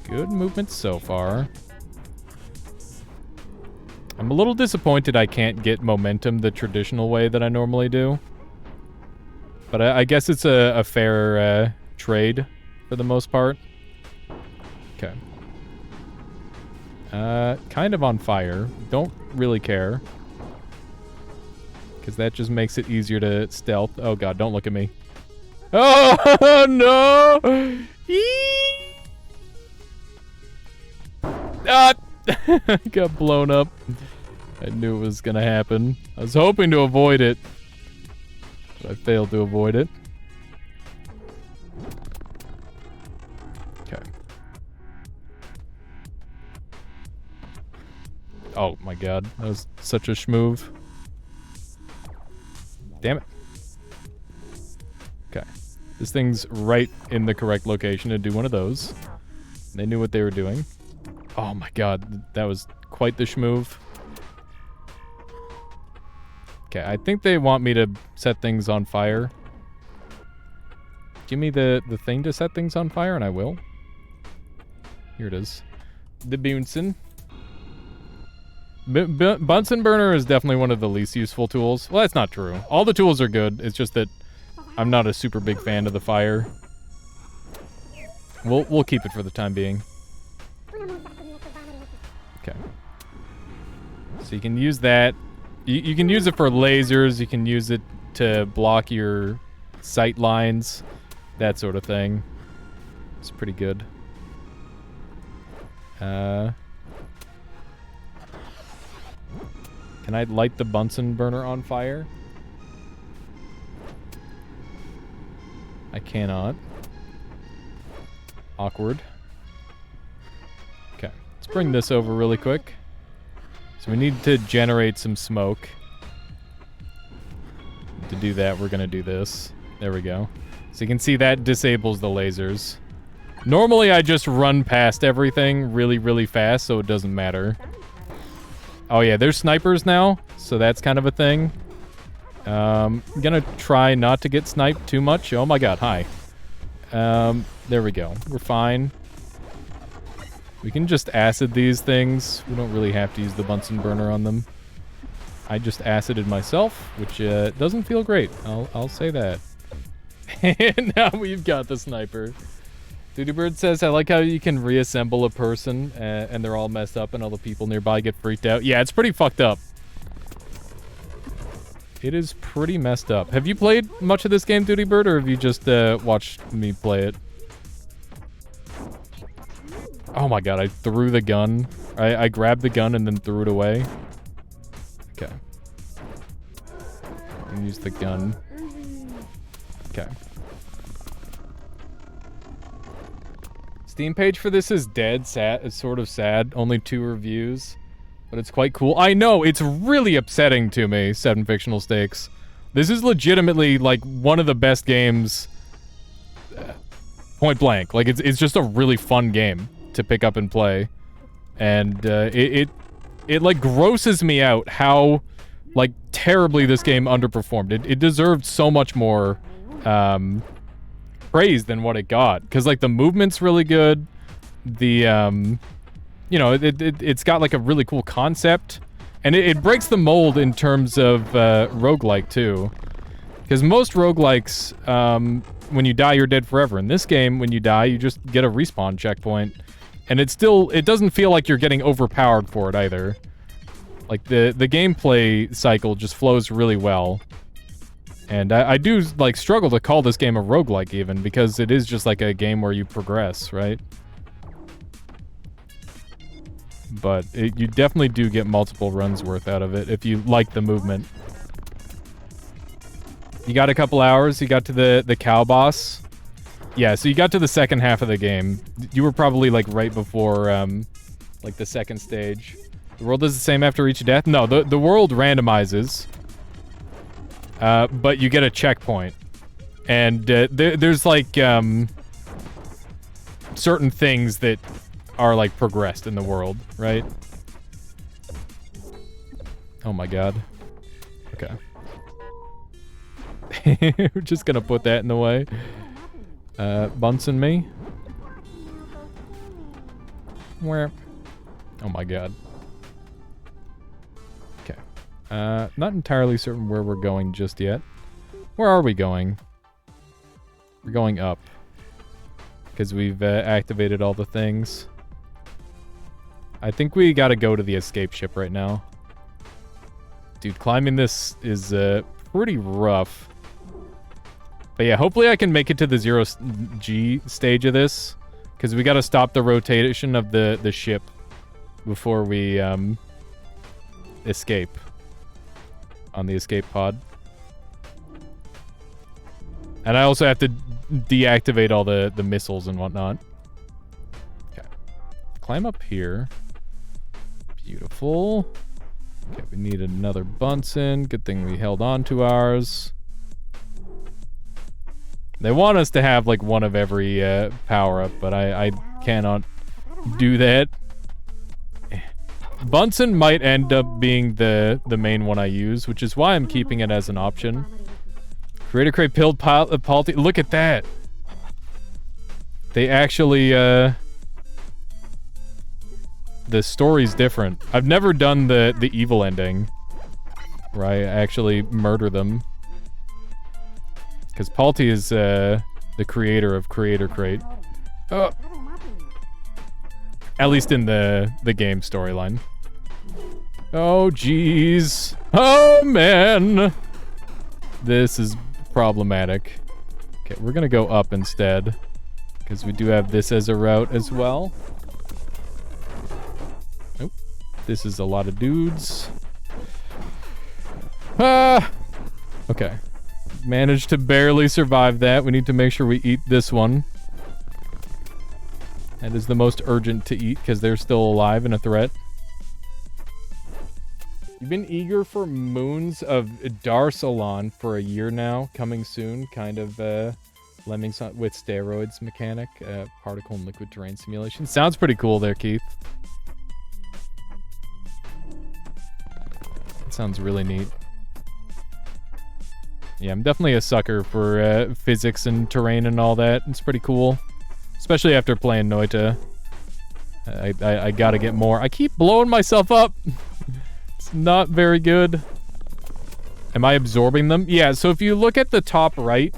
Good movement so far. I'm a little disappointed I can't get momentum the traditional way that I normally do. But I guess it's a fair trade for the most part. Okay. Kind of on fire. Don't really care. Because that just makes it easier to stealth. Oh god, don't look at me. Oh no! Ah! Got blown up. I knew it was gonna happen. I was hoping to avoid it. But I failed to avoid it. Okay. Oh my god, that was such a schmoove. Damn it. Okay. This thing's right in the correct location to do one of those. They knew what they were doing. Oh my god, that was quite the schmoove. Okay, I think they want me to set things on fire. Give me the thing to set things on fire and I will. Here it is. The Bunsen. Bunsen burner is definitely one of the least useful tools. Well, that's not true. All the tools are good. It's just that I'm not a super big fan of the fire. We'll keep it for the time being. Okay. So you can use that. You can use it for lasers. You can use it to block your sight lines. That sort of thing. It's pretty good. Can I light the Bunsen burner on fire? I cannot. Awkward. Okay, let's bring this over really quick. So we need to generate some smoke. To do that, we're gonna do this. There we go. So you can see that disables the lasers. Normally, I just run past everything really, really fast, so it doesn't matter. Oh yeah, there's snipers now, so that's kind of a thing. I'm gonna try not to get sniped too much. Oh my god, hi. There we go. We're fine. We can just acid these things. We don't really have to use the Bunsen burner on them. I just acided myself, which doesn't feel great. I'll say that. And now we've got the sniper. Duty Bird says, I like how you can reassemble a person and they're all messed up and all the people nearby get freaked out. Yeah, it's pretty fucked up. It is pretty messed up. Have you played much of this game, Duty Bird, or have you just watched me play it? Oh my god, I threw the gun. I grabbed the gun and then threw it away. Okay. And use the gun. Okay. Steam page for this is dead. Sad. It's sort of sad. Only 2 reviews. But it's quite cool. I know, it's really upsetting to me, 7 Fictional Stakes. This is legitimately, like, one of the best games... point blank. Like, it's just a really fun game to pick up and play. And, it like, grosses me out how, like, terribly this game underperformed. It deserved so much more, praise than what it got. Because, like, the movement's really good. The, you know, it's got, like, a really cool concept. And it breaks the mold in terms of roguelike, too. Because most roguelikes, when you die, you're dead forever. In this game, when you die, you just get a respawn checkpoint. And it doesn't feel like you're getting overpowered for it, either. Like, the gameplay cycle just flows really well. And I do, like, struggle to call this game a roguelike even, because it is just like a game where you progress, right? But you definitely do get multiple runs worth out of it if you like the movement. You got a couple hours, you got to the cow boss. Yeah, so you got to the second half of the game. You were probably, like, right before, like, the second stage. The world is the same after each death? No, the world randomizes. But you get a checkpoint. And there's, like, certain things that are, like, progressed in the world, right? Oh my god. Okay. We're just gonna put that in the way. Bunsen me. Where? Oh my god. Okay. Not entirely certain where we're going just yet. Where are we going? We're going up. Because we've activated all the things. I think we gotta go to the escape ship right now. Dude, climbing this is pretty rough. But yeah, hopefully I can make it to the 0G stage of this. Because we gotta stop the rotation of the ship before we escape on the escape pod. And I also have to deactivate all the missiles and whatnot. Okay. Climb up here. Beautiful. Okay, we need another Bunsen. Good thing we held on to ours. They want us to have, like, one of every power-up, but I cannot do that. Bunsen might end up being the main one I use, which is why I'm keeping it as an option. Create a crate pilled polity. Look at that! They actually, the story's different. I've never done the evil ending, where I actually murder them. Because Palti is the creator of Creator Crate. Oh. At least in the game storyline. Oh, jeez. Oh, man. This is problematic. Okay, we're gonna go up instead. Because we do have this as a route as well. Nope. This is a lot of dudes. Ah! Okay. Managed to barely survive that. We need to make sure we eat this one. That is the most urgent to eat because they're still alive and a threat. You've been eager for Moons of Darsalon for a year now. Coming soon. Kind of Lemmings with steroids mechanic. Particle and liquid terrain simulation. Sounds pretty cool there, Keith. That sounds really neat. Yeah, I'm definitely a sucker for physics and terrain and all that. It's pretty cool. Especially after playing Noita. I gotta get more. I keep blowing myself up. It's not very good. Am I absorbing them? Yeah, so if you look at the top right,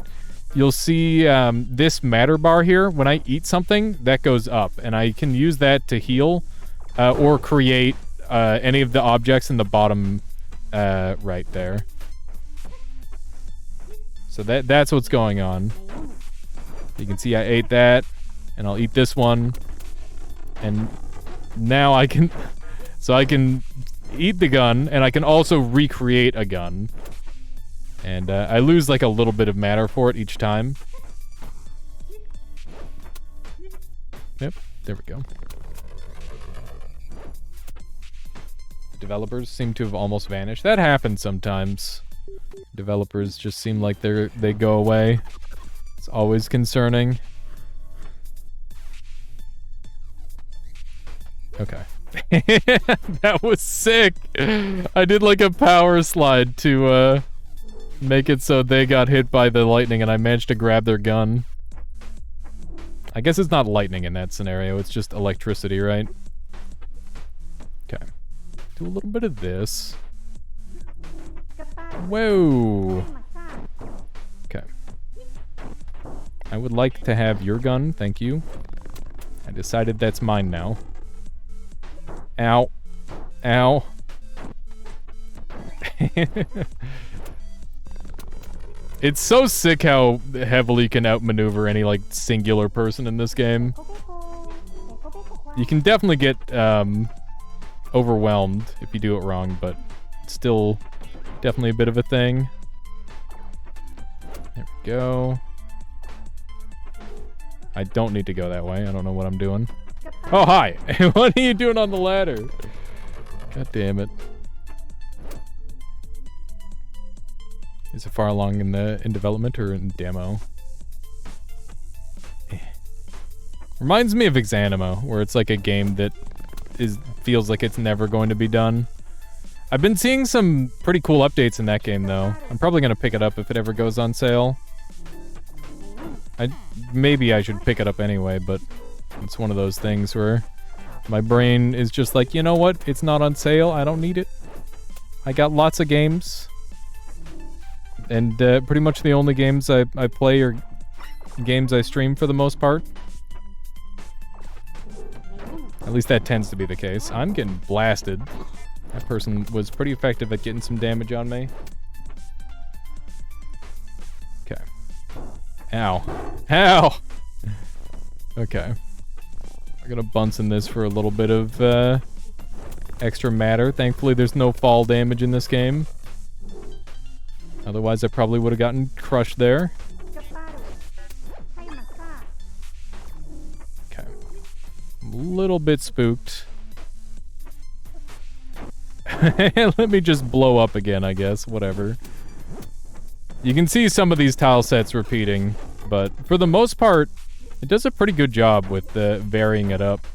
you'll see this matter bar here. When I eat something, that goes up. And I can use that to heal or create any of the objects in the bottom right there. So that's what's going on. You can see I ate that, and I'll eat this one. And now I can... So I can eat the gun, and I can also recreate a gun. And I lose like a little bit of matter for it each time. Yep, there we go. Developers seem to have almost vanished. That happens sometimes. Developers just seem like they go away. It's always concerning. Okay. That was sick. I did like a power slide to make it so they got hit by the lightning and I managed to grab their gun. I guess it's not lightning in that scenario, it's just electricity, right? Okay. Do a little bit of this. Whoa. Okay. I would like to have your gun, thank you. I decided that's mine now. Ow. Ow. It's so sick how heavily you can outmaneuver any, like, singular person in this game. You can definitely get, overwhelmed if you do it wrong, but it's still definitely a bit of a thing. There we go. I don't need to go that way. I don't know what I'm doing. Oh, hi! What are you doing on the ladder? God damn it. Is it far along in development or in demo? Reminds me of Exanimo, where it's like a game that feels like it's never going to be done. I've been seeing some pretty cool updates in that game, though. I'm probably going to pick it up if it ever goes on sale. Maybe I should pick it up anyway, but it's one of those things where my brain is just like, you know what? It's not on sale. I don't need it. I got lots of games. And pretty much the only games I play are games I stream for the most part. At least that tends to be the case. I'm getting blasted. That person was pretty effective at getting some damage on me. Okay. Ow. Ow! Okay. I'm gonna Bunsen this for a little bit of extra matter. Thankfully there's no fall damage in this game. Otherwise I probably would have gotten crushed there. Okay. I'm a little bit spooked. Let me just blow up again, I guess. Whatever. You can see some of these tile sets repeating, but for the most part, it does a pretty good job with varying it up.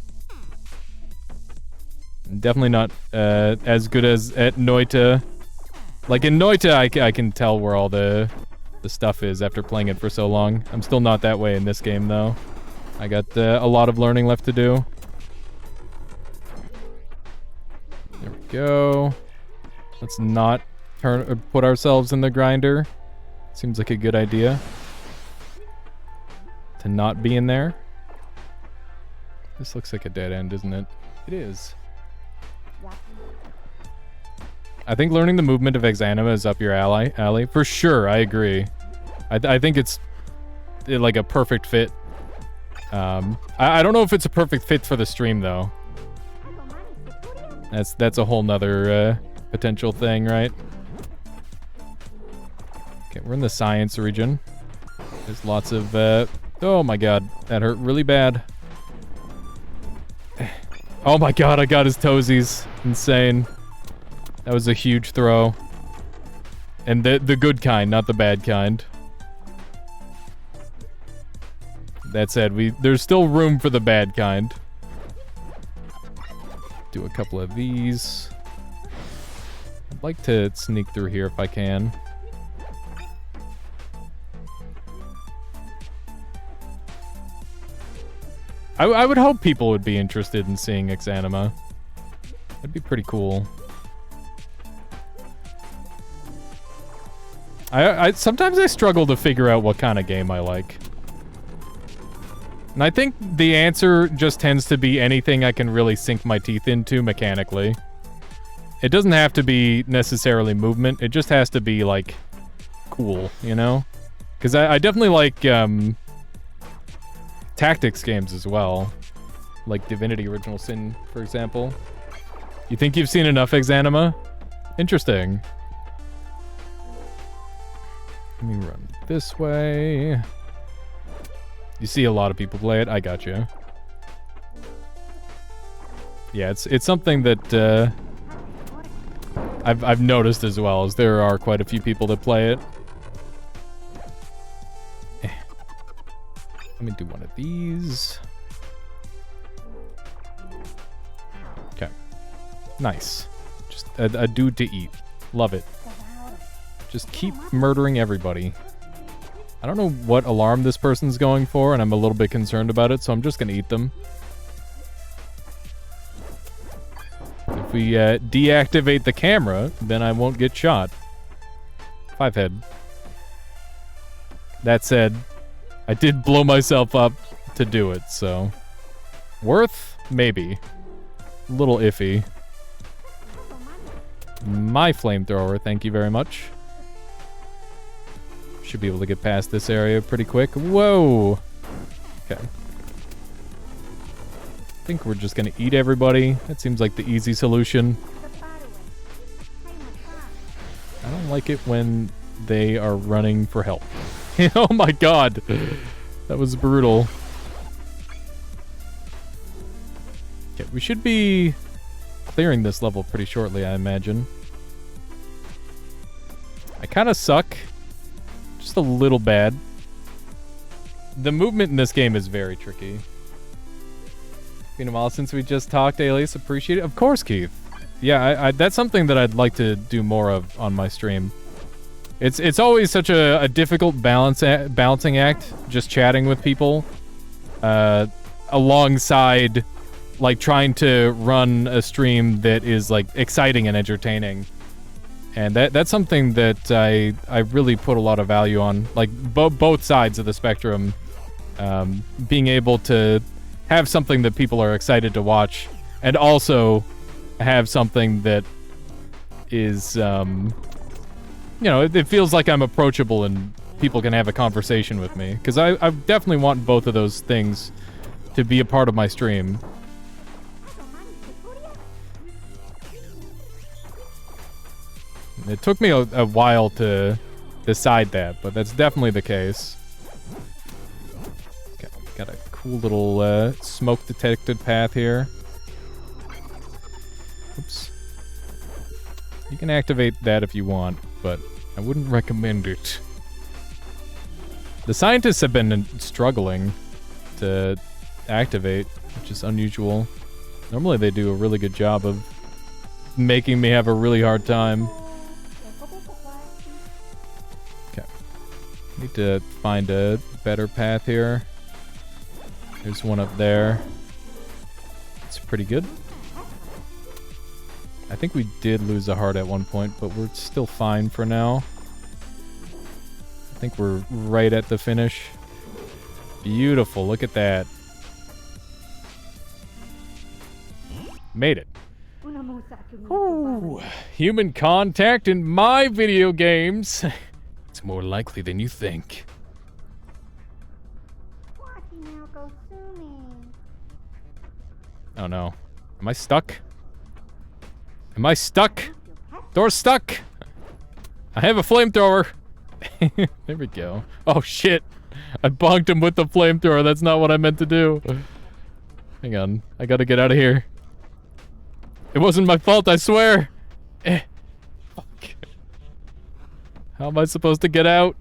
Definitely not as good as at Noita. Like in Noita, I can tell where all the stuff is after playing it for so long. I'm still not that way in this game, though. I got a lot of learning left to do. There we go. Let's not put ourselves in the grinder. Seems like a good idea. To not be in there. This looks like a dead end, isn't it? It is. I think learning the movement of Exanima is up your alley. For sure, I agree. I think it's like a perfect fit. I don't know if it's a perfect fit for the stream, though. That's a whole nother potential thing, right? Okay, we're in the science region. There's lots of... oh my god, that hurt really bad. Oh my god, I got his toesies. Insane. That was a huge throw. And the good kind, not the bad kind. That said, there's still room for the bad kind. Do a couple of these. I'd like to sneak through here if I can. I would hope people would be interested in seeing Exanima. That'd be pretty cool. Sometimes I struggle to figure out what kind of game I like. And I think the answer just tends to be anything I can really sink my teeth into mechanically. It doesn't have to be necessarily movement. It just has to be, like, cool, you know? Because I definitely like, tactics games as well. Like Divinity Original Sin, for example. You think you've seen enough Exanima? Interesting. Let me run this way. You see a lot of people play it. I got you. Yeah, it's something that I've noticed as well, as there are quite a few people that play it. Let me do one of these. Okay. Nice. Just a dude to eat. Love it. Just keep murdering everybody. I don't know what alarm this person's going for, and I'm a little bit concerned about it, so I'm just gonna eat them. If we deactivate the camera, then I won't get shot. 5 head. That said, I did blow myself up to do it, so... Worth? Maybe. A little iffy. My flamethrower, thank you very much. Should be able to get past this area pretty quick. Whoa! Okay. I think we're just gonna eat everybody. That seems like the easy solution. I don't like it when they are running for help. Oh my god! That was brutal. Okay, we should be clearing this level pretty shortly, I imagine. I kind of suck. Just a little bad. The movement in this game is very tricky. Been a while since we just talked, Alias. Appreciate it. Of course, Keith. Yeah, that's something that I'd like to do more of on my stream. It's always such a difficult balancing act, just chatting with people, alongside, like, trying to run a stream that is, like, exciting and entertaining. And that's something that I really put a lot of value on, like, both sides of the spectrum. Being able to have something that people are excited to watch, and also have something that is, you know, it feels like I'm approachable and people can have a conversation with me. Because I definitely want both of those things to be a part of my stream. It took me a while to decide that, but that's definitely the case. Okay, got a cool little smoke detected path here. Oops. You can activate that if you want, but I wouldn't recommend it. The scientists have been struggling to activate, which is unusual. Normally they do a really good job of making me have a really hard time. Okay. Need to find a better path here. There's one up there. It's pretty good. I think we did lose a heart at one point, but we're still fine for now. I think we're right at the finish. Beautiful, look at that. Made it. Ooh, human contact in my video games. It's more likely than you think. Oh no. Am I stuck? Am I stuck? Door's stuck! I have a flamethrower! There we go. Oh shit! I bonked him with the flamethrower, that's not what I meant to do. Hang on, I gotta get out of here. It wasn't my fault, I swear! Fuck. How am I supposed to get out?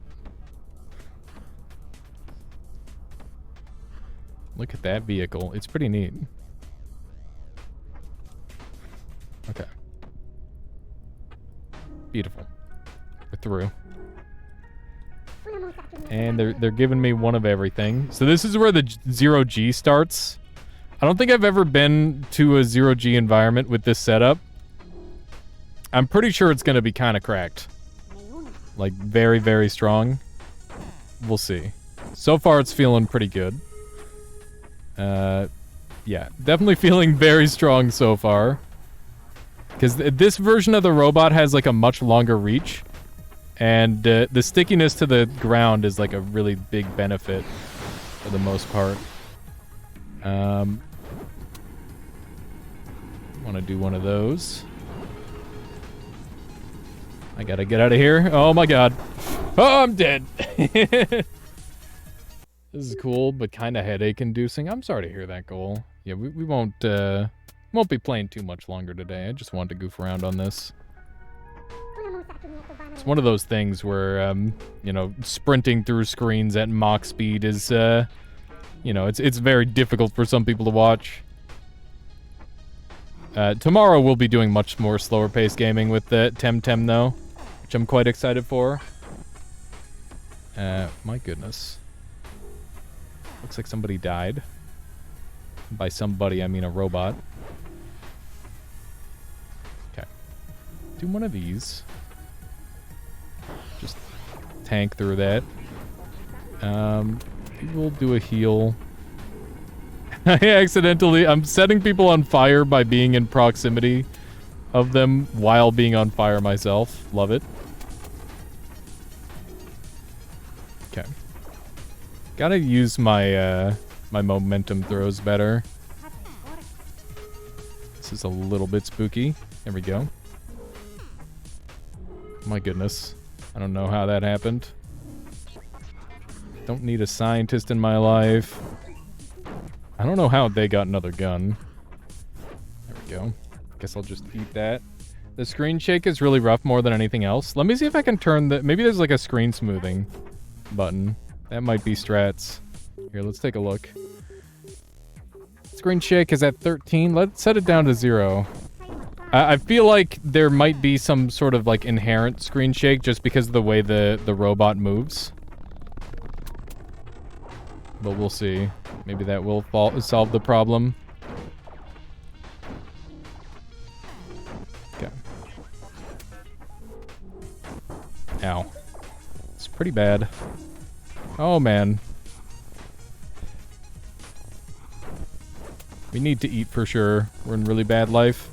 Look at that vehicle, it's pretty neat. Okay. Beautiful. We're through. And they're giving me one of everything. So this is where the 0G starts. I don't think I've ever been to a 0G environment with this setup. I'm pretty sure it's going to be kind of cracked. Like, very, very strong. We'll see. So far, it's feeling pretty good. Yeah, definitely feeling very strong so far. Because this version of the robot has, like, a much longer reach. And the stickiness to the ground is, like, a really big benefit for the most part. Want to do one of those. I gotta get out of here. Oh, my God. Oh, I'm dead. This is cool, but kind of headache-inducing. I'm sorry to hear that, Goal. Yeah, we won't be playing too much longer today. I just wanted to goof around on this. It's one of those things where, you know, sprinting through screens at Mach speed is, you know, it's very difficult for some people to watch. Tomorrow we'll be doing much more slower-paced gaming with the Temtem, though, which I'm quite excited for. My goodness. Looks like somebody died. By somebody, I mean a robot. Okay. Do one of these. Just tank through that. We'll do a heal. I'm setting people on fire by being in proximity of them while being on fire myself. Love it. Gotta use my my momentum throws better. This is a little bit spooky. There we go. My goodness. I don't know how that happened. Don't need a scientist in my life. I don't know how they got another gun. There we go. Guess I'll just eat that. The screen shake is really rough more than anything else. Let me see if I can turn the... Maybe there's like a screen smoothing button. That might be strats. Here, let's take a look. Screen shake is at 13. Let's set it down to 0. I feel like there might be some sort of like inherent screen shake just because of the way the robot moves. But we'll see. Maybe that will solve the problem. Okay. Ow. It's pretty bad. Oh, man. We need to eat for sure. We're in really bad life.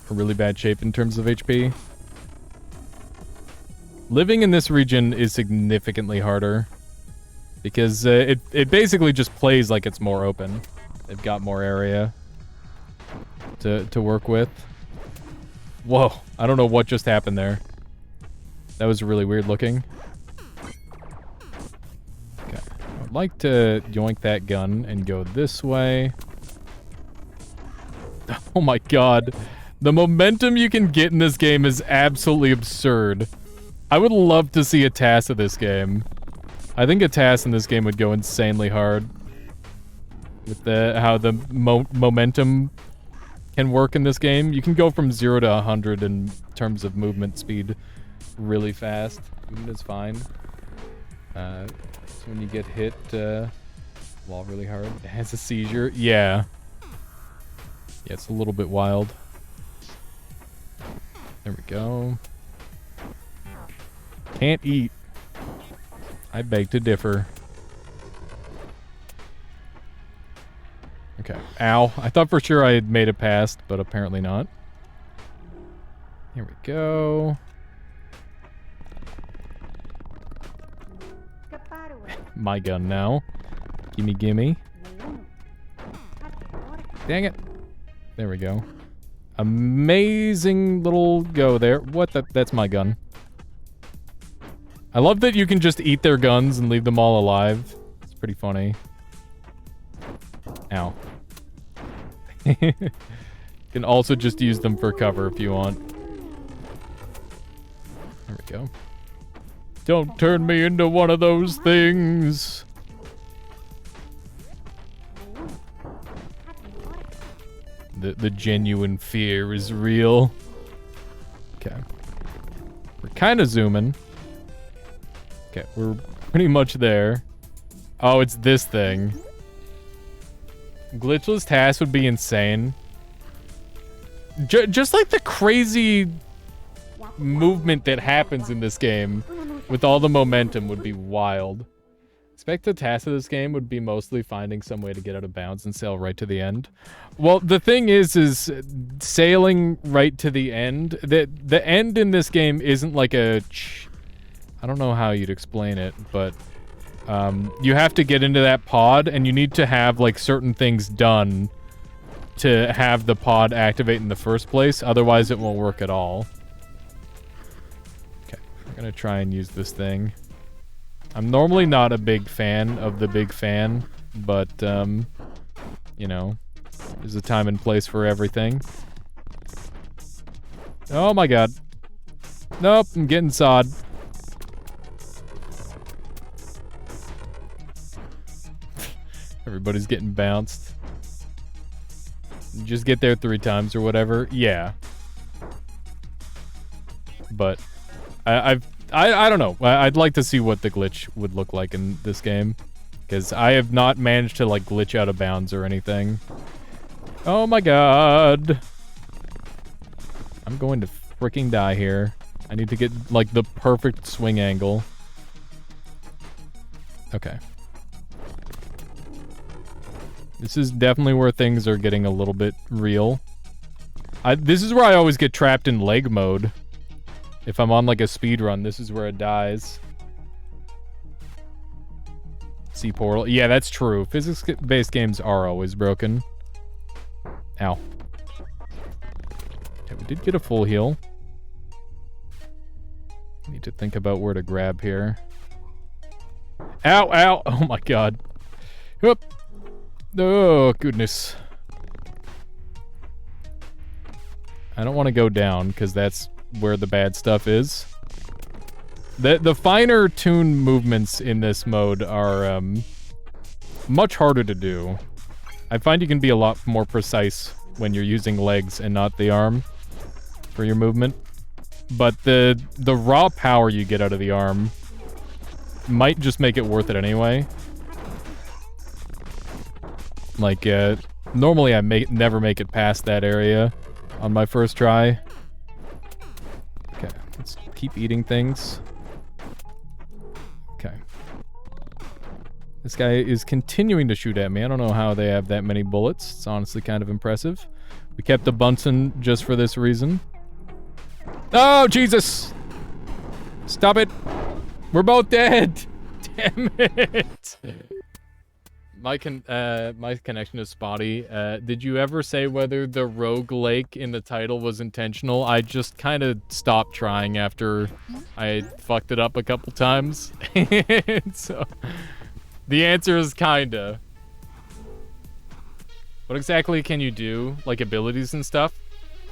Or really bad shape in terms of HP. Living in this region is significantly harder. Because it basically just plays like it's more open. They've got more area to work with. Whoa, I don't know what just happened there. That was really weird looking. Okay, I would like to yoink that gun and go this way. Oh my god. The momentum you can get in this game is absolutely absurd. I would love to see a task of this game. I think a task in this game would go insanely hard. With how the momentum can work in this game. You can go from 0 to 100 in terms of movement speed really fast. Movement is fine. So when you get hit wall really hard, it has a seizure. Yeah. Yeah, it's a little bit wild. There we go. Can't eat. I beg to differ. Okay. Ow. I thought for sure I had made it past, but apparently not. Here we go. My gun now. Gimme, gimme. Dang it. There we go. Amazing little go there. What the? That's my gun. I love that you can just eat their guns and leave them all alive. It's pretty funny. Ow. You can also just use them for cover if you want. There we go. Don't turn me into one of those things. The genuine fear is real. Okay. We're kind of zooming. Okay, we're pretty much there. Oh, it's this thing. Glitchless tasks would be insane. Just like the crazy movement that happens in this game with all the momentum would be wild. Expect the task of this game would be mostly finding some way to get out of bounds and sail right to the end. Well, the thing is sailing right to the end. The end in this game isn't like a... I don't know how you'd explain it, but you have to get into that pod, and you need to have like certain things done to have the pod activate in the first place. Otherwise, it won't work at all. Okay, I'm gonna try and use this thing. I'm normally not a big fan of the big fan, but you know, there's a time and place for everything. Oh my god. Nope, I'm getting sawed. Everybody's getting bounced. Just get there 3 times or whatever. Yeah. But I don't know. I'd like to see what the glitch would look like in this game, because I have not managed to like glitch out of bounds or anything. Oh my god. I'm going to freaking die here. I need to get like the perfect swing angle. Okay. This is definitely where things are getting a little bit real. This is where I always get trapped in leg mode. If I'm on like a speed run, this is where it dies. Sea portal. Yeah, that's true. Physics-based games are always broken. Ow. Okay, we did get a full heal. Need to think about where to grab here. Ow, ow! Oh my god. Whoop! Oh, goodness. I don't want to go down, because that's where the bad stuff is. The finer tune movements in this mode are much harder to do. I find you can be a lot more precise when you're using legs and not the arm for your movement. But the raw power you get out of the arm might just make it worth it anyway. Like, normally I never make it past that area on my first try. Okay, let's keep eating things. Okay. This guy is continuing to shoot at me. I don't know how they have that many bullets. It's honestly kind of impressive. We kept a Bunsen just for this reason. Oh, Jesus! Stop it! We're both dead! Damn it! My connection is spotty. Did you ever say whether the rogue lake in the title was intentional? I just kind of stopped trying after I fucked it up a couple times. So, the answer is kinda. What exactly can you do? Like abilities and stuff?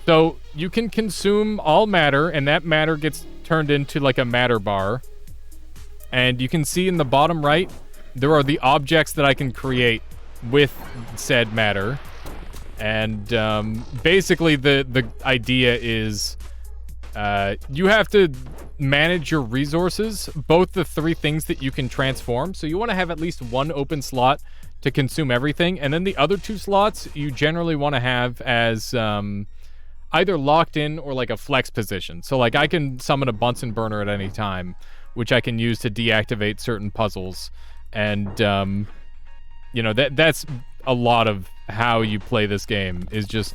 So, you can consume all matter, and that matter gets turned into like a matter bar. And you can see in the bottom right, there are the objects that I can create with said matter. And basically the idea is you have to manage your resources, both the 3 things that you can transform. So you want to have at least 1 open slot to consume everything. And then the other 2 slots you generally want to have as either locked in or like a flex position. So like I can summon a Bunsen burner at any time, which I can use to deactivate certain puzzles. And, you know, that's a lot of how you play this game, is just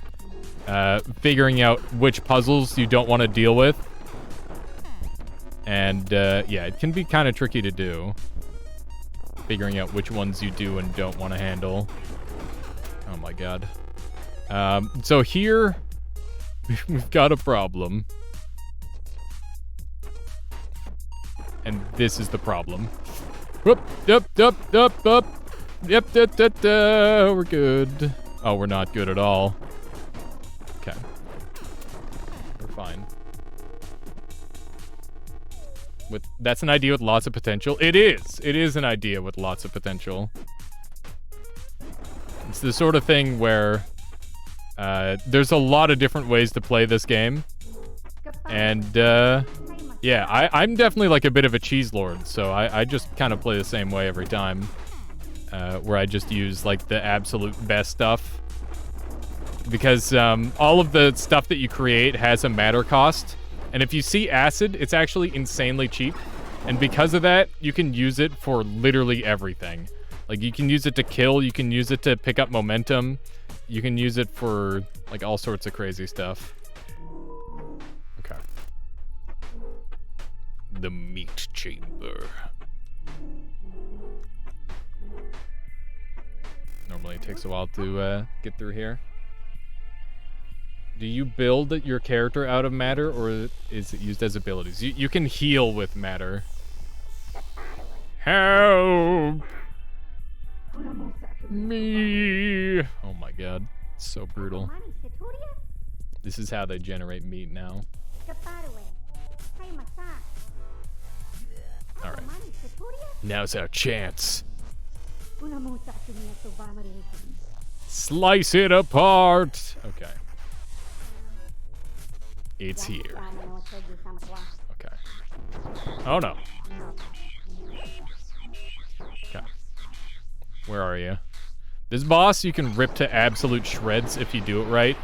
figuring out which puzzles you don't want to deal with. And, yeah, it can be kind of tricky to do. Figuring out which ones you do and don't want to handle. Oh my god. So here, we've got a problem. And this is the problem. Whoop, yep, we're good. Oh, we're not good at all. Okay. We're fine. That's an idea with lots of potential. It is an idea with lots of potential. It's the sort of thing where there's a lot of different ways to play this game. And, yeah, I'm definitely like a bit of a cheeselord, so I just kind of play the same way every time. Where I just use like the absolute best stuff. Because all of the stuff that you create has a matter cost. And if you see acid, it's actually insanely cheap. And because of that, you can use it for literally everything. Like you can use it to kill, you can use it to pick up momentum. You can use it for like all sorts of crazy stuff. Okay. The meat chamber. Normally it takes a while to get through here. Do you build your character out of matter, or is it used as abilities? You can heal with matter. Help me! Oh my god, it's so brutal. This is how they generate meat now. Alright. Now's our chance. Slice it apart! Okay. It's here. Okay. Oh no. Okay. Where are you? This boss you can rip to absolute shreds if you do it right.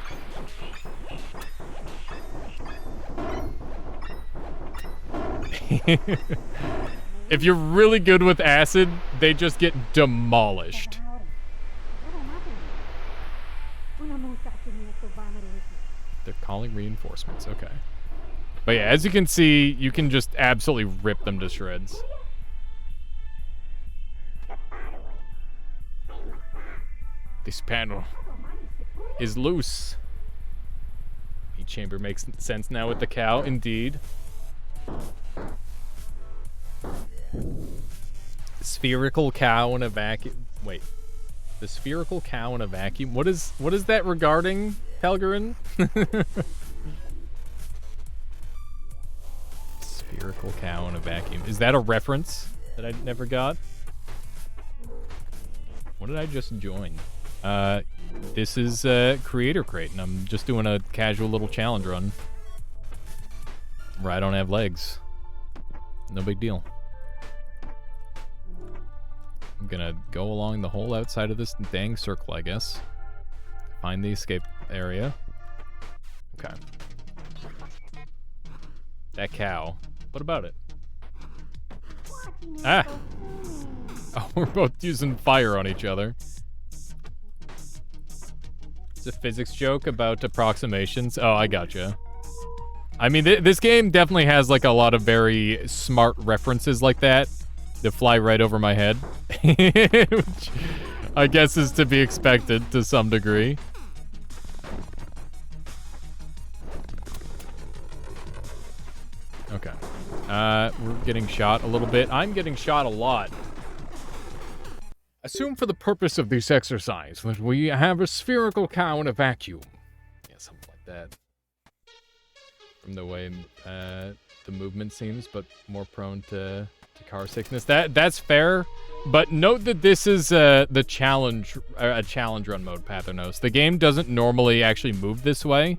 If you're really good with acid, they just get demolished. They're calling reinforcements, okay. But yeah, as you can see, you can just absolutely rip them to shreds. This panel is loose. The chamber makes sense now with the cow, indeed. Spherical cow in a vacuum. Wait. The spherical cow in a vacuum? What is that regarding, Helgerin? Spherical cow in a vacuum. Is that a reference that I never got? What did I just join? This is Creator Crate, and I'm just doing a casual little challenge run where I don't have legs. No big deal. I'm gonna go along the whole outside of this dang circle, I guess. Find the escape area. Okay. That cow. What about it? Ah! Oh, we're both using fire on each other. It's a physics joke about approximations. Oh, I gotcha. I mean, this game definitely has like a lot of very smart references like that fly right over my head. Which I guess is to be expected to some degree. Okay. We're getting shot a little bit. I'm getting shot a lot. Assume for the purpose of this exercise that we have a spherical cow in a vacuum. Yeah, something like that. From the way the movement seems, but more prone to car sickness. That's fair, but note that this is the challenge, a challenge run mode, Pathernos. The game doesn't normally actually move this way.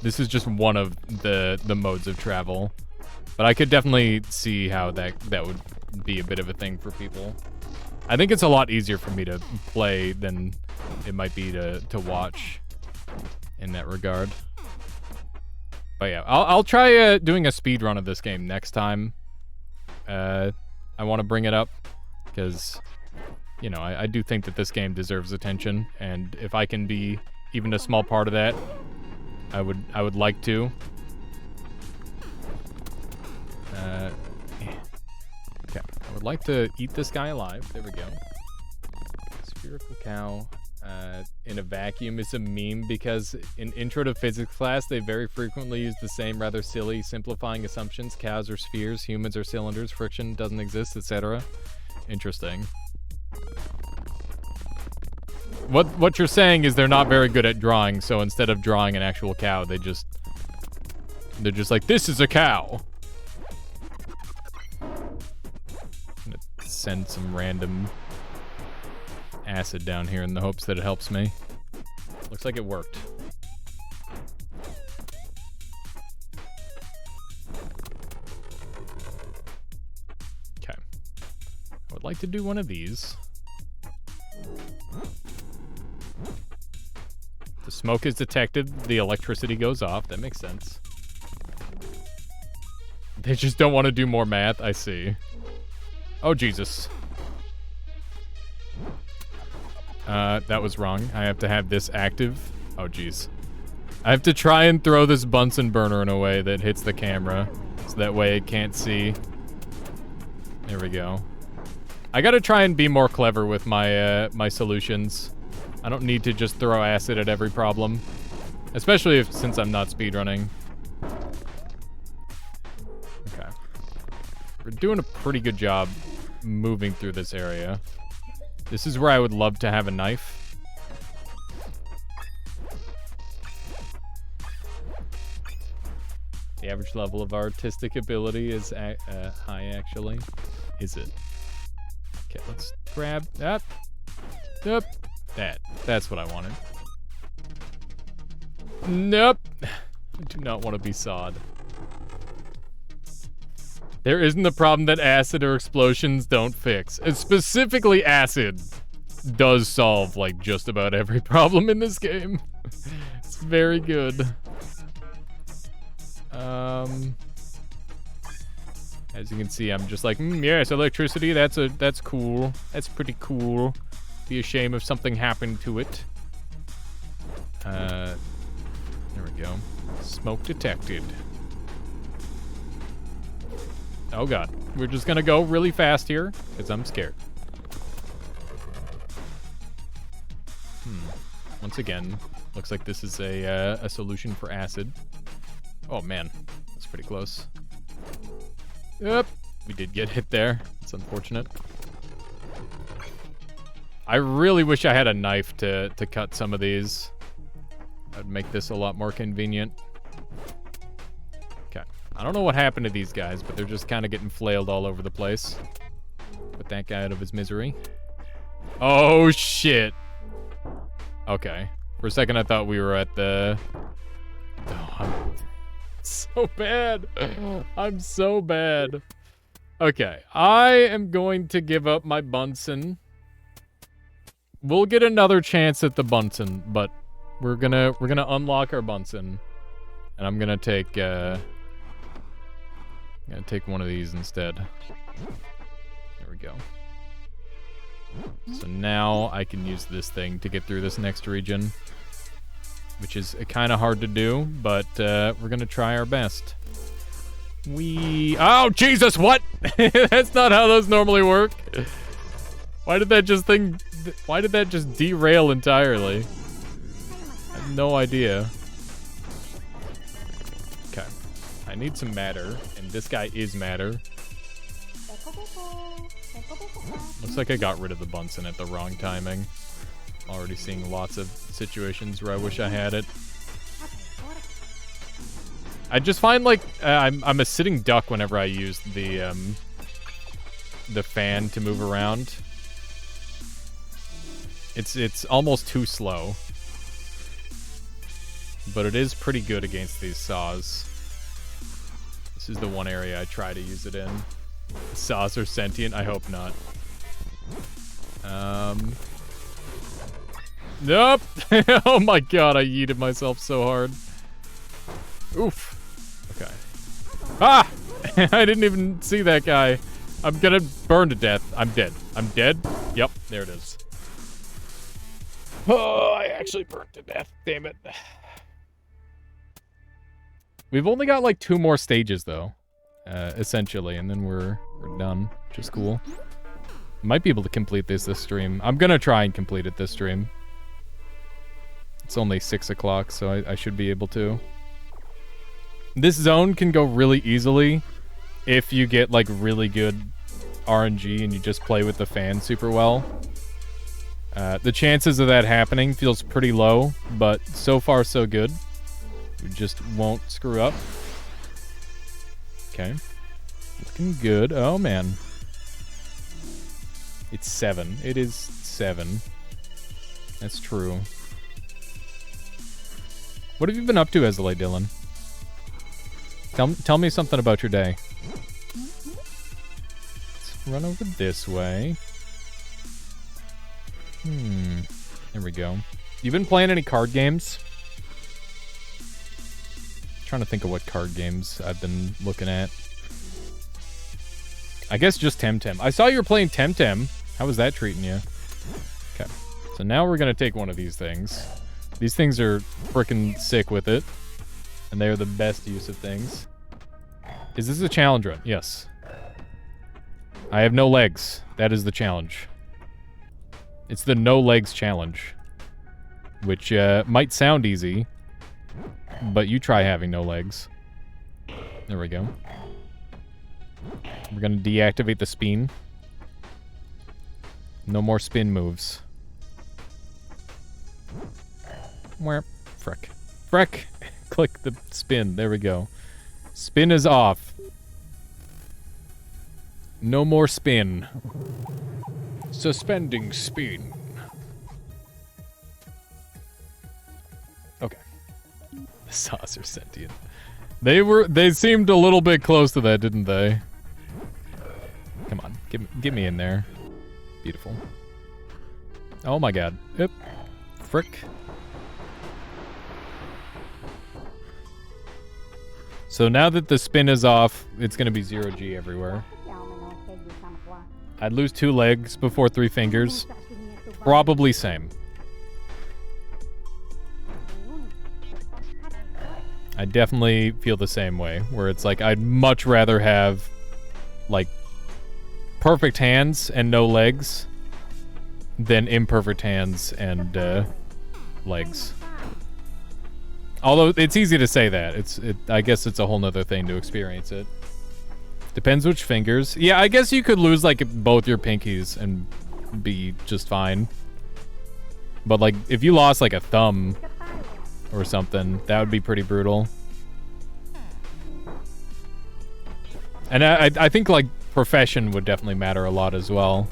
This is just one of the modes of travel, but I could definitely see how that would be a bit of a thing for people. I think it's a lot easier for me to play than it might be to watch in that regard. But yeah, I'll try doing a speed run of this game next time. I want to bring it up because, you know, I do think that this game deserves attention, and if I can be even a small part of that, I would like to. Okay, I would like to eat this guy alive. There we go. Spherical cow in a vacuum is a meme because in Intro to Physics class, they very frequently use the same rather silly simplifying assumptions. Cows are spheres, humans are cylinders, friction doesn't exist, etc. Interesting. What you're saying is they're not very good at drawing, so instead of drawing an actual cow, they're just like, this is a cow. I'm gonna send some random acid down here in the hopes that it helps me. Looks like it worked. Okay. I would like to do one of these. The smoke is detected, the electricity goes off. That makes sense. They just don't want to do more math, I see. Oh, Jesus. That was wrong. I have to have this active. Oh, jeez. I have to try and throw this Bunsen burner in a way that hits the camera, so that way it can't see. There we go. I gotta try and be more clever with my my solutions. I don't need to just throw acid at every problem, especially since I'm not speedrunning. Okay. We're doing a pretty good job moving through this area. This is where I would love to have a knife. The average level of artistic ability is high, actually. Is it? Okay, let's grab that. Yep. That's what I wanted. Nope. I do not want to be sawed. There isn't a problem that acid or explosions don't fix. And specifically acid does solve, like, just about every problem in this game. It's very good. As you can see, I'm just like, yes, electricity, that's cool. That's pretty cool. Be a shame if something happened to it. There we go. Smoke detected. Oh god. We're just gonna go really fast here, because I'm scared. Once again, looks like this is a solution for acid. Oh man, that's pretty close. Yep, we did get hit there. It's unfortunate. I really wish I had a knife to cut some of these. That'd make this a lot more convenient. Okay, I don't know what happened to these guys, but they're just kind of getting flailed all over the place. Put that guy out of his misery. Oh shit. Okay. For a second I thought we were at the... Oh, I'm so bad. I'm so bad. Okay, I am going to give up my Bunsen. We'll get another chance at the Bunsen, but we're gonna unlock our Bunsen. And I'm gonna take one of these instead. There we go. So now I can use this thing to get through this next region, which is kind of hard to do, but we're gonna try our best. Oh Jesus! What? That's not how those normally work. Why did that just derail entirely? I have no idea. Okay, I need some matter, and this guy is matter. Looks like I got rid of the Bunsen at the wrong timing. I'm already seeing lots of situations where I wish I had it. I just find like I'm a sitting duck whenever I use the fan to move around. It's almost too slow, but it is pretty good against these saws. This is the one area I try to use it in. Saws are sentient? I hope not. Nope. Oh my god, I yeeted myself so hard. Oof. Okay. Ah! I didn't even see that guy. I'm gonna burn to death. I'm dead. I'm dead? Yep, there it is. Oh, I actually burned to death. Damn it. We've only got like 2 more stages though. Essentially, and then we're done, which is cool. Might be able to complete this stream. I'm gonna try and complete it this stream. It's only 6 o'clock, so I should be able to. This zone can go really easily if you get like really good RNG and you just play with the fan super well. The chances of that happening feels pretty low, but so far so good. You just won't screw up. Okay. Looking good. Oh, man. It's 7. It is 7. That's true. What have you been up to, Esley Dylan? Tell me something about your day. Let's run over this way. There we go. You been playing any card games? Trying to think of what card games I've been looking at. I guess just Temtem. I saw you were playing Temtem. How was that treating you? Okay. So now we're going to take one of these things. These things are freaking sick with it. And they are the best use of things. Is this a challenge run? Yes. I have no legs. That is the challenge. It's the no legs challenge. Which might sound easy. But you try having no legs. There we go. We're going to deactivate the spin. No more spin moves. Where? Frick. Frick! Click the spin. There we go. Spin is off. No more spin. Suspending spin. Okay. The saws are sentient. They seemed a little bit close to that, didn't they? Come on, get me in there. Beautiful. Oh my god. Yep. Frick. So now that the spin is off, it's gonna be 0G everywhere. I'd lose 2 legs before 3 fingers. Probably same. I definitely feel the same way, where it's like I'd much rather have like perfect hands and no legs than imperfect hands and legs. Although it's easy to say that. I guess it's a whole nother thing to experience it. Depends which fingers. Yeah, I guess you could lose like both your pinkies and be just fine. But like if you lost like a thumb or something, that would be pretty brutal. And I think like profession would definitely matter a lot as well.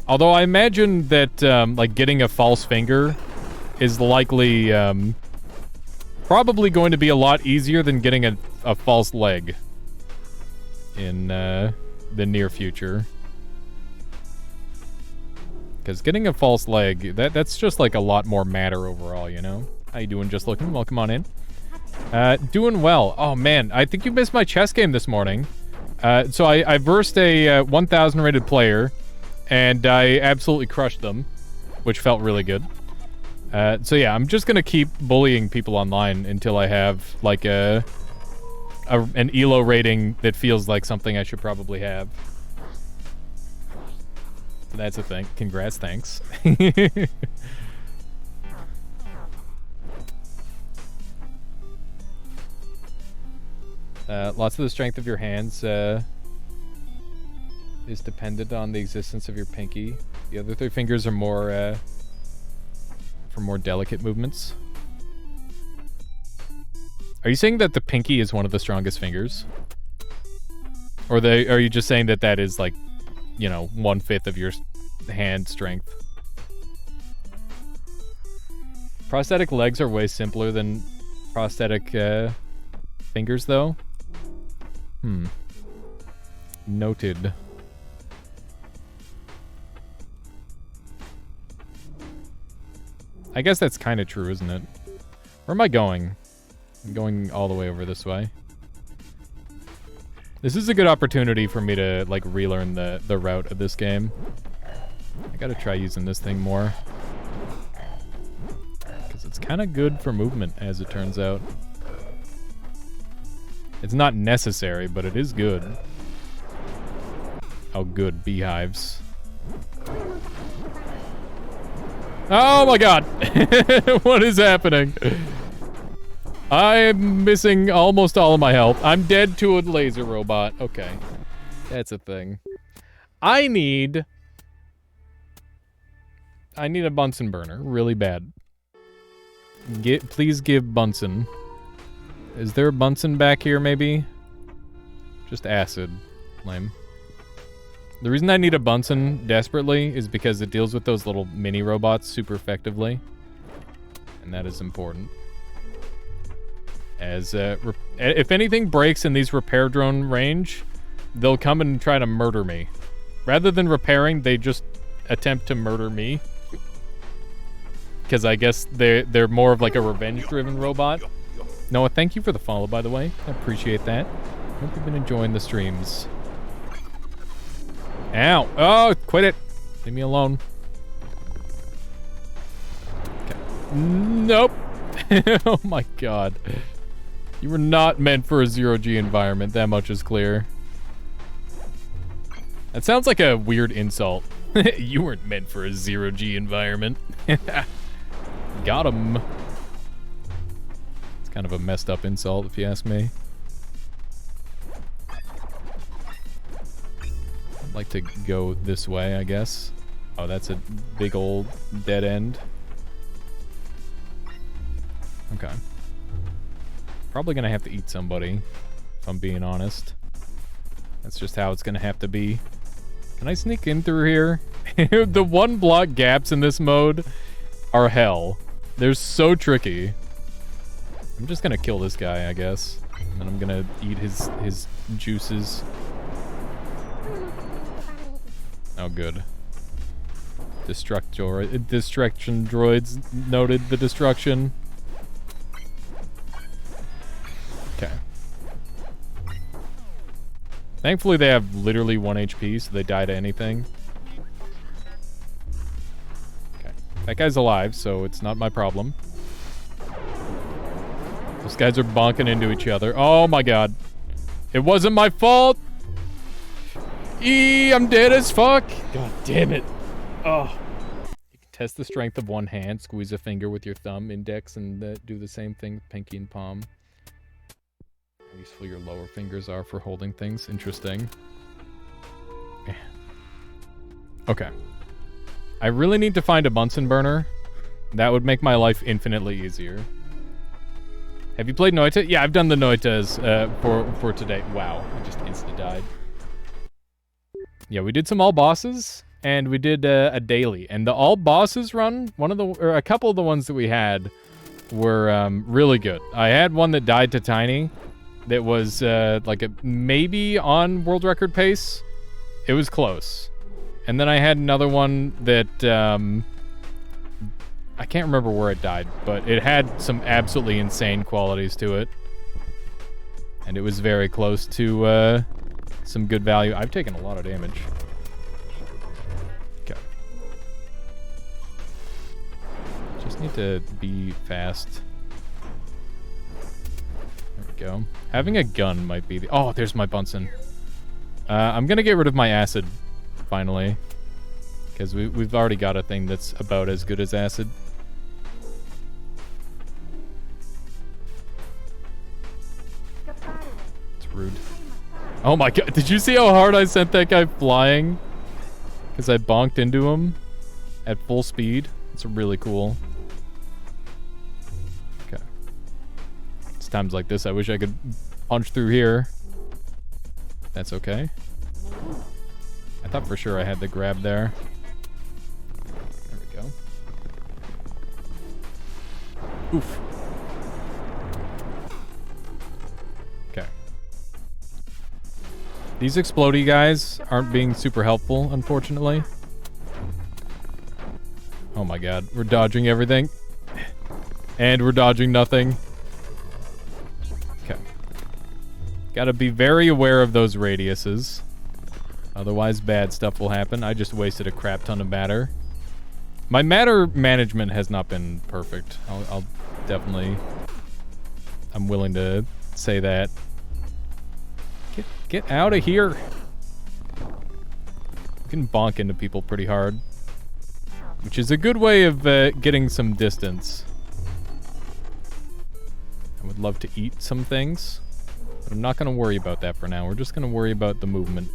Although I imagine that like getting a false finger is likely probably going to be a lot easier than getting a false leg in the near future. Because getting a false leg, that's just like a lot more matter overall, you know? How you doing, Just Looking? Welcome on in. Doing well. Oh man, I think you missed my chess game this morning. So I versed a 1000 rated player, and I absolutely crushed them, which felt really good. So yeah, I'm just gonna keep bullying people online until I have like an ELO rating that feels like something I should probably have. That's a thing. Congrats, thanks. Lots of the strength of your hands is dependent on the existence of your pinky. The other three fingers are more for more delicate movements. Are you saying that the pinky is one of the strongest fingers? Or are you just saying that that is like, you know, 1/5 of your hand strength? Prosthetic legs are way simpler than prosthetic fingers, though. Noted. I guess that's kind of true, isn't it? Where am I going? I'm going all the way over this way. This is a good opportunity for me to, like, relearn the route of this game. I gotta try using this thing more. Because it's kind of good for movement, as it turns out. It's not necessary, but it is good. Oh, good. Beehives. Oh my god! What is happening? I'm missing almost all of my health. I'm dead to a laser robot. Okay. That's a thing. I need a Bunsen burner. Really bad. Please give Bunsen. Is there a Bunsen back here, maybe? Just acid. Lame. The reason I need a Bunsen desperately is because it deals with those little mini robots super effectively. And that is important. As, if anything breaks in these repair drone range, they'll come and try to murder me. Rather than repairing, they just attempt to murder me. Because I guess they're more of like a revenge-driven robot. Noah, thank you for the follow, by the way. I appreciate that. Hope you've been enjoying the streams. Ow! Oh, quit it! Leave me alone. Okay. Nope! Oh my god. You were not meant for a zero-G environment, that much is clear. That sounds like a weird insult. You weren't meant for a zero-G environment. Got him. It's kind of a messed up insult, if you ask me. I'd like to go this way, I guess. Oh, that's a big old dead end. Okay. Probably gonna have to eat somebody, if I'm being honest. That's just how it's gonna have to be. Can I sneak in through here? The one block gaps in this mode are hell. They're so tricky. I'm just gonna kill this guy, I guess. And then I'm gonna eat his juices. Oh, good. Destruction droids noted the destruction. Okay. Thankfully, they have literally 1 HP, so they die to anything. Okay. That guy's alive, so it's not my problem. Those guys are bonking into each other. Oh my god. It wasn't my fault! I'm dead as fuck! God damn it. Oh. You can Test the strength of one hand. Squeeze a finger with your thumb, index, and do the same thing with pinky and palm. How useful your lower fingers are for holding things. Interesting. Okay. I really need to find a Bunsen burner. That would make my life infinitely easier. Have you played Noita? Yeah, I've done the Noitas for today. Wow, I just insta-died. Yeah, we did some all bosses, and we did a daily. And the all bosses run, a couple of the ones that we had were really good. I had one that died to Tiny that was like a maybe on world record pace. It was close. And then I had another one that I can't remember where it died, but it had some absolutely insane qualities to it. And it was very close to some good value. I've taken a lot of damage. Okay. Just need to be fast. There we go. Having a gun might be the... Oh, there's my Bunsen. I'm gonna get rid of my acid, finally. Because we've already got a thing that's about as good as acid. It's rude. Oh my god, did you see how hard I sent that guy flying? Because I bonked into him at full speed. It's really cool. Okay. It's times like this I wish I could punch through here. That's okay. I thought for sure I had the grab there. There we go. Oof. Okay. These explodey guys aren't being super helpful, unfortunately. Oh my god, we're dodging everything. And we're dodging nothing. Okay. Gotta be very aware of those radiuses. Otherwise, bad stuff will happen. I just wasted a crap ton of matter. My matter management has not been perfect. I'll definitely... I'm willing to say that. Get out of here. You can bonk into people pretty hard. Which is a good way of getting some distance. I would love to eat some things. But I'm not going to worry about that for now. We're just going to worry about the movement.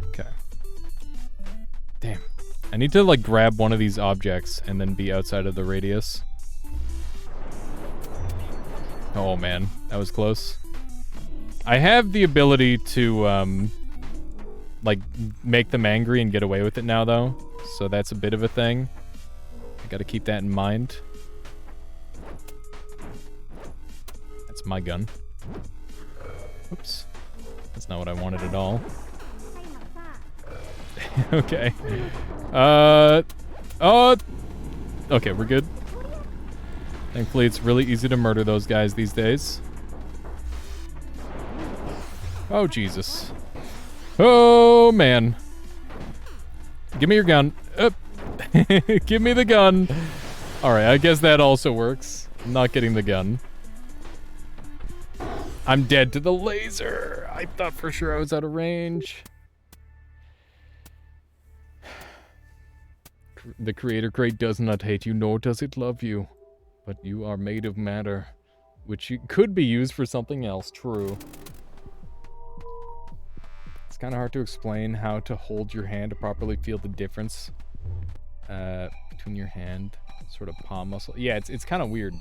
Okay. Damn. I need to, like, grab one of these objects and then be outside of the radius. Oh, man. That was close. I have the ability to, like, make them angry and get away with it now, though. So that's a bit of a thing. I gotta keep that in mind. That's my gun. Oops. That's not what I wanted at all. Okay. Okay, we're good. Thankfully, it's really easy to murder those guys these days. Oh, Jesus. Oh, man. Give me your gun. Give me the gun. Alright, I guess that also works. I'm not getting the gun. I'm dead to the laser. I thought for sure I was out of range. The creator crate does not hate you, nor does it love you. But you are made of matter, which could be used for something else, true. It's kind of hard to explain how to hold your hand to properly feel the difference between your hand, sort of palm muscle. Yeah, it's kind of weird.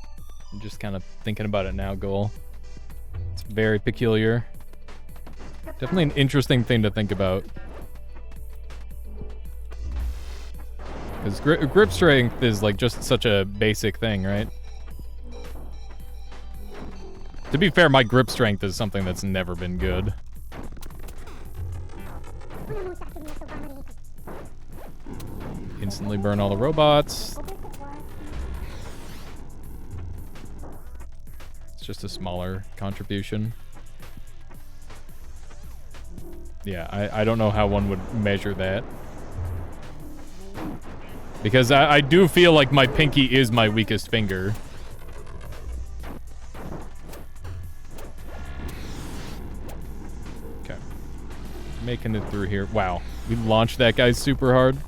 I'm just kind of thinking about it now, Goal. It's very peculiar. Definitely an interesting thing to think about. Because grip strength is like just such a basic thing, right? To be fair, my grip strength is something that's never been good. Instantly burn all the robots. It's just a smaller contribution. Yeah, I don't know how one would measure that. Because I do feel like my pinky is my weakest finger. Okay. Making it through here. Wow. We launched that guy super hard.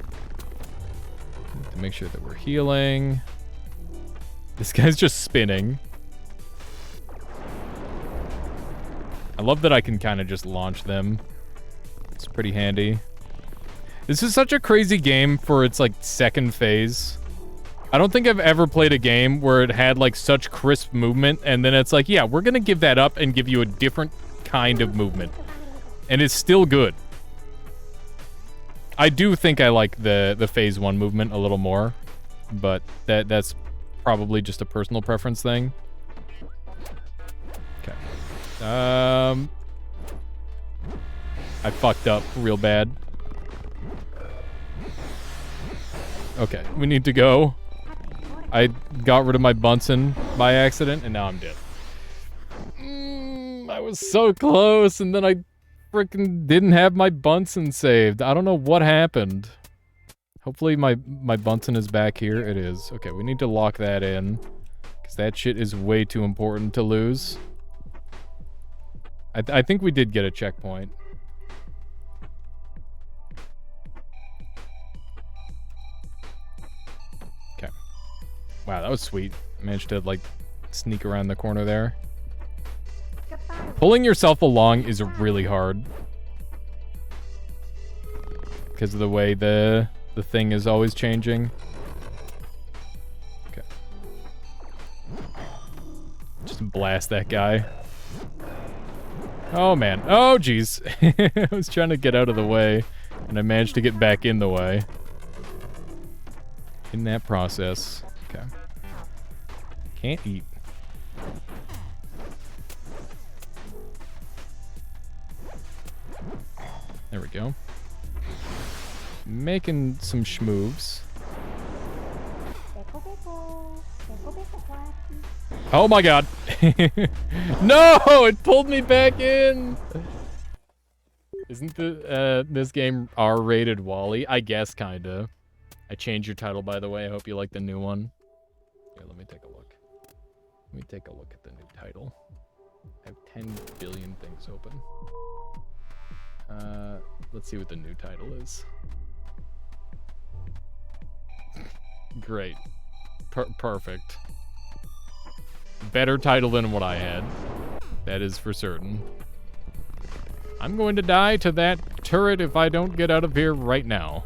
To make sure that we're healing. This guy's just spinning. I love that I can kind of just launch them. It's pretty handy. This is such a crazy game for its, like, second phase. I don't think I've ever played a game where it had, like, such crisp movement, and then it's like, yeah, we're gonna give that up and give you a different kind of movement. And it's still good. I do think I like the phase 1 movement a little more, but that's probably just a personal preference thing. Okay. I fucked up real bad. Okay, we need to go. I got rid of my Bunsen by accident, and now I'm dead. I was so close, and then I freaking didn't have my Bunsen saved. I don't know what happened. Hopefully my Bunsen is back here. It is. Okay, we need to lock that in, because that shit is way too important to lose. I think we did get a checkpoint. Okay. Wow, that was sweet. Managed to, like, sneak around the corner there. Pulling yourself along is really hard. Because of the way the thing is always changing. Okay. Just blast that guy. Oh, man. Oh, jeez. I was trying to get out of the way, and I managed to get back in the way. In that process. Okay. Can't eat. There we go. Making some schmoves. Oh my god. No! It pulled me back in! Isn't this game R-rated Wally? I guess, kinda. I changed your title, by the way. I hope you like the new one. Here, let me take a look. Let me take a look at the new title. I have 10 billion things open. Let's see what the new title is. Great. Perfect. Better title than what I had. That is for certain. I'm going to die to that turret if I don't get out of here right now.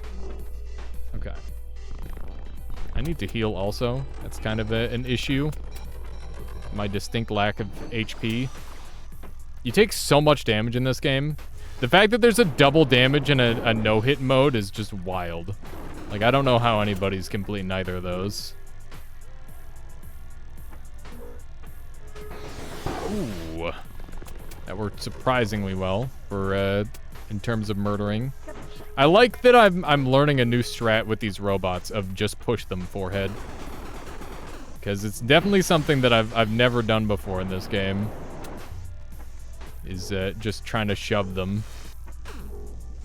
Okay. I need to heal also. That's kind of an issue. My distinct lack of HP. You take so much damage in this game. The fact that there's a double damage and a no-hit mode is just wild. Like, I don't know how anybody's completing either of those. Ooh. That worked surprisingly well for, in terms of murdering. I like that I'm learning a new strat with these robots of just push them forehead. Because it's definitely something that I've never done before in this game. Is, just trying to shove them.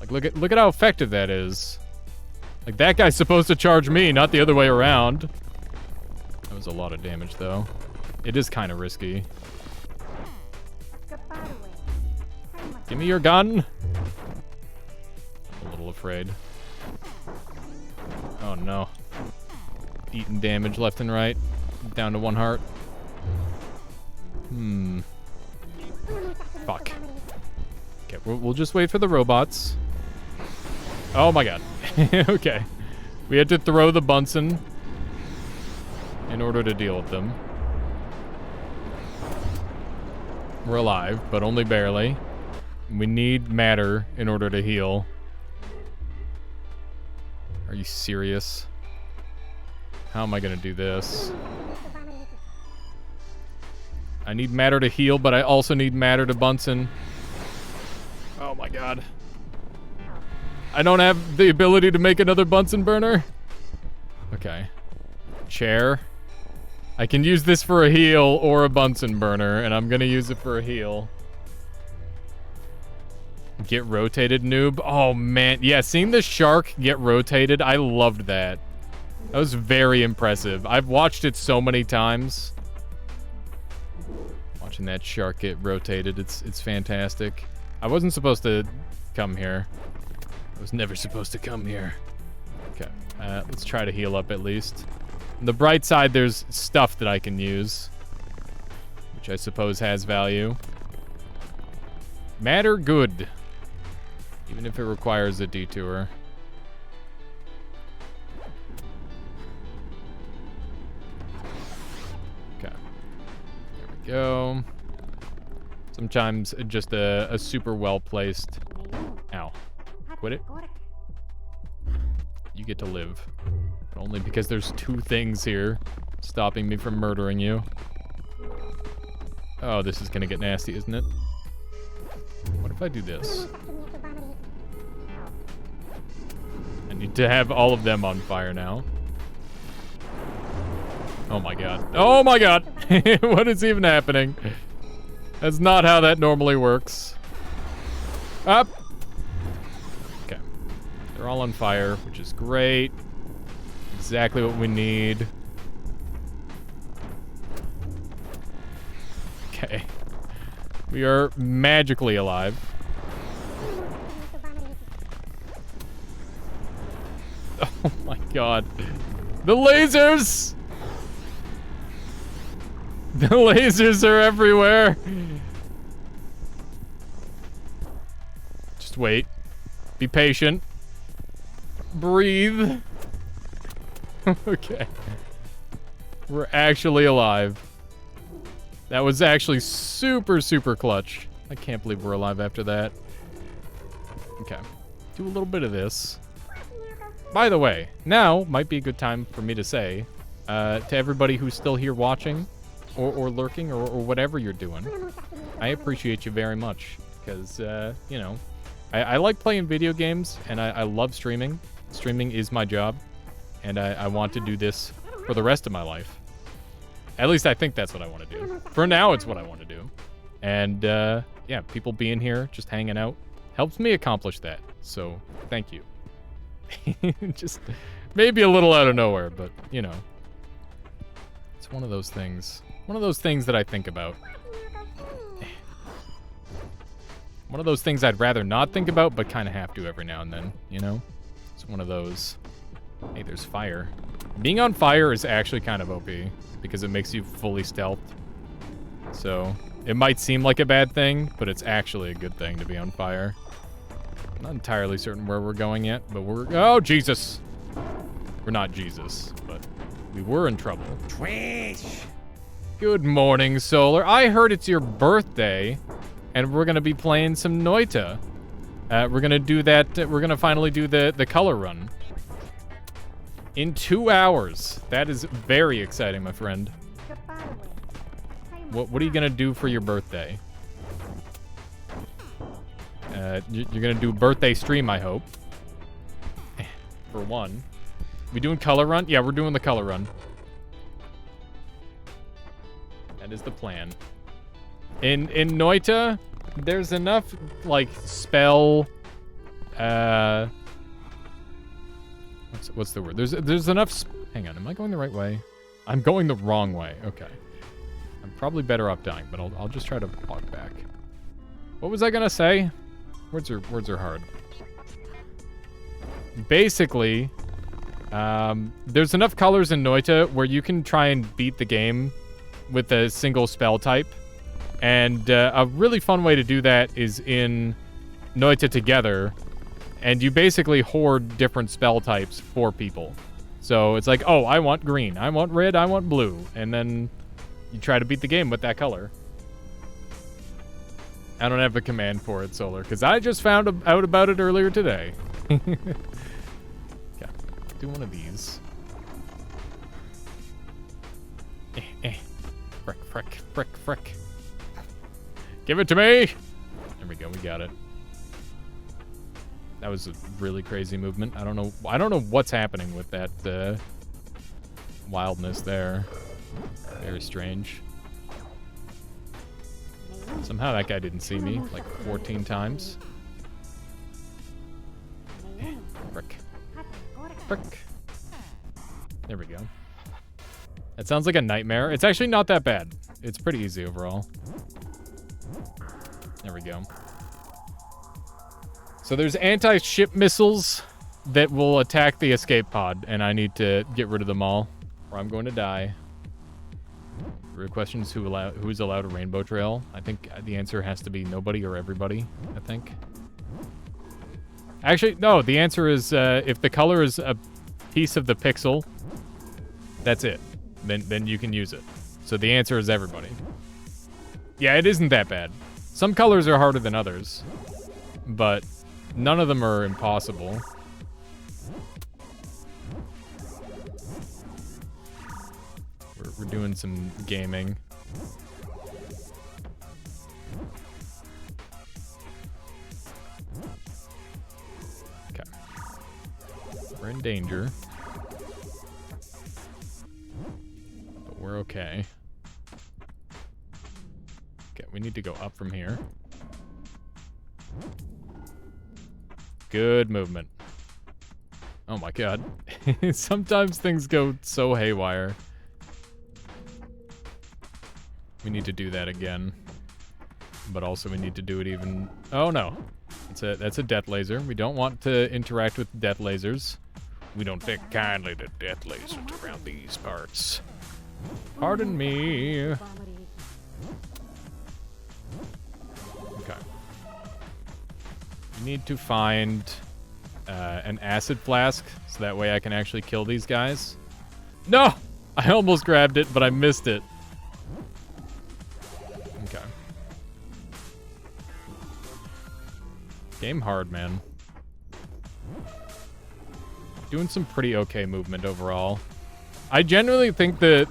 Like, look at how effective that is. Like, that guy's supposed to charge me, not the other way around. That was a lot of damage, though. It is kind of risky. Give me your gun. I'm a little afraid. Oh, no. Eating damage left and right. Down to 1 heart. Fuck. Okay, we'll just wait for the robots. Oh my god. Okay. We had to throw the Bunsen in order to deal with them. We're alive, but only barely. We need matter in order to heal. Are you serious? How am I gonna do this? I need matter to heal, but I also need matter to Bunsen. Oh my god. I don't have the ability to make another Bunsen burner. Okay. Chair. I can use this for a heal or a Bunsen burner, and I'm gonna use it for a heal. Get rotated, noob. Oh man, yeah, seeing the shark get rotated, I loved that. That was very impressive. I've watched it so many times. Watching that shark get rotated, it's fantastic. I wasn't supposed to come here. I was never supposed to come here. Okay. Let's try to heal up at least. On the bright side, there's stuff that I can use, which I suppose has value. Matter good, even if it requires a detour. Okay, there we go. Sometimes just a super well-placed... Ow. Quit it. You get to live. But only because there's 2 things here stopping me from murdering you. Oh, this is gonna get nasty, isn't it? What if I do this? I need to have all of them on fire now. Oh my god. Oh my god! What is even happening? That's not how that normally works. Up! Okay. They're all on fire, which is great. Exactly what we need. Okay. We are magically alive. Oh my god. The lasers! The lasers are everywhere. Just wait. Be patient. Breathe. Okay. We're actually alive. That was actually super, super clutch. I can't believe we're alive after that. Okay. Do a little bit of this. By the way, now might be a good time for me to say to everybody who's still here watching or lurking or whatever you're doing, I appreciate you very much because, you know, I like playing video games and I love streaming. Streaming is my job and I want to do this for the rest of my life. At least I think that's what I want to do. For now, it's what I want to do. And, yeah, people being here, just hanging out, helps me accomplish that. So, thank you. Just maybe a little out of nowhere, but, you know. It's one of those things. One of those things that I think about. One of those things I'd rather not think about, but kind of have to every now and then, you know? It's one of those. Hey, there's fire. Being on fire is actually kind of OP, because it makes you fully stealthed. So, it might seem like a bad thing, but it's actually a good thing to be on fire. I'm not entirely certain where we're going yet, but we're... Oh, Jesus! We're not Jesus, but we were in trouble. Twish! Good morning, Solar. I heard it's your birthday, and we're going to be playing some Noita. We're going to do that... We're going to finally do the color run. In 2 hours. That is very exciting, my friend. What are you going to do for your birthday? You're going to do a birthday stream, I hope. For one. We doing color run? Yeah, we're doing the color run. That is the plan. In Noita, there's enough, like, spell... What's the word? There's enough... Hang on, am I going the right way? I'm going the wrong way. Okay. I'm probably better off dying, but I'll just try to walk back. What was I gonna say? Words are hard. Basically, there's enough colors in Noita where you can try and beat the game with a single spell type. And a really fun way to do that is in Noita Together. And you basically hoard different spell types for people. So it's like, oh, I want green, I want red, I want blue. And then you try to beat the game with that color. I don't have a command for it, Solar, because I just found out about it earlier today. Okay, do one of these. Frick. Give it to me! There we go, we got it. That was a really crazy movement. I don't know what's happening with that wildness there. Very strange. Somehow that guy didn't see me like 14 times. Frick. There we go. That sounds like a nightmare. It's actually not that bad. It's pretty easy overall. There we go. So there's anti-ship missiles that will attack the escape pod, and I need to get rid of them all, or I'm going to die. The real question is who's allowed a rainbow trail. I think the answer has to be nobody or everybody, I think. Actually, no, the answer is if the color is a piece of the pixel, that's it. Then you can use it. So the answer is everybody. Yeah, it isn't that bad. Some colors are harder than others, but none of them are impossible. We're doing some gaming. Okay. We're in danger. But we're okay. Okay, we need to go up from here. Good movement. Oh my god. Sometimes things go so haywire. We need to do that again. But also we need to do it even... Oh no. That's a death laser. We don't want to interact with death lasers. We don't take kindly to death lasers around these parts. Pardon me. Okay. We need to find an acid flask so that way I can actually kill these guys. No! I almost grabbed it, but I missed it. Okay. Game hard, man. Doing some pretty okay movement overall. I generally think the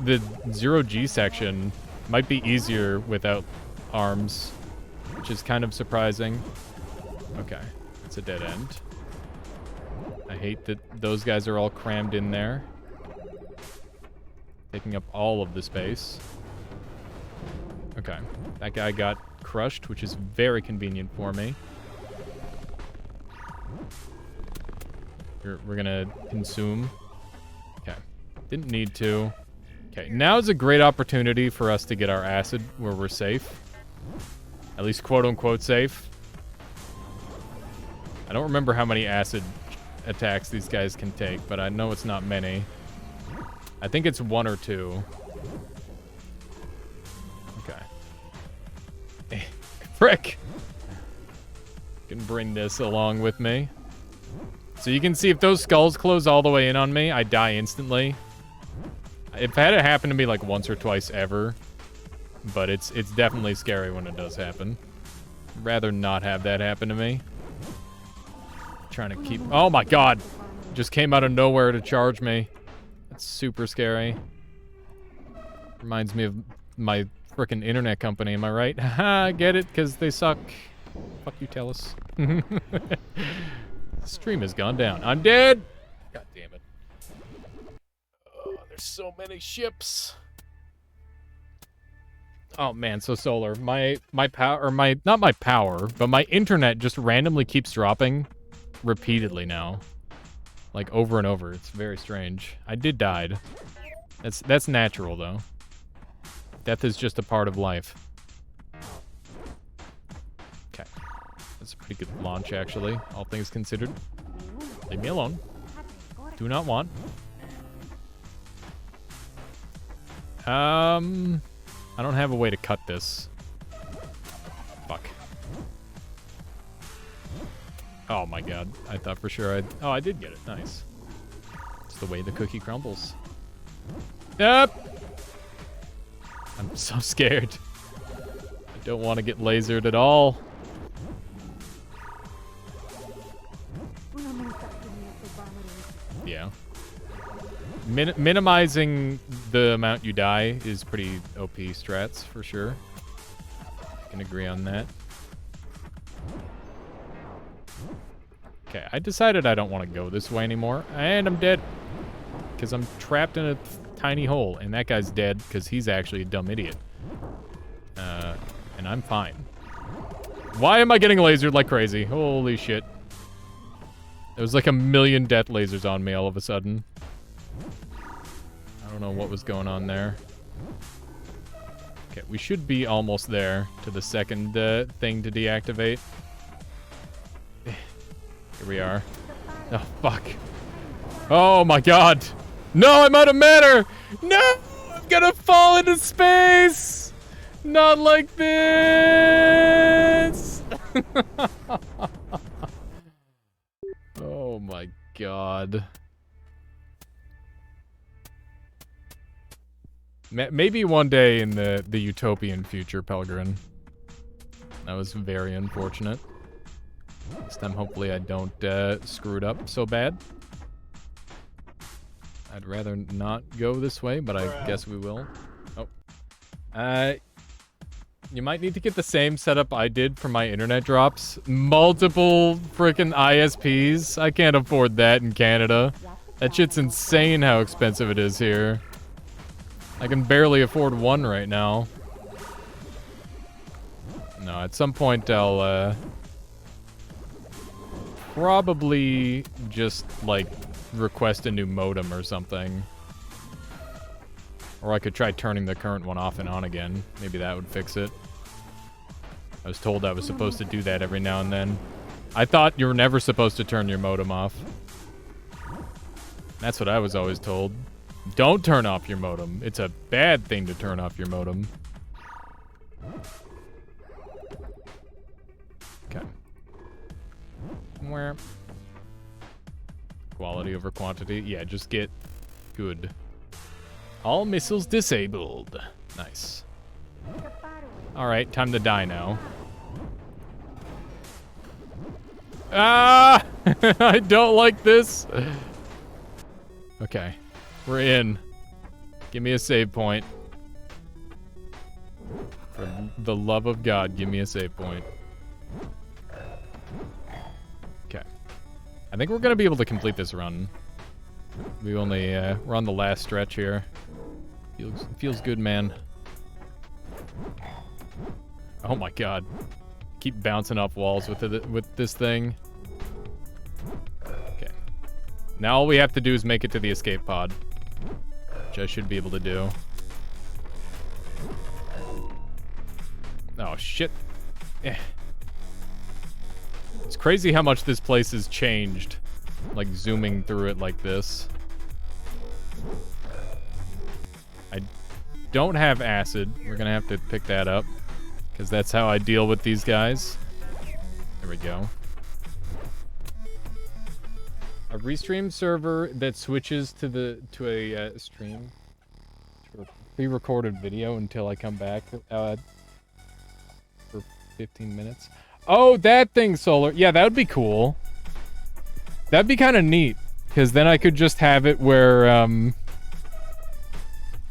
0G section might be easier without arms, which is kind of surprising. Okay, it's a dead end. I hate that those guys are all crammed in there, taking up all of the space. Okay, that guy got crushed, which is very convenient for me. We're gonna consume. Okay, didn't need to. Okay, now is a great opportunity for us to get our acid where we're safe. At least quote-unquote safe. I don't remember how many acid attacks these guys can take, but I know it's not many. I think it's 1 or 2. Okay. Frick! Can bring this along with me. So you can see if those skulls close all the way in on me, I die instantly. I've had it happen to me like once or twice ever, but it's definitely scary when it does happen. I'd rather not have that happen to me. Trying to keep... Oh my god! Just came out of nowhere to charge me. That's super scary. Reminds me of my frickin' internet company, am I right? Haha, get it? Because they suck. Fuck you, Telus. Stream has gone down. I'm dead! God damn it. Oh, there's so many ships. Oh man, so Solar. My power, or not my power, but my internet just randomly keeps dropping repeatedly now. Like over and over. It's very strange. I did die. That's natural though. Death is just a part of life. Okay. That's a pretty good launch actually, all things considered. Leave me alone. Do not want. I don't have a way to cut this. Fuck. Oh my god. I thought for sure I'd... Oh, I did get it. Nice. It's the way the cookie crumbles. Yep. I'm so scared. I don't want to get lasered at all. Yeah. Minimizing the amount you die is pretty OP strats, for sure. I can agree on that. Okay, I decided I don't want to go this way anymore, and I'm dead. Because I'm trapped in a tiny hole, and that guy's dead because he's actually a dumb idiot. And I'm fine. Why am I getting lasered like crazy? Holy shit. There was like a million death lasers on me all of a sudden. I don't know what was going on there. Okay, we should be almost there to the second thing to deactivate. Here we are. Oh, fuck. Oh my god. No, I'm out of matter! No! I'm gonna fall into space! Not like this! Oh my god. Maybe one day in the utopian future, Pelgrin. That was very unfortunate. This time, hopefully, I don't screw it up so bad. I'd rather not go this way, but I guess we will. Oh. You might need to get the same setup I did for my internet drops. Multiple frickin' ISPs. I can't afford that in Canada. That shit's insane how expensive it is here. I can barely afford one right now. No, at some point I'll, probably just, like, request a new modem or something. Or I could try turning the current one off and on again. Maybe that would fix it. I was told I was supposed to do that every now and then. I thought you were never supposed to turn your modem off. That's what I was always told. Don't turn off your modem. It's a bad thing to turn off your modem. Okay. Where? Quality over quantity. Yeah, just get good. All missiles disabled. Nice. Alright, time to die now. Ah! I don't like this. Okay. We're in. Give me a save point. For the love of God, give me a save point. Okay. I think we're gonna be able to complete this run. We only, we're on the last stretch here. Feels good, man. Oh my god. Keep bouncing off walls with this thing. Okay. Now all we have to do is make it to the escape pod. Which I should be able to do. Oh, shit. Eh. It's crazy how much this place has changed. Like, zooming through it like this. I don't have acid. We're gonna have to pick that up. Because that's how I deal with these guys. There we go. A restream server that switches to a stream to a pre-recorded video until I come back for 15 minutes. Oh, that thing, Solar. Yeah, that would be cool. That'd be kind of neat, because then I could just have it where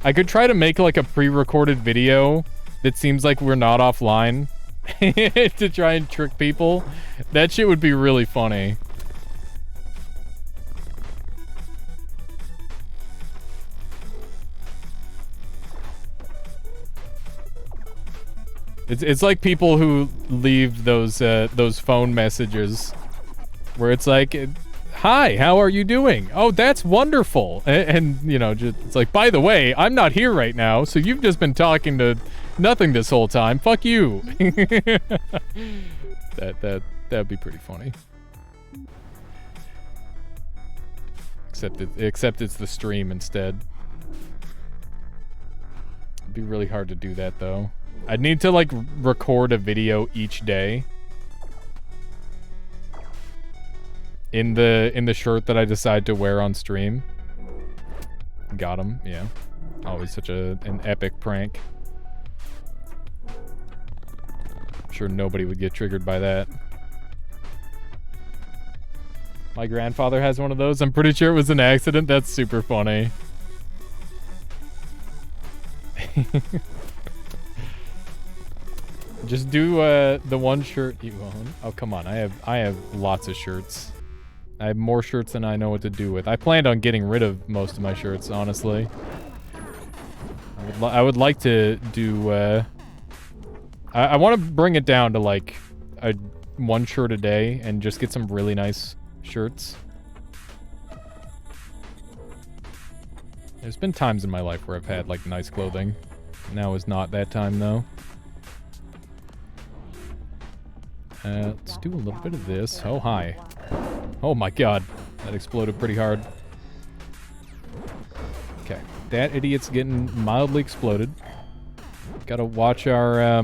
I could try to make like a pre-recorded video that seems like we're not offline to try and trick people. That shit would be really funny. It's like people who leave those phone messages where it's like, "Hi, how are you doing? Oh, that's wonderful." And you know, just, it's like, "By the way, I'm not here right now, so you've just been talking to nothing this whole time. Fuck you." That'd be pretty funny. Except it's the stream instead. It'd be really hard to do that though. I'd need to like record a video each day in the shirt that I decide to wear on stream. Got him, yeah. Always such an epic prank. I'm sure nobody would get triggered by that. My grandfather has one of those. I'm pretty sure it was an accident. That's super funny. Just do the one shirt you own. Oh, come on. I have lots of shirts. I have more shirts than I know what to do with. I planned on getting rid of most of my shirts, honestly. I would like to do I want to bring it down to like one shirt a day and just get some really nice shirts. There's been times in my life where I've had like nice clothing. Now is not that time though. Let's do a little bit of this. Oh, hi. Oh my god. That exploded pretty hard. Okay, that idiot's getting mildly exploded. Gotta watch our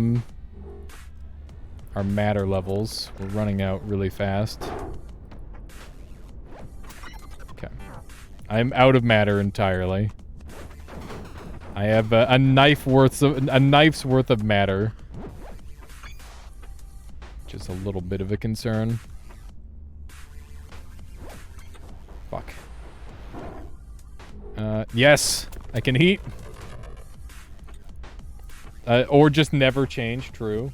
matter levels. We're running out really fast. Okay. I'm out of matter entirely. I have a knife's worth of matter. Just a little bit of a concern. Fuck. Yes! I can heat! Or just never change, true.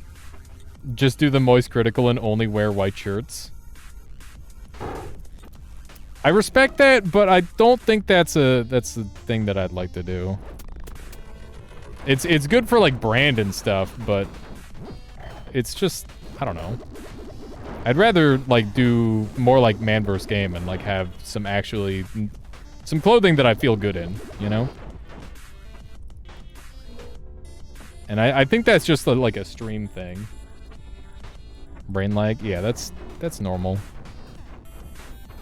Just do the moist critical and only wear white shirts. I respect that, but I don't think that's the thing that I'd like to do. It's good for, like, brand and stuff, but it's just, I don't know. I'd rather, like, do more like man vs. game and, like, have some clothing that I feel good in, you know? And I think that's just, like, a stream thing. Brain lag? Yeah, that's normal.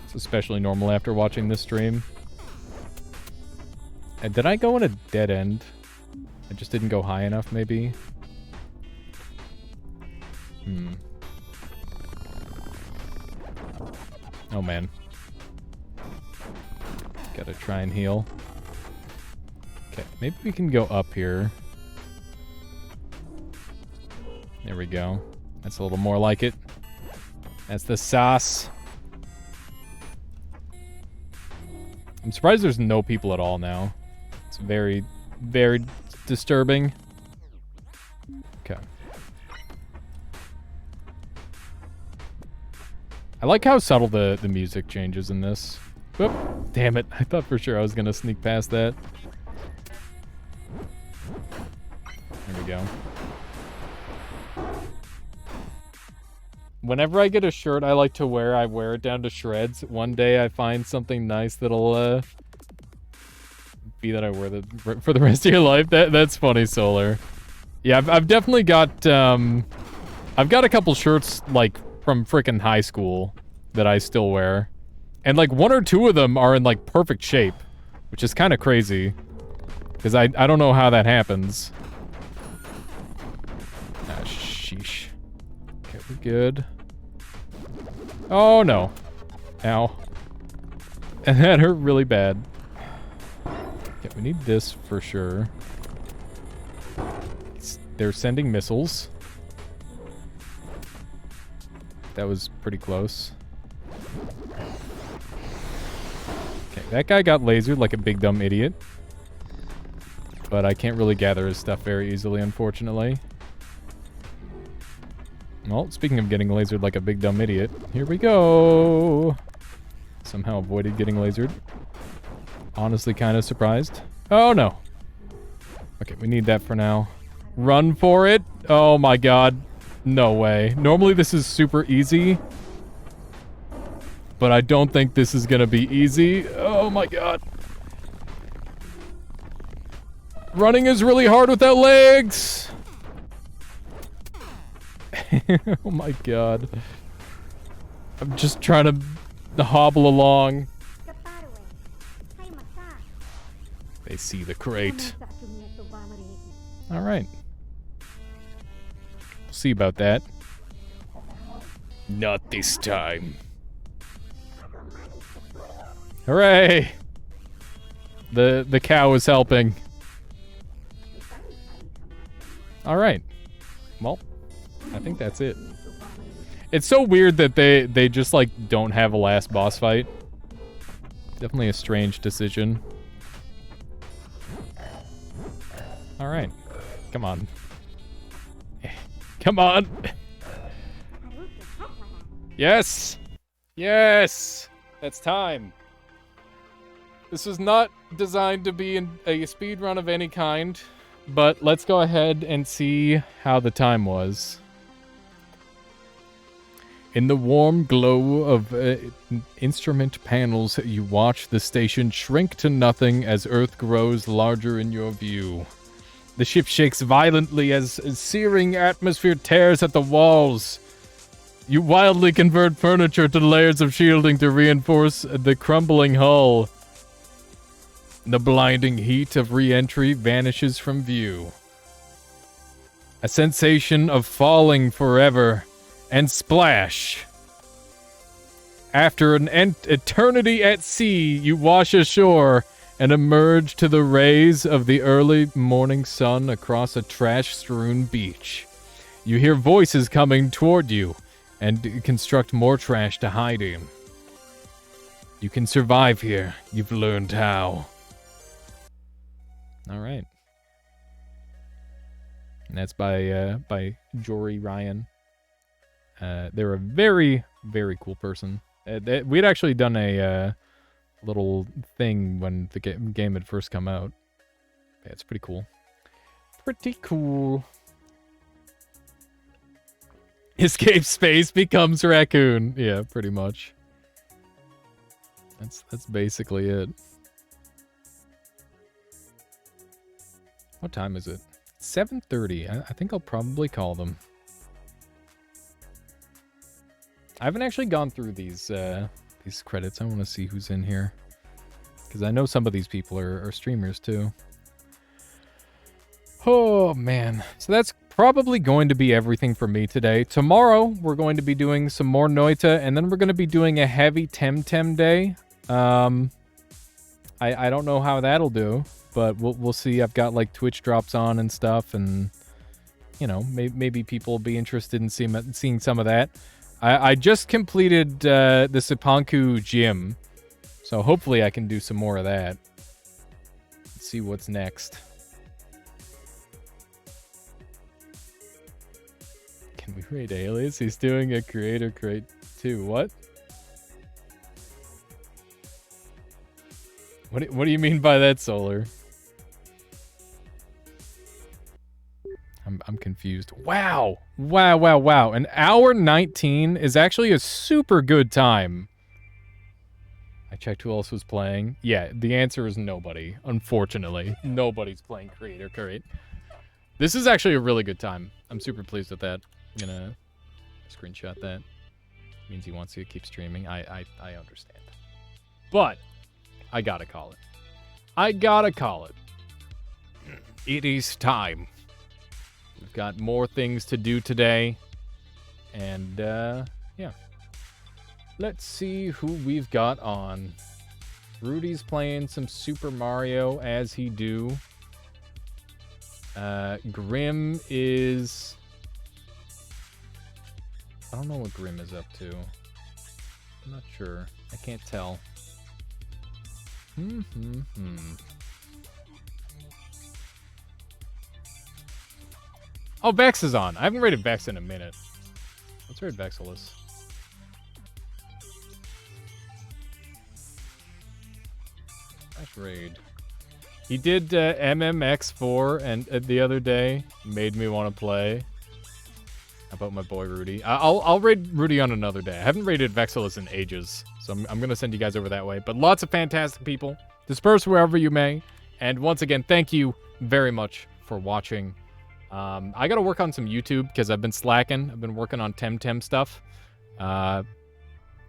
It's especially normal after watching this stream. And did I go in a dead end? I just didn't go high enough, maybe? Oh, man. Gotta try and heal. Okay, maybe we can go up here. There we go. That's a little more like it. That's the sauce. I'm surprised there's no people at all now. It's very, very disturbing. Okay. I like how subtle the music changes in this. Whoop. Damn it. I thought for sure I was going to sneak past that. There we go. Whenever I get a shirt I like to wear, I wear it down to shreds. One day I find something nice that'll be that I wear for the rest of your life. That's funny, Solar. Yeah, I've definitely got I've got a couple shirts like from frickin' high school that I still wear. And like one or two of them are in like perfect shape, which is kind of crazy. Because I don't know how that happens. Ah, sheesh. Okay, we're good. Oh no. Ow. And that hurt really bad. Okay, we need this for sure. They're sending missiles. That was pretty close. Okay, that guy got lasered like a big dumb idiot. But I can't really gather his stuff very easily, unfortunately. Well, speaking of getting lasered like a big dumb idiot, here we go! Somehow avoided getting lasered. Honestly kind of surprised. Oh no! Okay, we need that for now. Run for it! Oh my god. No way. Normally this is super easy. But I don't think this is gonna be easy. Oh my god. Running is really hard without legs! Oh my god. I'm just trying to hobble along. They see the crate. Alright. We'll see about that. Not this time. Hooray! The cow is helping. Alright. Well, I think that's it. It's so weird that they just, like, don't have a last boss fight. Definitely a strange decision. Alright. Come on. Come on! Yes! Yes! That's time. This was not designed to be a speed run of any kind, but let's go ahead and see how the time was. In the warm glow of instrument panels, you watch the station shrink to nothing as Earth grows larger in your view. The ship shakes violently as searing atmosphere tears at the walls. You wildly convert furniture to layers of shielding to reinforce the crumbling hull. The blinding heat of re-entry vanishes from view. A sensation of falling forever, and splash. After an eternity at sea, you wash ashore and emerge to the rays of the early morning sun across a trash-strewn beach. You hear voices coming toward you, and construct more trash to hide in. You can survive here. You've learned how. All right. And that's by Jory Ryan. They're a very, very cool person. We'd actually done a little thing when the game had first come out. Yeah, it's pretty cool. Pretty cool. Escape space becomes raccoon. Yeah, pretty much. That's basically it. What time is it? 7:30. I think I'll probably call them. I haven't actually gone through these credits. I want to see who's in here, because I know some of these people are streamers too. Oh man. So that's probably going to be everything for me today. Tomorrow we're going to be doing some more Noita, and then we're going to be doing a heavy Temtem day. I don't know how that'll do, but we'll see. I've got like Twitch drops on and stuff, and you know, maybe people will be interested in seeing some of that. I just completed the Sipanku gym, so hopefully I can do some more of that. Let's see what's next. Can we raid Alias? He's doing a creator crate too. What? What do you mean by that, Solar? I'm confused. Wow. Wow. An hour 19 is actually a super good time. I checked who else was playing. Yeah, the answer is nobody. Unfortunately, nobody's playing creator crate. This is actually a really good time. I'm super pleased with that. I'm gonna screenshot that. Means he wants to keep streaming. I understand. But I gotta call it. It is time. We've got more things to do today. And yeah. Let's see who we've got on. Rudy's playing some Super Mario as he do. Grim is... I don't know what Grim is up to. I'm not sure. I can't tell. Oh, Vex is on. I haven't rated Vex in a minute. Let's raid Vexilus. Nice raid. He did MMX4 and the other day made me want to play. How about my boy Rudy? I'll raid Rudy on another day. I haven't raided Vexilus in ages, so I'm going to send you guys over that way. But lots of fantastic people. Disperse wherever you may. And once again, thank you very much for watching. I got to work on some YouTube because I've been slacking. I've been working on Temtem stuff. I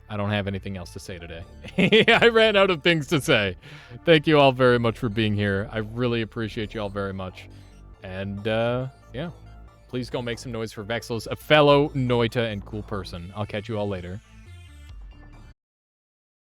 don't have anything else to say today. I ran out of things to say. Thank you all very much for being here. I really appreciate you all very much. And, yeah. Please go make some noise for Vexilus, a fellow Noita and cool person. I'll catch you all later.